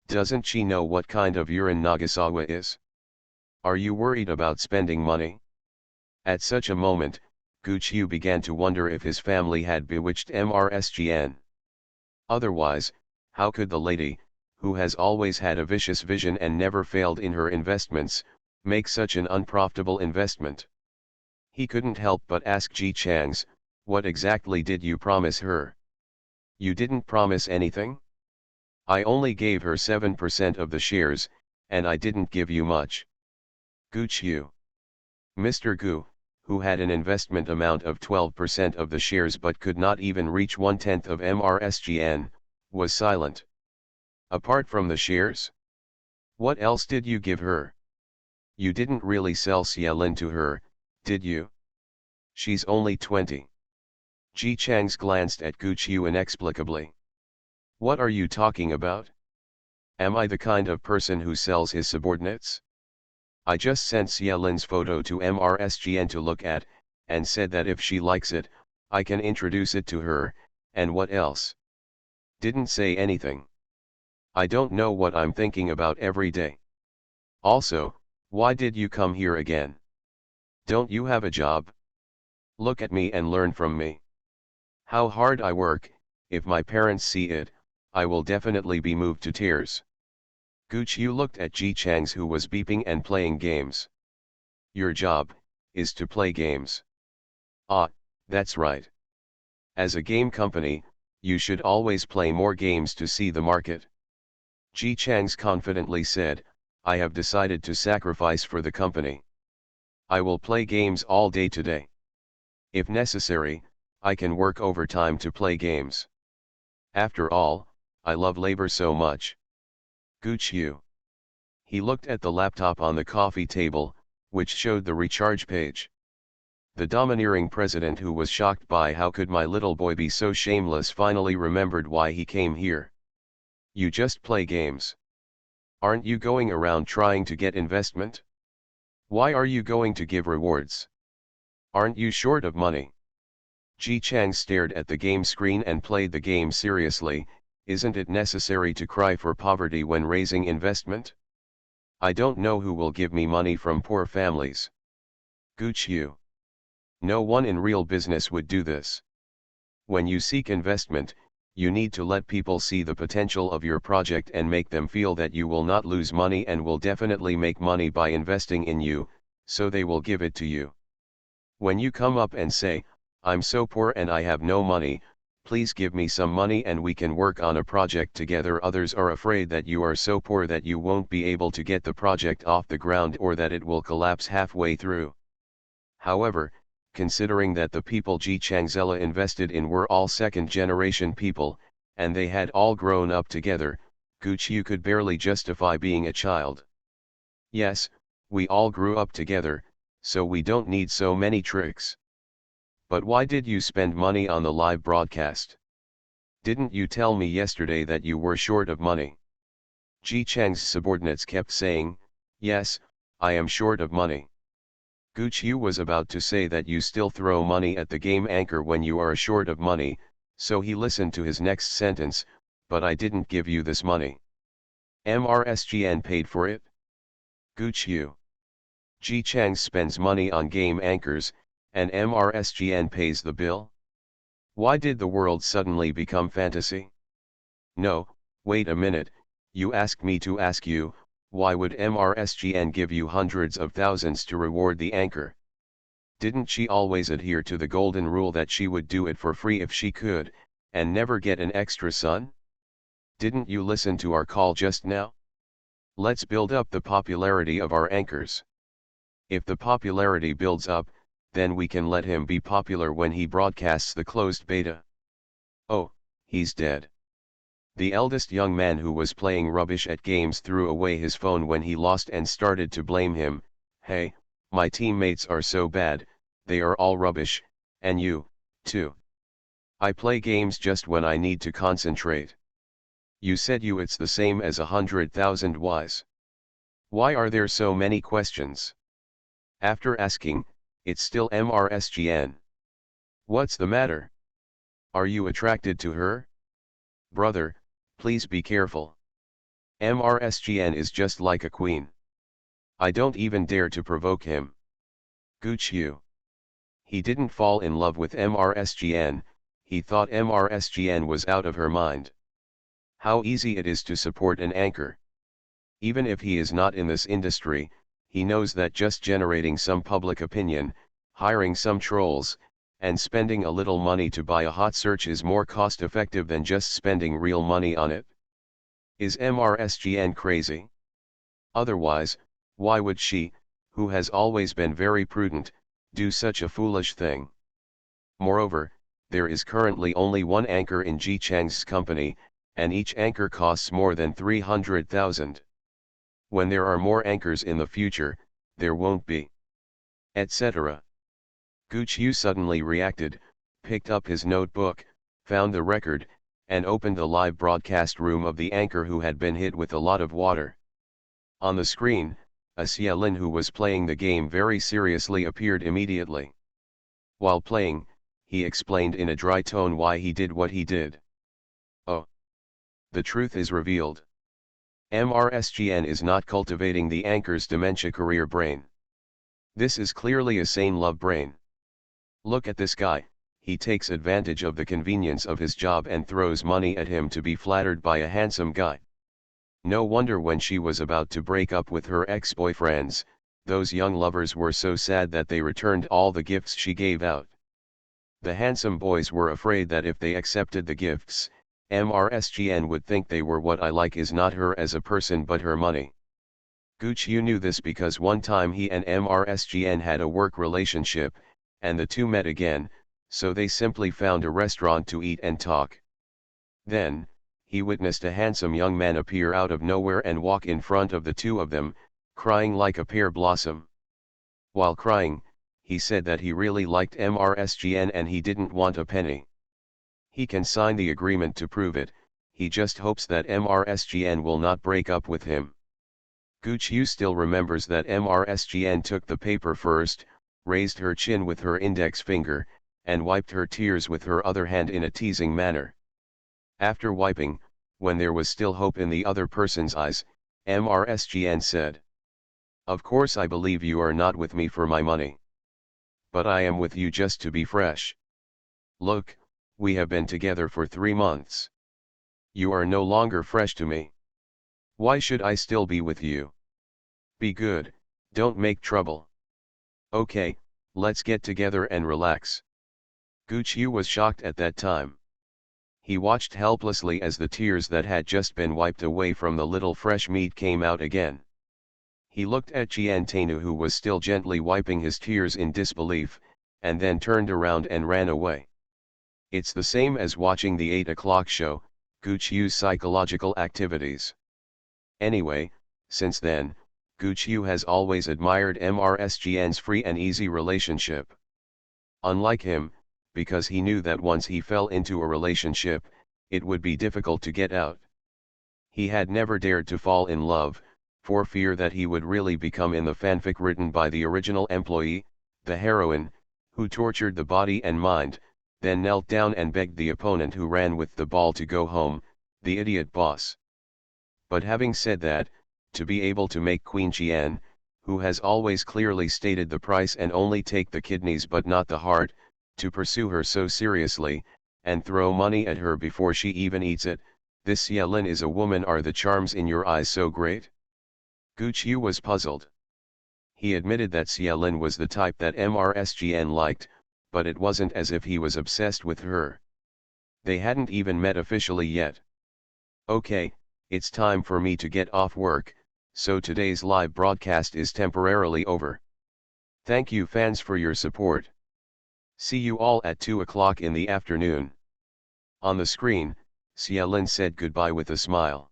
A: Doesn't she know what kind of urine Nagasawa is? Are you worried about spending money?" At such a moment, Gu Qiu began to wonder if his family had bewitched MRSGN. Otherwise, how could the lady, who has always had a vicious vision and never failed in her investments, make such an unprofitable investment? He couldn't help but ask Ji Chang's, "What exactly did you promise her?" "You didn't promise anything? I only gave her 7% of the shares, and I didn't give you much." Gu Qiu. Mr. Gu, who had an investment amount of 12% of the shares but could not even reach 1/10 of MRSGN, was silent. "Apart from the shares? What else did you give her? You didn't really sell Xielin to her, did you? She's only 20. Ji Chang's glanced at Gu Qiu inexplicably. "What are you talking about? Am I the kind of person who sells his subordinates? I just sent Xielin's photo to MRSGN to look at, and said that if she likes it, I can introduce it to her, and what else? Didn't say anything. I don't know what I'm thinking about every day. Also, why did you come here again? Don't you have a job? Look at me and learn from me. How hard I work. If my parents see it, I will definitely be moved to tears." Gu Qiu looked at Ji Chang's, who was beeping and playing games. "Your job is to play games. Ah, that's right. As a game company, you should always play more games to see the market." Ji Chang's confidently said, "I have decided to sacrifice for the company. I will play games all day today. If necessary, I can work overtime to play games. After all, I love labor so much." Gu Qiu. He looked at the laptop on the coffee table, which showed the recharge page. The domineering president, who was shocked by "how could my little boy be so shameless," finally remembered why he came here. "You just play games. Aren't you going around trying to get investment? Why are you going to give rewards? Aren't you short of money?" Ji Chang stared at the game screen and played the game seriously. Isn't it necessary to cry for poverty when raising investment? I don't know who will give me money from poor families. Gooch you. No one in real business would do this. When you seek investment, you need to let people see the potential of your project and make them feel that you will not lose money and will definitely make money by investing in you, so they will give it to you. When you come up and say, "I'm so poor and I have no money, please give me some money and we can work on a project together," others are afraid that you are so poor that you won't be able to get the project off the ground or that it will collapse halfway through. However, considering that the people Ji Changzela invested in were all second-generation people, and they had all grown up together, Gooch you could barely justify being a child. Yes, we all grew up together, so we don't need so many tricks. But why did you spend money on the live broadcast? Didn't you tell me yesterday that you were short of money? Ji Chang's subordinates kept saying, "Yes, I am short of money." Gooch you was about to say that you still throw money at the game anchor when you are short of money, so he listened to his next sentence, "But I didn't give you this money. MRSGN paid for it." Gooch you. Ji Chang spends money on game anchors, and MRSGN pays the bill? Why did the world suddenly become fantasy? No, wait a minute, you asked me to ask you, why would MRSGN give you hundreds of thousands to reward the anchor? Didn't she always adhere to the golden rule that she would do it for free if she could, and never get an extra son? Didn't you listen to our call just now? Let's build up the popularity of our anchors. If the popularity builds up, then we can let him be popular when he broadcasts the closed beta. Oh, he's dead. The eldest young man who was playing rubbish at games threw away his phone when he lost and started to blame him. "Hey, my teammates are so bad, they are all rubbish, and you, too. I play games just when I need to concentrate. You said it's the same as 100,000 whys. Why are there so many questions? After asking, it's still MRSGN. What's the matter? Are you attracted to her? Brother, please be careful. MRSGN is just like a queen. I don't even dare to provoke him." Gooch you. He didn't fall in love with MRSGN, he thought MRSGN was out of her mind. How easy it is to support an anchor. Even if he is not in this industry, he knows that just generating some public opinion, hiring some trolls, and spending a little money to buy a hot search is more cost-effective than just spending real money on it. Is MRSGN crazy? Otherwise, why would she, who has always been very prudent, do such a foolish thing? Moreover, there is currently only one anchor in Ji Chang's company, and each anchor costs more than 300,000. When there are more anchors in the future, there won't be. Etc. Gooch you suddenly reacted, picked up his notebook, found the record, and opened the live broadcast room of the anchor who had been hit with a lot of water. On the screen, a Xia Lin who was playing the game very seriously appeared immediately. While playing, he explained in a dry tone why he did what he did. Oh! The truth is revealed. MRSGN is not cultivating the anchor's dementia career brain. This is clearly a sane love brain. Look at this guy, he takes advantage of the convenience of his job and throws money at him to be flattered by a handsome guy. No wonder when she was about to break up with her ex-boyfriends, those young lovers were so sad that they returned all the gifts she gave out. The handsome boys were afraid that if they accepted the gifts, MRSGN would think they were what I like is not her as a person but her money. Gooch you knew this because one time he and MRSGN had a work relationship, and the two met again, so they simply found a restaurant to eat and talk. Then, he witnessed a handsome young man appear out of nowhere and walk in front of the two of them, crying like a pear blossom. While crying, he said that he really liked MRSGN and he didn't want a penny. He can sign the agreement to prove it, he just hopes that MRSGN will not break up with him. Gooch you still remembers that MRSGN took the paper first, raised her chin with her index finger, and wiped her tears with her other hand in a teasing manner. After wiping, When there was still hope in the other person's eyes, MRSGN said. Of course I believe you are not with me for my money. But I am with you just to be fresh. Look, we have been together for 3 months. You are no longer fresh to me. Why should I still be with you? Be good, don't make trouble. Okay, let's get together and relax. Gu Qiu was shocked at that time. He watched helplessly as the tears that had just been wiped away from the little fresh meat came out again. He looked at Qian Tainu, who was still gently wiping his tears in disbelief, and then turned around and ran away. It's the same as watching the 8 o'clock show, Gu Qiu's psychological activities. Anyway, since then, Gu Qiu has always admired MRSGN's free and easy relationship. Unlike him, because he knew that once he fell into a relationship, it would be difficult to get out. He had never dared to fall in love, for fear that he would really become in the fanfic written by the original employee, the heroine, who tortured the body and mind, then knelt down and begged the opponent who ran with the ball to go home, the idiot boss. But having said that, to be able to make Queen Qian, who has always clearly stated the price and only take the kidneys but not the heart, to pursue her so seriously, and throw money at her before she even eats it, this Xia Lin is a woman. Are the charms in your eyes so great? Gu Qiu was puzzled. He admitted that Xia Lin was the type that MRSGN liked, but it wasn't as if he was obsessed with her. They hadn't even met officially yet. Okay, it's time for me to get off work, so today's live broadcast is temporarily over. Thank you fans for your support. See you all at 2 o'clock in the afternoon. On the screen, Xia Lin said goodbye with a smile.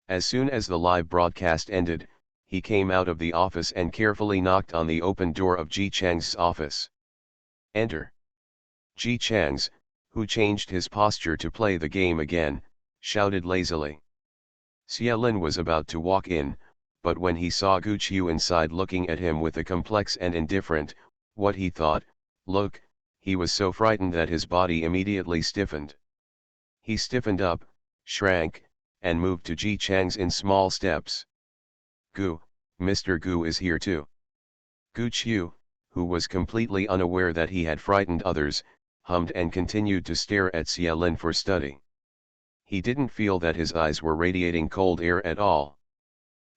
A: As soon as the live broadcast ended, he came out of the office and carefully knocked on the open door of Ji Chang's office. Enter. Ji Chang's, who changed his posture to play the game again, shouted lazily. Xia Lin was about to walk in, but when he saw Gu Qiu inside looking at him with a complex and indifferent, what he thought, look, he was so frightened that his body immediately stiffened. He stiffened up, shrank, and moved to Ji Chang's in small steps. Gu, Mr. Gu is here too. Gu Qiu, who was completely unaware that he had frightened others, hummed and continued to stare at Xia Lin for study. He didn't feel that his eyes were radiating cold air at all.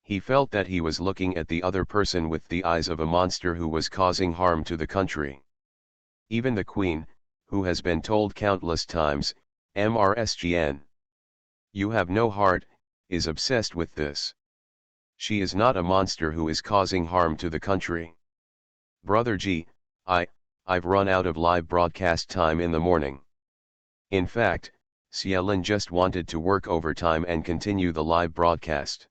A: He felt that he was looking at the other person with the eyes of a monster who was causing harm to the country. Even the Queen, who has been told countless times, MRSGN. You have no heart, is obsessed with this. She is not a monster who is causing harm to the country. Brother G, I've run out of live broadcast time in the morning. In fact, Xia Lin just wanted to work overtime and continue the live broadcast.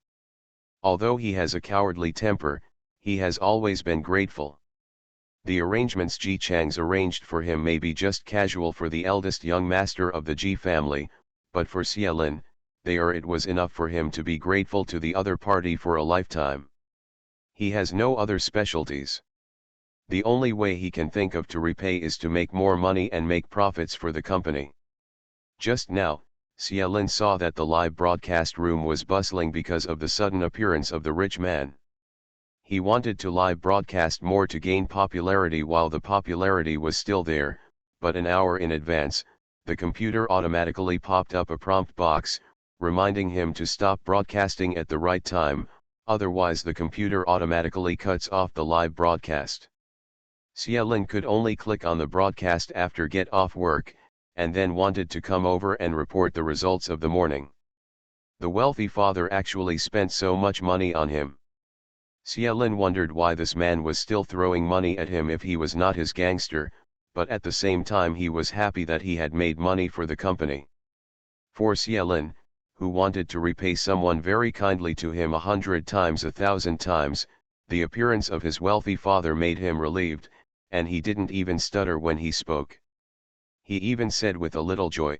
A: Although he has a cowardly temper, he has always been grateful. The arrangements Ji Chang's arranged for him may be just casual for the eldest young master of the Ji family, but for Xia Lin, it was enough for him to be grateful to the other party for a lifetime. He has no other specialties. The only way he can think of to repay is to make more money and make profits for the company. Just now, Xia Lin saw that the live broadcast room was bustling because of the sudden appearance of the rich man. He wanted to live broadcast more to gain popularity while the popularity was still there, but an hour in advance, the computer automatically popped up a prompt box, reminding him to stop broadcasting at the right time, otherwise the computer automatically cuts off the live broadcast. Xia Lin could only click on the broadcast after get off work, and then wanted to come over and report the results of the morning. The wealthy father actually spent so much money on him. Xia Lin wondered why this man was still throwing money at him if he was not his gangster, but at the same time he was happy that he had made money for the company. For Xia Lin, who wanted to repay someone very kindly to him 100 times 1,000 times, the appearance of his wealthy father made him relieved, and he didn't even stutter when he spoke. He even said with a little joy,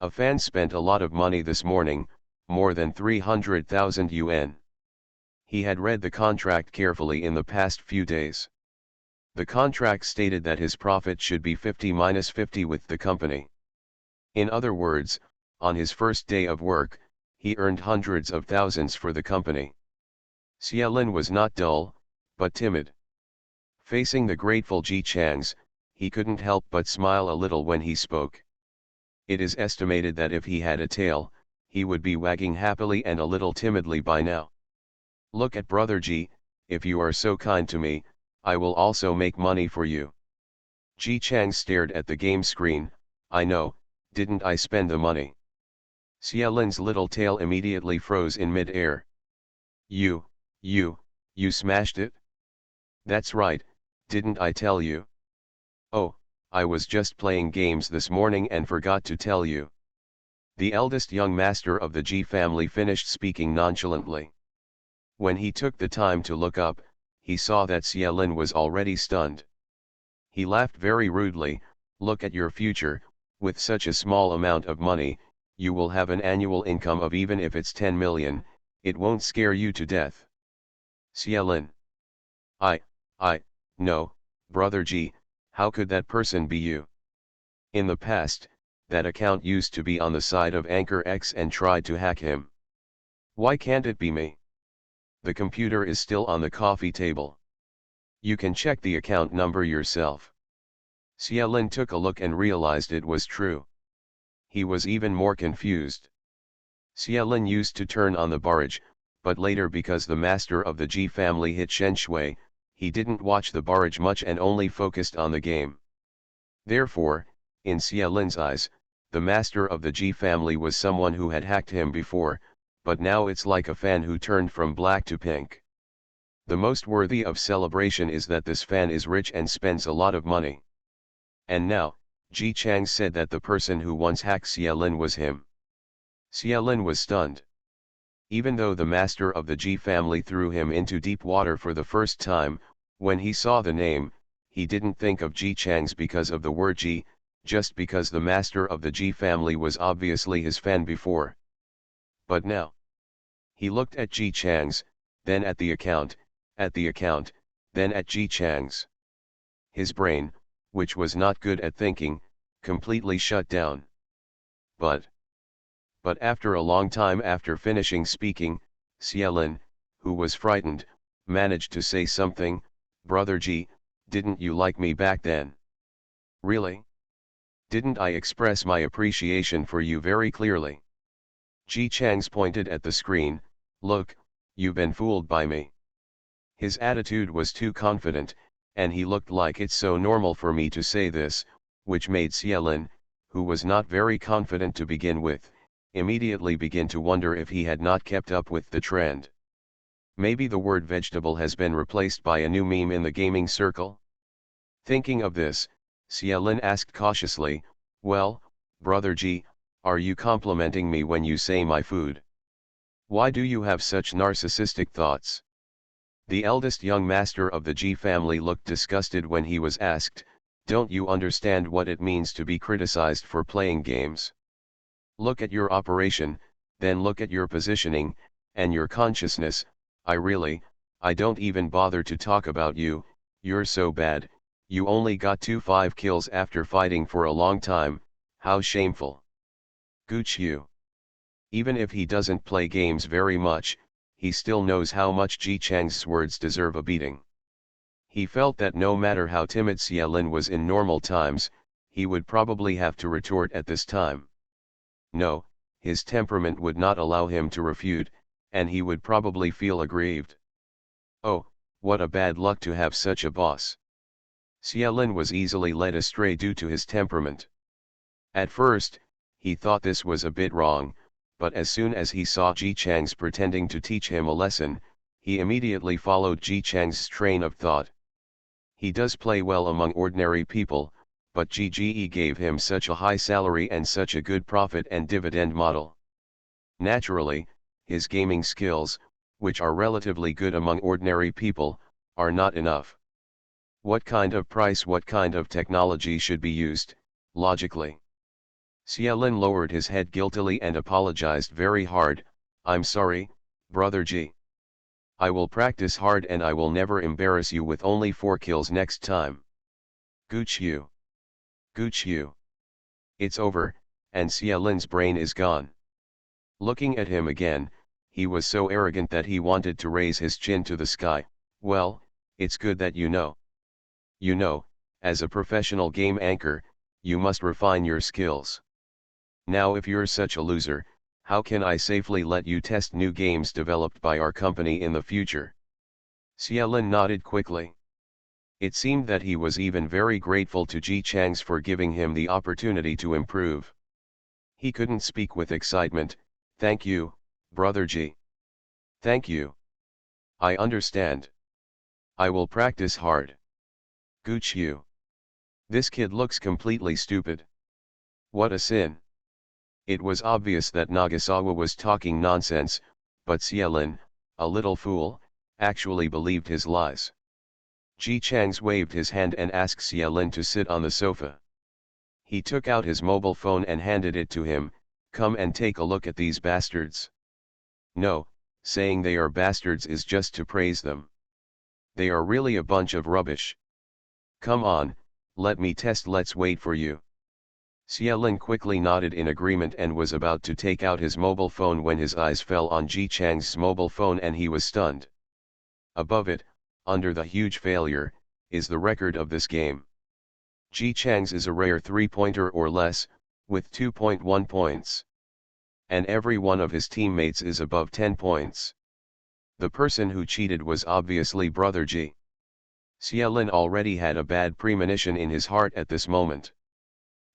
A: "A fan spent a lot of money this morning, more than 300,000 yuan. He had read the contract carefully in the past few days. The contract stated that his profit should be 50 minus 50 with the company. In other words, On his first day of work, he earned hundreds of thousands for the company. Xiaolin was not dull, but timid. Facing the grateful Ji Changs, he couldn't help but smile a little when he spoke. It is estimated that if he had a tail, he would be wagging happily and a little timidly by now. Look at Brother Ji, if you are so kind to me, I will also make money for you. Ji Chang stared at the game screen. I know, didn't I spend the money? Xiaolin's little tail immediately froze in mid-air. You smashed it? That's right, didn't I tell you? Oh, I was just playing games this morning and forgot to tell you. The eldest young master of the Ji family finished speaking nonchalantly. When he took the time to look up, he saw that Xiaolin was already stunned. He laughed very rudely. Look at your future, with such a small amount of money, you will have an annual income of even if it's 10 million, it won't scare you to death. Xiaolin. No, Brother Ji, how could that person be you? In the past, that account used to be on the side of Anchor X and tried to hack him. Why can't it be me? The computer is still on the coffee table. You can check the account number yourself. Xiaolin took a look and realized it was true. He was even more confused. Xiaolin used to turn on the barrage, but later because the master of the Ji family hit Shen Shui, he didn't watch the barrage much and only focused on the game. Therefore, in Xiaolin's eyes, the master of the Ji family was someone who had hacked him before, but now it's like a fan who turned from black to pink. The most worthy of celebration is that this fan is rich and spends a lot of money. And now, Ji Chang said that the person who once hacked Xiaolin was him. Xiaolin was stunned. Even though the master of the Ji family threw him into deep water for the first time, when he saw the name, he didn't think of Ji Chang's because of the word Ji, just because the master of the Ji family was obviously his fan before. But now, he looked at Ji Chang's, then at the account, then at Ji Chang's. His brain, which was not good at thinking, completely shut down. But after a long time after finishing speaking, Xiaolin, who was frightened, managed to say something. Brother Ji, didn't you like me back then? Really? Didn't I express my appreciation for you very clearly? Ji Chang's pointed at the screen. Look, you've been fooled by me. His attitude was too confident, and he looked like it's so normal for me to say this, which made Xiaolin, who was not very confident to begin with, immediately begin to wonder if he had not kept up with the trend. Maybe the word vegetable has been replaced by a new meme in the gaming circle? Thinking of this, Xiaolin asked cautiously, well, Brother Ji, are you complimenting me when you say my food? Why do you have such narcissistic thoughts? The eldest young master of the Ji family looked disgusted when he was asked, don't you understand what it means to be criticized for playing games? Look at your operation, then look at your positioning, and your consciousness. I don't even bother to talk about you, you're so bad, you only got 5 kills after fighting for a long time, how shameful. Gooch you. Even if he doesn't play games very much, he still knows how much Ji Chang's words deserve a beating. He felt that no matter how timid Xiaolin was in normal times, he would probably have to retort at this time. No, his temperament would not allow him to refute, and he would probably feel aggrieved. Oh, what a bad luck to have such a boss. Xiaolin was easily led astray due to his temperament. At first, he thought this was a bit wrong, but as soon as he saw Ji Chang's pretending to teach him a lesson, he immediately followed Ji Chang's train of thought. He does play well among ordinary people, but GGE gave him such a high salary and such a good profit and dividend model. Naturally, his gaming skills, which are relatively good among ordinary people, are not enough. What kind of price, what kind of technology should be used, logically? Xiaolin lowered his head guiltily and apologized very hard. I'm sorry, Brother Ji. I will practice hard and I will never embarrass you with only 4 kills next time. Gooch you. Gooch you. It's over, and Xia brain is gone. Looking at him again, he was so arrogant that he wanted to raise his chin to the sky. Well, it's good that you know. You know, as a professional game anchor, you must refine your skills. Now if you're such a loser, how can I safely let you test new games developed by our company in the future? Xia nodded quickly. It seemed that he was even very grateful to Ji Chang's for giving him the opportunity to improve. He couldn't speak with excitement. Thank you, brother Ji. Thank you. I understand. I will practice hard. Gooch you. This kid looks completely stupid. What a sin. It was obvious that Nagasawa was talking nonsense, but Xia, a little fool, actually believed his lies. Ji Chang's waved his hand and asked Xia to sit on the sofa. He took out his mobile phone and handed it to him. Come and take a look at these bastards. No, saying they are bastards is just to praise them. They are really a bunch of rubbish. Come on, let me test. Let's wait for you. Xia quickly nodded in agreement and was about to take out his mobile phone when his eyes fell on Ji Chang's mobile phone and he was stunned. Above it, under the huge failure, is the record of this game. Ji Chang's is a rare 3-pointer or less, with 2.1 points. And every one of his teammates is above 10 points. The person who cheated was obviously Brother Ji. Xia already had a bad premonition in his heart at this moment.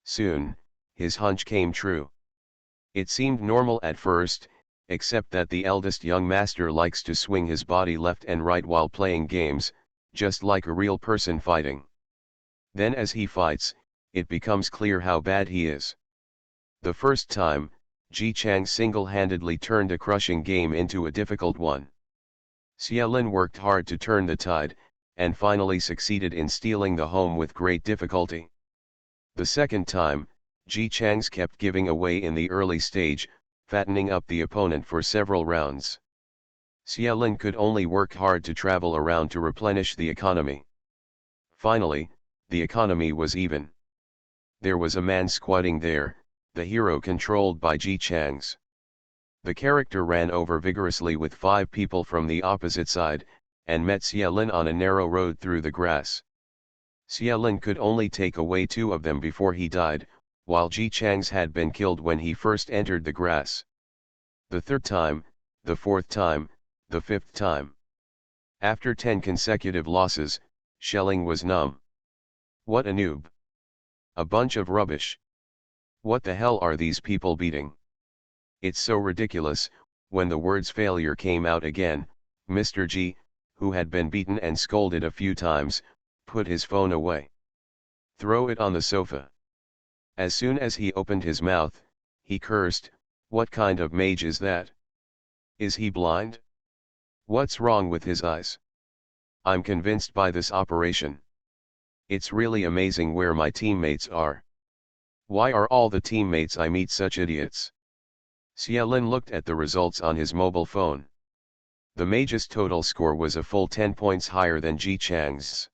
A: Soon, his hunch came true. It seemed normal at first, except that the eldest young master likes to swing his body left and right while playing games, just like a real person fighting. Then as he fights, it becomes clear how bad he is. The first time, Ji Chang single-handedly turned a crushing game into a difficult one. Xia worked hard to turn the tide, and finally succeeded in stealing the home with great difficulty. The second time, Ji Chang's kept giving away in the early stage, fattening up the opponent for several rounds. Xia could only work hard to travel around to replenish the economy. Finally, the economy was even. There was a man squatting there, the hero controlled by Ji Chang's. The character ran over vigorously with 5 people from the opposite side, and met Xia on a narrow road through the grass. Xia could only take away 2 of them before he died, while Ji Chang's had been killed when he first entered the grass. The third time, the fourth time, the fifth time. After 10 consecutive losses, Schelling was numb. What a noob. A bunch of rubbish. What the hell are these people beating? It's so ridiculous. When the words failure came out again, Mr. G, who had been beaten and scolded a few times, put his phone away. Throw it on the sofa. As soon as he opened his mouth, he cursed, what kind of mage is that? Is he blind? What's wrong with his eyes? I'm convinced by this operation. It's really amazing where my teammates are. Why are all the teammates I meet such idiots? Xia looked at the results on his mobile phone. The mage's total score was a full 10 points higher than Ji Chang's.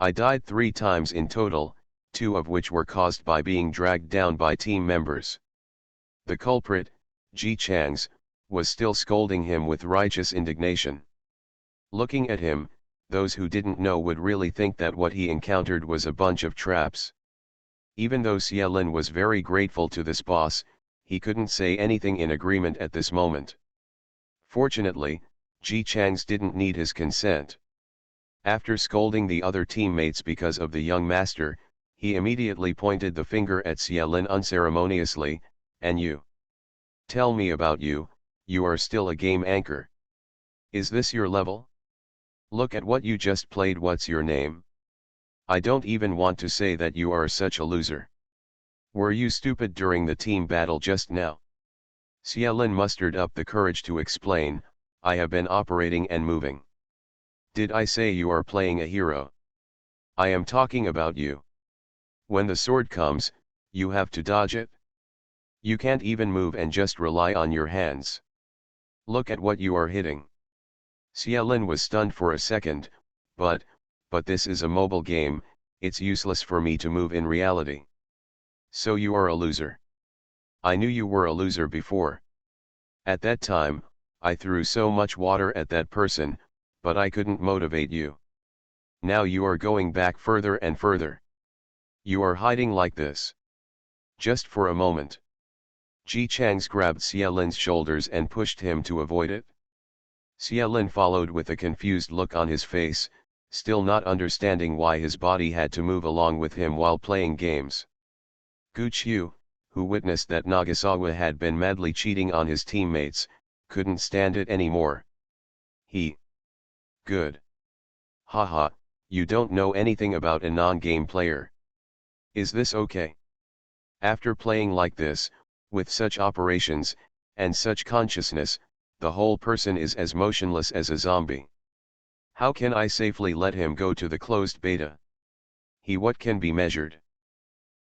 A: I died 3 times in total, 2 of which were caused by being dragged down by team members. The culprit, Ji Chang's, was still scolding him with righteous indignation. Looking at him, those who didn't know would really think that what he encountered was a bunch of traps. Even though Xia was very grateful to this boss, he couldn't say anything in agreement at this moment. Fortunately, Ji Chang's didn't need his consent. After scolding the other teammates because of the young master, he immediately pointed the finger at Xia unceremoniously, and you? Tell me about you, you are still a game anchor. Is this your level? Look at what you just played. What's your name? I don't even want to say that you are such a loser. Were you stupid during the team battle just now? Xia mustered up the courage to explain, I have been operating and moving. Did I say you are playing a hero? I am talking about you. When the sword comes, you have to dodge it. You can't even move and just rely on your hands. Look at what you are hitting. Xia was stunned for a second, but this is a mobile game, it's useless for me to move in reality. So you are a loser. I knew you were a loser before. At that time, I threw so much water at that person, but I couldn't motivate you. Now you are going back further and further. You are hiding like this. Just for a moment. Ji Chang's grabbed Xie Lin's shoulders and pushed him to avoid it. Xie Lin followed with a confused look on his face, still not understanding why his body had to move along with him while playing games. Gu Qiu, who witnessed that Nagasawa had been madly cheating on his teammates, couldn't stand it anymore. Good. Haha, you don't know anything about a non-game player. Is this okay? After playing like this, with such operations, and such consciousness, the whole person is as motionless as a zombie. How can I safely let him go to the closed beta? What can be measured?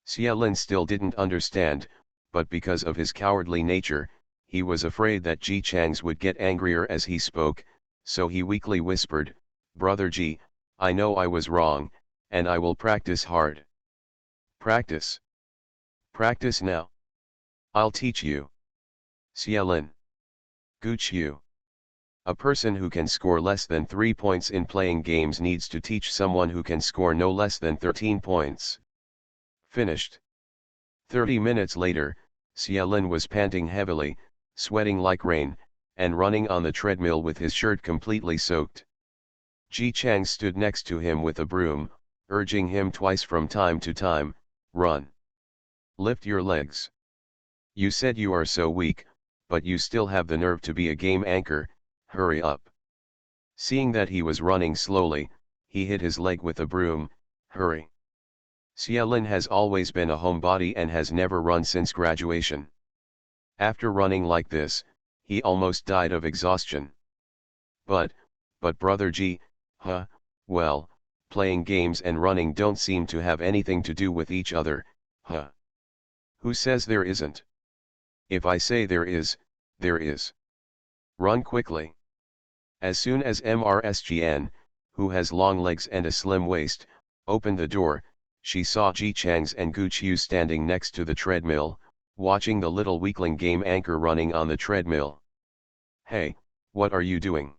A: Xie Lin still didn't understand, but because of his cowardly nature, he was afraid that Ji Chang's would get angrier as he spoke, so he weakly whispered, "Brother Ji, I know I was wrong, and I will practice hard." Practice? Practice now. I'll teach you. Xie Lin. Gu Qiu. A person who can score less than 3 points in playing games needs to teach someone who can score no less than 13 points. Finished. 30 minutes later, Xie Lin was panting heavily, sweating like rain, and running on the treadmill with his shirt completely soaked. Ji Chang stood next to him with a broom, urging him twice from time to time, "Run. Lift your legs. You said you are so weak, but you still have the nerve to be a game anchor, hurry up." Seeing that he was running slowly, he hit his leg with a broom, "Hurry." Xie Lin has always been a homebody and has never run since graduation. After running like this, he almost died of exhaustion. But Brother Ji, well, playing games and running don't seem to have anything to do with each other, Who says there isn't? If I say there is, there is. Run quickly. As soon as MRSGN, who has long legs and a slim waist, opened the door, she saw Ji Chang's and Gu Qiu standing next to the treadmill, watching the little weakling game anchor running on the treadmill. "Hey, what are you doing?"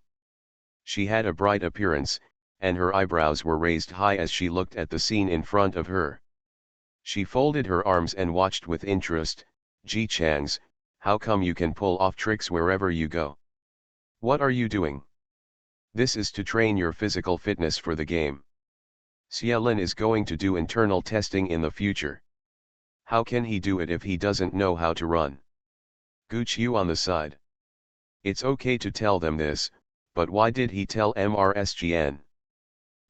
A: She had a bright appearance, and her eyebrows were raised high as she looked at the scene in front of her. She folded her arms and watched with interest. "Ji Chang's, how come you can pull off tricks wherever you go? What are you doing?" "This is to train your physical fitness for the game. Xie Lin is going to do internal testing in the future. How can he do it if he doesn't know how to run?" Gu Qiu on the side. It's okay to tell them this, but why did he tell MRSGN?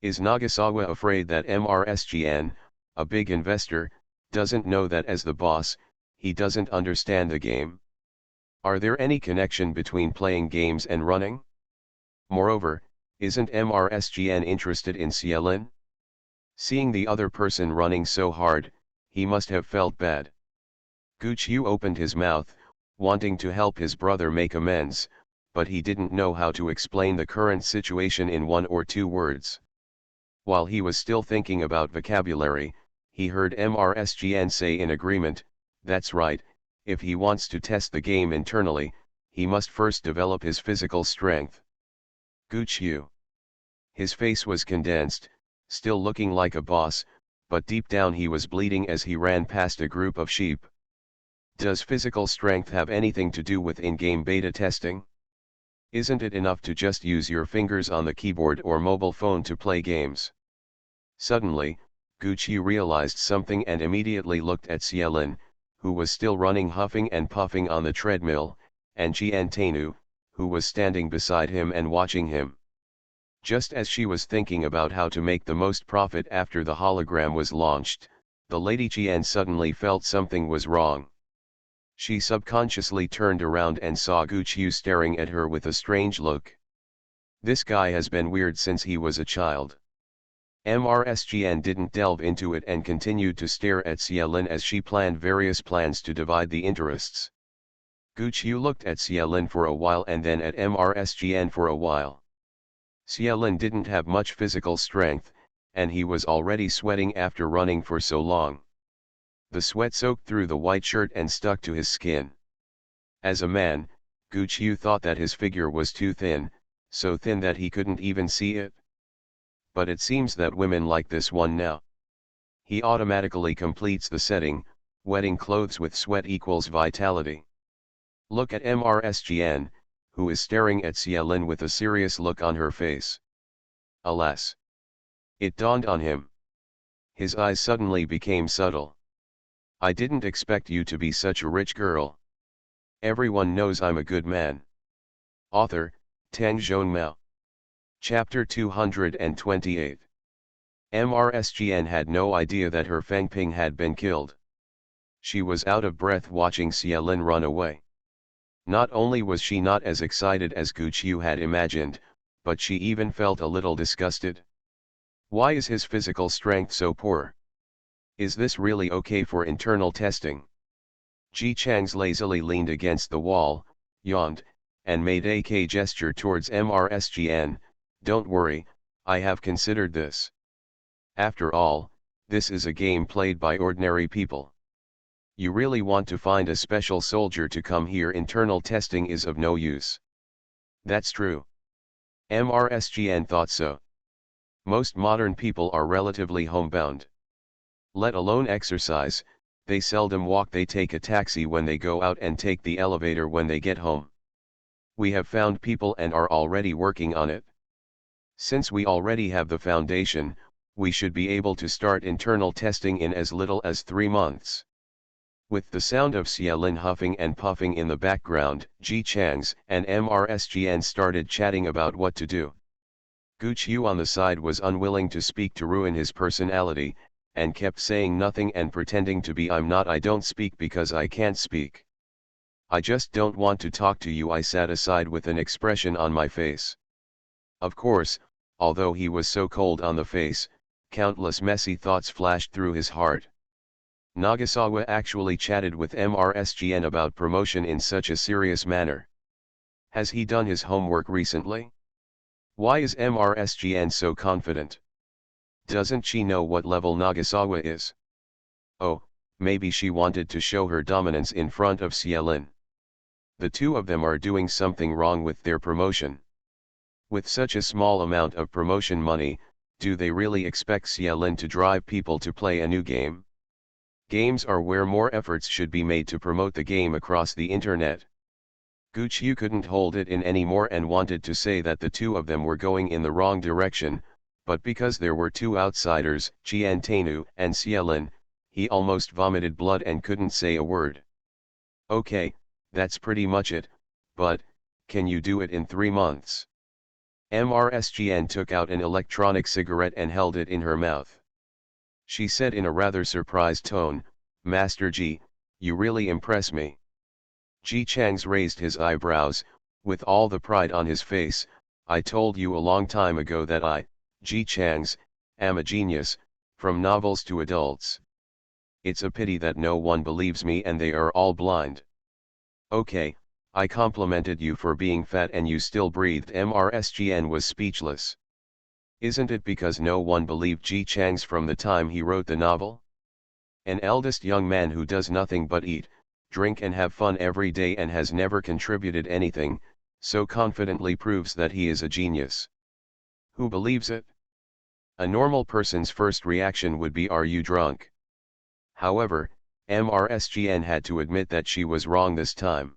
A: Is Nagasawa afraid that MRSGN, a big investor, doesn't know that as the boss, he doesn't understand the game? Are there any connection between playing games and running? Moreover, isn't MRSGN interested in Xie Lin? Seeing the other person running so hard, he must have felt bad. Gu Qiu opened his mouth, wanting to help his brother make amends, but he didn't know how to explain the current situation in 1 or 2 words. While he was still thinking about vocabulary, he heard MRSGN say in agreement, "That's right, if he wants to test the game internally, he must first develop his physical strength." Gu Qiu. His face was condensed, still looking like a boss, but deep down he was bleeding as he ran past a group of sheep. Does physical strength have anything to do with in-game beta testing? Isn't it enough to just use your fingers on the keyboard or mobile phone to play games? Suddenly, Gu Qiu realized something and immediately looked at Xie Lin, who was still running huffing and puffing on the treadmill, and Jian Tainu, who was standing beside him and watching him. Just as she was thinking about how to make the most profit after the hologram was launched, the Lady Jian suddenly felt something was wrong. She subconsciously turned around and saw Gu Qiu staring at her with a strange look. This guy has been weird since he was a child. MRSGN didn't delve into it and continued to stare at Xie Lin as she planned various plans to divide the interests. Gu Qiu looked at Xie Lin for a while and then at MRSGN for a while. Xie Lin didn't have much physical strength, and he was already sweating after running for so long. The sweat soaked through the white shirt and stuck to his skin. As a man, Gu Qiu thought that his figure was too thin, so thin that he couldn't even see it. But it seems that women like this one now. He automatically completes the setting, wetting clothes with sweat equals vitality. Look at MRSGN, who is staring at Xialin with a serious look on her face. Alas! It dawned on him. His eyes suddenly became subtle. I didn't expect you to be such a rich girl. Everyone knows I'm a good man. Author, Tang Zhonmao. Chapter 228. MRSGN had no idea that her Fangping had been killed. She was out of breath watching Xialin run away. Not only was she not as excited as Gu Qiu had imagined, but she even felt a little disgusted. Why is his physical strength so poor? Is this really okay for internal testing? Ji Chang's lazily leaned against the wall, yawned, and made a gesture towards MRSGN. Don't worry, I have considered this. After all, this is a game played by ordinary people. You really want to find a special soldier to come here? Internal testing is of no use. That's true. MRSGN thought so. Most modern people are relatively homebound. Let alone exercise, they seldom walk, they take a taxi when they go out and take the elevator when they get home. We have found people and are already working on it. Since we already have the foundation, we should be able to start internal testing in as little as 3 months. With the sound of Xialin huffing and puffing in the background, Ji Chang's and MRSGN started chatting about what to do. Gu Qiu on the side was unwilling to speak to ruin his personality, and kept saying nothing and pretending to be I don't speak because I can't speak. I just don't want to talk to you. I sat aside with an expression on my face. Of course, although he was so cold on the face, countless messy thoughts flashed through his heart. Nagasawa actually chatted with MRSGN about promotion in such a serious manner. Has he done his homework recently? Why is MRSGN so confident? Doesn't she know what level Nagasawa is? Oh, maybe she wanted to show her dominance in front of Xialin. The two of them are doing something wrong with their promotion. With such a small amount of promotion money, do they really expect Xialin to drive people to play a new game? Games are where more efforts should be made to promote the game across the internet. Gu Qiu couldn't hold it in anymore and wanted to say that the two of them were going in the wrong direction, but because there were two outsiders, Qian Tainu and Xialin, he almost vomited blood and couldn't say a word. Okay, that's pretty much it, but, can you do it in 3 months? MRSGN took out an electronic cigarette and held it in her mouth. She said in a rather surprised tone, Master Ji, you really impress me. Ji Chang's raised his eyebrows, with all the pride on his face. I told you a long time ago that I, Ji Chang's, am a genius, from novels to adults. It's a pity that no one believes me and they are all blind. Okay, I complimented you for being fat and you still breathed. MRSGN was speechless. Isn't it because no one believed Ji Chang's from the time he wrote the novel? An eldest young man who does nothing but eat, drink and have fun every day and has never contributed anything, so confidently proves that he is a genius. Who believes it? A normal person's first reaction would be, are you drunk? However, MRSGN had to admit that she was wrong this time.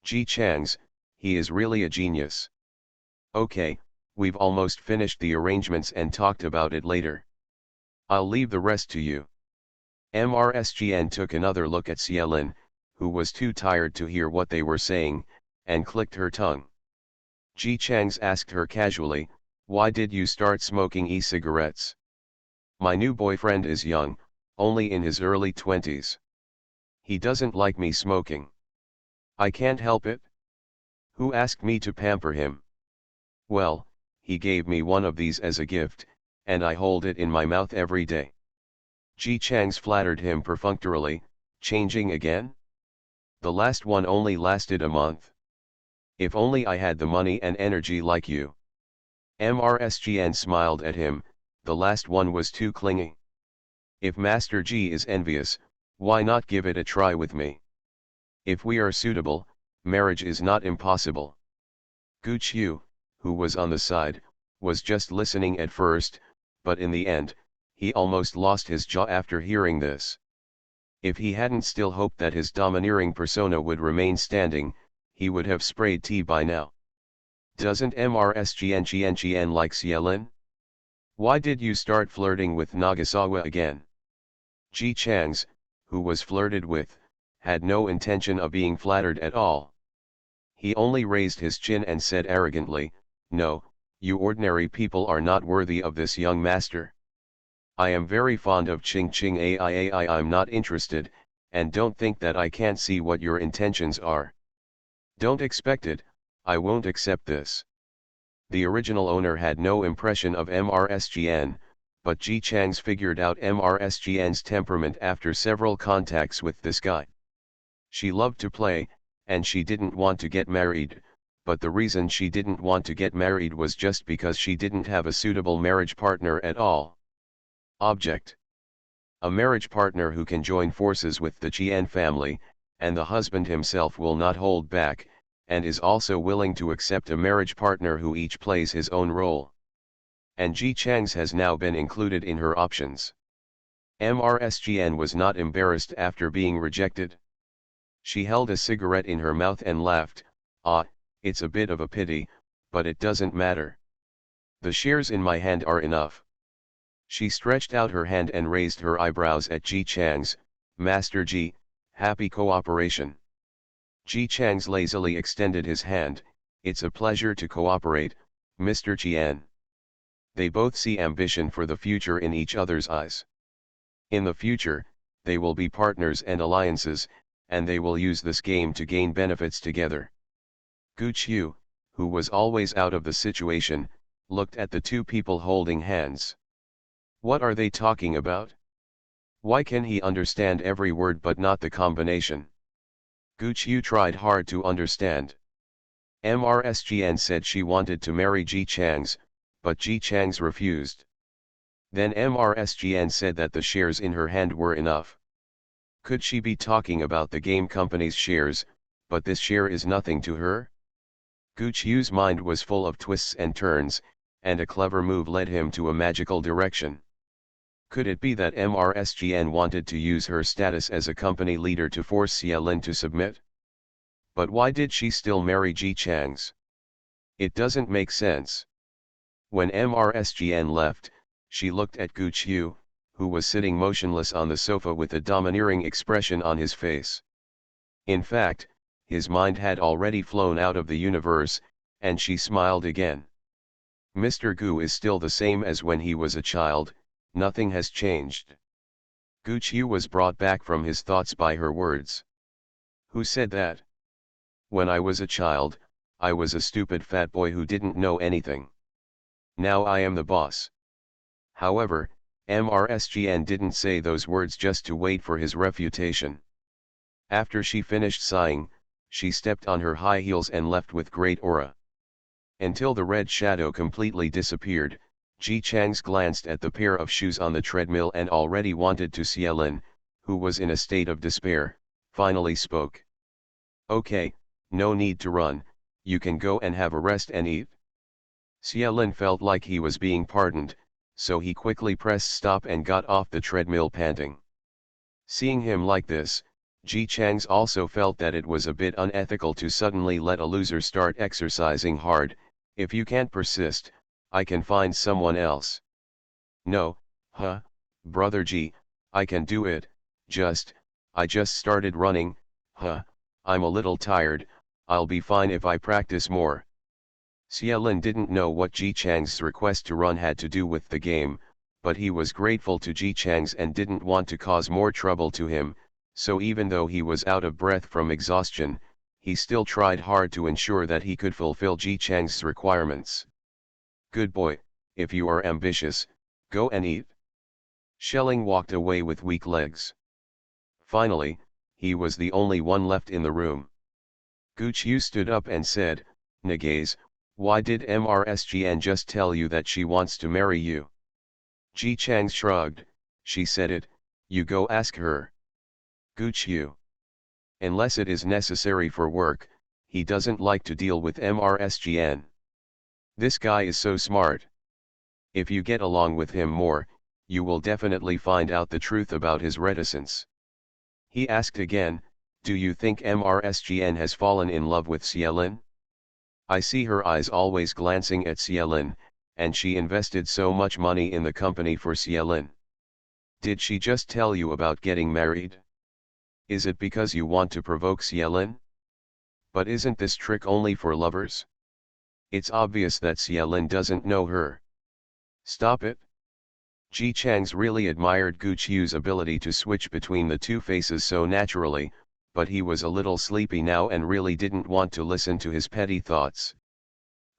A: Ji Chang's, he is really a genius. Okay, we've almost finished the arrangements and talked about it later. I'll leave the rest to you. MRSGN took another look at Xialin, who was too tired to hear what they were saying, and clicked her tongue. Ji Chang's asked her casually, why did you start smoking e-cigarettes? My new boyfriend is young, only in his early 20s. He doesn't like me smoking. I can't help it. Who asked me to pamper him? Well, he gave me one of these as a gift, and I hold it in my mouth every day. Ji Chang's flattered him perfunctorily, changing again? The last one only lasted a month. If only I had the money and energy like you. MRSGN smiled at him, the last one was too clingy. If Master Ji is envious, Why not give it a try with me? If we are suitable, marriage is not impossible. Gu Qiu, who was on the side, was just listening at first, but in the end, he almost lost his jaw after hearing this. If he hadn't still hoped that his domineering persona would remain standing, he would have sprayed tea by now. Doesn't MRSGN like Xielin? Why did you start flirting with Nagasawa again? Ji Chang's, who was flirted with, had no intention of being flattered at all. He only raised his chin and said arrogantly, "No, you ordinary people are not worthy of this young master. I am very fond of Ching Ching Ai. I'm not interested, and don't think that I can't see what your intentions are. Don't expect it, I won't accept this." The original owner had no impression of MRSGN, but Ji Chang's figured out MRSGN's temperament after several contacts with this guy. She loved to play, and she didn't want to get married, but the reason she didn't want to get married was just because she didn't have a suitable marriage partner at all. Object: a marriage partner who can join forces with the Qian family, and the husband himself will not hold back, and is also willing to accept a marriage partner who each plays his own role. And Ji Chang's has now been included in her options. MRSGN was not embarrassed after being rejected. She held a cigarette in her mouth and laughed, "Ah, it's a bit of a pity, but it doesn't matter. The shares in my hand are enough." She stretched out her hand and raised her eyebrows at Ji Chang's. "Master Ji, happy cooperation." Ji Chang's lazily extended his hand. "It's a pleasure to cooperate, Mr. Qian." They both see ambition for the future in each other's eyes. In the future, they will be partners and alliances, and they will use this game to gain benefits together. Gu Qiu, who was always out of the situation, looked at the two people holding hands. What are they talking about? Why can he understand every word but not the combination? Gu Qiu tried hard to understand. MRSGN said she wanted to marry Ji Chang's, but Ji Chang's refused. Then MRSGN said that the shares in her hand were enough. Could she be talking about the game company's shares, but this share is nothing to her? Gu Qiu's mind was full of twists and turns, and a clever move led him to a magical direction. Could it be that MRSGN wanted to use her status as a company leader to force Xielin to submit? But why did she still marry Ji Chang's? It doesn't make sense. When MRSGN left, she looked at Gu Qiu, who was sitting motionless on the sofa with a domineering expression on his face. In fact, his mind had already flown out of the universe, and she smiled again. Mr. Gu is still the same as when he was a child, nothing has changed. Gu Qiu was brought back from his thoughts by her words. Who said that? When I was a child, I was a stupid fat boy who didn't know anything. Now I am the boss. However, MRSGN didn't say those words just to wait for his refutation. After she finished sighing, she stepped on her high heels and left with great aura. Until the red shadow completely disappeared, Ji Chang's glanced at the pair of shoes on the treadmill and already wanted to. Xielin, who was in a state of despair, finally spoke. Okay, no need to run, you can go and have a rest and eat. Xielin felt like he was being pardoned, so he quickly pressed stop and got off the treadmill panting. Seeing him like this, Ji Chang's also felt that it was a bit unethical to suddenly let a loser start exercising hard. If you can't persist, I can find someone else. No, brother Ji, I can do it, I just started running, I'm a little tired, I'll be fine if I practice more. Xielin didn't know what Ji Chang's request to run had to do with the game, but he was grateful to Ji Chang's and didn't want to cause more trouble to him, so even though he was out of breath from exhaustion, he still tried hard to ensure that he could fulfill Ji Chang's requirements. Good boy, if you are ambitious, go and eat. Schelling walked away with weak legs. Finally, he was the only one left in the room. Gu Qiu stood up and said, Nagaze, why did MRSGN just tell you that she wants to marry you? Ji Chang shrugged, she said it, you go ask her. Guqiu. Unless it is necessary for work, he doesn't like to deal with MRSGN. This guy is so smart. If you get along with him more, you will definitely find out the truth about his reticence. He asked again, do you think MRSGN has fallen in love with Cielin? I see her eyes always glancing at Cielin, and she invested so much money in the company for Cielin. Did she just tell you about getting married? Is it because you want to provoke Cielin? But isn't this trick only for lovers? It's obvious that Cielin doesn't know her. Stop it. Ji Chang's really admired Guqiu's ability to switch between the two faces so naturally, but he was a little sleepy now and really didn't want to listen to his petty thoughts.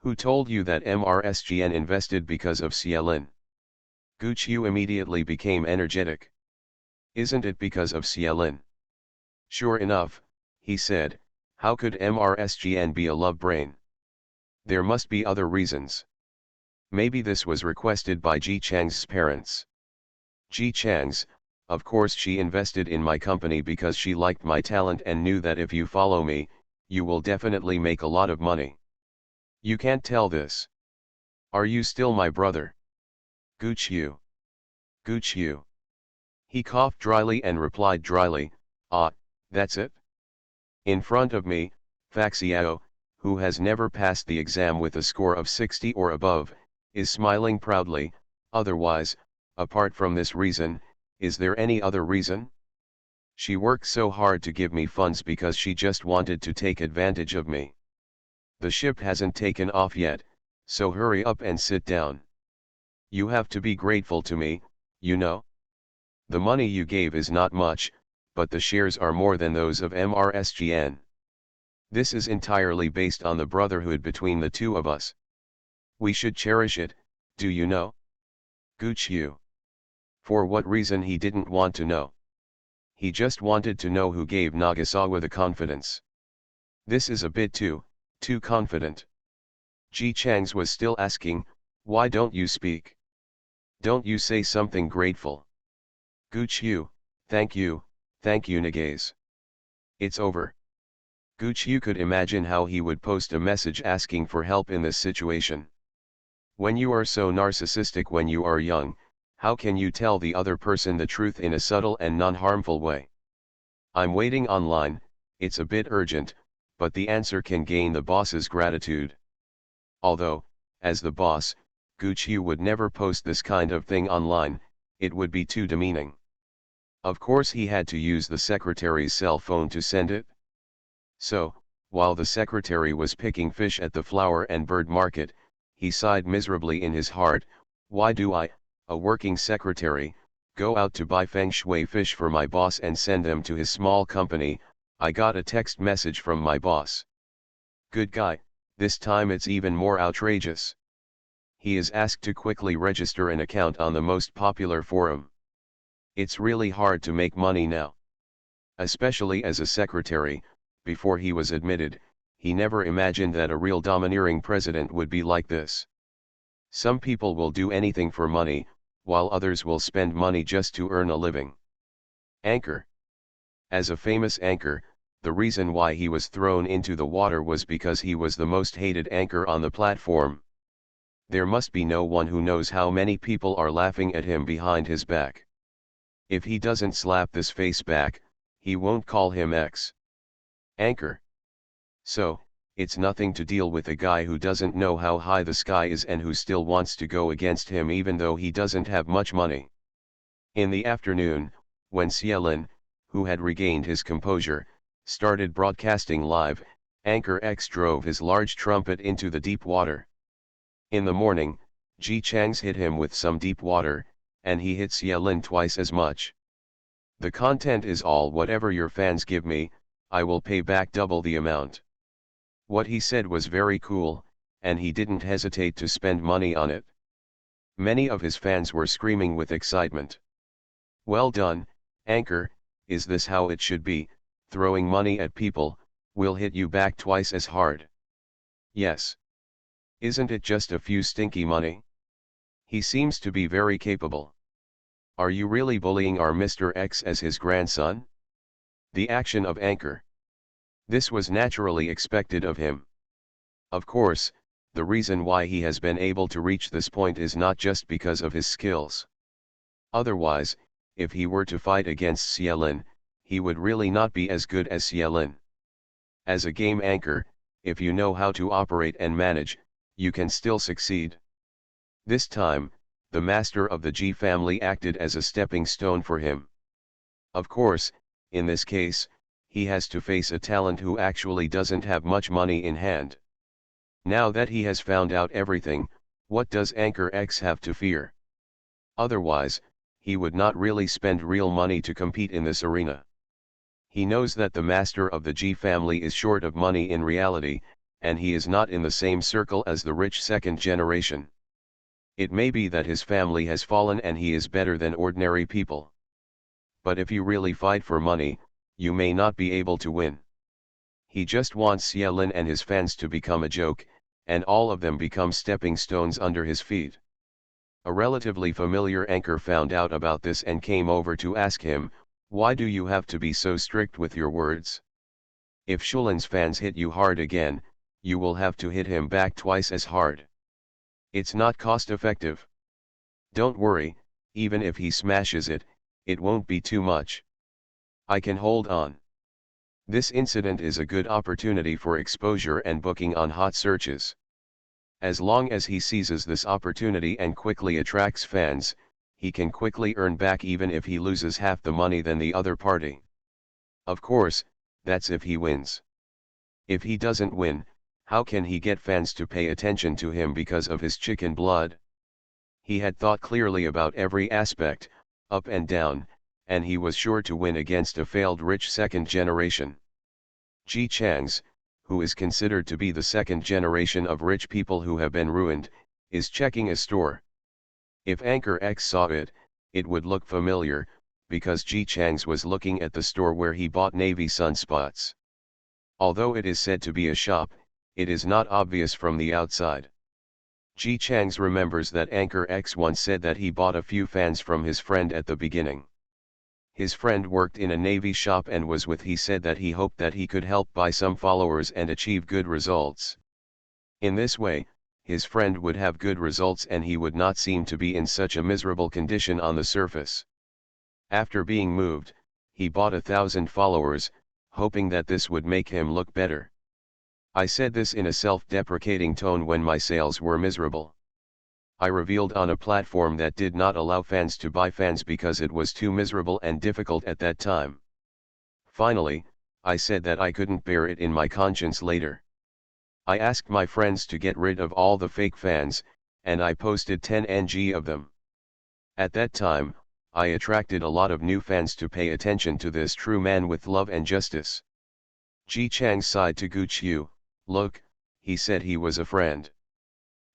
A: Who told you that MRSGN invested because of Cielin? Guqiu immediately became energetic. Isn't it because of Cielin? Sure enough, he said, how could MRSGN be a love brain? There must be other reasons. Maybe this was requested by Ji Chang's parents. Ji Chang's, of course she invested in my company because she liked my talent and knew that if you follow me, you will definitely make a lot of money. You can't tell this. Are you still my brother? Guqiu. Guqiu. He coughed dryly and replied dryly, ah, that's it? In front of me, Faxiao, who has never passed the exam with a score of 60 or above, is smiling proudly. Otherwise, apart from this reason, is there any other reason? She worked so hard to give me funds because she just wanted to take advantage of me. The ship hasn't taken off yet, so hurry up and sit down. You have to be grateful to me, you know? The money you gave is not much, but the shares are more than those of MRSGN. This is entirely based on the brotherhood between the two of us. We should cherish it, do you know? Guqiu. For what reason he didn't want to know. He just wanted to know who gave Nagasawa the confidence. This is a bit too confident. Ji Chang's was still asking, why don't you speak? Don't you say something grateful? Guqiu, thank you Nagaze. It's over. Guqiu could imagine how he would post a message asking for help in this situation. When you are so narcissistic when you are young, how can you tell the other person the truth in a subtle and non-harmful way? I'm waiting online, it's a bit urgent, but the answer can gain the boss's gratitude. Although, as the boss, Guqiu would never post this kind of thing online, it would be too demeaning. Of course he had to use the secretary's cell phone to send it. So, while the secretary was picking fish at the flower and bird market, he sighed miserably in his heart, why do I, a working secretary, go out to buy feng shui fish for my boss and send them to his small company? I got a text message from my boss. Good guy, this time it's even more outrageous. He is asked to quickly register an account on the most popular forum. It's really hard to make money now. Especially as a secretary. Before he was admitted, he never imagined that a real domineering president would be like this. Some people will do anything for money, while others will spend money just to earn a living. Anchor. As a famous anchor, the reason why he was thrown into the water was because he was the most hated anchor on the platform. There must be no one who knows how many people are laughing at him behind his back. If he doesn't slap this face back, he won't call him Anchor. So, it's nothing to deal with a guy who doesn't know how high the sky is and who still wants to go against him even though he doesn't have much money. In the afternoon, when Cielin, who had regained his composure, started broadcasting live, Anchor X drove his large trumpet into the deep water. In the morning, Ji Chang's hit him with some deep water, and he hit Cielin twice as much. The content is all whatever your fans give me, I will pay back double the amount. What he said was very cool, and he didn't hesitate to spend money on it. Many of his fans were screaming with excitement. Well done, Anchor, is this how it should be? Throwing money at people, will hit you back twice as hard. Yes. Isn't it just a few stinky money? He seems to be very capable. Are you really bullying our Mr. X as his grandson? The action of anchor. This was naturally expected of him. Of course, the reason why he has been able to reach this point is not just because of his skills. Otherwise, if he were to fight against Xielin, he would really not be as good as Xielin. As a game anchor, if you know how to operate and manage, you can still succeed. This time, the master of the G family acted as a stepping stone for him. Of course, in this case, he has to face a talent who actually doesn't have much money in hand. Now that he has found out everything, what does Anchor X have to fear? Otherwise, he would not really spend real money to compete in this arena. He knows that the master of the G family is short of money in reality, and he is not in the same circle as the rich second generation. It may be that his family has fallen and he is better than ordinary people. But if you really fight for money, you may not be able to win. He just wants Xielin and his fans to become a joke, and all of them become stepping stones under his feet. A relatively familiar anchor found out about this and came over to ask him, "Why do you have to be so strict with your words? If Shulin's fans hit you hard again, you will have to hit him back twice as hard. It's not cost effective. Don't worry, even if he smashes it, it won't be too much. I can hold on." This incident is a good opportunity for exposure and booking on hot searches. As long as he seizes this opportunity and quickly attracts fans, he can quickly earn back even if he loses half the money than the other party. Of course, that's if he wins. If he doesn't win, how can he get fans to pay attention to him because of his chicken blood? He had thought clearly about every aspect, up and down, and he was sure to win against a failed rich second generation. Ji Chang's, who is considered to be the second generation of rich people who have been ruined, is checking a store. If Anchor X saw it, it would look familiar, because Ji Chang's was looking at the store where he bought navy sunspots. Although it is said to be a shop, it is not obvious from the outside. Ji Chang's remembers that Anchor X once said that he bought a few fans from his friend at the beginning. His friend worked in a navy shop and was with he said that he hoped that he could help buy some followers and achieve good results. In this way, his friend would have good results and he would not seem to be in such a miserable condition on the surface. After being moved, he bought 1,000 followers, hoping that this would make him look better. I said this in a self-deprecating tone when my sales were miserable. I revealed on a platform that did not allow fans to buy fans because it was too miserable and difficult at that time. Finally, I said that I couldn't bear it in my conscience later. I asked my friends to get rid of all the fake fans, and I posted 10 ng of them. At that time, I attracted a lot of new fans to pay attention to this true man with love and justice. Ji Chang sighed to Gu Qiu, "Look," he said, "he was a friend.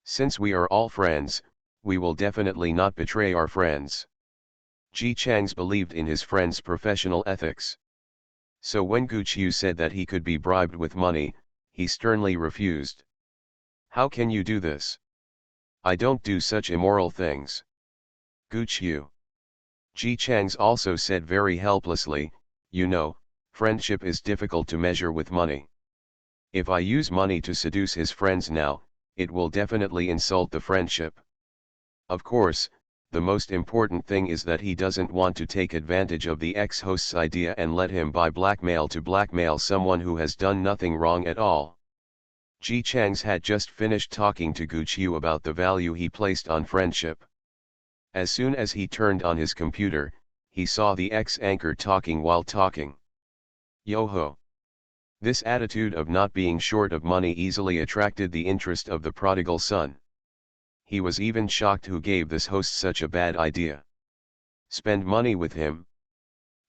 A: Since we are all friends, we will definitely not betray our friends." Ji Chang's believed in his friend's professional ethics. So when Gu Qiu said that he could be bribed with money, he sternly refused. "How can you do this? I don't do such immoral things." Gu Qiu. Ji Chang's also said very helplessly, "You know, friendship is difficult to measure with money. If I use money to seduce his friends now, it will definitely insult the friendship. Of course, the most important thing is that he doesn't want to take advantage of the ex-host's idea and let him buy blackmail to blackmail someone who has done nothing wrong at all." Ji Chang's had just finished talking to Gu Qiu about the value he placed on friendship. As soon as he turned on his computer, he saw the ex-anchor talking while talking. Yo-ho! This attitude of not being short of money easily attracted the interest of the prodigal son. He was even shocked who gave this host such a bad idea. Spend money with him?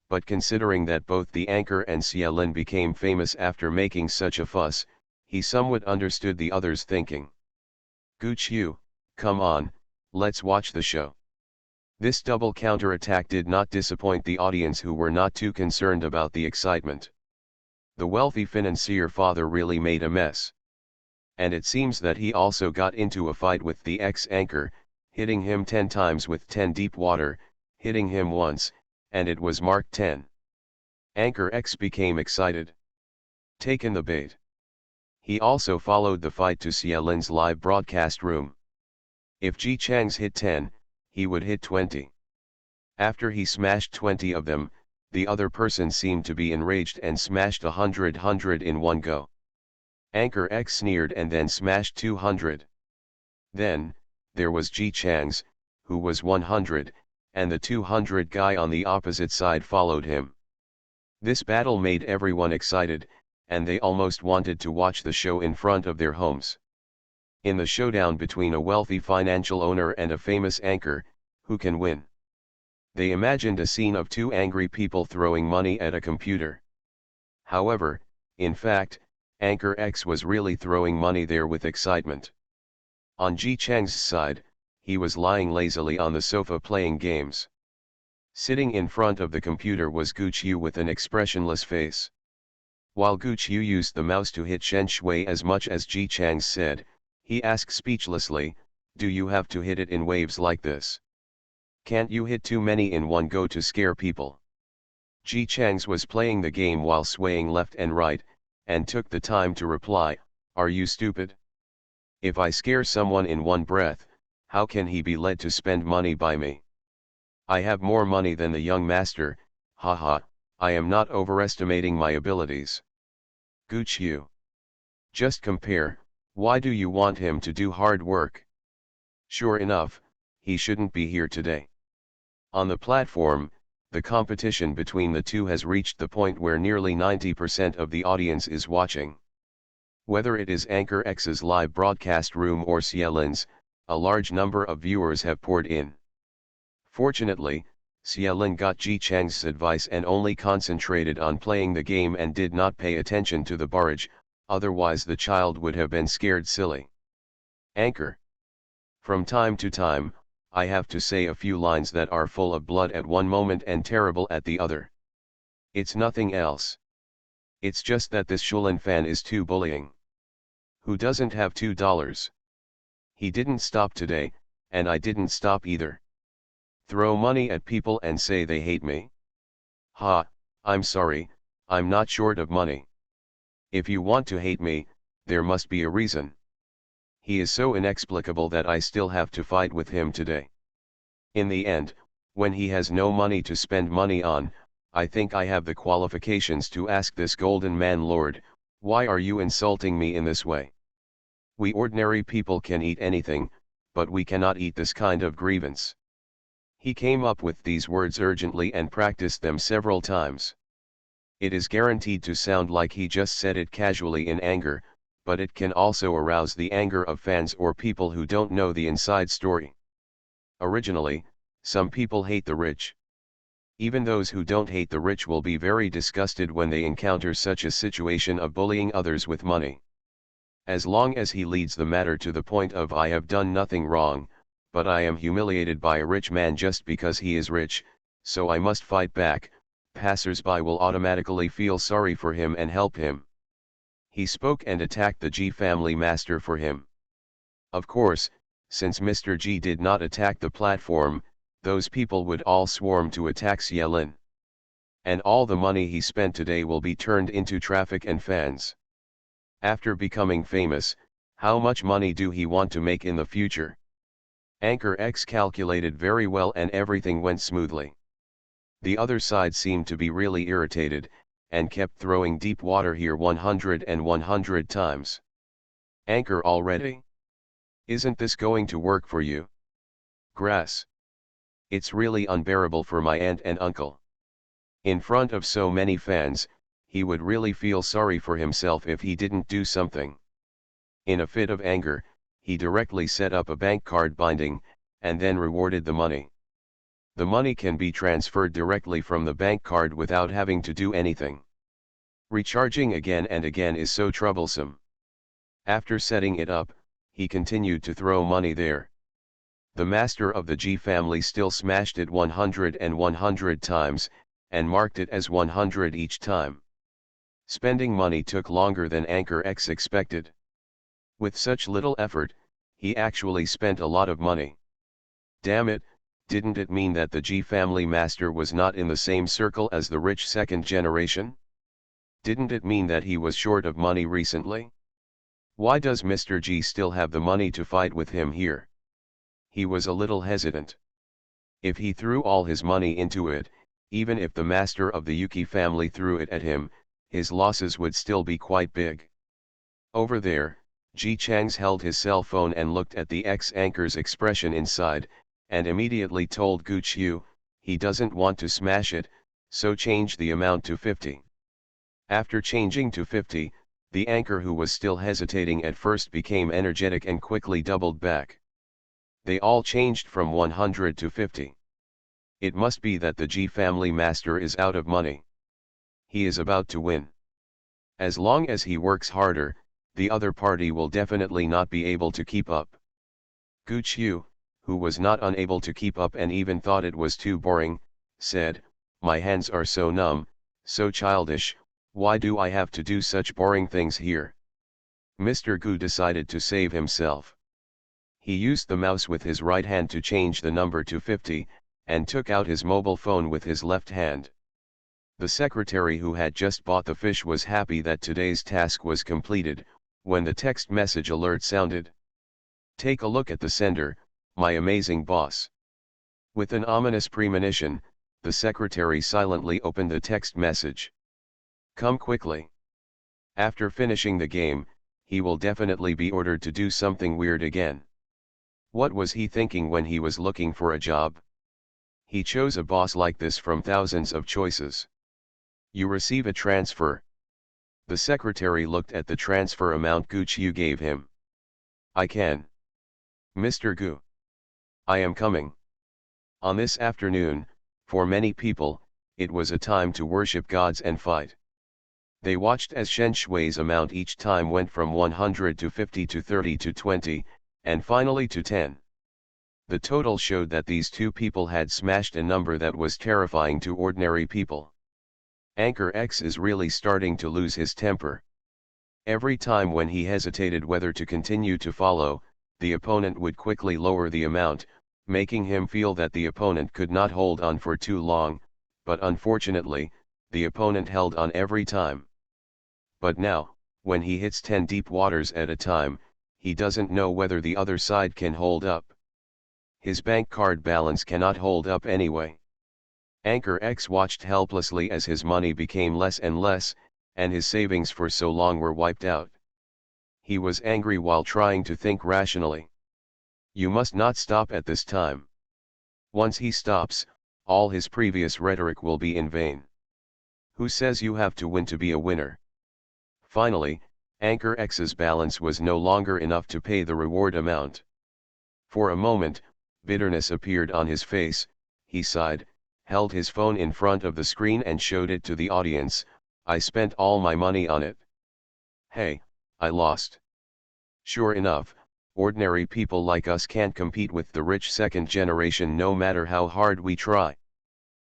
A: But considering that both the anchor and Xielin became famous after making such a fuss, he somewhat understood the other's thinking. "Gu Qiu, come on, let's watch the show." This double counterattack did not disappoint the audience, who were not too concerned about the excitement. The wealthy financier father really made a mess. And it seems that he also got into a fight with the ex-anchor, hitting him 10 times with 10 deep water, hitting him once, and it was marked 10. Anchor X became excited. Taken the bait. He also followed the fight to Xielin's live broadcast room. If Ji Chang's hit 10, he would hit 20. After he smashed 20 of them, the other person seemed to be enraged and smashed 100 in one go. Anchor X sneered and then smashed 200. Then, there was Ji Chang's, who was 100, and the 200 guy on the opposite side followed him. This battle made everyone excited, and they almost wanted to watch the show in front of their homes. In the showdown between a wealthy financial owner and a famous anchor, who can win? They imagined a scene of two angry people throwing money at a computer. However, in fact, Anchor X was really throwing money there with excitement. On Ji Chang's side, he was lying lazily on the sofa playing games. Sitting in front of the computer was Gu Qiu with an expressionless face. While Gu Qiu used the mouse to hit Shen Shui as much as Ji Chang said, he asked speechlessly, "Do you have to hit it in waves like this? Can't you hit too many in one go to scare people?" Ji Chang's was playing the game while swaying left and right, and took the time to reply, "Are you stupid? If I scare someone in one breath, how can he be led to spend money by me? I have more money than the young master, haha, I am not overestimating my abilities." Gu Qiu. Just compare, why do you want him to do hard work? Sure enough, he shouldn't be here today. On the platform, the competition between the two has reached the point where nearly 90% of the audience is watching. Whether it is Anchor X's live broadcast room or Xielin's, a large number of viewers have poured in. Fortunately, Xielin got Ji Chang's advice and only concentrated on playing the game and did not pay attention to the barrage, otherwise the child would have been scared silly. Anchor. From time to time, I have to say a few lines that are full of blood at one moment and terrible at the other. It's nothing else. It's just that this Shulin fan is too bullying. Who doesn't have $2? He didn't stop today, and I didn't stop either. Throw money at people and say they hate me? Ha, I'm sorry, I'm not short of money. If you want to hate me, there must be a reason. He is so inexplicable that I still have to fight with him today. In the end, when he has no money to spend money on, I think I have the qualifications to ask this golden man lord, why are you insulting me in this way? We ordinary people can eat anything, but we cannot eat this kind of grievance. He came up with these words urgently and practiced them several times. It is guaranteed to sound like he just said it casually in anger, but it can also arouse the anger of fans or people who don't know the inside story. Originally, some people hate the rich. Even those who don't hate the rich will be very disgusted when they encounter such a situation of bullying others with money. As long as he leads the matter to the point of "I have done nothing wrong, but I am humiliated by a rich man just because he is rich, so I must fight back," passers-by will automatically feel sorry for him and help him. He spoke and attacked the Ji family master for him. Of course, since Mr. Ji did not attack the platform, those people would all swarm to attack Xielin. And all the money he spent today will be turned into traffic and fans. After becoming famous, how much money do he want to make in the future? Anchor X calculated very well and everything went smoothly. The other side seemed to be really irritated, and kept throwing deep water here 100 and 100 times. Anchor already? Isn't this going to work for you? Grass. It's really unbearable for my aunt and uncle. In front of so many fans, he would really feel sorry for himself if he didn't do something. In a fit of anger, he directly set up a bank card binding, and then rewarded the money. The money can be transferred directly from the bank card without having to do anything. Recharging again and again is so troublesome. After setting it up, he continued to throw money there. The master of the Ji family still smashed it 100 and 100 times, and marked it as 100 each time. Spending money took longer than Anchor X expected. With such little effort, he actually spent a lot of money. Damn it, didn't it mean that the G family master was not in the same circle as the rich second generation? Didn't it mean that he was short of money recently? Why does Mr. G still have the money to fight with him here? He was a little hesitant. If he threw all his money into it, even if the master of the Yuki family threw it at him, his losses would still be quite big. Over there, Ji Chang's held his cell phone and looked at the ex-anchor's expression inside, and immediately told Gu Qiu, he doesn't want to smash it, so change the amount to 50. After changing to 50, the anchor, who was still hesitating at first, became energetic and quickly doubled back. They all changed from 100 to 50. It must be that the G family master is out of money. He is about to win. As long as he works harder, the other party will definitely not be able to keep up. Gu Qiu, who was not unable to keep up and even thought it was too boring, said, "My hands are so numb, so childish, why do I have to do such boring things here?" Mr. Gu decided to save himself. He used the mouse with his right hand to change the number to 50, and took out his mobile phone with his left hand. The secretary who had just bought the fish was happy that today's task was completed, when the text message alert sounded. "Take a look at the sender, my amazing boss." With an ominous premonition, the secretary silently opened the text message. "Come quickly. After finishing the game, he will definitely be ordered to do something weird again." What was he thinking when he was looking for a job? He chose a boss like this from thousands of choices. "You receive a transfer." The secretary looked at the transfer amount Gu Qiu gave him. "I can." "Mr. Gu. I am coming." On this afternoon, for many people, it was a time to worship gods and fight. They watched as Shen Shui's amount each time went from 100 to 50 to 30 to 20, and finally to 10. The total showed that these two people had smashed a number that was terrifying to ordinary people. Anchor X is really starting to lose his temper. Every time when he hesitated whether to continue to follow, the opponent would quickly lower the amount, making him feel that the opponent could not hold on for too long, but unfortunately, the opponent held on every time. But now, when he hits 10 deep waters at a time, he doesn't know whether the other side can hold up. His bank card balance cannot hold up anyway. Anchor X watched helplessly as his money became less and less, and his savings for so long were wiped out. He was angry while trying to think rationally. You must not stop at this time. Once he stops, all his previous rhetoric will be in vain. Who says you have to win to be a winner? Finally, Anchor X's balance was no longer enough to pay the reward amount. For a moment, bitterness appeared on his face. He sighed, held his phone in front of the screen and showed it to the audience. "I spent all my money on it. Hey, I lost." Sure enough, ordinary people like us can't compete with the rich second generation no matter how hard we try.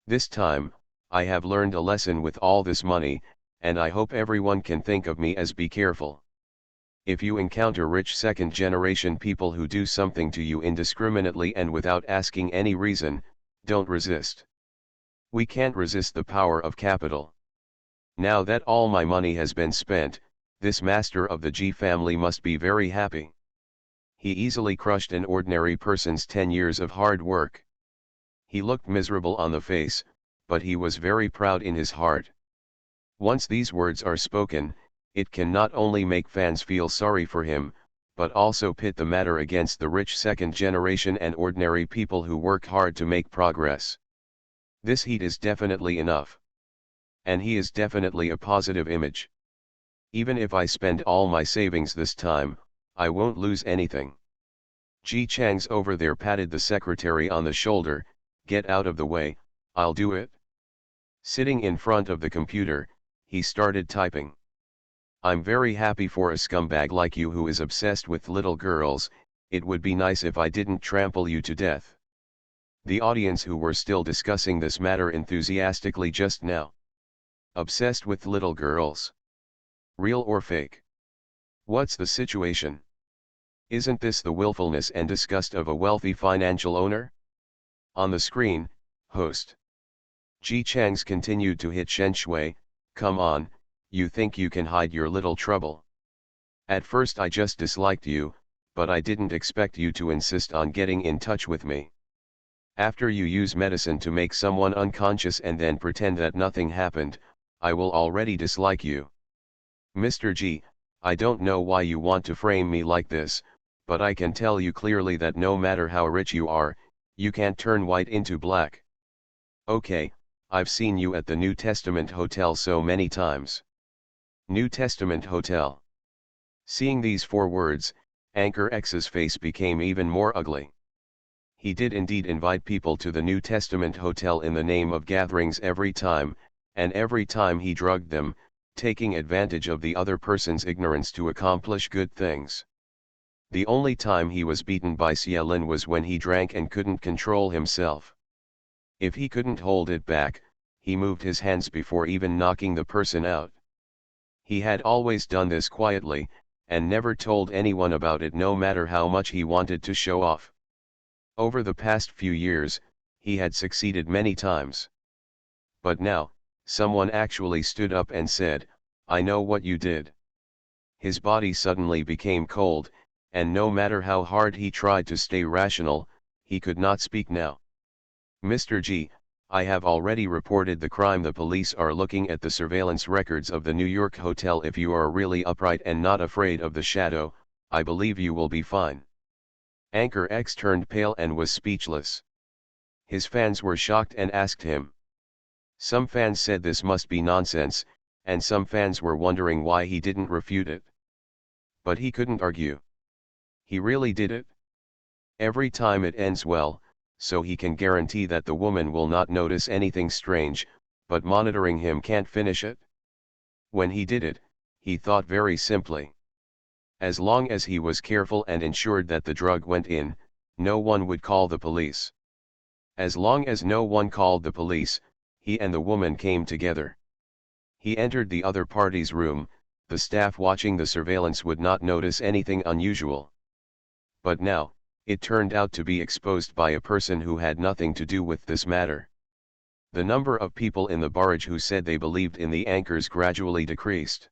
A: This time, I have learned a lesson with all this money, and I hope everyone can think of me as be careful. If you encounter rich second generation people who do something to you indiscriminately and without asking any reason, don't resist. We can't resist the power of capital. Now that all my money has been spent, this master of the G family must be very happy. He easily crushed an ordinary person's 10 years of hard work. He looked miserable on the face, but he was very proud in his heart. Once these words are spoken, it can not only make fans feel sorry for him, but also pit the matter against the rich second generation and ordinary people who work hard to make progress. This heat is definitely enough. And he is definitely a positive image. Even if I spend all my savings this time, I won't lose anything. Ji Chang's over there patted the secretary on the shoulder. "Get out of the way, I'll do it." Sitting in front of the computer, he started typing. "I'm very happy for a scumbag like you who is obsessed with little girls. It would be nice if I didn't trample you to death." The audience who were still discussing this matter enthusiastically just now. Obsessed with little girls? Real or fake? What's the situation? Isn't this the willfulness and disgust of a wealthy financial owner? On the screen, host. Ji Chang's continued to hit Shen Shui, come on, you think you can hide your little trouble. At first I just disliked you, but I didn't expect you to insist on getting in touch with me. After you use medicine to make someone unconscious and then pretend that nothing happened, I will already dislike you. Mr. G, I don't know why you want to frame me like this, but I can tell you clearly that no matter how rich you are, you can't turn white into black. Okay, I've seen you at the New Testament Hotel so many times. New Testament Hotel. Seeing these 4 words, Anchor X's face became even more ugly. He did indeed invite people to the New Testament Hotel in the name of gatherings every time, and every time he drugged them, taking advantage of the other person's ignorance to accomplish good things. The only time he was beaten by Xielin was when he drank and couldn't control himself. If he couldn't hold it back, he moved his hands before even knocking the person out. He had always done this quietly, and never told anyone about it no matter how much he wanted to show off. Over the past few years, he had succeeded many times. But now, someone actually stood up and said, I know what you did. His body suddenly became cold, and no matter how hard he tried to stay rational, he could not speak now. Mr. G, I have already reported the crime. The police are looking at the surveillance records of the New York hotel. If you are really upright and not afraid of the shadow, I believe you will be fine. Anchor X turned pale and was speechless. His fans were shocked and asked him. Some fans said this must be nonsense, and some fans were wondering why he didn't refute it. But he couldn't argue. He really did it. Every time it ends well, so he can guarantee that the woman will not notice anything strange, but monitoring him can't finish it. When he did it, he thought very simply. As long as he was careful and ensured that the drug went in, no one would call the police. As long as no one called the police, he and the woman came together. He entered the other party's room, the staff watching the surveillance would not notice anything unusual. But now, it turned out to be exposed by a person who had nothing to do with this matter. The number of people in the barrage who said they believed in the anchors gradually decreased.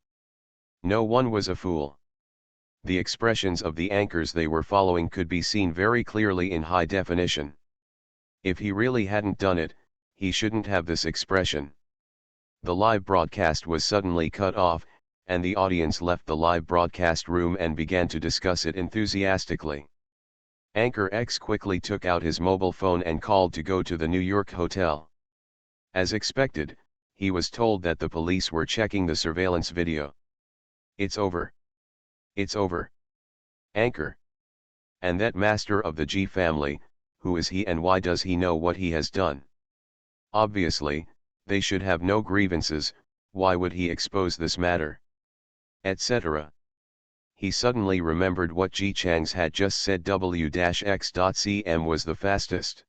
A: No one was a fool. The expressions of the anchors they were following could be seen very clearly in high definition. If he really hadn't done it, he shouldn't have this expression. The live broadcast was suddenly cut off, and the audience left the live broadcast room and began to discuss it enthusiastically. Anchor X quickly took out his mobile phone and called to go to the New York hotel. As expected, he was told that the police were checking the surveillance video. It's over. It's over. Anchor. And that master of the G family, who is he and why does he know what he has done? Obviously, they should have no grievances, why would he expose this matter? Etc. He suddenly remembered what Ji Chang's had just said. W-X.cm was the fastest.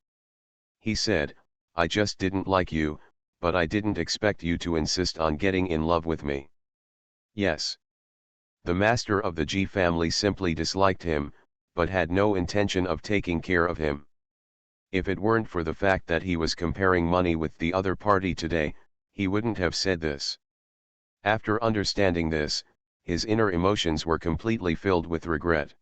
A: He said, I just didn't like you, but I didn't expect you to insist on getting in love with me. Yes. The master of the G family simply disliked him, but had no intention of taking care of him. If it weren't for the fact that he was comparing money with the other party today, he wouldn't have said this. After understanding this, his inner emotions were completely filled with regret.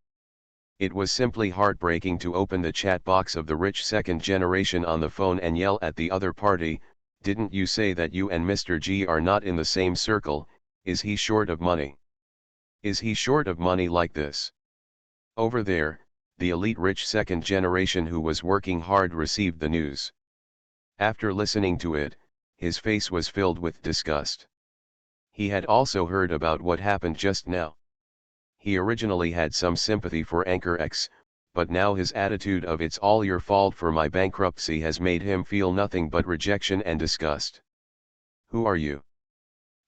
A: It was simply heartbreaking to open the chat box of the rich second generation on the phone and yell at the other party, didn't you say that you and Mr. G are not in the same circle? Is he short of money? Is he short of money like this? Over there, the elite rich second generation who was working hard received the news. After listening to it, his face was filled with disgust. He had also heard about what happened just now. He originally had some sympathy for Anchor X, but now his attitude of it's all your fault for my bankruptcy has made him feel nothing but rejection and disgust. Who are you?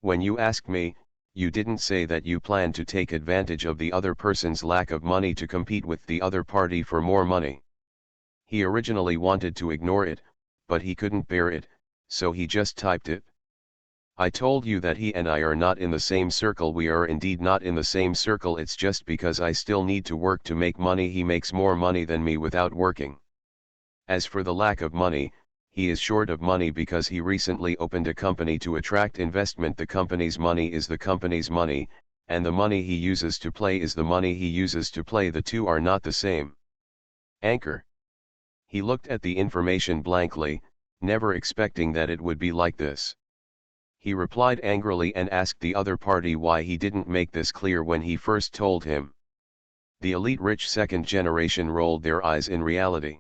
A: When you asked me, you didn't say that you planned to take advantage of the other person's lack of money to compete with the other party for more money. He originally wanted to ignore it, but he couldn't bear it, so he just typed it. I told you that he and I are not in the same circle. We are indeed not in the same circle. It's just because I still need to work to make money. He makes more money than me without working. As for the lack of money, he is short of money because he recently opened a company to attract investment. The company's money is the company's money, and the money he uses to play is the money he uses to play. The two are not the same. Anchor. He looked at the information blankly, never expecting that it would be like this. He replied angrily and asked the other party why he didn't make this clear when he first told him. The elite rich second generation rolled their eyes in reality.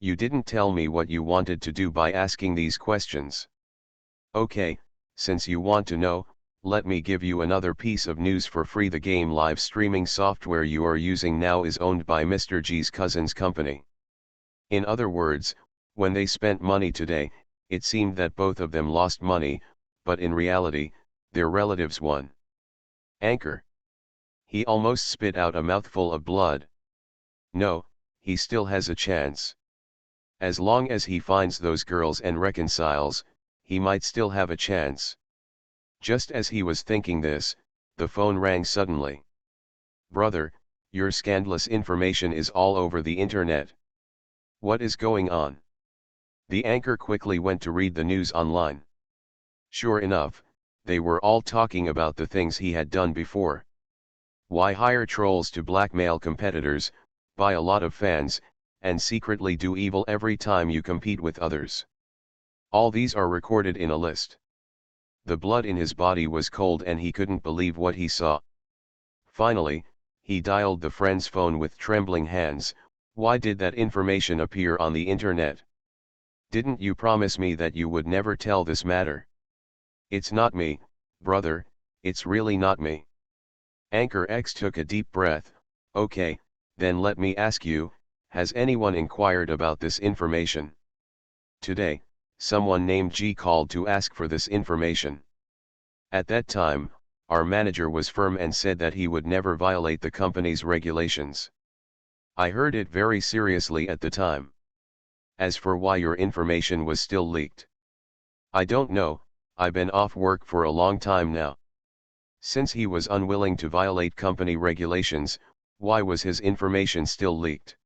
A: You didn't tell me what you wanted to do by asking these questions. Okay, since you want to know, let me give you another piece of news for free. The game live streaming software you are using now is owned by Mr. G's cousin's company. In other words, when they spent money today, it seemed that both of them lost money, but in reality, their relatives won. Anchor. He almost spit out a mouthful of blood. No, he still has a chance. As long as he finds those girls and reconciles, he might still have a chance. Just as he was thinking this, the phone rang suddenly. Brother, your scandalous information is all over the internet. What is going on? The anchor quickly went to read the news online. Sure enough, they were all talking about the things he had done before. Why hire trolls to blackmail competitors, buy a lot of fans, and secretly do evil every time you compete with others? All these are recorded in a list. The blood in his body was cold and he couldn't believe what he saw. Finally, he dialed the friend's phone with trembling hands. Why did that information appear on the internet? Didn't you promise me that you would never tell this matter? It's not me, brother, it's really not me. Anchor X took a deep breath. Okay, then let me ask you, has anyone inquired about this information? Today, someone named G called to ask for this information. At that time, our manager was firm and said that he would never violate the company's regulations. I heard it very seriously at the time. As for why your information was still leaked, I don't know. I've been off work for a long time now. Since he was unwilling to violate company regulations, why was his information still leaked?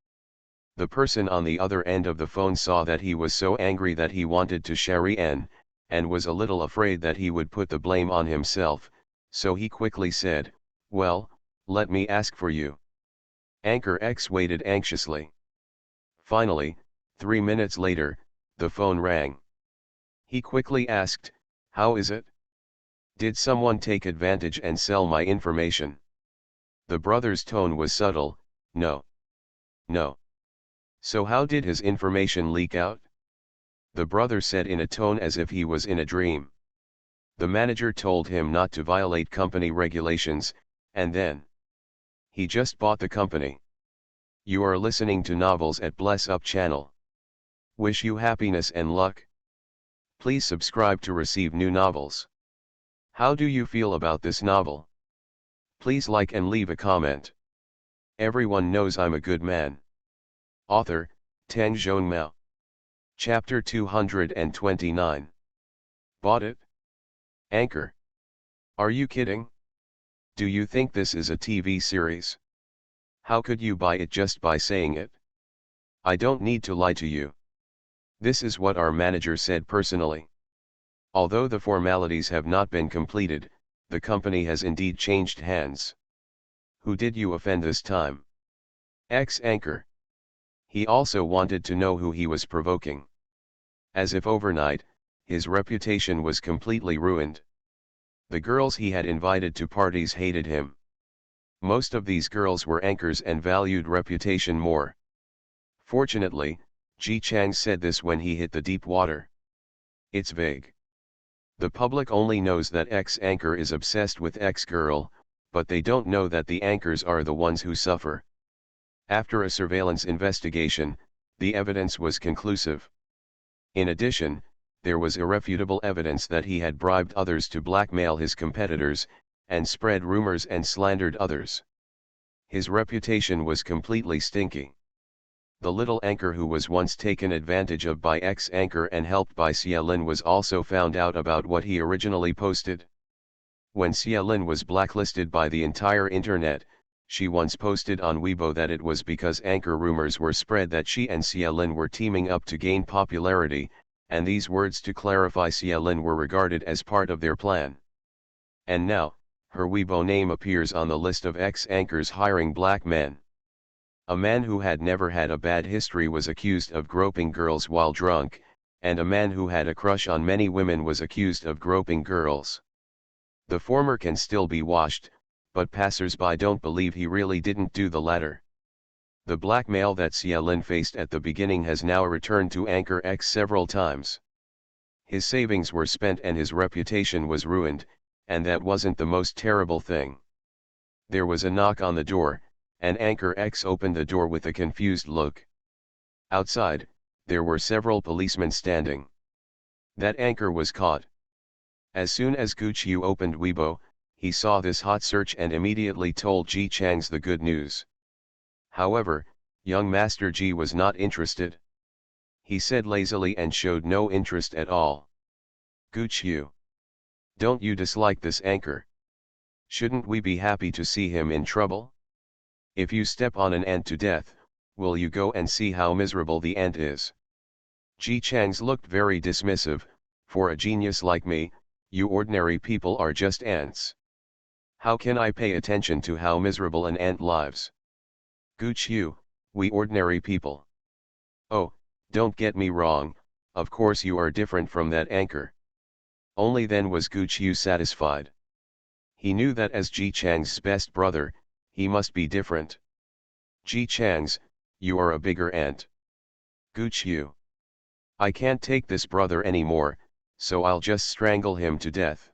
A: The person on the other end of the phone saw that he was so angry that he wanted to Shari and was a little afraid that he would put the blame on himself, so he quickly said, well, let me ask for you. Anchor X waited anxiously. Finally, 3 minutes later, the phone rang. He quickly asked, how is it? Did someone take advantage and sell my information? The brother's tone was subtle. No. No. So how did his information leak out? The brother said in a tone as if he was in a dream. The manager told him not to violate company regulations, and then he just bought the company. You are listening to Novels at Bless Up channel. Wish you happiness and luck. Please subscribe to receive new novels. How do you feel about this novel? Please like and leave a comment. Everyone knows I'm a good man. Author, HandsomeMaleLead. Chapter 229. Bought it? Anchor. Are you kidding? Do you think this is a TV series? How could you buy it just by saying it? I don't need to lie to you. This is what our manager said personally. Although the formalities have not been completed, the company has indeed changed hands. Who did you offend this time? Anchor. He also wanted to know who he was provoking. As if overnight, his reputation was completely ruined. The girls he had invited to parties hated him. Most of these girls were anchors and valued reputation more. Fortunately, Ji Chang said this when he hit the deep water. It's vague. The public only knows that X-anchor is obsessed with X-girl, but they don't know that the anchors are the ones who suffer. After a surveillance investigation, the evidence was conclusive. In addition, there was irrefutable evidence that he had bribed others to blackmail his competitors, and spread rumors and slandered others. His reputation was completely stinky. The little anchor who was once taken advantage of by X-anchor and helped by Xialin was also found out about what he originally posted. When Xialin was blacklisted by the entire internet, She once posted on Weibo that it was because anchor rumors were spread that she and Xiaolin were teaming up to gain popularity, and these words to clarify Xiaolin were regarded as part of their plan. And now, her Weibo name appears on the list of ex-anchors hiring black men. A man who had never had a bad history was accused of groping girls while drunk, and a man who had a crush on many women was accused of groping girls. The former can still be washed, but passers-by don't believe he really didn't do the latter. The blackmail that Xiaolin faced at the beginning has now returned to Anchor X several times. His savings were spent and his reputation was ruined, and that wasn't the most terrible thing. There was a knock on the door, and Anchor X opened the door with a confused look. Outside, there were several policemen standing. That anchor was caught. As soon as Gu Qiu opened Weibo, he saw this hot search and immediately told Ji Chang's the good news. However, young Master Ji was not interested. He said lazily and showed no interest at all. Gu Qiu, don't you dislike this anchor? Shouldn't we be happy to see him in trouble? If you step on an ant to death, will you go and see how miserable the ant is? Ji Chang's looked very dismissive. For a genius like me, you ordinary people are just ants. How can I pay attention to how miserable an ant lives? Gu Qiu, we ordinary people. Oh, don't get me wrong, of course you are different from that anchor. Only then was Gu Qiu satisfied. He knew that as Ji Chang's best brother, he must be different. Ji Chang's, you are a bigger ant. Gu Qiu, I can't take this brother anymore, so I'll just strangle him to death.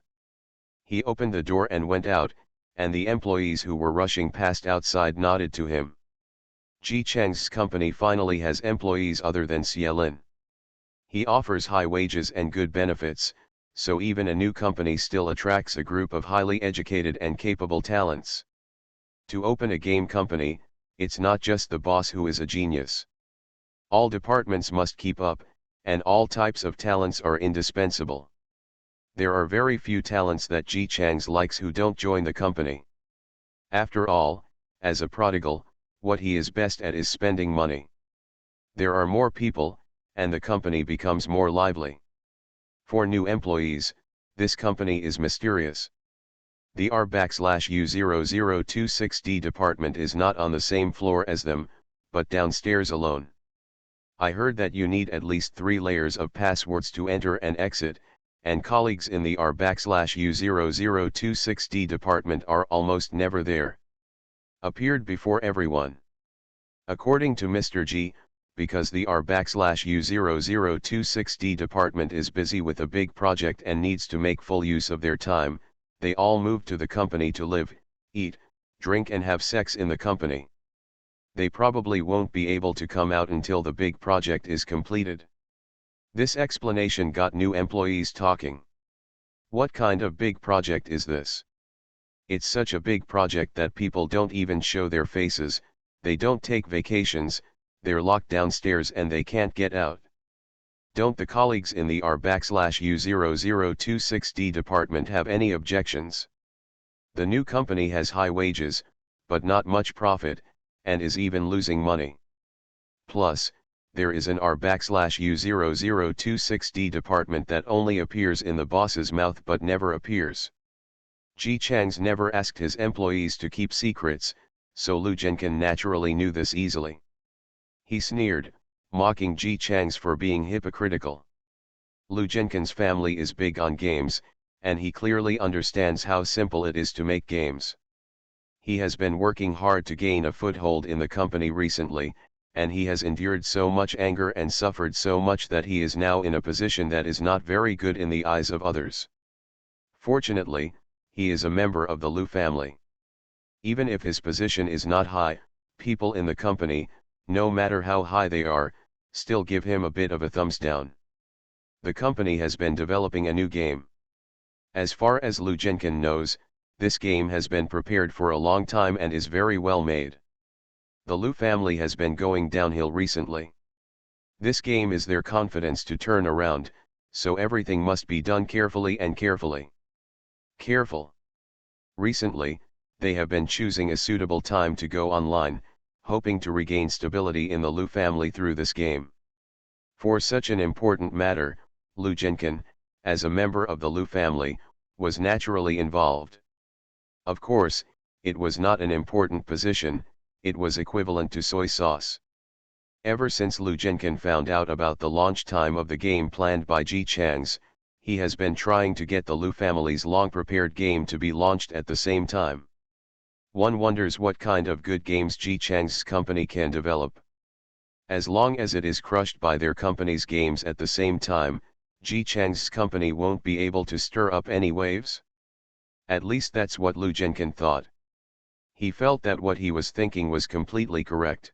A: He opened the door and went out, and the employees who were rushing past outside nodded to him. Ji Chang's company finally has employees other than Xiaolin. He offers high wages and good benefits, so even a new company still attracts a group of highly educated and capable talents. To open a game company, it's not just the boss who is a genius. All departments must keep up, and all types of talents are indispensable. There are very few talents that Ji Chang's likes who don't join the company. After all, as a prodigal, what he is best at is spending money. There are more people, and the company becomes more lively. For new employees, this company is mysterious. The R/U0026D department is not on the same floor as them, but downstairs alone. I heard that you need at least 3 layers of passwords to enter and exit, and colleagues in the R/U0026D department are almost never there. Appeared before everyone. According to Mr. G, because the R/U0026D department is busy with a big project and needs to make full use of their time, they all moved to the company to live, eat, drink and have sex in the company. They probably won't be able to come out until the big project is completed. This explanation got new employees talking. What kind of big project is this? It's such a big project that people don't even show their faces, they don't take vacations, they're locked downstairs and they can't get out. Don't the colleagues in the R/U0026D department have any objections? The new company has high wages, but not much profit, and is even losing money. Plus, there is an R/U0026D department that only appears in the boss's mouth but never appears. Ji Chang's never asked his employees to keep secrets, so Lu Zhenkan naturally knew this easily. He sneered, mocking Ji Chang's for being hypocritical. Lu Zhenkan's family is big on games, and he clearly understands how simple it is to make games. He has been working hard to gain a foothold in the company recently, and he has endured so much anger and suffered so much that he is now in a position that is not very good in the eyes of others. Fortunately, he is a member of the Lu family. Even if his position is not high, people in the company, no matter how high they are, still give him a bit of a thumbs down. The company has been developing a new game. As far as Lu Zhenkan knows, this game has been prepared for a long time and is very well made. The Lu family has been going downhill recently. This game is their confidence to turn around, so everything must be done carefully and carefully. Careful. Recently, they have been choosing a suitable time to go online, hoping to regain stability in the Lu family through this game. For such an important matter, Lu Jinkan, as a member of the Lu family, was naturally involved. Of course, it was not an important position, it was equivalent to soy sauce. Ever since Lu Jinkan found out about the launch time of the game planned by Ji Chang's, he has been trying to get the Lu family's long-prepared game to be launched at the same time. One wonders what kind of good games Ji Chang's company can develop. As long as it is crushed by their company's games at the same time, Ji Chang's company won't be able to stir up any waves. At least that's what Lu Jinkan thought. He felt that what he was thinking was completely correct.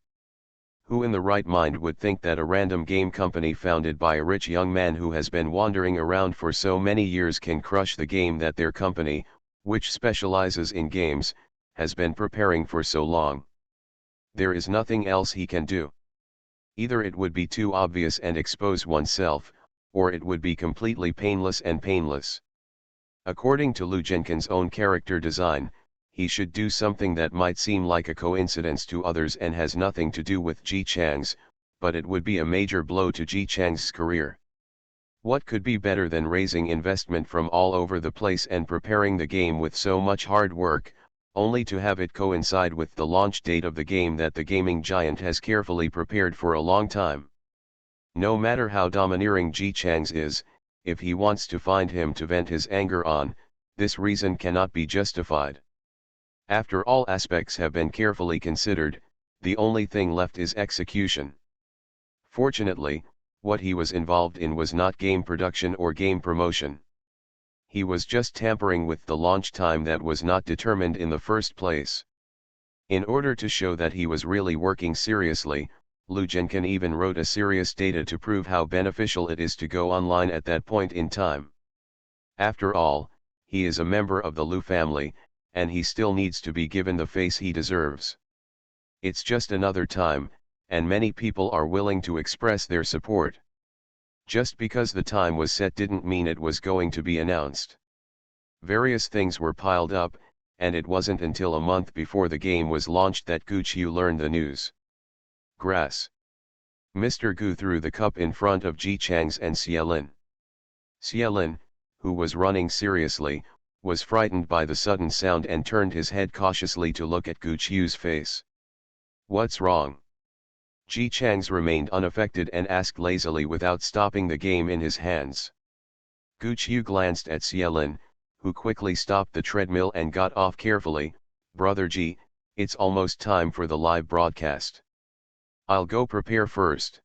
A: Who in the right mind would think that a random game company founded by a rich young man who has been wandering around for so many years can crush the game that their company, which specializes in games, has been preparing for so long? There is nothing else he can do. Either it would be too obvious and expose oneself, or it would be completely painless and painless. According to Lu Jinkan's own character design, he should do something that might seem like a coincidence to others and has nothing to do with Ji Chang's, but it would be a major blow to Ji Chang's career. What could be better than raising investment from all over the place and preparing the game with so much hard work, only to have it coincide with the launch date of the game that the gaming giant has carefully prepared for a long time? No matter how domineering Ji Chang's is, if he wants to find him to vent his anger on, this reason cannot be justified. After all aspects have been carefully considered, the only thing left is execution. Fortunately, what he was involved in was not game production or game promotion. He was just tampering with the launch time that was not determined in the first place. In order to show that he was really working seriously, Lu Jinkan even wrote a serious data to prove how beneficial it is to go online at that point in time. After all, he is a member of the Lu family, and he still needs to be given the face he deserves. It's just another time, and many people are willing to express their support. Just because the time was set didn't mean it was going to be announced. Various things were piled up, and it wasn't until a month before the game was launched that Gu Qiu learned the news. Grass. Mr. Gu threw the cup in front of Ji Chang's and Xielin. Xielin, who was running seriously, was frightened by the sudden sound and turned his head cautiously to look at Gu Qiu's face. "What's wrong?" Ji Chang's remained unaffected and asked lazily without stopping the game in his hands. Gu Qiu glanced at Xielin, who quickly stopped the treadmill and got off carefully. "Brother Ji, it's almost time for the live broadcast. I'll go prepare first."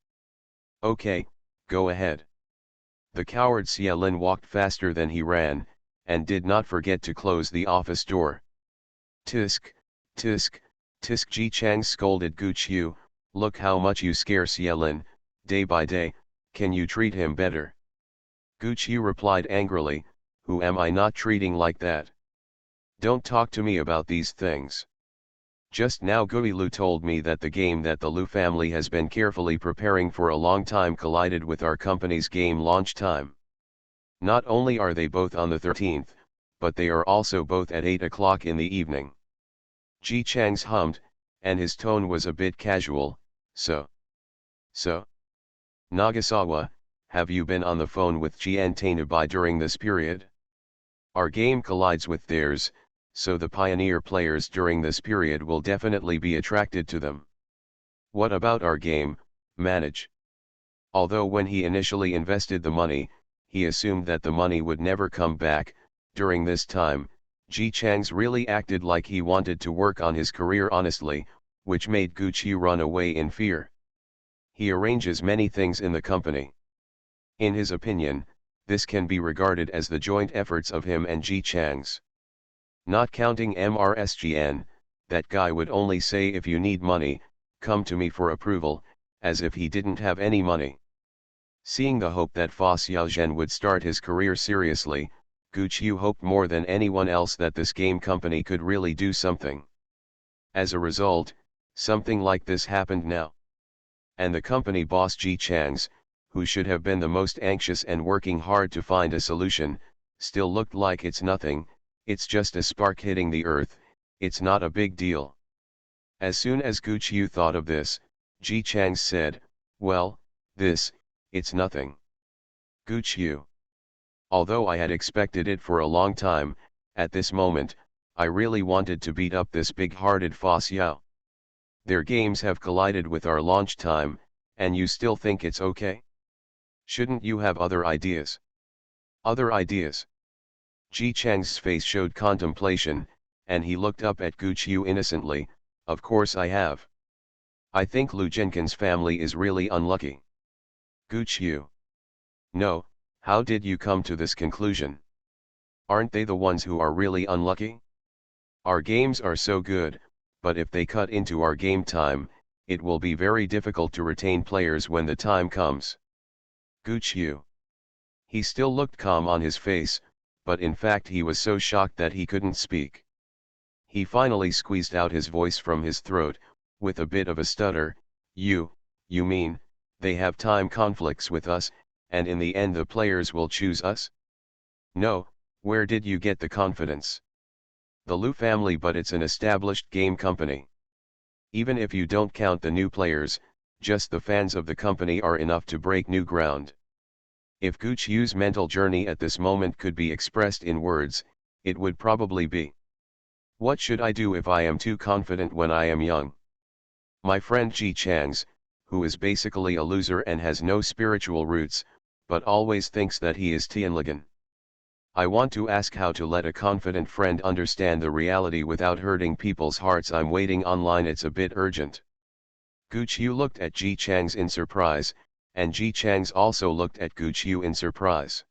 A: "Okay, go ahead." The coward Xielin walked faster than he ran, and did not forget to close the office door. "Tisk, tisk, tisk," Ji Chang scolded Gu Qiu. "Look how much you scare Xielin, day by day, can you treat him better?" Gu Qiu replied angrily, "Who am I not treating like that? Don't talk to me about these things. Just now Gui Lu told me that the game that the Lu family has been carefully preparing for a long time collided with our company's game launch time. Not only are they both on the 13th, but they are also both at 8 o'clock in the evening." Ji Chang's hummed, and his tone was a bit casual. So, Nagasawa, have you been on the phone with Jian Tainabai during this period? Our game collides with theirs, so the pioneer players during this period will definitely be attracted to them. What about our game, Manage? Although when he initially invested the money, he assumed that the money would never come back, during this time, Ji Chang's really acted like he wanted to work on his career honestly, which made Gu Qiu run away in fear. He arranges many things in the company. In his opinion, this can be regarded as the joint efforts of him and Ji Chang's. Not counting MRSGN, that guy would only say if you need money, come to me for approval, as if he didn't have any money. Seeing the hope that Fa Xiaozhen would start his career seriously, Gu Qiu hoped more than anyone else that this game company could really do something. As a result, something like this happened now. And the company boss Ji Chang's, who should have been the most anxious and working hard to find a solution, still looked like it's nothing, it's just a spark hitting the earth, It's not a big deal. As soon as Gu Qiu thought of this, Ji Chang said, well, it's nothing. Gu Qiu. Although I had expected it for a long time, at this moment, I really wanted to beat up this big-hearted Fa Xiao. Their games have collided with our launch time, and you still think it's okay? Shouldn't you have other ideas? Other ideas? Ji Chang's face showed contemplation, and he looked up at Gu Qiu innocently. Of course I have. I think Lu Zhenkin's family is really unlucky. Gu Qiu. No, how did you come to this conclusion? Aren't they the ones who are really unlucky? Our games are so good, but if they cut into our game time, it will be very difficult to retain players when the time comes. Gu Qiu. He still looked calm on his face, but in fact he was so shocked that he couldn't speak. He finally squeezed out his voice from his throat, with a bit of a stutter. You mean, they have time conflicts with us, and in the end the players will choose us? No, where did you get the confidence? The Lu family, but it's an established game company. Even if you don't count the new players, just the fans of the company are enough to break new ground. If Gu Qiu's mental journey at this moment could be expressed in words, it would probably be: what should I do if I am too confident when I am young? My friend Ji Chang's, who is basically a loser and has no spiritual roots, but always thinks that he is Tianligan. I want to ask how to let a confident friend understand the reality without hurting people's hearts. I'm waiting online, it's a bit urgent. Gu Qiu looked at Ji Chang's in surprise, and Ji Chang's also looked at Gu Qiu in surprise.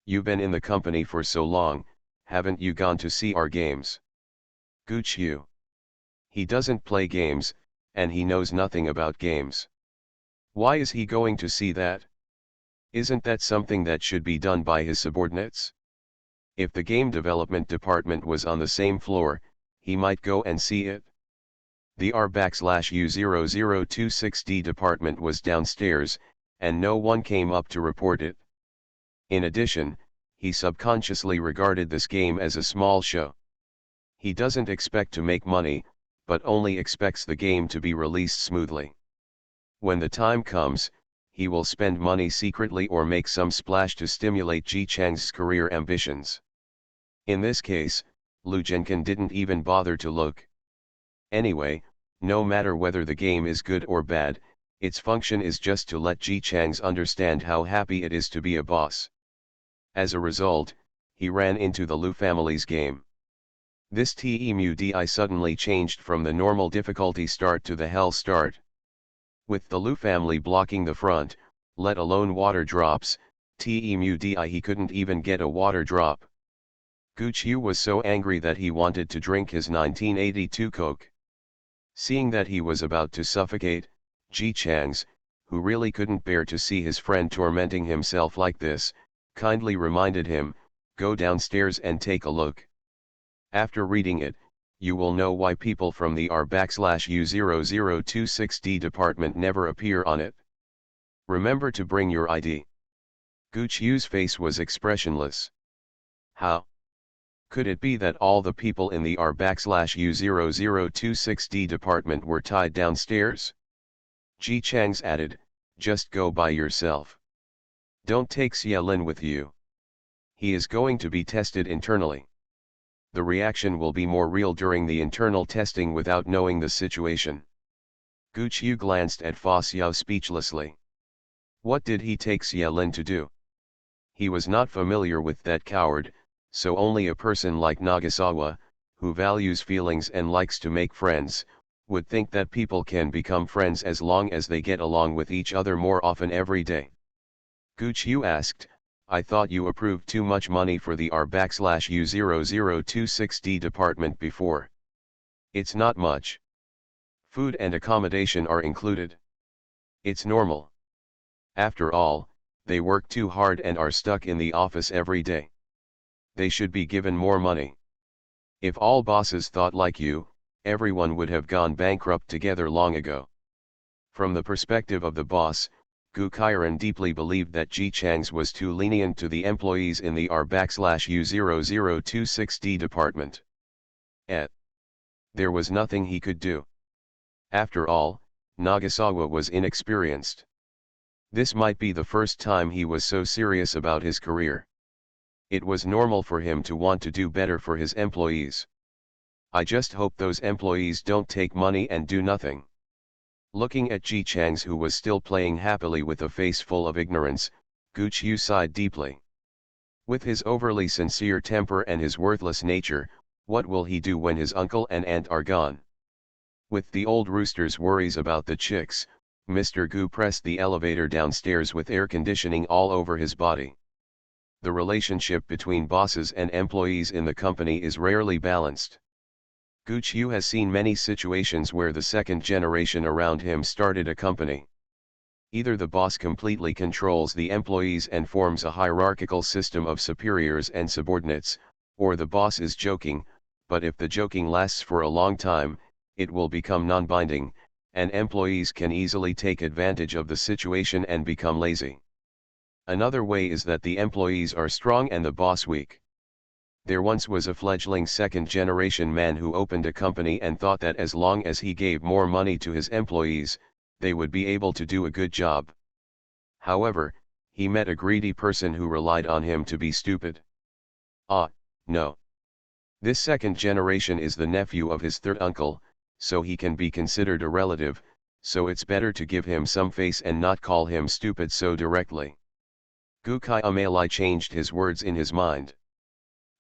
A: You've been in the company for so long, haven't you gone to see our games? Gu Qiu. He doesn't play games, and he knows nothing about games. Why is he going to see that? Isn't that something that should be done by his subordinates? If the game development department was on the same floor, he might go and see it. The R/U0026D department was downstairs, and no one came up to report it. In addition, he subconsciously regarded this game as a small show. He doesn't expect to make money, but only expects the game to be released smoothly. When the time comes, he will spend money secretly or make some splash to stimulate Ji Chang's career ambitions. In this case, Lu Zhenkin didn't even bother to look. Anyway, no matter whether the game is good or bad, its function is just to let Ji Chang's understand how happy it is to be a boss. As a result, he ran into the Lu family's game. This TEMUDI suddenly changed from the normal difficulty start to the hell start. With the Lu family blocking the front, let alone water drops, TEMUDI he couldn't even get a water drop. Gu Qiu was so angry that he wanted to drink his 1982 Coke. Seeing that he was about to suffocate, Ji Chang's, who really couldn't bear to see his friend tormenting himself like this, kindly reminded him, go downstairs and take a look. After reading it, you will know why people from the R/U0026D department never appear on it. Remember to bring your ID. Gu Qiu's face was expressionless. How? Could it be that all the people in the R/U0026D department were tied downstairs? Ji Chang's added, just go by yourself. Don't take Xie Lin with you. He is going to be tested internally. The reaction will be more real during the internal testing without knowing the situation. Gu Qiu glanced at Fa Xiao speechlessly. What did he take Xie Lin to do? He was not familiar with that coward, so only a person like Nagasawa, who values feelings and likes to make friends, would think that people can become friends as long as they get along with each other more often every day. Gu Qiu asked, I thought you approved too much money for the R/U0026D department before. It's not much. Food and accommodation are included. It's normal. After all, they work too hard and are stuck in the office every day. They should be given more money. If all bosses thought like you, everyone would have gone bankrupt together long ago. From the perspective of the boss, Gu Qiren deeply believed that Ji Chang's was too lenient to the employees in the R/U0026D department. There was nothing he could do. After all, Nagasawa was inexperienced. This might be the first time he was so serious about his career. It was normal for him to want to do better for his employees. I just hope those employees don't take money and do nothing. Looking at Ji Chang's, who was still playing happily with a face full of ignorance, Gu Qiu sighed deeply. With his overly sincere temper and his worthless nature, what will he do when his uncle and aunt are gone? With the old rooster's worries about the chicks, Mr. Gu pressed the elevator downstairs with air conditioning all over his body. The relationship between bosses and employees in the company is rarely balanced. Gu Qiu has seen many situations where the second generation around him started a company. Either the boss completely controls the employees and forms a hierarchical system of superiors and subordinates, or the boss is joking, but if the joking lasts for a long time, it will become non-binding, and employees can easily take advantage of the situation and become lazy. Another way is that the employees are strong and the boss weak. There once was a fledgling second-generation man who opened a company and thought that as long as he gave more money to his employees, they would be able to do a good job. However, he met a greedy person who relied on him to be stupid. Ah, no. This second generation is the nephew of his third uncle, so he can be considered a relative, so it's better to give him some face and not call him stupid so directly. Gu Kai changed his words in his mind.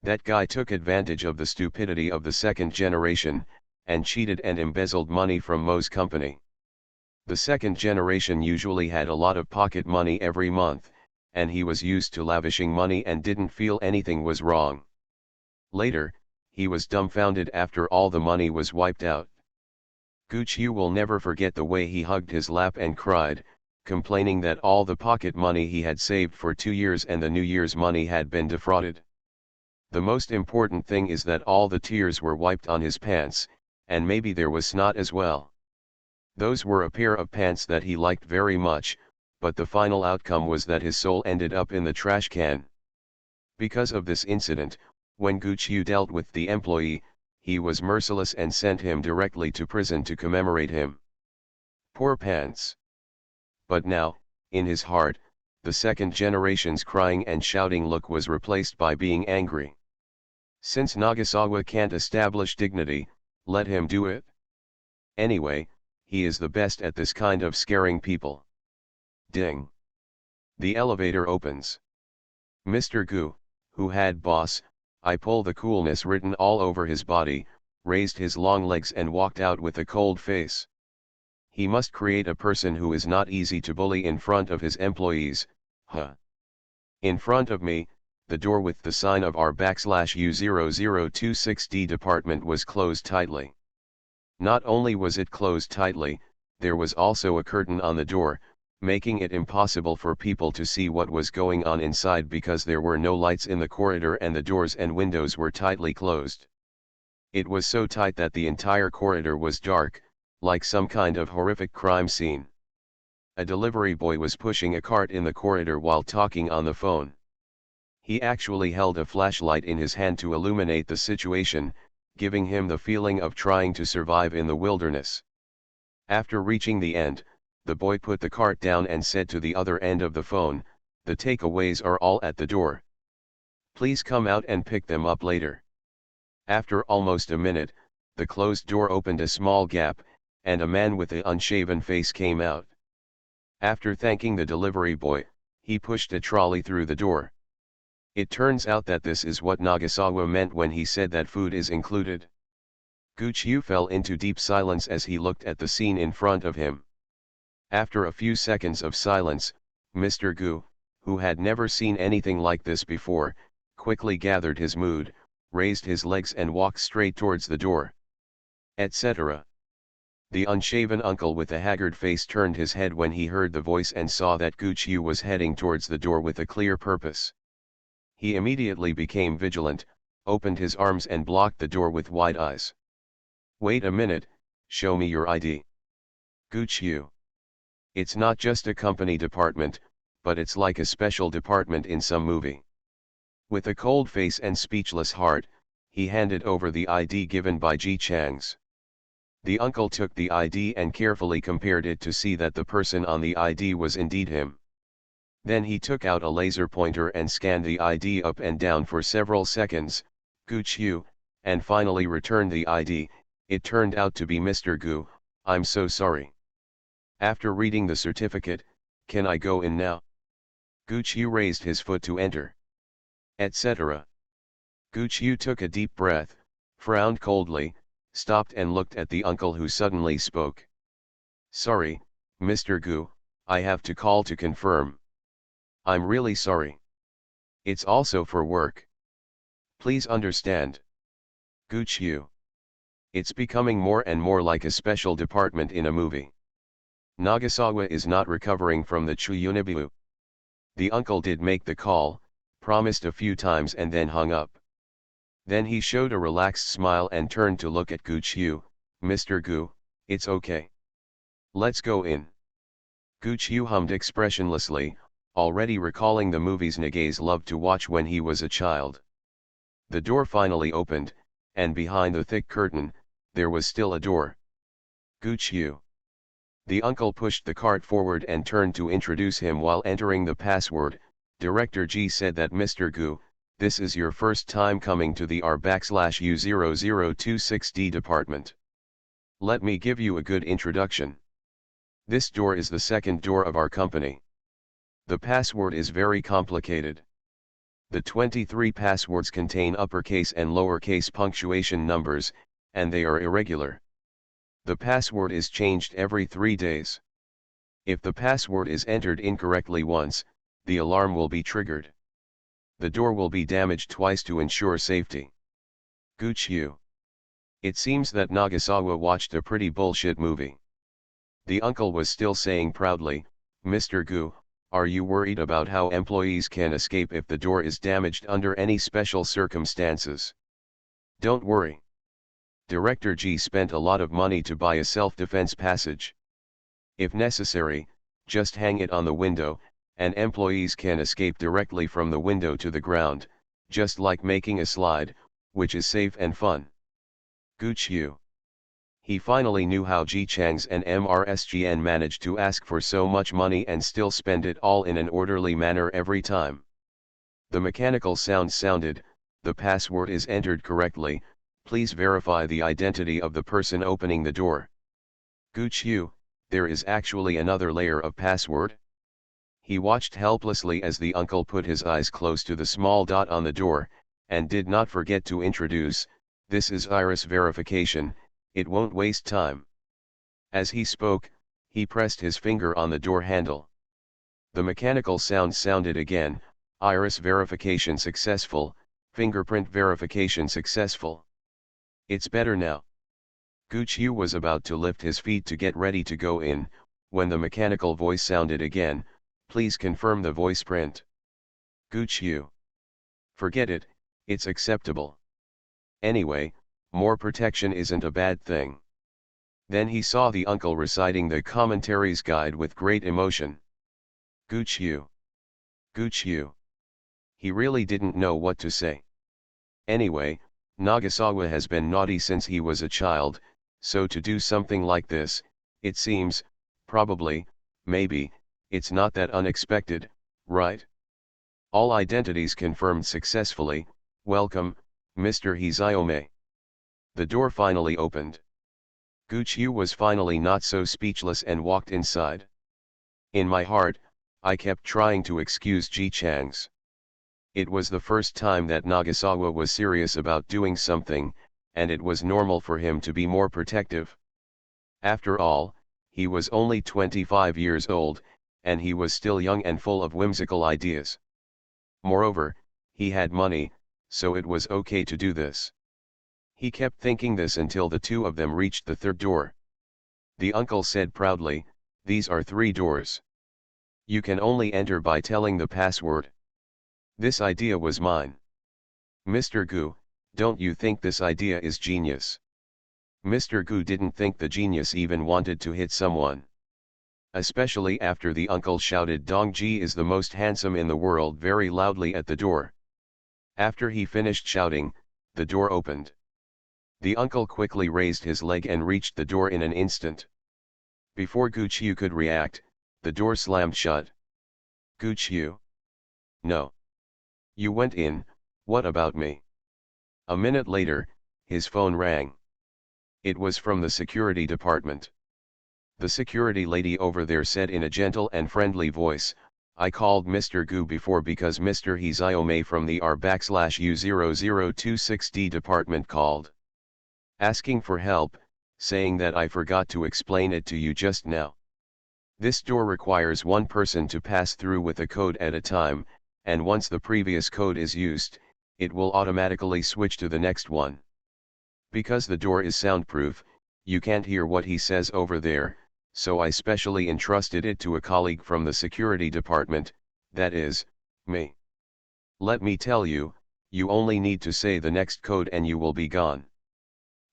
A: That guy took advantage of the stupidity of the second generation, and cheated and embezzled money from Mo's company. The second generation usually had a lot of pocket money every month, and he was used to lavishing money and didn't feel anything was wrong. Later, he was dumbfounded after all the money was wiped out. Gu Qiu will never forget the way he hugged his lap and cried, complaining that all the pocket money he had saved for 2 years and the New Year's money had been defrauded. The most important thing is that all the tears were wiped on his pants, and maybe there was snot as well. Those were a pair of pants that he liked very much, but the final outcome was that his soul ended up in the trash can. Because of this incident, when Gu Qiu dealt with the employee, he was merciless and sent him directly to prison to commemorate him. Poor pants. But now, in his heart, the second generation's crying and shouting look was replaced by being angry. Since Nagasawa can't establish dignity, let him do it. Anyway, he is the best at this kind of scaring people. Ding. The elevator opens. Mr. Gu, who had "Boss, I pull" the coolness written all over his body, raised his long legs and walked out with a cold face. He must create a person who is not easy to bully in front of his employees, huh? In front of me, the door with the sign of R/U0026D department was closed tightly. Not only was it closed tightly, there was also a curtain on the door, making it impossible for people to see what was going on inside because there were no lights in the corridor and the doors and windows were tightly closed. It was so tight that the entire corridor was dark, like some kind of horrific crime scene. A delivery boy was pushing a cart in the corridor while talking on the phone. He actually held a flashlight in his hand to illuminate the situation, giving him the feeling of trying to survive in the wilderness. After reaching the end, the boy put the cart down and said to the other end of the phone, "The takeaways are all at the door. Please come out and pick them up later." After almost a minute, the closed door opened a small gap, and a man with an unshaven face came out. After thanking the delivery boy, he pushed a trolley through the door. It turns out that this is what Nagasawa meant when he said that food is included. Gu Qiu fell into deep silence as he looked at the scene in front of him. After a few seconds of silence, Mr. Gu, who had never seen anything like this before, quickly gathered his mood, raised his legs and walked straight towards the door. Etc. The unshaven uncle with a haggard face turned his head when he heard the voice and saw that Gu Qiu was heading towards the door with a clear purpose. He immediately became vigilant, opened his arms and blocked the door with wide eyes. "Wait a minute, show me your ID. Gu Qiu. It's not just a company department, but it's like a special department in some movie." With a cold face and speechless heart, he handed over the ID given by Ji Chang's. The uncle took the ID and carefully compared it to see that the person on the ID was indeed him. Then he took out a laser pointer and scanned the ID up and down for several seconds, Gu Qiu, and finally returned the ID. It turned out to be Mr. Gu. I'm so sorry. After reading the certificate, can I go in now? Gu Qiu raised his foot to enter. Etc. Gu Qiu took a deep breath, frowned coldly, stopped and looked at the uncle who suddenly spoke. Sorry, Mr. Gu, I have to call to confirm. I'm really sorry. It's also for work. Please understand. Gu Qiu. It's becoming more and more like a special department in a movie. Nagasawa is not recovering from the Chuyunibu. The uncle did make the call, promised a few times and then hung up. Then he showed a relaxed smile and turned to look at Gu Qiu. Mr. Gu, it's okay. Let's go in. Gu Qiu hummed expressionlessly, already recalling the movies Nagaze loved to watch when he was a child. The door finally opened, and behind the thick curtain, there was still a door. Gu Qiu. The uncle pushed the cart forward and turned to introduce him while entering the password. Director G said that Mr. Gu, this is your first time coming to the R/U0026D department. Let me give you a good introduction. This door is the second door of our company. The password is very complicated. The 23 passwords contain uppercase and lowercase punctuation numbers, and they are irregular. The password is changed every 3 days. If the password is entered incorrectly once, the alarm will be triggered. The door will be damaged twice to ensure safety. Gu Qiu. It seems that Nagasawa watched a pretty bullshit movie. The uncle was still saying proudly, Mr. Gu, are you worried about how employees can escape if the door is damaged under any special circumstances? Don't worry. Director G spent a lot of money to buy a self-defense passage. If necessary, just hang it on the window, and employees can escape directly from the window to the ground, just like making a slide, which is safe and fun. Gu Qiu. He finally knew how Ji Changs and MRSGN managed to ask for so much money and still spend it all in an orderly manner every time. The mechanical sound sounded, the password is entered correctly, please verify the identity of the person opening the door. Gu Qiu, there is actually another layer of password? He watched helplessly as the uncle put his eyes close to the small dot on the door, and did not forget to introduce, this is iris verification, it won't waste time. As he spoke, he pressed his finger on the door handle. The mechanical sound sounded again, iris verification successful, fingerprint verification successful. It's better now. Gu Qiu was about to lift his feet to get ready to go in, when the mechanical voice sounded again, please confirm the voice print. Gu Qiu. Forget it, it's acceptable. Anyway, more protection isn't a bad thing. Then he saw the uncle reciting the commentaries guide with great emotion. Gu Qiu. Gu Qiu. He really didn't know what to say. Anyway, Nagasawa has been naughty since he was a child, so to do something like this, it seems, probably, maybe, it's not that unexpected, right? All identities confirmed successfully, welcome, Mr. Hizayome. The door finally opened. Gu Qiu was finally not so speechless and walked inside. In my heart, I kept trying to excuse Ji Changs. It was the first time that Nagasawa was serious about doing something, and it was normal for him to be more protective. After all, he was only 25 years old, and he was still young and full of whimsical ideas. Moreover, he had money, so it was okay to do this. He kept thinking this until the two of them reached the third door. The uncle said proudly, these are 3 doors. You can only enter by telling the password. This idea was mine. Mr. Gu, don't you think this idea is genius? Mr. Gu didn't think the genius even wanted to hit someone. Especially after the uncle shouted Dong Ji is the most handsome in the world very loudly at the door. After he finished shouting, the door opened. The uncle quickly raised his leg and reached the door in an instant. Before Gu Qiu could react, the door slammed shut. Gu Qiu. No. You went in, what about me? A minute later, his phone rang. It was from the security department. The security lady over there said in a gentle and friendly voice, I called Mr. Gu before because Mr. Hiziome from the R/U0026D department called. Asking for help, saying that I forgot to explain it to you just now. This door requires one person to pass through with a code at a time, and once the previous code is used, it will automatically switch to the next one. Because the door is soundproof, you can't hear what he says over there, so I specially entrusted it to a colleague from the security department, that is, me. Let me tell you, you only need to say the next code and you will be gone.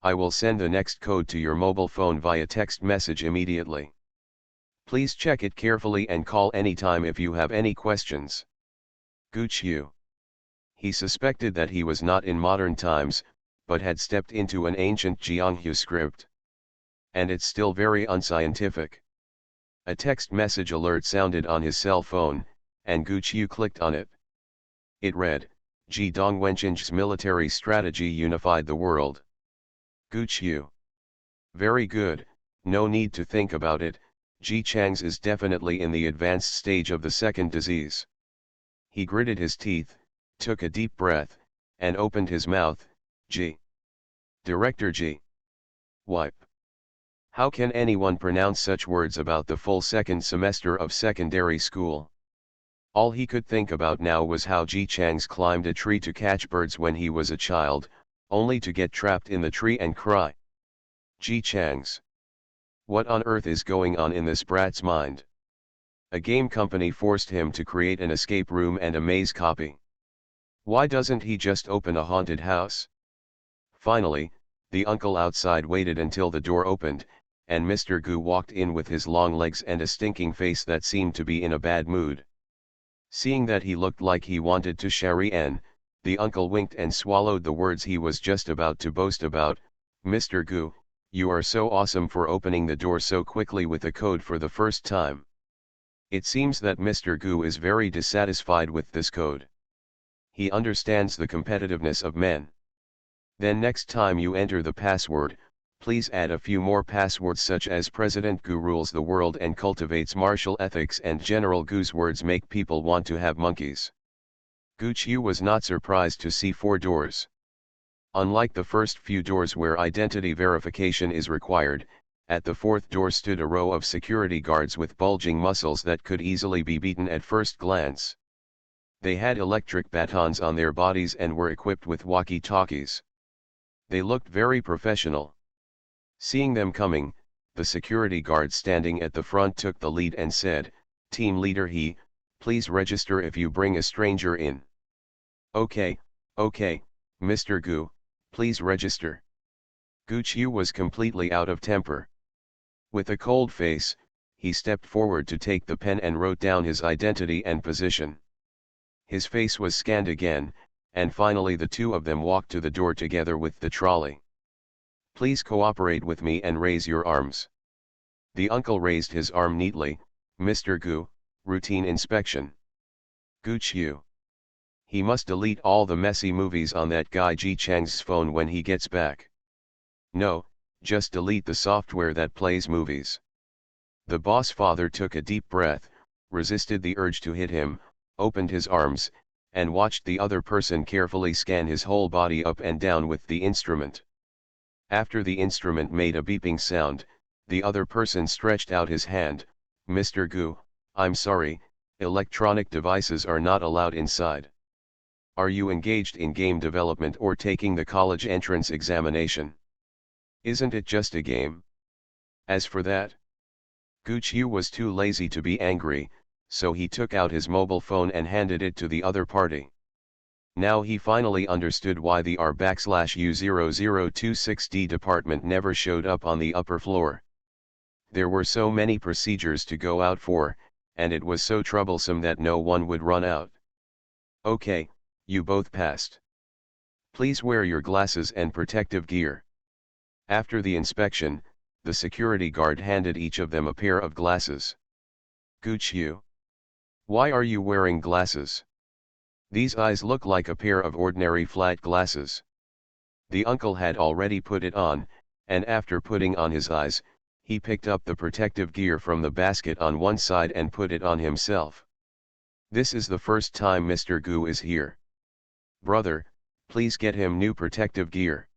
A: I will send the next code to your mobile phone via text message immediately. Please check it carefully and call anytime if you have any questions. Gu Qiu. He suspected that he was not in modern times, but had stepped into an ancient Jianghu script. And it's still very unscientific. A text message alert sounded on his cell phone, and Gu Qiu clicked on it. It read, Ji Dongwenqing's military strategy unified the world. Gu Qiu. Very good, no need to think about it, Ji Chang's is definitely in the advanced stage of the second disease. He gritted his teeth, took a deep breath, and opened his mouth, Ji. Director Ji. Wipe. How can anyone pronounce such words about the full second semester of secondary school? All he could think about now was how Ji Chang's climbed a tree to catch birds when he was a child, only to get trapped in the tree and cry. Ji Chang's. What on earth is going on in this brat's mind? A game company forced him to create an escape room and a maze copy. Why doesn't he just open a haunted house? Finally, the uncle outside waited until the door opened, and Mr. Gu walked in with his long legs and a stinking face that seemed to be in a bad mood. Seeing that he looked like he wanted to Sharien, the uncle winked and swallowed the words he was just about to boast about. Mr. Gu, you are so awesome for opening the door so quickly with a code for the first time. It seems that Mr. Gu is very dissatisfied with this code. He understands the competitiveness of men. Then next time you enter the password, please add a few more passwords such as President Gu rules the world and cultivates martial ethics and General Gu's words make people want to have monkeys. Gu Qiu was not surprised to see 4 doors. Unlike the first few doors where identity verification is required, at the 4th door stood a row of security guards with bulging muscles that could easily be beaten at first glance. They had electric batons on their bodies and were equipped with walkie-talkies. They looked very professional. Seeing them coming, the security guard standing at the front took the lead and said, Team leader He, please register if you bring a stranger in. Okay, Mr. Gu, please register. Gu Qiu was completely out of temper. With a cold face, he stepped forward to take the pen and wrote down his identity and position. His face was scanned again, and finally the two of them walked to the door together with the trolley. Please cooperate with me and raise your arms. The uncle raised his arm neatly. Mr. Gu, routine inspection. Gu Qiu. He must delete all the messy movies on that guy Ji Chang's phone when he gets back. No, just delete the software that plays movies. The boss father took a deep breath, resisted the urge to hit him, opened his arms, and watched the other person carefully scan his whole body up and down with the instrument. After the instrument made a beeping sound, the other person stretched out his hand. Mr. Gu, I'm sorry, electronic devices are not allowed inside. Are you engaged in game development or taking the college entrance examination? Isn't it just a game? As for that, Gu Qiu was too lazy to be angry, so he took out his mobile phone and handed it to the other party. Now he finally understood why the R/U0026D department never showed up on the upper floor. There were so many procedures to go out for, and it was so troublesome that no one would run out. Okay, you both passed. Please wear your glasses and protective gear. After the inspection, the security guard handed each of them a pair of glasses. "Gu Qiu, why are you wearing glasses? These eyes look like a pair of ordinary flat glasses." The uncle had already put it on, and after putting on his eyes, he picked up the protective gear from the basket on one side and put it on himself. "This is the first time Mr. Gu is here. Brother, please get him new protective gear."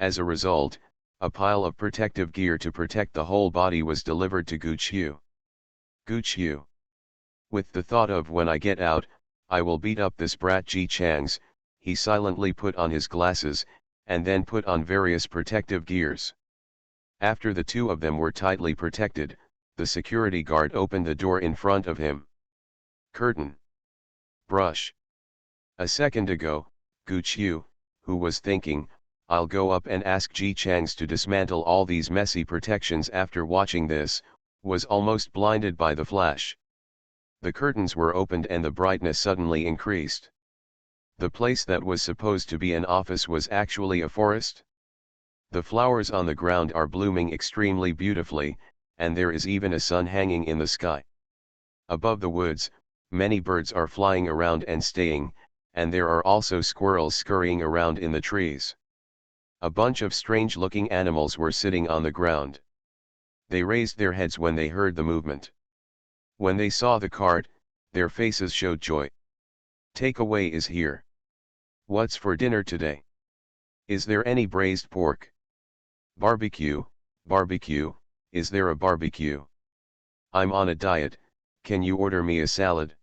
A: As a result, a pile of protective gear to protect the whole body was delivered to Gu Qiu. "Gu Qiu, with the thought of when I get out, I will beat up this brat Ji Chang's," he silently put on his glasses, and then put on various protective gears. After the two of them were tightly protected, the security guard opened the door in front of him. "Curtain. Brush." A second ago, Gu Qiu, who was thinking, "I'll go up and ask Ji Chang's to dismantle all these messy protections after watching this," was almost blinded by the flash. The curtains were opened and the brightness suddenly increased. The place that was supposed to be an office was actually a forest. The flowers on the ground are blooming extremely beautifully, and there is even a sun hanging in the sky. Above the woods, many birds are flying around and staying, and there are also squirrels scurrying around in the trees. A bunch of strange-looking animals were sitting on the ground. They raised their heads when they heard the movement. When they saw the cart, their faces showed joy. "Takeaway is here. What's for dinner today? Is there any braised pork? Barbecue, barbecue, is there a barbecue? I'm on a diet, can you order me a salad?"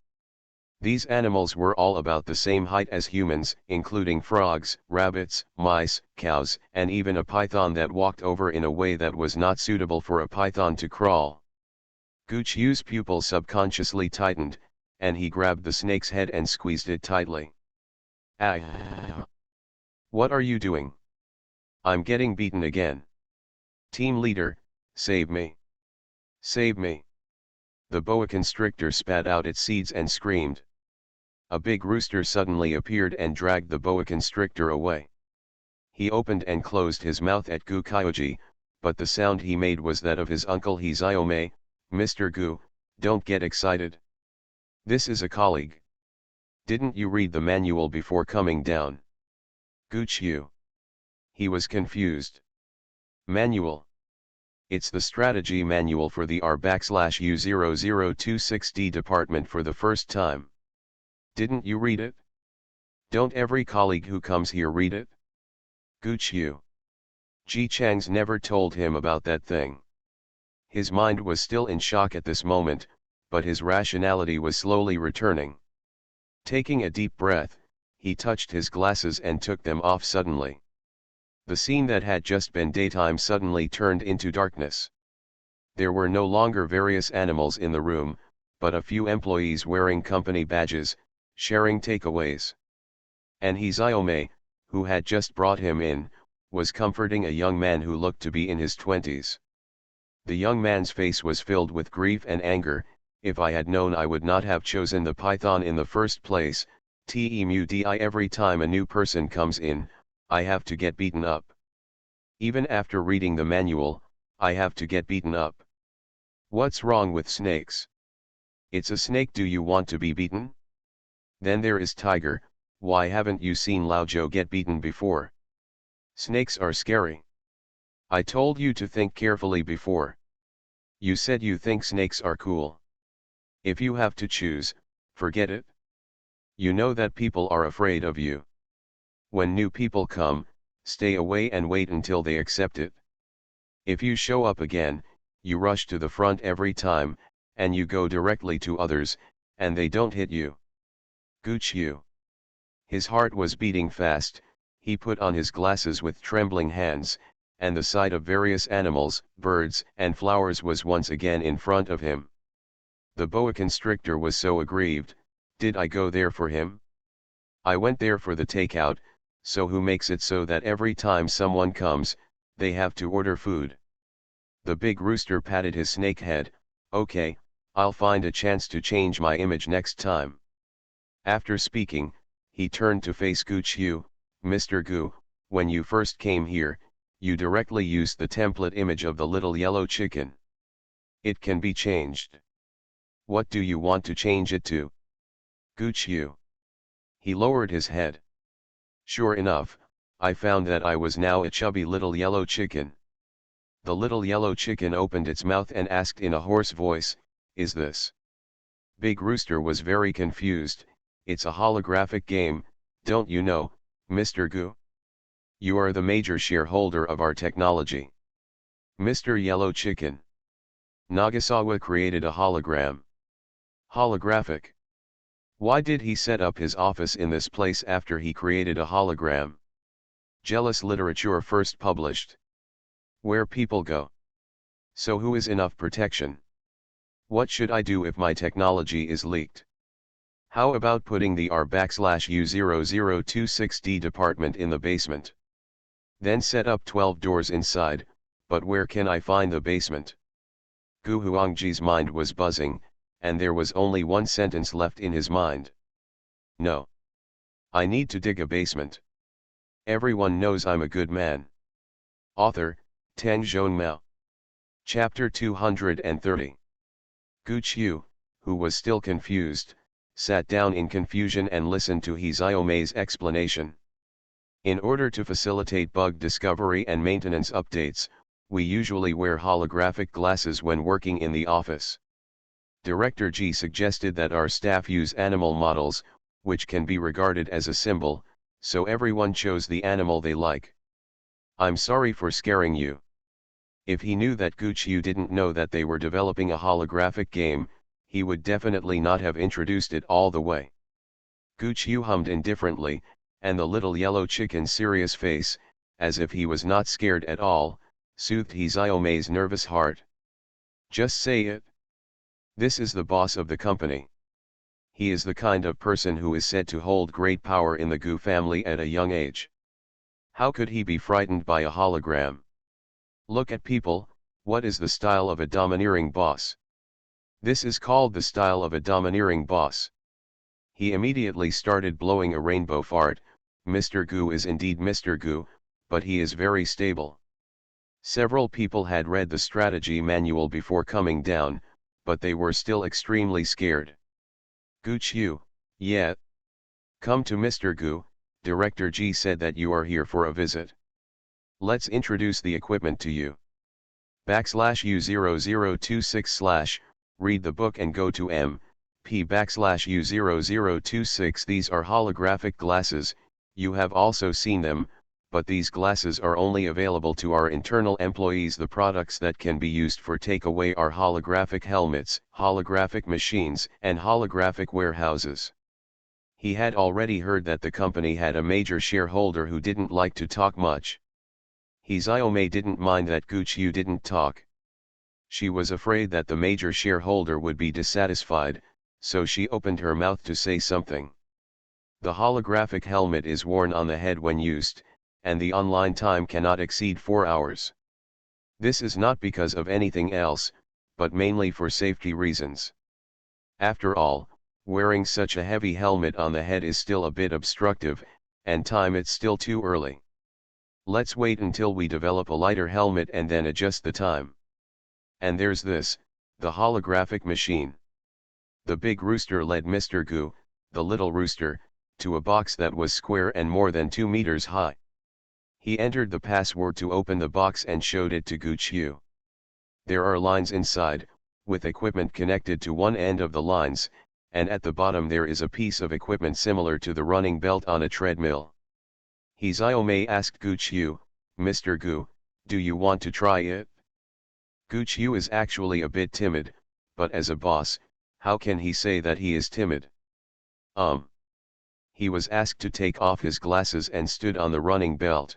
A: These animals were all about the same height as humans, including frogs, rabbits, mice, cows, and even a python that walked over in a way that was not suitable for a python to crawl. Gu Qiu's pupil subconsciously tightened, and he grabbed the snake's head and squeezed it tightly. "Ah! What are you doing? I'm getting beaten again. Team leader, save me. Save me." The boa constrictor spat out its seeds and screamed. A big rooster suddenly appeared and dragged the boa constrictor away. He opened and closed his mouth at Gu Kaioji, but the sound he made was that of his uncle Hiziome. "Mr. Gu, don't get excited. This is a colleague. Didn't you read the manual before coming down?" "Gu Qiu." He was confused. "Manual? It's the strategy manual for the R/U0026D department for the first time. Didn't you read it? Don't every colleague who comes here read it?" "Gu Qiu." Ji Chang's never told him about that thing. His mind was still in shock at this moment, but his rationality was slowly returning. Taking a deep breath, he touched his glasses and took them off suddenly. The scene that had just been daytime suddenly turned into darkness. There were no longer various animals in the room, but a few employees wearing company badges, sharing takeaways. And Hiziome, who had just brought him in, was comforting a young man who looked to be in his 20s. The young man's face was filled with grief and anger. "If I had known I would not have chosen the python in the first place. Temudi every time a new person comes in, I have to get beaten up. Even after reading the manual, I have to get beaten up. What's wrong with snakes? It's a snake, do you want to be beaten? Then there is tiger, why haven't you seen Laojiu get beaten before? Snakes are scary. I told you to think carefully before. You said you think snakes are cool. If you have to choose, forget it. You know that people are afraid of you. When new people come, stay away and wait until they accept it. If you show up again, you rush to the front every time, and you go directly to others, and they don't hit you." Gu Qiu. His heart was beating fast. He put on his glasses with trembling hands, and the sight of various animals, birds, and flowers was once again in front of him. The boa constrictor was so aggrieved. Did I go there for him? I went there for the takeout, so who makes it so that every time someone comes, they have to order food? The big rooster patted his snake head. "Okay, I'll find a chance to change my image next time." After speaking, he turned to face Gu Qiu. "Mr. Gu, when you first came here, You directly use the template image of the little yellow chicken. It can be changed. What do you want to change it to? Gooch you. He lowered his head. Sure enough, I found that I was now a chubby little yellow chicken. The little yellow chicken opened its mouth and asked in a hoarse voice, "Is this?" Big Rooster was very confused. "It's a holographic game, don't you know, Mr. Goo? You are the major shareholder of our technology." Mr. Yellow Chicken. Nagasawa created a hologram. Holographic. Why did he set up his office in this place after he created a hologram? Jealous literature first published. Where people go. So who is enough protection? What should I do if my technology is leaked? How about putting the R/U0026D department in the basement? Then set up 12 doors inside, but where can I find the basement? Gu Huangji's mind was buzzing, and there was only one sentence left in his mind. No. I need to dig a basement. Everyone knows I'm a good man. Author, Tang Zhonmao. Chapter 230. Gu Qiu, who was still confused, sat down in confusion and listened to He Xiaomei's explanation. In order to facilitate bug discovery and maintenance updates, we usually wear holographic glasses when working in the office. Director Ji suggested that our staff use animal models, which can be regarded as a symbol, so everyone chose the animal they like. I'm sorry for scaring you. If he knew that Gu Qiu didn't know that they were developing a holographic game, he would definitely not have introduced it all the way. Gu Qiu hummed indifferently, and the little yellow chicken's serious face, as if he was not scared at all, soothed He Xiaomei's nervous heart. Just say it. This is the boss of the company. He is the kind of person who is said to hold great power in the Gu family at a young age. How could he be frightened by a hologram? Look at people, what is the style of a domineering boss? This is called the style of a domineering boss. He immediately started blowing a rainbow fart. Mr. Gu is indeed Mr. Gu, but he is very stable. Several people had read the strategy manual before coming down, but they were still extremely scared. Gu Qiu, yeah. Come to Mr. Gu, Director Ji said that you are here for a visit. Let's introduce the equipment to you. /U0026/ read the book and go to MP/U0026. These are holographic glasses, you have also seen them, but these glasses are only available to our internal employees. The products that can be used for takeaway are holographic helmets, holographic machines, and holographic warehouses. He had already heard that the company had a major shareholder who didn't like to talk much. He Xiaomei didn't mind that Gu Qiu didn't talk. She was afraid that the major shareholder would be dissatisfied, so she opened her mouth to say something. The holographic helmet is worn on the head when used, and the online time cannot exceed 4 hours. This is not because of anything else, but mainly for safety reasons. After all, wearing such a heavy helmet on the head is still a bit obstructive, and time it's still too early. Let's wait until we develop a lighter helmet and then adjust the time. And there's this, the holographic machine. The big rooster led Mr. Gu, the little rooster, to a box that was square and more than 2 meters high. He entered the password to open the box and showed it to Gu Qiu. There are lines inside, with equipment connected to one end of the lines, and at the bottom there is a piece of equipment similar to the running belt on a treadmill. He Xiaomei asked Gu Qiu, Mr. Gu, do you want to try it? Gu Qiu is actually a bit timid, but as a boss, how can he say that he is timid? He was asked to take off his glasses and stood on the running belt.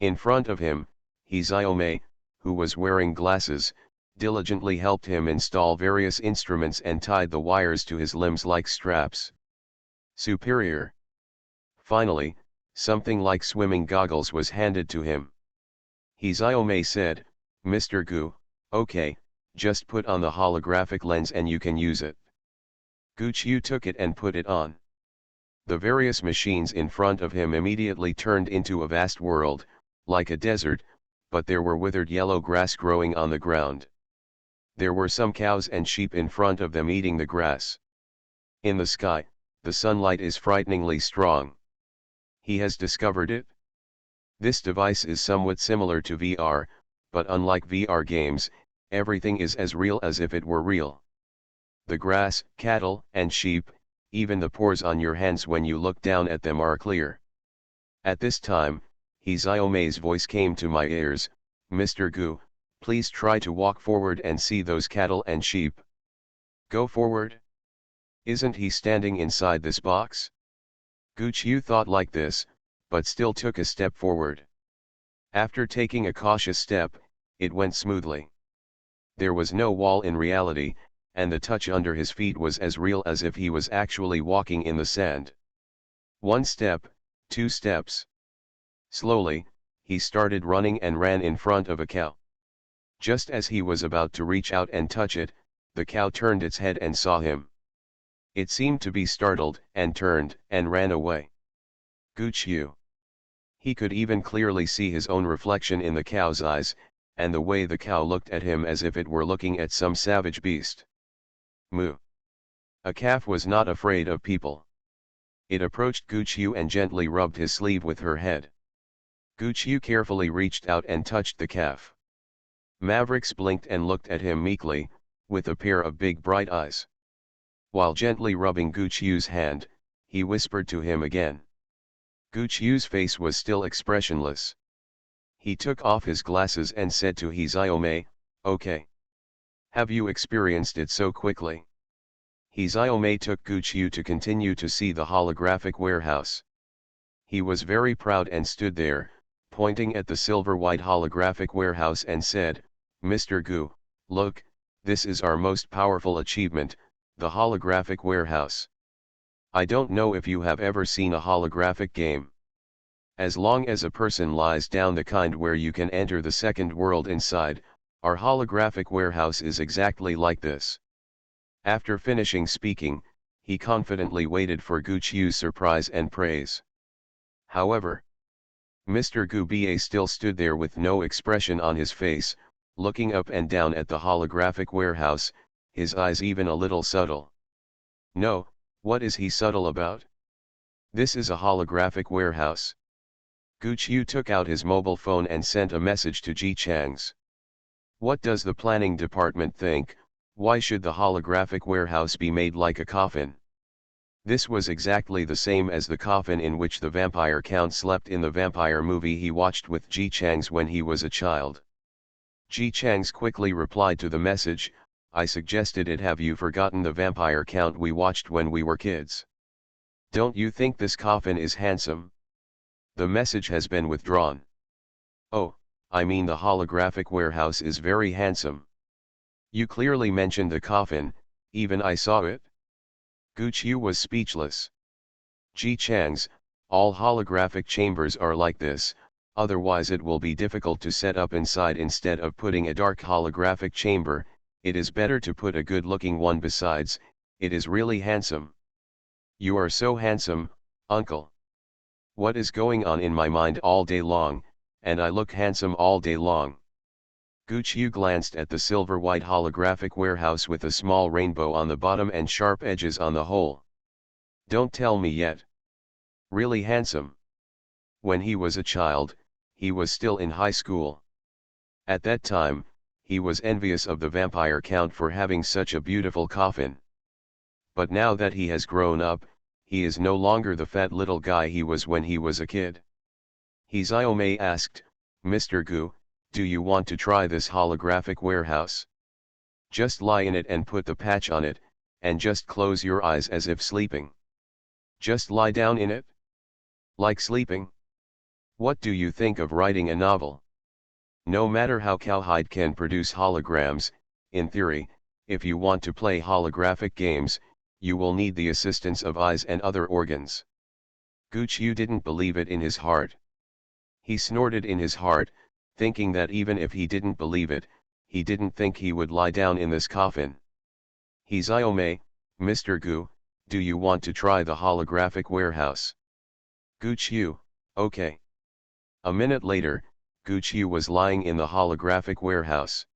A: In front of him, He Xiaomei, who was wearing glasses, diligently helped him install various instruments and tied the wires to his limbs like straps. Superior. Finally, something like swimming goggles was handed to him. He Xiaomei said, Mr. Gu, okay, just put on the holographic lens and you can use it. Gu Qiu took it and put it on. The various machines in front of him immediately turned into a vast world, like a desert, but there were withered yellow grass growing on the ground. There were some cows and sheep in front of them eating the grass. In the sky, the sunlight is frighteningly strong. He has discovered it. This device is somewhat similar to VR, but unlike VR games, everything is as real as if it were real. The grass, cattle, and sheep, even the pores on your hands when you look down at them are clear. At this time, Xiaomei's voice came to my ears, "Mr. Gu, please try to walk forward and see those cattle and sheep." Go forward? Isn't he standing inside this box? Gu Qiu thought like this, but still took a step forward. After taking a cautious step, it went smoothly. There was no wall in reality, and the touch under his feet was as real as if he was actually walking in the sand. 1 step, 2 steps. Slowly, he started running and ran in front of a cow. Just as he was about to reach out and touch it, the cow turned its head and saw him. It seemed to be startled, and turned, and ran away. Gu Qiu. He could even clearly see his own reflection in the cow's eyes, and the way the cow looked at him as if it were looking at some savage beast. Moo. A calf was not afraid of people. It approached Gu Qiu and gently rubbed his sleeve with her head. Gu Qiu carefully reached out and touched the calf. Mavericks blinked and looked at him meekly, with a pair of big bright eyes. While gently rubbing Gu Qiu's hand, he whispered to him again. Gu Qiu's face was still expressionless. He took off his glasses and said to Xiaomei, "Okay. Have you experienced it so quickly?" Xiaomei took Gu Qiu to continue to see the holographic warehouse. He was very proud and stood there, pointing at the silver-white holographic warehouse and said, "Mr. Gu, look, this is our most powerful achievement, the holographic warehouse. I don't know if you have ever seen a holographic game. As long as a person lies down the kind where you can enter the second world inside, our holographic warehouse is exactly like this." After finishing speaking, he confidently waited for Gu Qiu's surprise and praise. However, Mr. Gu Ba still stood there with no expression on his face, looking up and down at the holographic warehouse, his eyes even a little subtle. No, what is he subtle about? This is a holographic warehouse. Gu Qiu took out his mobile phone and sent a message to Ji Chang's. What does the planning department think? Why should the holographic warehouse be made like a coffin? This was exactly the same as the coffin in which the vampire count slept in the vampire movie he watched with Ji Chang's when he was a child. Ji Chang's quickly replied to the message, "I suggested it. Have you forgotten the vampire count we watched when we were kids? Don't you think this coffin is handsome? The message has been withdrawn." "Oh, I mean the holographic warehouse is very handsome. You clearly mentioned the coffin, even I saw it." Gu Qiu was speechless. Ji Chang's, all holographic chambers are like this, otherwise it will be difficult to set up inside. Instead of putting a dark holographic chamber, it is better to put a good-looking one. Besides, it is really handsome. You are so handsome, uncle. What is going on in my mind all day long, and I look handsome all day long. Gu Qiu glanced at the silver-white holographic warehouse with a small rainbow on the bottom and sharp edges on the whole. Don't tell me yet. Really handsome. When he was a child, he was still in high school. At that time, he was envious of the vampire count for having such a beautiful coffin. But now that he has grown up, he is no longer the fat little guy he was when he was a kid. Xiaomei asked, "Mr. Gu, do you want to try this holographic warehouse? Just lie in it and put the patch on it, and just close your eyes as if sleeping. Just lie down in it? Like sleeping? What do you think of writing a novel? No matter how cowhide can produce holograms, in theory, if you want to play holographic games, you will need the assistance of eyes and other organs." Gu Qiu didn't believe it in his heart. He snorted in his heart, thinking that even if he didn't believe it, he didn't think he would lie down in this coffin. Xiaomei, "Mr. Gu, do you want to try the holographic warehouse?" Gu Qiu, "Okay." A minute later, Gu Qiu was lying in the holographic warehouse.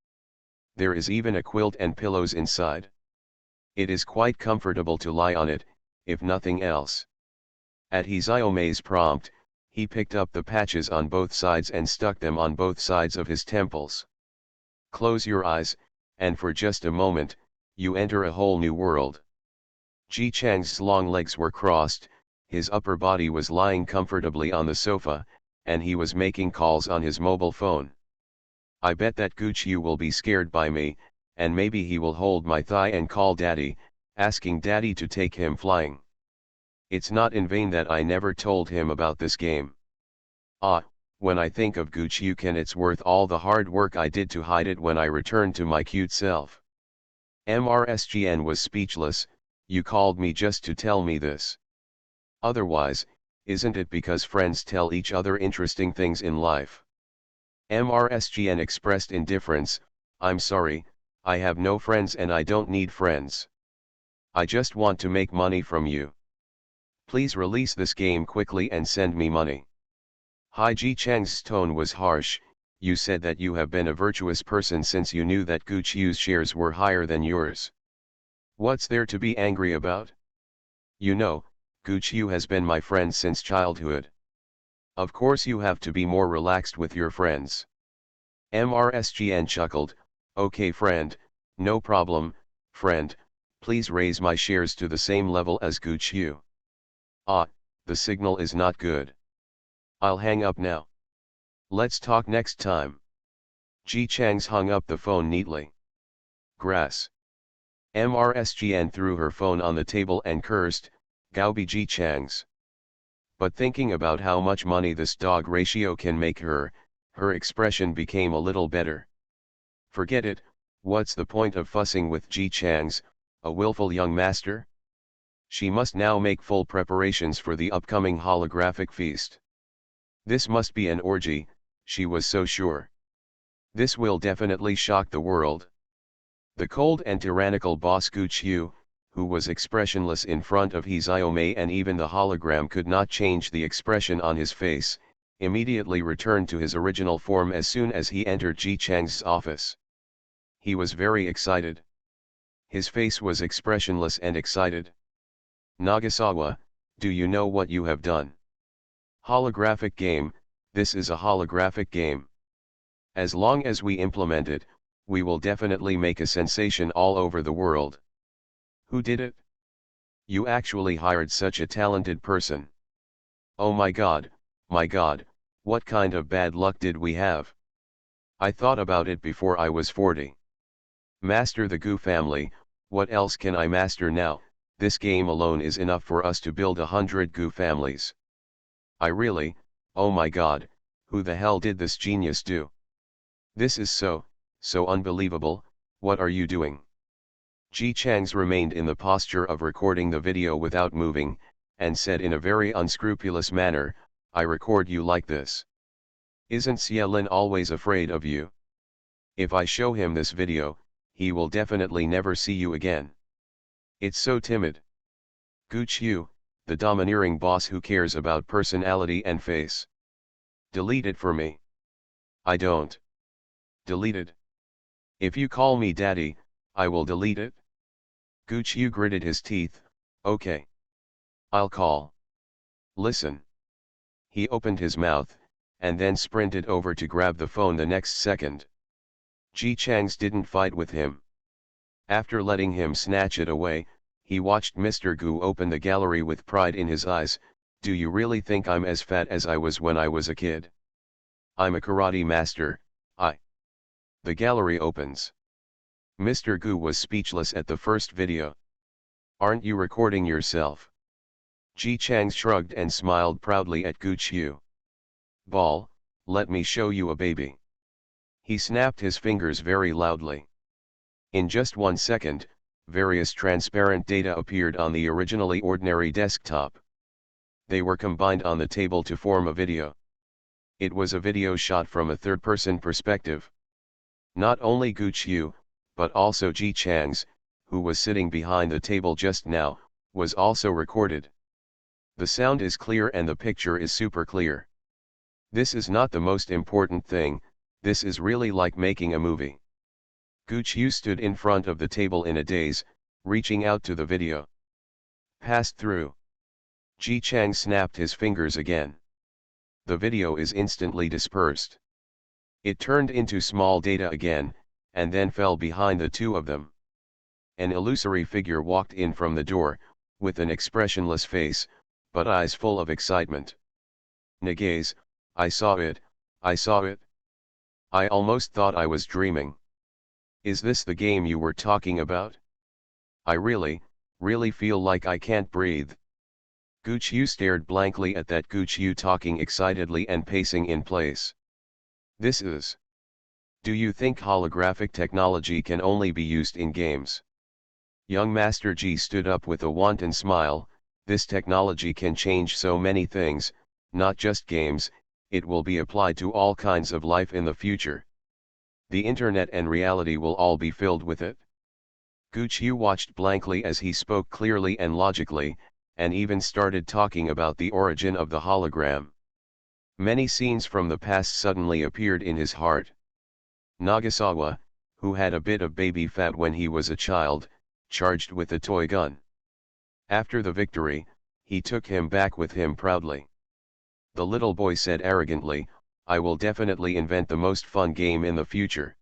A: There is even a quilt and pillows inside. It is quite comfortable to lie on it, if nothing else. At HandsomeMale's prompt, he picked up the patches on both sides and stuck them on both sides of his temples. Close your eyes, and for just a moment, you enter a whole new world. Ji Chang's long legs were crossed, his upper body was lying comfortably on the sofa, and he was making calls on his mobile phone. I bet that Gu Qiu will be scared by me, and maybe he will hold my thigh and call daddy, asking daddy to take him flying. It's not in vain that I never told him about this game. When I think of Gu Qiu, it's worth all the hard work I did to hide it when I returned to my cute self. MRSGN was speechless. You called me just to tell me this. Otherwise, isn't it because friends tell each other interesting things in life? MRSGN expressed indifference. I'm sorry, I have no friends and I don't need friends. I just want to make money from you. Please release this game quickly and send me money. Hai Ji Chang's tone was harsh. You said that you have been a virtuous person since you knew that Gu Qiu's shares were higher than yours. What's there to be angry about? You know, Gu Qiu has been my friend since childhood. Of course you have to be more relaxed with your friends. MRSGN chuckled. Okay friend, no problem, friend, please raise my shares to the same level as Gu Qiu. The signal is not good. I'll hang up now. Let's talk next time. Ji Chang's hung up the phone neatly. Grass. MRSGN threw her phone on the table and cursed, Gaobi Ji Chang's. But thinking about how much money this dog ratio can make her expression became a little better. Forget it, what's the point of fussing with Ji Chang's, a willful young master? She must now make full preparations for the upcoming holographic feast. This must be an orgy, she was so sure. This will definitely shock the world. The cold and tyrannical boss Gu Qiu, who was expressionless in front of HandsomeMale and even the hologram could not change the expression on his face, immediately returned to his original form as soon as he entered Ji Chang's office. He was very excited. His face was expressionless and excited. Nagasawa, do you know what you have done? Holographic game, this is a holographic game. As long as we implement it, we will definitely make a sensation all over the world. Who did it? You actually hired such a talented person. Oh my god, what kind of bad luck did we have? I thought about it before I was 40. Master the Gu family, what else can I master now? This game alone is enough for us to build 100 Gu families. I really, oh my god, who the hell did this genius do? This is so unbelievable. What are you doing? Ji Chang's remained in the posture of recording the video without moving, and said in a very unscrupulous manner, I record you like this. Isn't Xielin always afraid of you? If I show him this video, he will definitely never see you again. It's so timid. Gu Qiu, the domineering boss who cares about personality and face. Delete it for me. I don't. Deleted. If you call me daddy, I will delete it. Gu Qiu gritted his teeth. Okay. I'll call. Listen. He opened his mouth, and then sprinted over to grab the phone the next second. Ji Chang's didn't fight with him. After letting him snatch it away, he watched Mr. Gu open the gallery with pride in his eyes. Do you really think I'm as fat as I was when I was a kid? I'm a karate master, The gallery opens. Mr. Gu was speechless at the first video. Aren't you recording yourself? Ji Chang shrugged and smiled proudly at Gu Qiu. Ball, let me show you a baby. He snapped his fingers very loudly. In just 1 second, various transparent data appeared on the originally ordinary desktop. They were combined on the table to form a video. It was a video shot from a third-person perspective. Not only Gu Qiu, but also Ji Chang's, who was sitting behind the table just now, was also recorded. The sound is clear and the picture is super clear. This is not the most important thing, this is really like making a movie. Guqiu stood in front of the table in a daze, reaching out to the video. Passed through. Ji Chang snapped his fingers again. The video is instantly dispersed. It turned into small data again, and then fell behind the two of them. An illusory figure walked in from the door, with an expressionless face, but eyes full of excitement. Nagaze, I saw it, I saw it. I almost thought I was dreaming. Is this the game you were talking about? I really feel like I can't breathe. Guqiu stared blankly at that Guqiu talking excitedly and pacing in place. This is. Do you think holographic technology can only be used in games? Young Master Ji stood up with a wanton smile. This technology can change so many things, not just games, it will be applied to all kinds of life in the future. The internet and reality will all be filled with it. Guqiu watched blankly as he spoke clearly and logically, and even started talking about the origin of the hologram. Many scenes from the past suddenly appeared in his heart. Nagasawa, who had a bit of baby fat when he was a child, charged with a toy gun. After the victory, he took him back with him proudly. The little boy said arrogantly, I will definitely invent the most fun game in the future.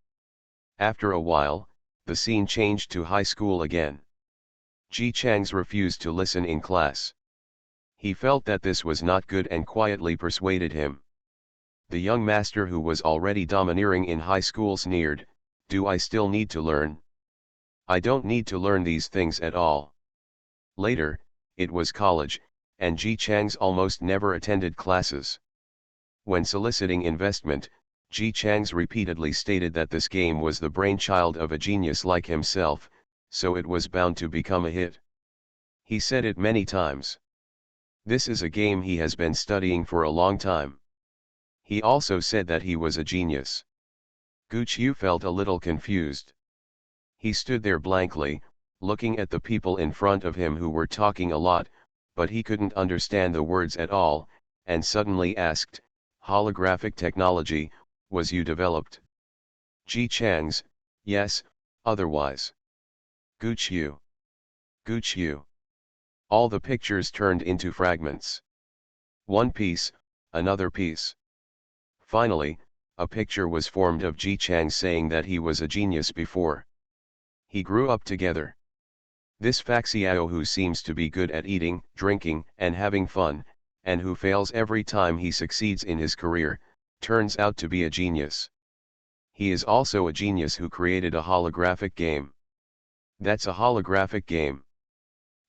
A: After a while, the scene changed to high school again. Ji Chang's refused to listen in class. He felt that this was not good and quietly persuaded him. The young master who was already domineering in high school sneered, do I still need to learn? I don't need to learn these things at all. Later, it was college, and Ji Chang's almost never attended classes. When soliciting investment, Ji Chang's repeatedly stated that this game was the brainchild of a genius like himself, so it was bound to become a hit. He said it many times. This is a game he has been studying for a long time. He also said that he was a genius. Guqiu felt a little confused. He stood there blankly, looking at the people in front of him who were talking a lot, but he couldn't understand the words at all, and suddenly asked, holographic technology, was you developed? Ji Chang's, yes, otherwise. Guqiu. Guqiu. All the pictures turned into fragments. One piece, another piece. Finally, a picture was formed of Ji Chang saying that he was a genius before. He grew up together. This Faxiao who seems to be good at eating, drinking, and having fun, and who fails every time he succeeds in his career, turns out to be a genius. He is also a genius who created a holographic game. That's a holographic game.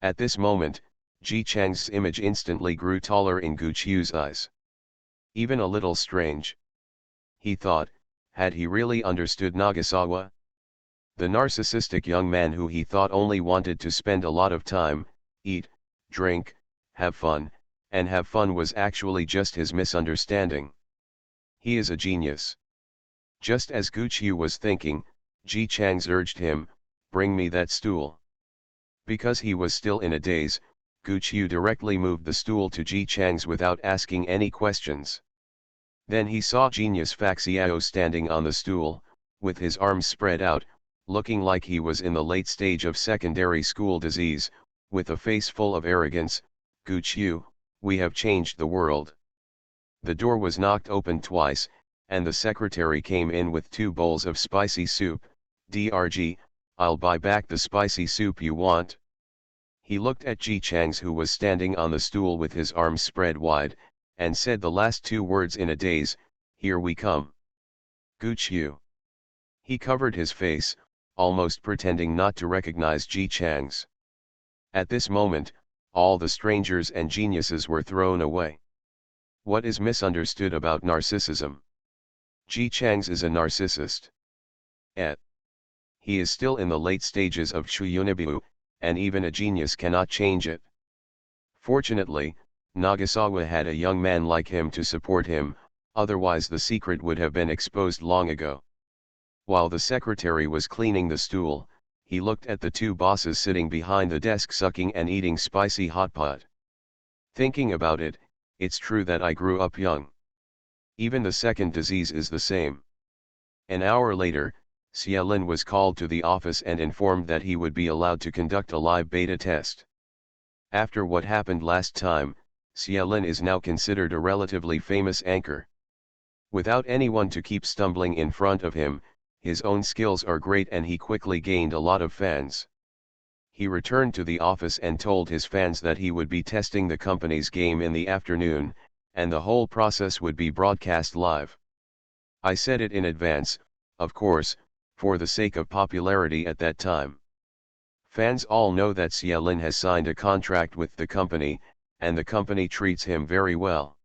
A: At this moment, Ji Chang's image instantly grew taller in Guqiu's eyes. Even a little strange. He thought, had he really understood Nagasawa? The narcissistic young man who he thought only wanted to spend a lot of time, eat, drink, have fun, and have fun was actually just his misunderstanding. He is a genius. Just as Guqiu was thinking, Ji Chang's urged him, bring me that stool. Because he was still in a daze, Guqiu directly moved the stool to Ji Chang's without asking any questions. Then he saw Genius Faxiao standing on the stool, with his arms spread out, looking like he was in the late stage of secondary school disease, with a face full of arrogance. Guqiu, we have changed the world. The door was knocked open twice, and the secretary came in with 2 bowls of spicy soup. DRG, I'll buy back the spicy soup you want. He looked at Ji Chang's who was standing on the stool with his arms spread wide, and said the last 2 words in a daze, here we come. Guqiu. He covered his face, almost pretending not to recognize Ji Chang's. At this moment, all the strangers and geniuses were thrown away. What is misunderstood about narcissism? Ji Chang's is a narcissist. He is still in the late stages of Chuyunibu, and even a genius cannot change it. Fortunately, Nagasawa had a young man like him to support him, otherwise the secret would have been exposed long ago. While the secretary was cleaning the stool, he looked at the 2 bosses sitting behind the desk sucking and eating spicy hot pot. Thinking about it, it's true that I grew up young. Even the second disease is the same. An hour later, Xiaolin was called to the office and informed that he would be allowed to conduct a live beta test. After what happened last time, Xiaolin is now considered a relatively famous anchor. Without anyone to keep stumbling in front of him, his own skills are great and he quickly gained a lot of fans. He returned to the office and told his fans that he would be testing the company's game in the afternoon, and the whole process would be broadcast live. I said it in advance, of course, for the sake of popularity at that time. Fans all know that Xiaolin has signed a contract with the company, and the company treats him very well.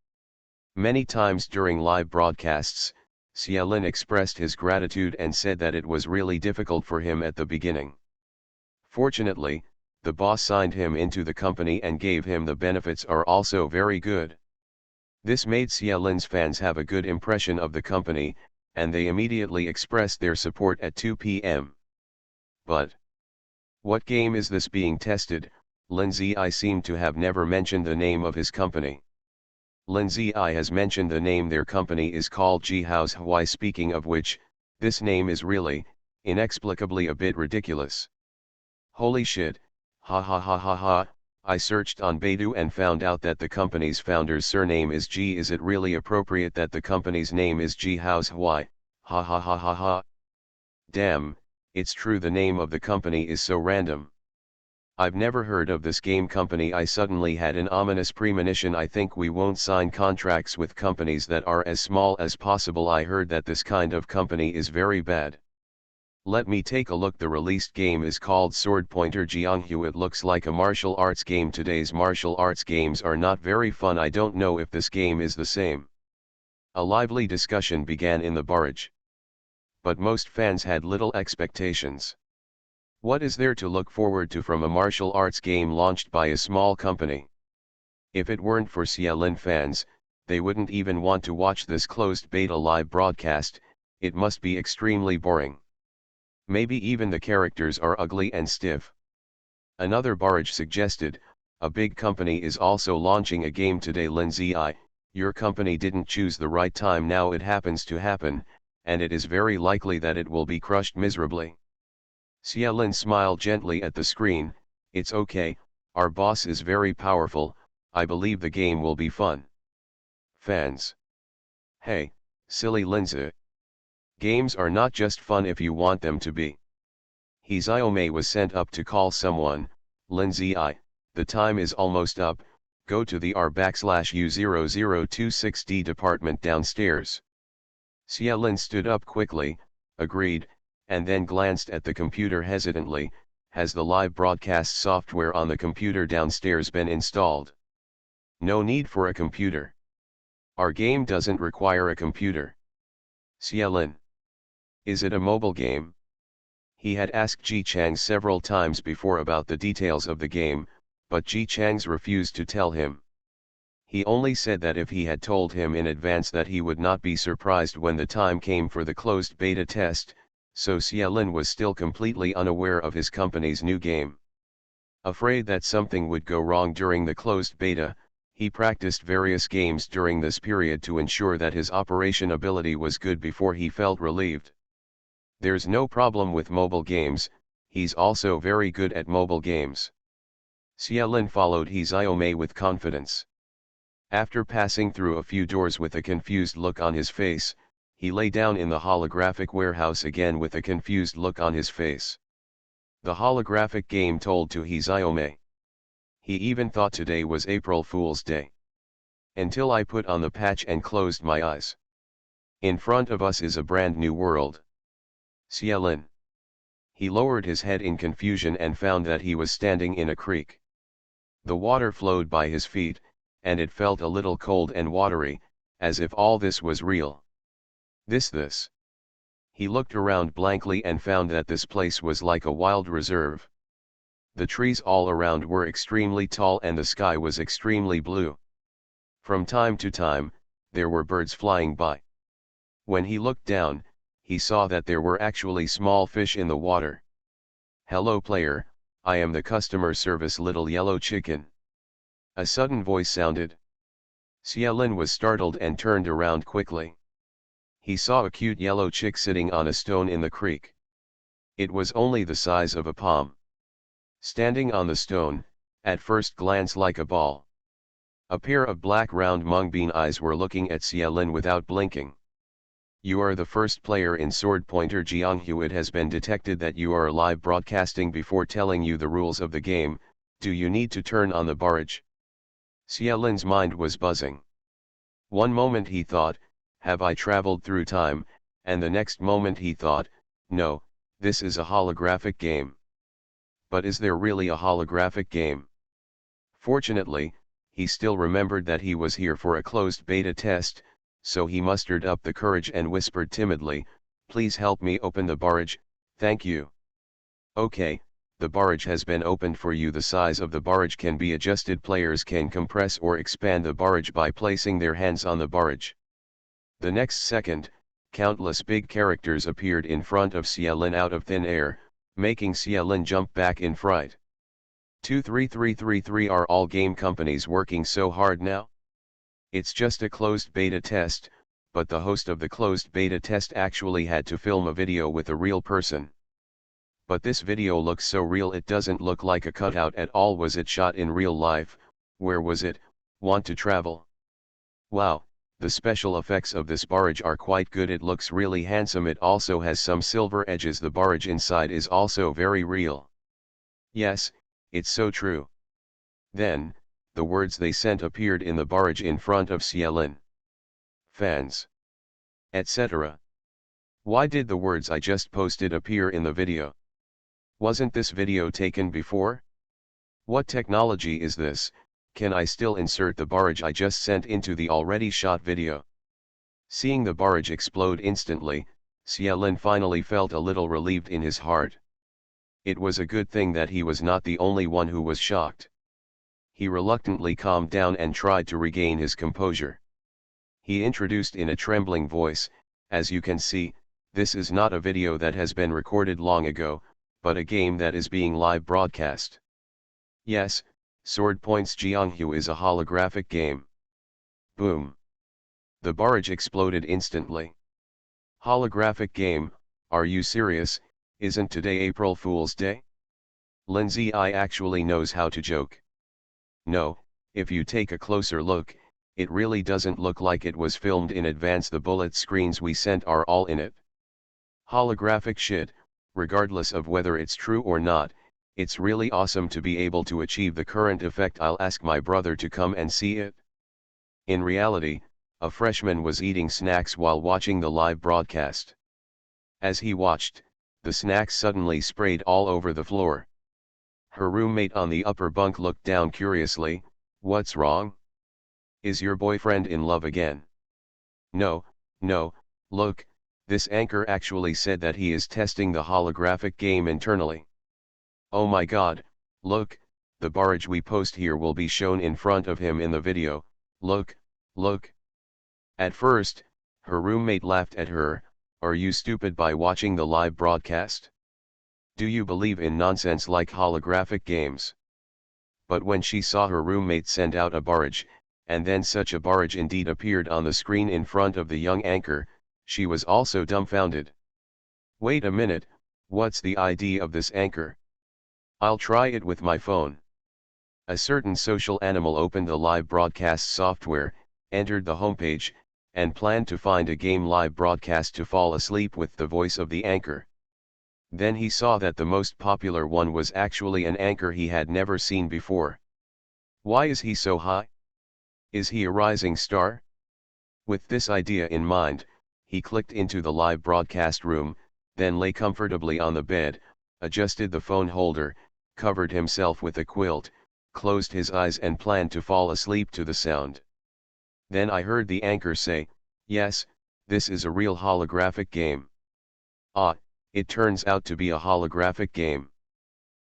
A: Many times during live broadcasts, Xiaolin expressed his gratitude and said that it was really difficult for him at the beginning. Fortunately, the boss signed him into the company and gave him the benefits are also very good. This made Xiaolin's fans have a good impression of the company, and they immediately expressed their support at 2 p.m. But what game is this being tested? Lin Ziyi seemed to have never mentioned the name of his company. Lin Ziyi has mentioned the name their company is called Jihao's Hawaii. Speaking of which, this name is really, inexplicably a bit ridiculous. Holy shit, ha ha ha ha ha, I searched on Baidu and found out that the company's founder's surname is Ji. Is it really appropriate that the company's name is Jihao's Hawaii? Ha ha ha ha ha. Damn, it's true the name of the company is so random. I've never heard of this game company. I suddenly had an ominous premonition. I think we won't sign contracts with companies that are as small as possible. I heard that this kind of company is very bad. Let me take a look. The released game is called Sword Pointer Jianghu. It looks like a martial arts game. Today's martial arts games are not very fun. I don't know if this game is the same. A lively discussion began in the barrage. But most fans had little expectations. What is there to look forward to from a martial arts game launched by a small company? If it weren't for Xiaolin fans, they wouldn't even want to watch this closed beta live broadcast. It must be extremely boring. Maybe even the characters are ugly and stiff. Another barrage suggested, a big company is also launching a game today. Lin Ziyi, your company didn't choose the right time. Now it happens to happen, and it is very likely that it will be crushed miserably. Xiaolin smiled gently at the screen. It's okay, our boss is very powerful, I believe the game will be fun. Fans. Hey, silly Lin Ziyi. Games are not just fun if you want them to be. Xiaomei was sent up to call someone. Lin Ziyi, the time is almost up, go to the R/U0026D department downstairs. Xiaolin stood up quickly, agreed, and then glanced at the computer hesitantly. Has the live broadcast software on the computer downstairs been installed? No need for a computer. Our game doesn't require a computer. Xiaolin. Is it a mobile game? He had asked Ji Chang several times before about the details of the game, but Ji Chang's refused to tell him. He only said that if he had told him in advance that he would not be surprised when the time came for the closed beta test, so Xiaolin was still completely unaware of his company's new game. Afraid that something would go wrong during the closed beta, he practiced various games during this period to ensure that his operation ability was good before he felt relieved. There's no problem with mobile games, he's also very good at mobile games. Xiaolin followed Xiaomei with confidence. After passing through a few doors with a confused look on his face, he lay down in the holographic warehouse again with a confused look on his face. The holographic game told to Xiaomei. He even thought today was April Fool's Day. Until I put on the patch and closed my eyes. In front of us is a brand new world. Xiaolin. He lowered his head in confusion and found that he was standing in a creek. The water flowed by his feet, and it felt a little cold and watery, as if all this was real. This. He looked around blankly and found that this place was like a wild reserve. The trees all around were extremely tall and the sky was extremely blue. From time to time, there were birds flying by. When he looked down, he saw that there were actually small fish in the water. Hello player, I am the customer service little yellow chicken. A sudden voice sounded. Xiaolin was startled and turned around quickly. He saw a cute yellow chick sitting on a stone in the creek. It was only the size of a palm. Standing on the stone, at first glance like a ball. A pair of black round mung-bean eyes were looking at Xiaolin without blinking. You are the first player in Sword Pointer Jianghu. It has been detected that you are live broadcasting. Before telling you the rules of the game, do you need to turn on the barrage? Xiaolin's mind was buzzing. One moment he thought, have I traveled through time, and the next moment he thought, no, this is a holographic game. But is there really a holographic game? Fortunately, he still remembered that he was here for a closed beta test, so he mustered up the courage and whispered timidly, please help me open the barrage, thank you. Okay, the barrage has been opened for you. The size of the barrage can be adjusted. Players can compress or expand the barrage by placing their hands on the barrage. The next second, countless big characters appeared in front of Xiaolin out of thin air, making Xiaolin jump back in fright. 23333 Are all game companies working so hard now? It's just a closed beta test, but the host of the closed beta test actually had to film a video with a real person. But this video looks so real, it doesn't look like a cutout at all. Was it shot in real life? Where was it? Want to travel? Wow, the special effects of this barrage are quite good. It looks really handsome. It also has some silver edges. The barrage inside is also very real. Yes, it's so true. Then, the words they sent appeared in the barrage in front of Xiaolin. Fans. Etc. Why did the words I just posted appear in the video? Wasn't this video taken before? What technology is this? Can I still insert the barrage I just sent into the already shot video? Seeing the barrage explode instantly, Xiaolin finally felt a little relieved in his heart. It was a good thing that he was not the only one who was shocked. He reluctantly calmed down and tried to regain his composure. He introduced in a trembling voice, as you can see, this is not a video that has been recorded long ago, but a game that is being live broadcast. Yes, Sword Points Jianghu is a holographic game. Boom. The barrage exploded instantly. Holographic game, are you serious? Isn't today April Fool's Day? Lindsay I actually knows how to joke. No, if you take a closer look, it really doesn't look like it was filmed in advance. The bullet screens we sent are all in it. Holographic shit, regardless of whether it's true or not, it's really awesome to be able to achieve the current effect. I'll ask my brother to come and see it. In reality, a freshman was eating snacks while watching the live broadcast. As he watched, the snacks suddenly sprayed all over the floor. Her roommate on the upper bunk looked down curiously. What's wrong? Is your boyfriend in love again? No, no, look, this anchor actually said that he is testing the holographic game internally. Oh my god, look, the barrage we post here will be shown in front of him in the video, look, look. At first, her roommate laughed at her, are you stupid by watching the live broadcast? Do you believe in nonsense like holographic games? But when she saw her roommate send out a barrage, and then such a barrage indeed appeared on the screen in front of the young anchor, she was also dumbfounded. Wait a minute, what's the ID of this anchor? I'll try it with my phone. A certain social animal opened the live broadcast software, entered the homepage, and planned to find a game live broadcast to fall asleep with the voice of the anchor. Then he saw that the most popular one was actually an anchor he had never seen before. Why is he so high? Is he a rising star? With this idea in mind, he clicked into the live broadcast room, then lay comfortably on the bed, adjusted the phone holder, covered himself with a quilt, closed his eyes and planned to fall asleep to the sound. Then I heard the anchor say, yes, this is a real holographic game. Ah, it turns out to be a holographic game.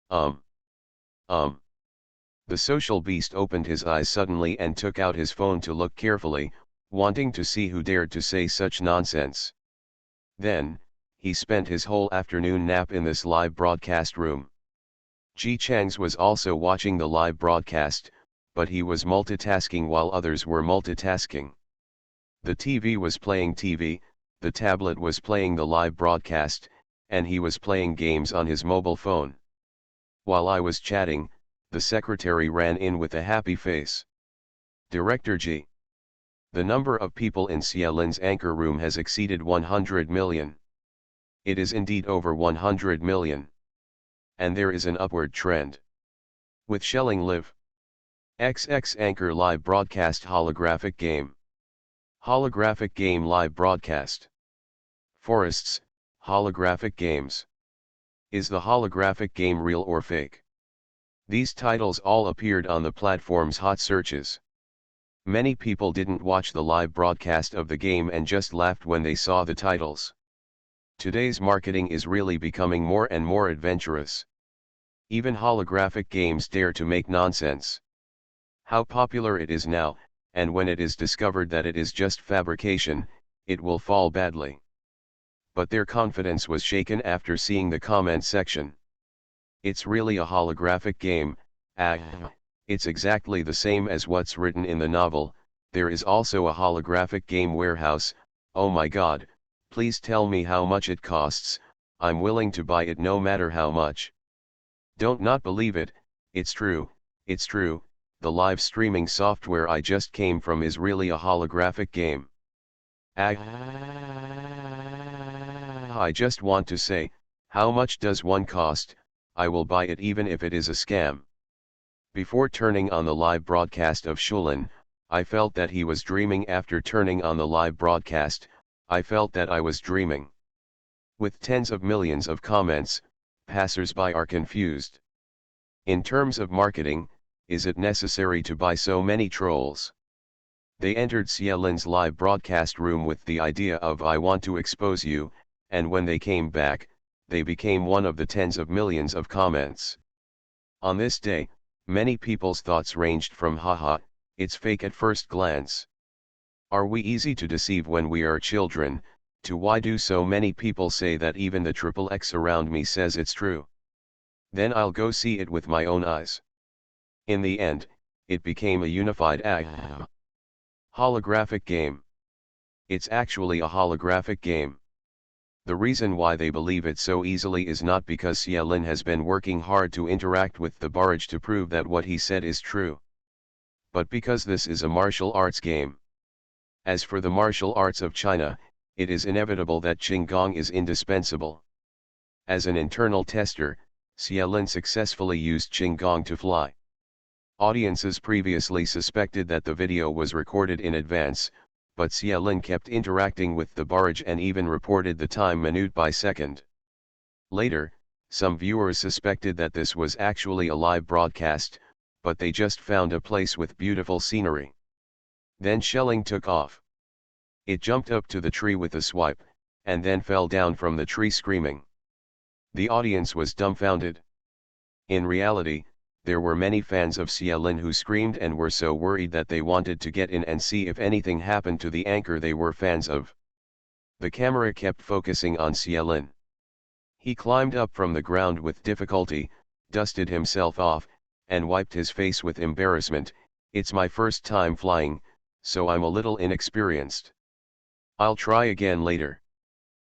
A: The social beast opened his eyes suddenly and took out his phone to look carefully, wanting to see who dared to say such nonsense. Then, he spent his whole afternoon nap in this live broadcast room. Ji Changs was also watching the live broadcast, but he was multitasking while others were multitasking. The TV was playing TV, the tablet was playing the live broadcast, and he was playing games on his mobile phone. While I was chatting, the secretary ran in with a happy face. Director G. The number of people in Xielin's anchor room has exceeded 100 million. It is indeed over 100 million. And there is an upward trend. With Shelling Live. XX Anchor Live Broadcast Holographic Game. Holographic Game Live Broadcast. Forests, Holographic Games. Is the holographic game real or fake? These titles all appeared on the platform's hot searches. Many people didn't watch the live broadcast of the game and just laughed when they saw the titles. Today's marketing is really becoming more and more adventurous. Even holographic games dare to make nonsense. How popular it is now, and when it is discovered that it is just fabrication, it will fall badly. But their confidence was shaken after seeing the comment section. It's really a holographic game. It's exactly the same as what's written in the novel. There is also a holographic game warehouse. Oh my god, please tell me how much it costs. I'm willing to buy it no matter how much. Don't not believe it. It's true, it's true. The live streaming software I just came from is really a holographic game. I just want to say, how much does one cost? I will buy it even if it is a scam. Before turning on the live broadcast of Shulin, I felt that he was dreaming. After turning on the live broadcast, I felt that I was dreaming. With tens of millions of comments, passers-by are confused. In terms of marketing, is it necessary to buy so many trolls? They entered Xielin's live broadcast room with the idea of I want to expose you, and when they came back, they became one of the tens of millions of comments. On this day, many people's thoughts ranged from haha, it's fake at first glance. Are we easy to deceive when we are children, to why do so many people say that even the XXX around me says it's true? Then I'll go see it with my own eyes. In the end, it became a unified holographic game. It's actually a holographic game. The reason why they believe it so easily is not because Xielin has been working hard to interact with the barrage to prove that what he said is true, but because this is a martial arts game. As for the martial arts of China, it is inevitable that Qinggong is indispensable. As an internal tester, Xielin successfully used Qinggong to fly. Audiences previously suspected that the video was recorded in advance, but Xielin kept interacting with the barrage and even reported the time minute by second. Later, some viewers suspected that this was actually a live broadcast, but they just found a place with beautiful scenery. Then Shelling took off. It jumped up to the tree with a swipe, and then fell down from the tree screaming. The audience was dumbfounded. In reality, there were many fans of Xielin who screamed and were so worried that they wanted to get in and see if anything happened to the anchor they were fans of. The camera kept focusing on Xielin. He climbed up from the ground with difficulty, dusted himself off, and wiped his face with embarrassment. It's my first time flying, so I'm a little inexperienced. I'll try again later.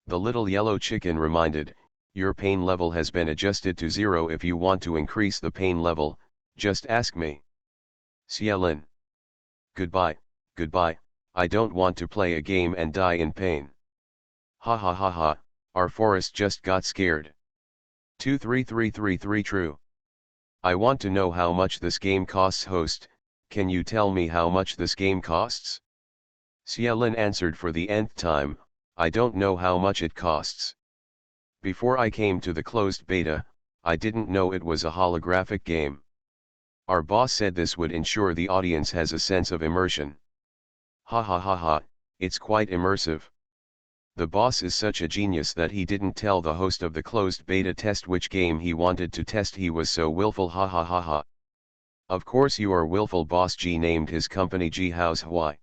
A: The little yellow chicken reminded, your pain level has been adjusted to 0. If you want to increase the pain level, just ask me. Xielin. Goodbye, goodbye, I don't want to play a game and die in pain. Ha ha ha ha, our forest just got scared. 23333 true. I want to know how much this game costs. Host, can you tell me how much this game costs? Xielin answered for the nth time, I don't know how much it costs. Before I came to the closed beta, I didn't know it was a holographic game. Our boss said this would ensure the audience has a sense of immersion. Ha ha ha ha, it's quite immersive. The boss is such a genius that he didn't tell the host of the closed beta test which game he wanted to test. He was so willful. Ha ha ha ha. Of course you are willful. Boss G named his company G House Hawaii.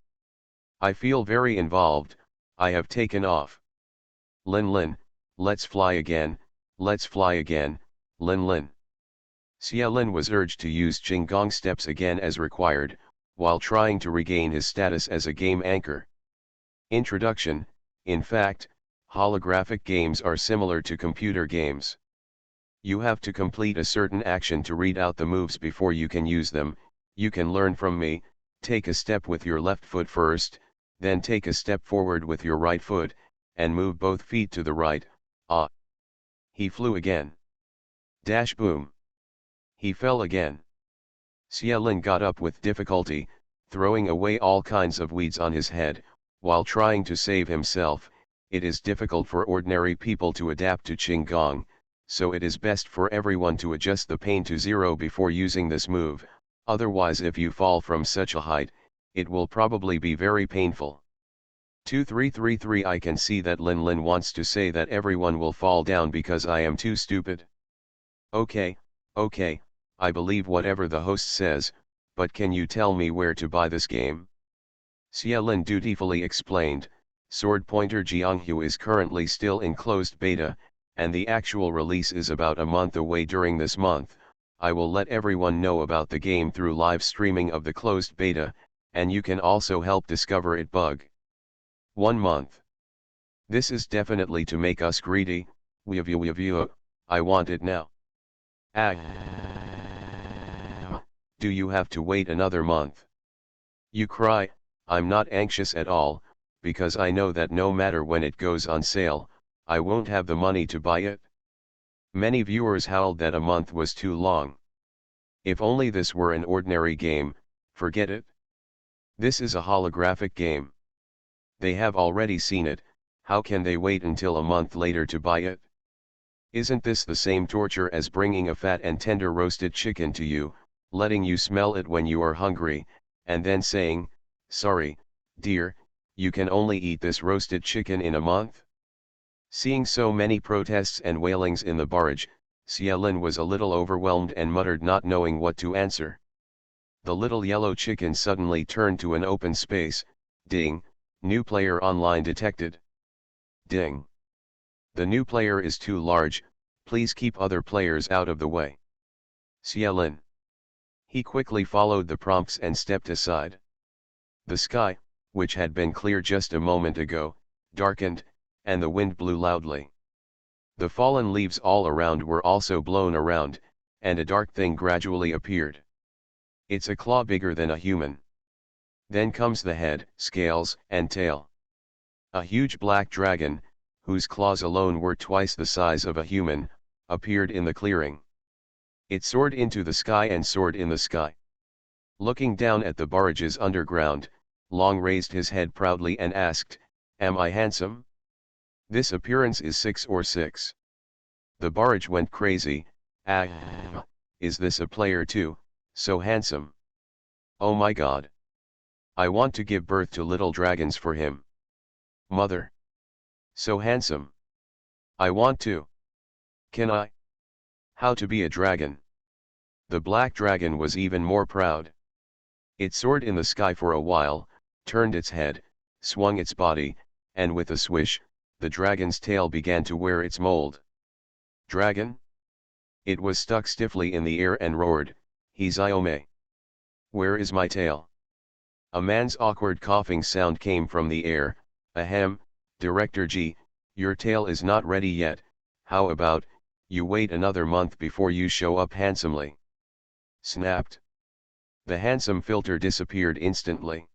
A: I feel very involved. I have taken off. Lin Lin, let's fly again, Lin Lin. Xie Lin was urged to use Qinggong steps again as required, while trying to regain his status as a game anchor. Introduction. In fact, holographic games are similar to computer games. You have to complete a certain action to read out the moves before you can use them. You can learn from me. Take a step with your left foot first, then take a step forward with your right foot, and move both feet to the right. Ah! He flew again. Dash boom! He fell again. Xie Lin got up with difficulty, throwing away all kinds of weeds on his head, while trying to save himself. It is difficult for ordinary people to adapt to Qinggong, so it is best for everyone to adjust the pain to 0 before using this move, otherwise if you fall from such a height, it will probably be very painful. 2333 I can see that Lin Lin wants to say that everyone will fall down because I am too stupid. Okay, I believe whatever the host says, but can you tell me where to buy this game? Xie Lin dutifully explained. Sword Pointer Jianghu is currently still in closed beta, and the actual release is about a month away. During this month, I will let everyone know about the game through live streaming of the closed beta, and you can also help discover it bug. 1 month. This is definitely to make us greedy. I want it now. Do you have to wait another month? You cry. I'm not anxious at all, because I know that no matter when it goes on sale, I won't have the money to buy it. Many viewers howled that a month was too long. If only this were an ordinary game, forget it. This is a holographic game. They have already seen it, how can they wait until a month later to buy it? Isn't this the same torture as bringing a fat and tender roasted chicken to you, letting you smell it when you are hungry, and then saying, sorry, dear, you can only eat this roasted chicken in a month? Seeing so many protests and wailings in the barrage, Xie Lin was a little overwhelmed and muttered, not knowing what to answer. The little yellow chicken suddenly turned to an open space. Ding, new player online detected. Ding. The new player is too large, please keep other players out of the way. Xie Lin. He quickly followed the prompts and stepped aside. The sky, which had been clear just a moment ago, darkened, and the wind blew loudly. The fallen leaves all around were also blown around, and a dark thing gradually appeared. It's a claw bigger than a human. Then comes the head, scales, and tail. A huge black dragon, whose claws alone were twice the size of a human, appeared in the clearing. It soared into the sky and soared in the sky. Looking down at the barrages underground, Long raised his head proudly and asked, "Am I handsome? This appearance is 6 or 6. The barrage went crazy. Ah, is this a player too, so handsome? Oh my god. I want to give birth to little dragons for him. Mother. So handsome. I want to. Can I? How to be a dragon?" The black dragon was even more proud. It soared in the sky for a while, turned its head, swung its body, and with a swish, the dragon's tail began to wear its mold. Dragon? It was stuck stiffly in the air and roared, "Hiziome. Where is my tail?" A man's awkward coughing sound came from the air. "Ahem, Director G, your tail is not ready yet. How about, you wait another month before you show up handsomely?" Snapped. The handsome filter disappeared instantly.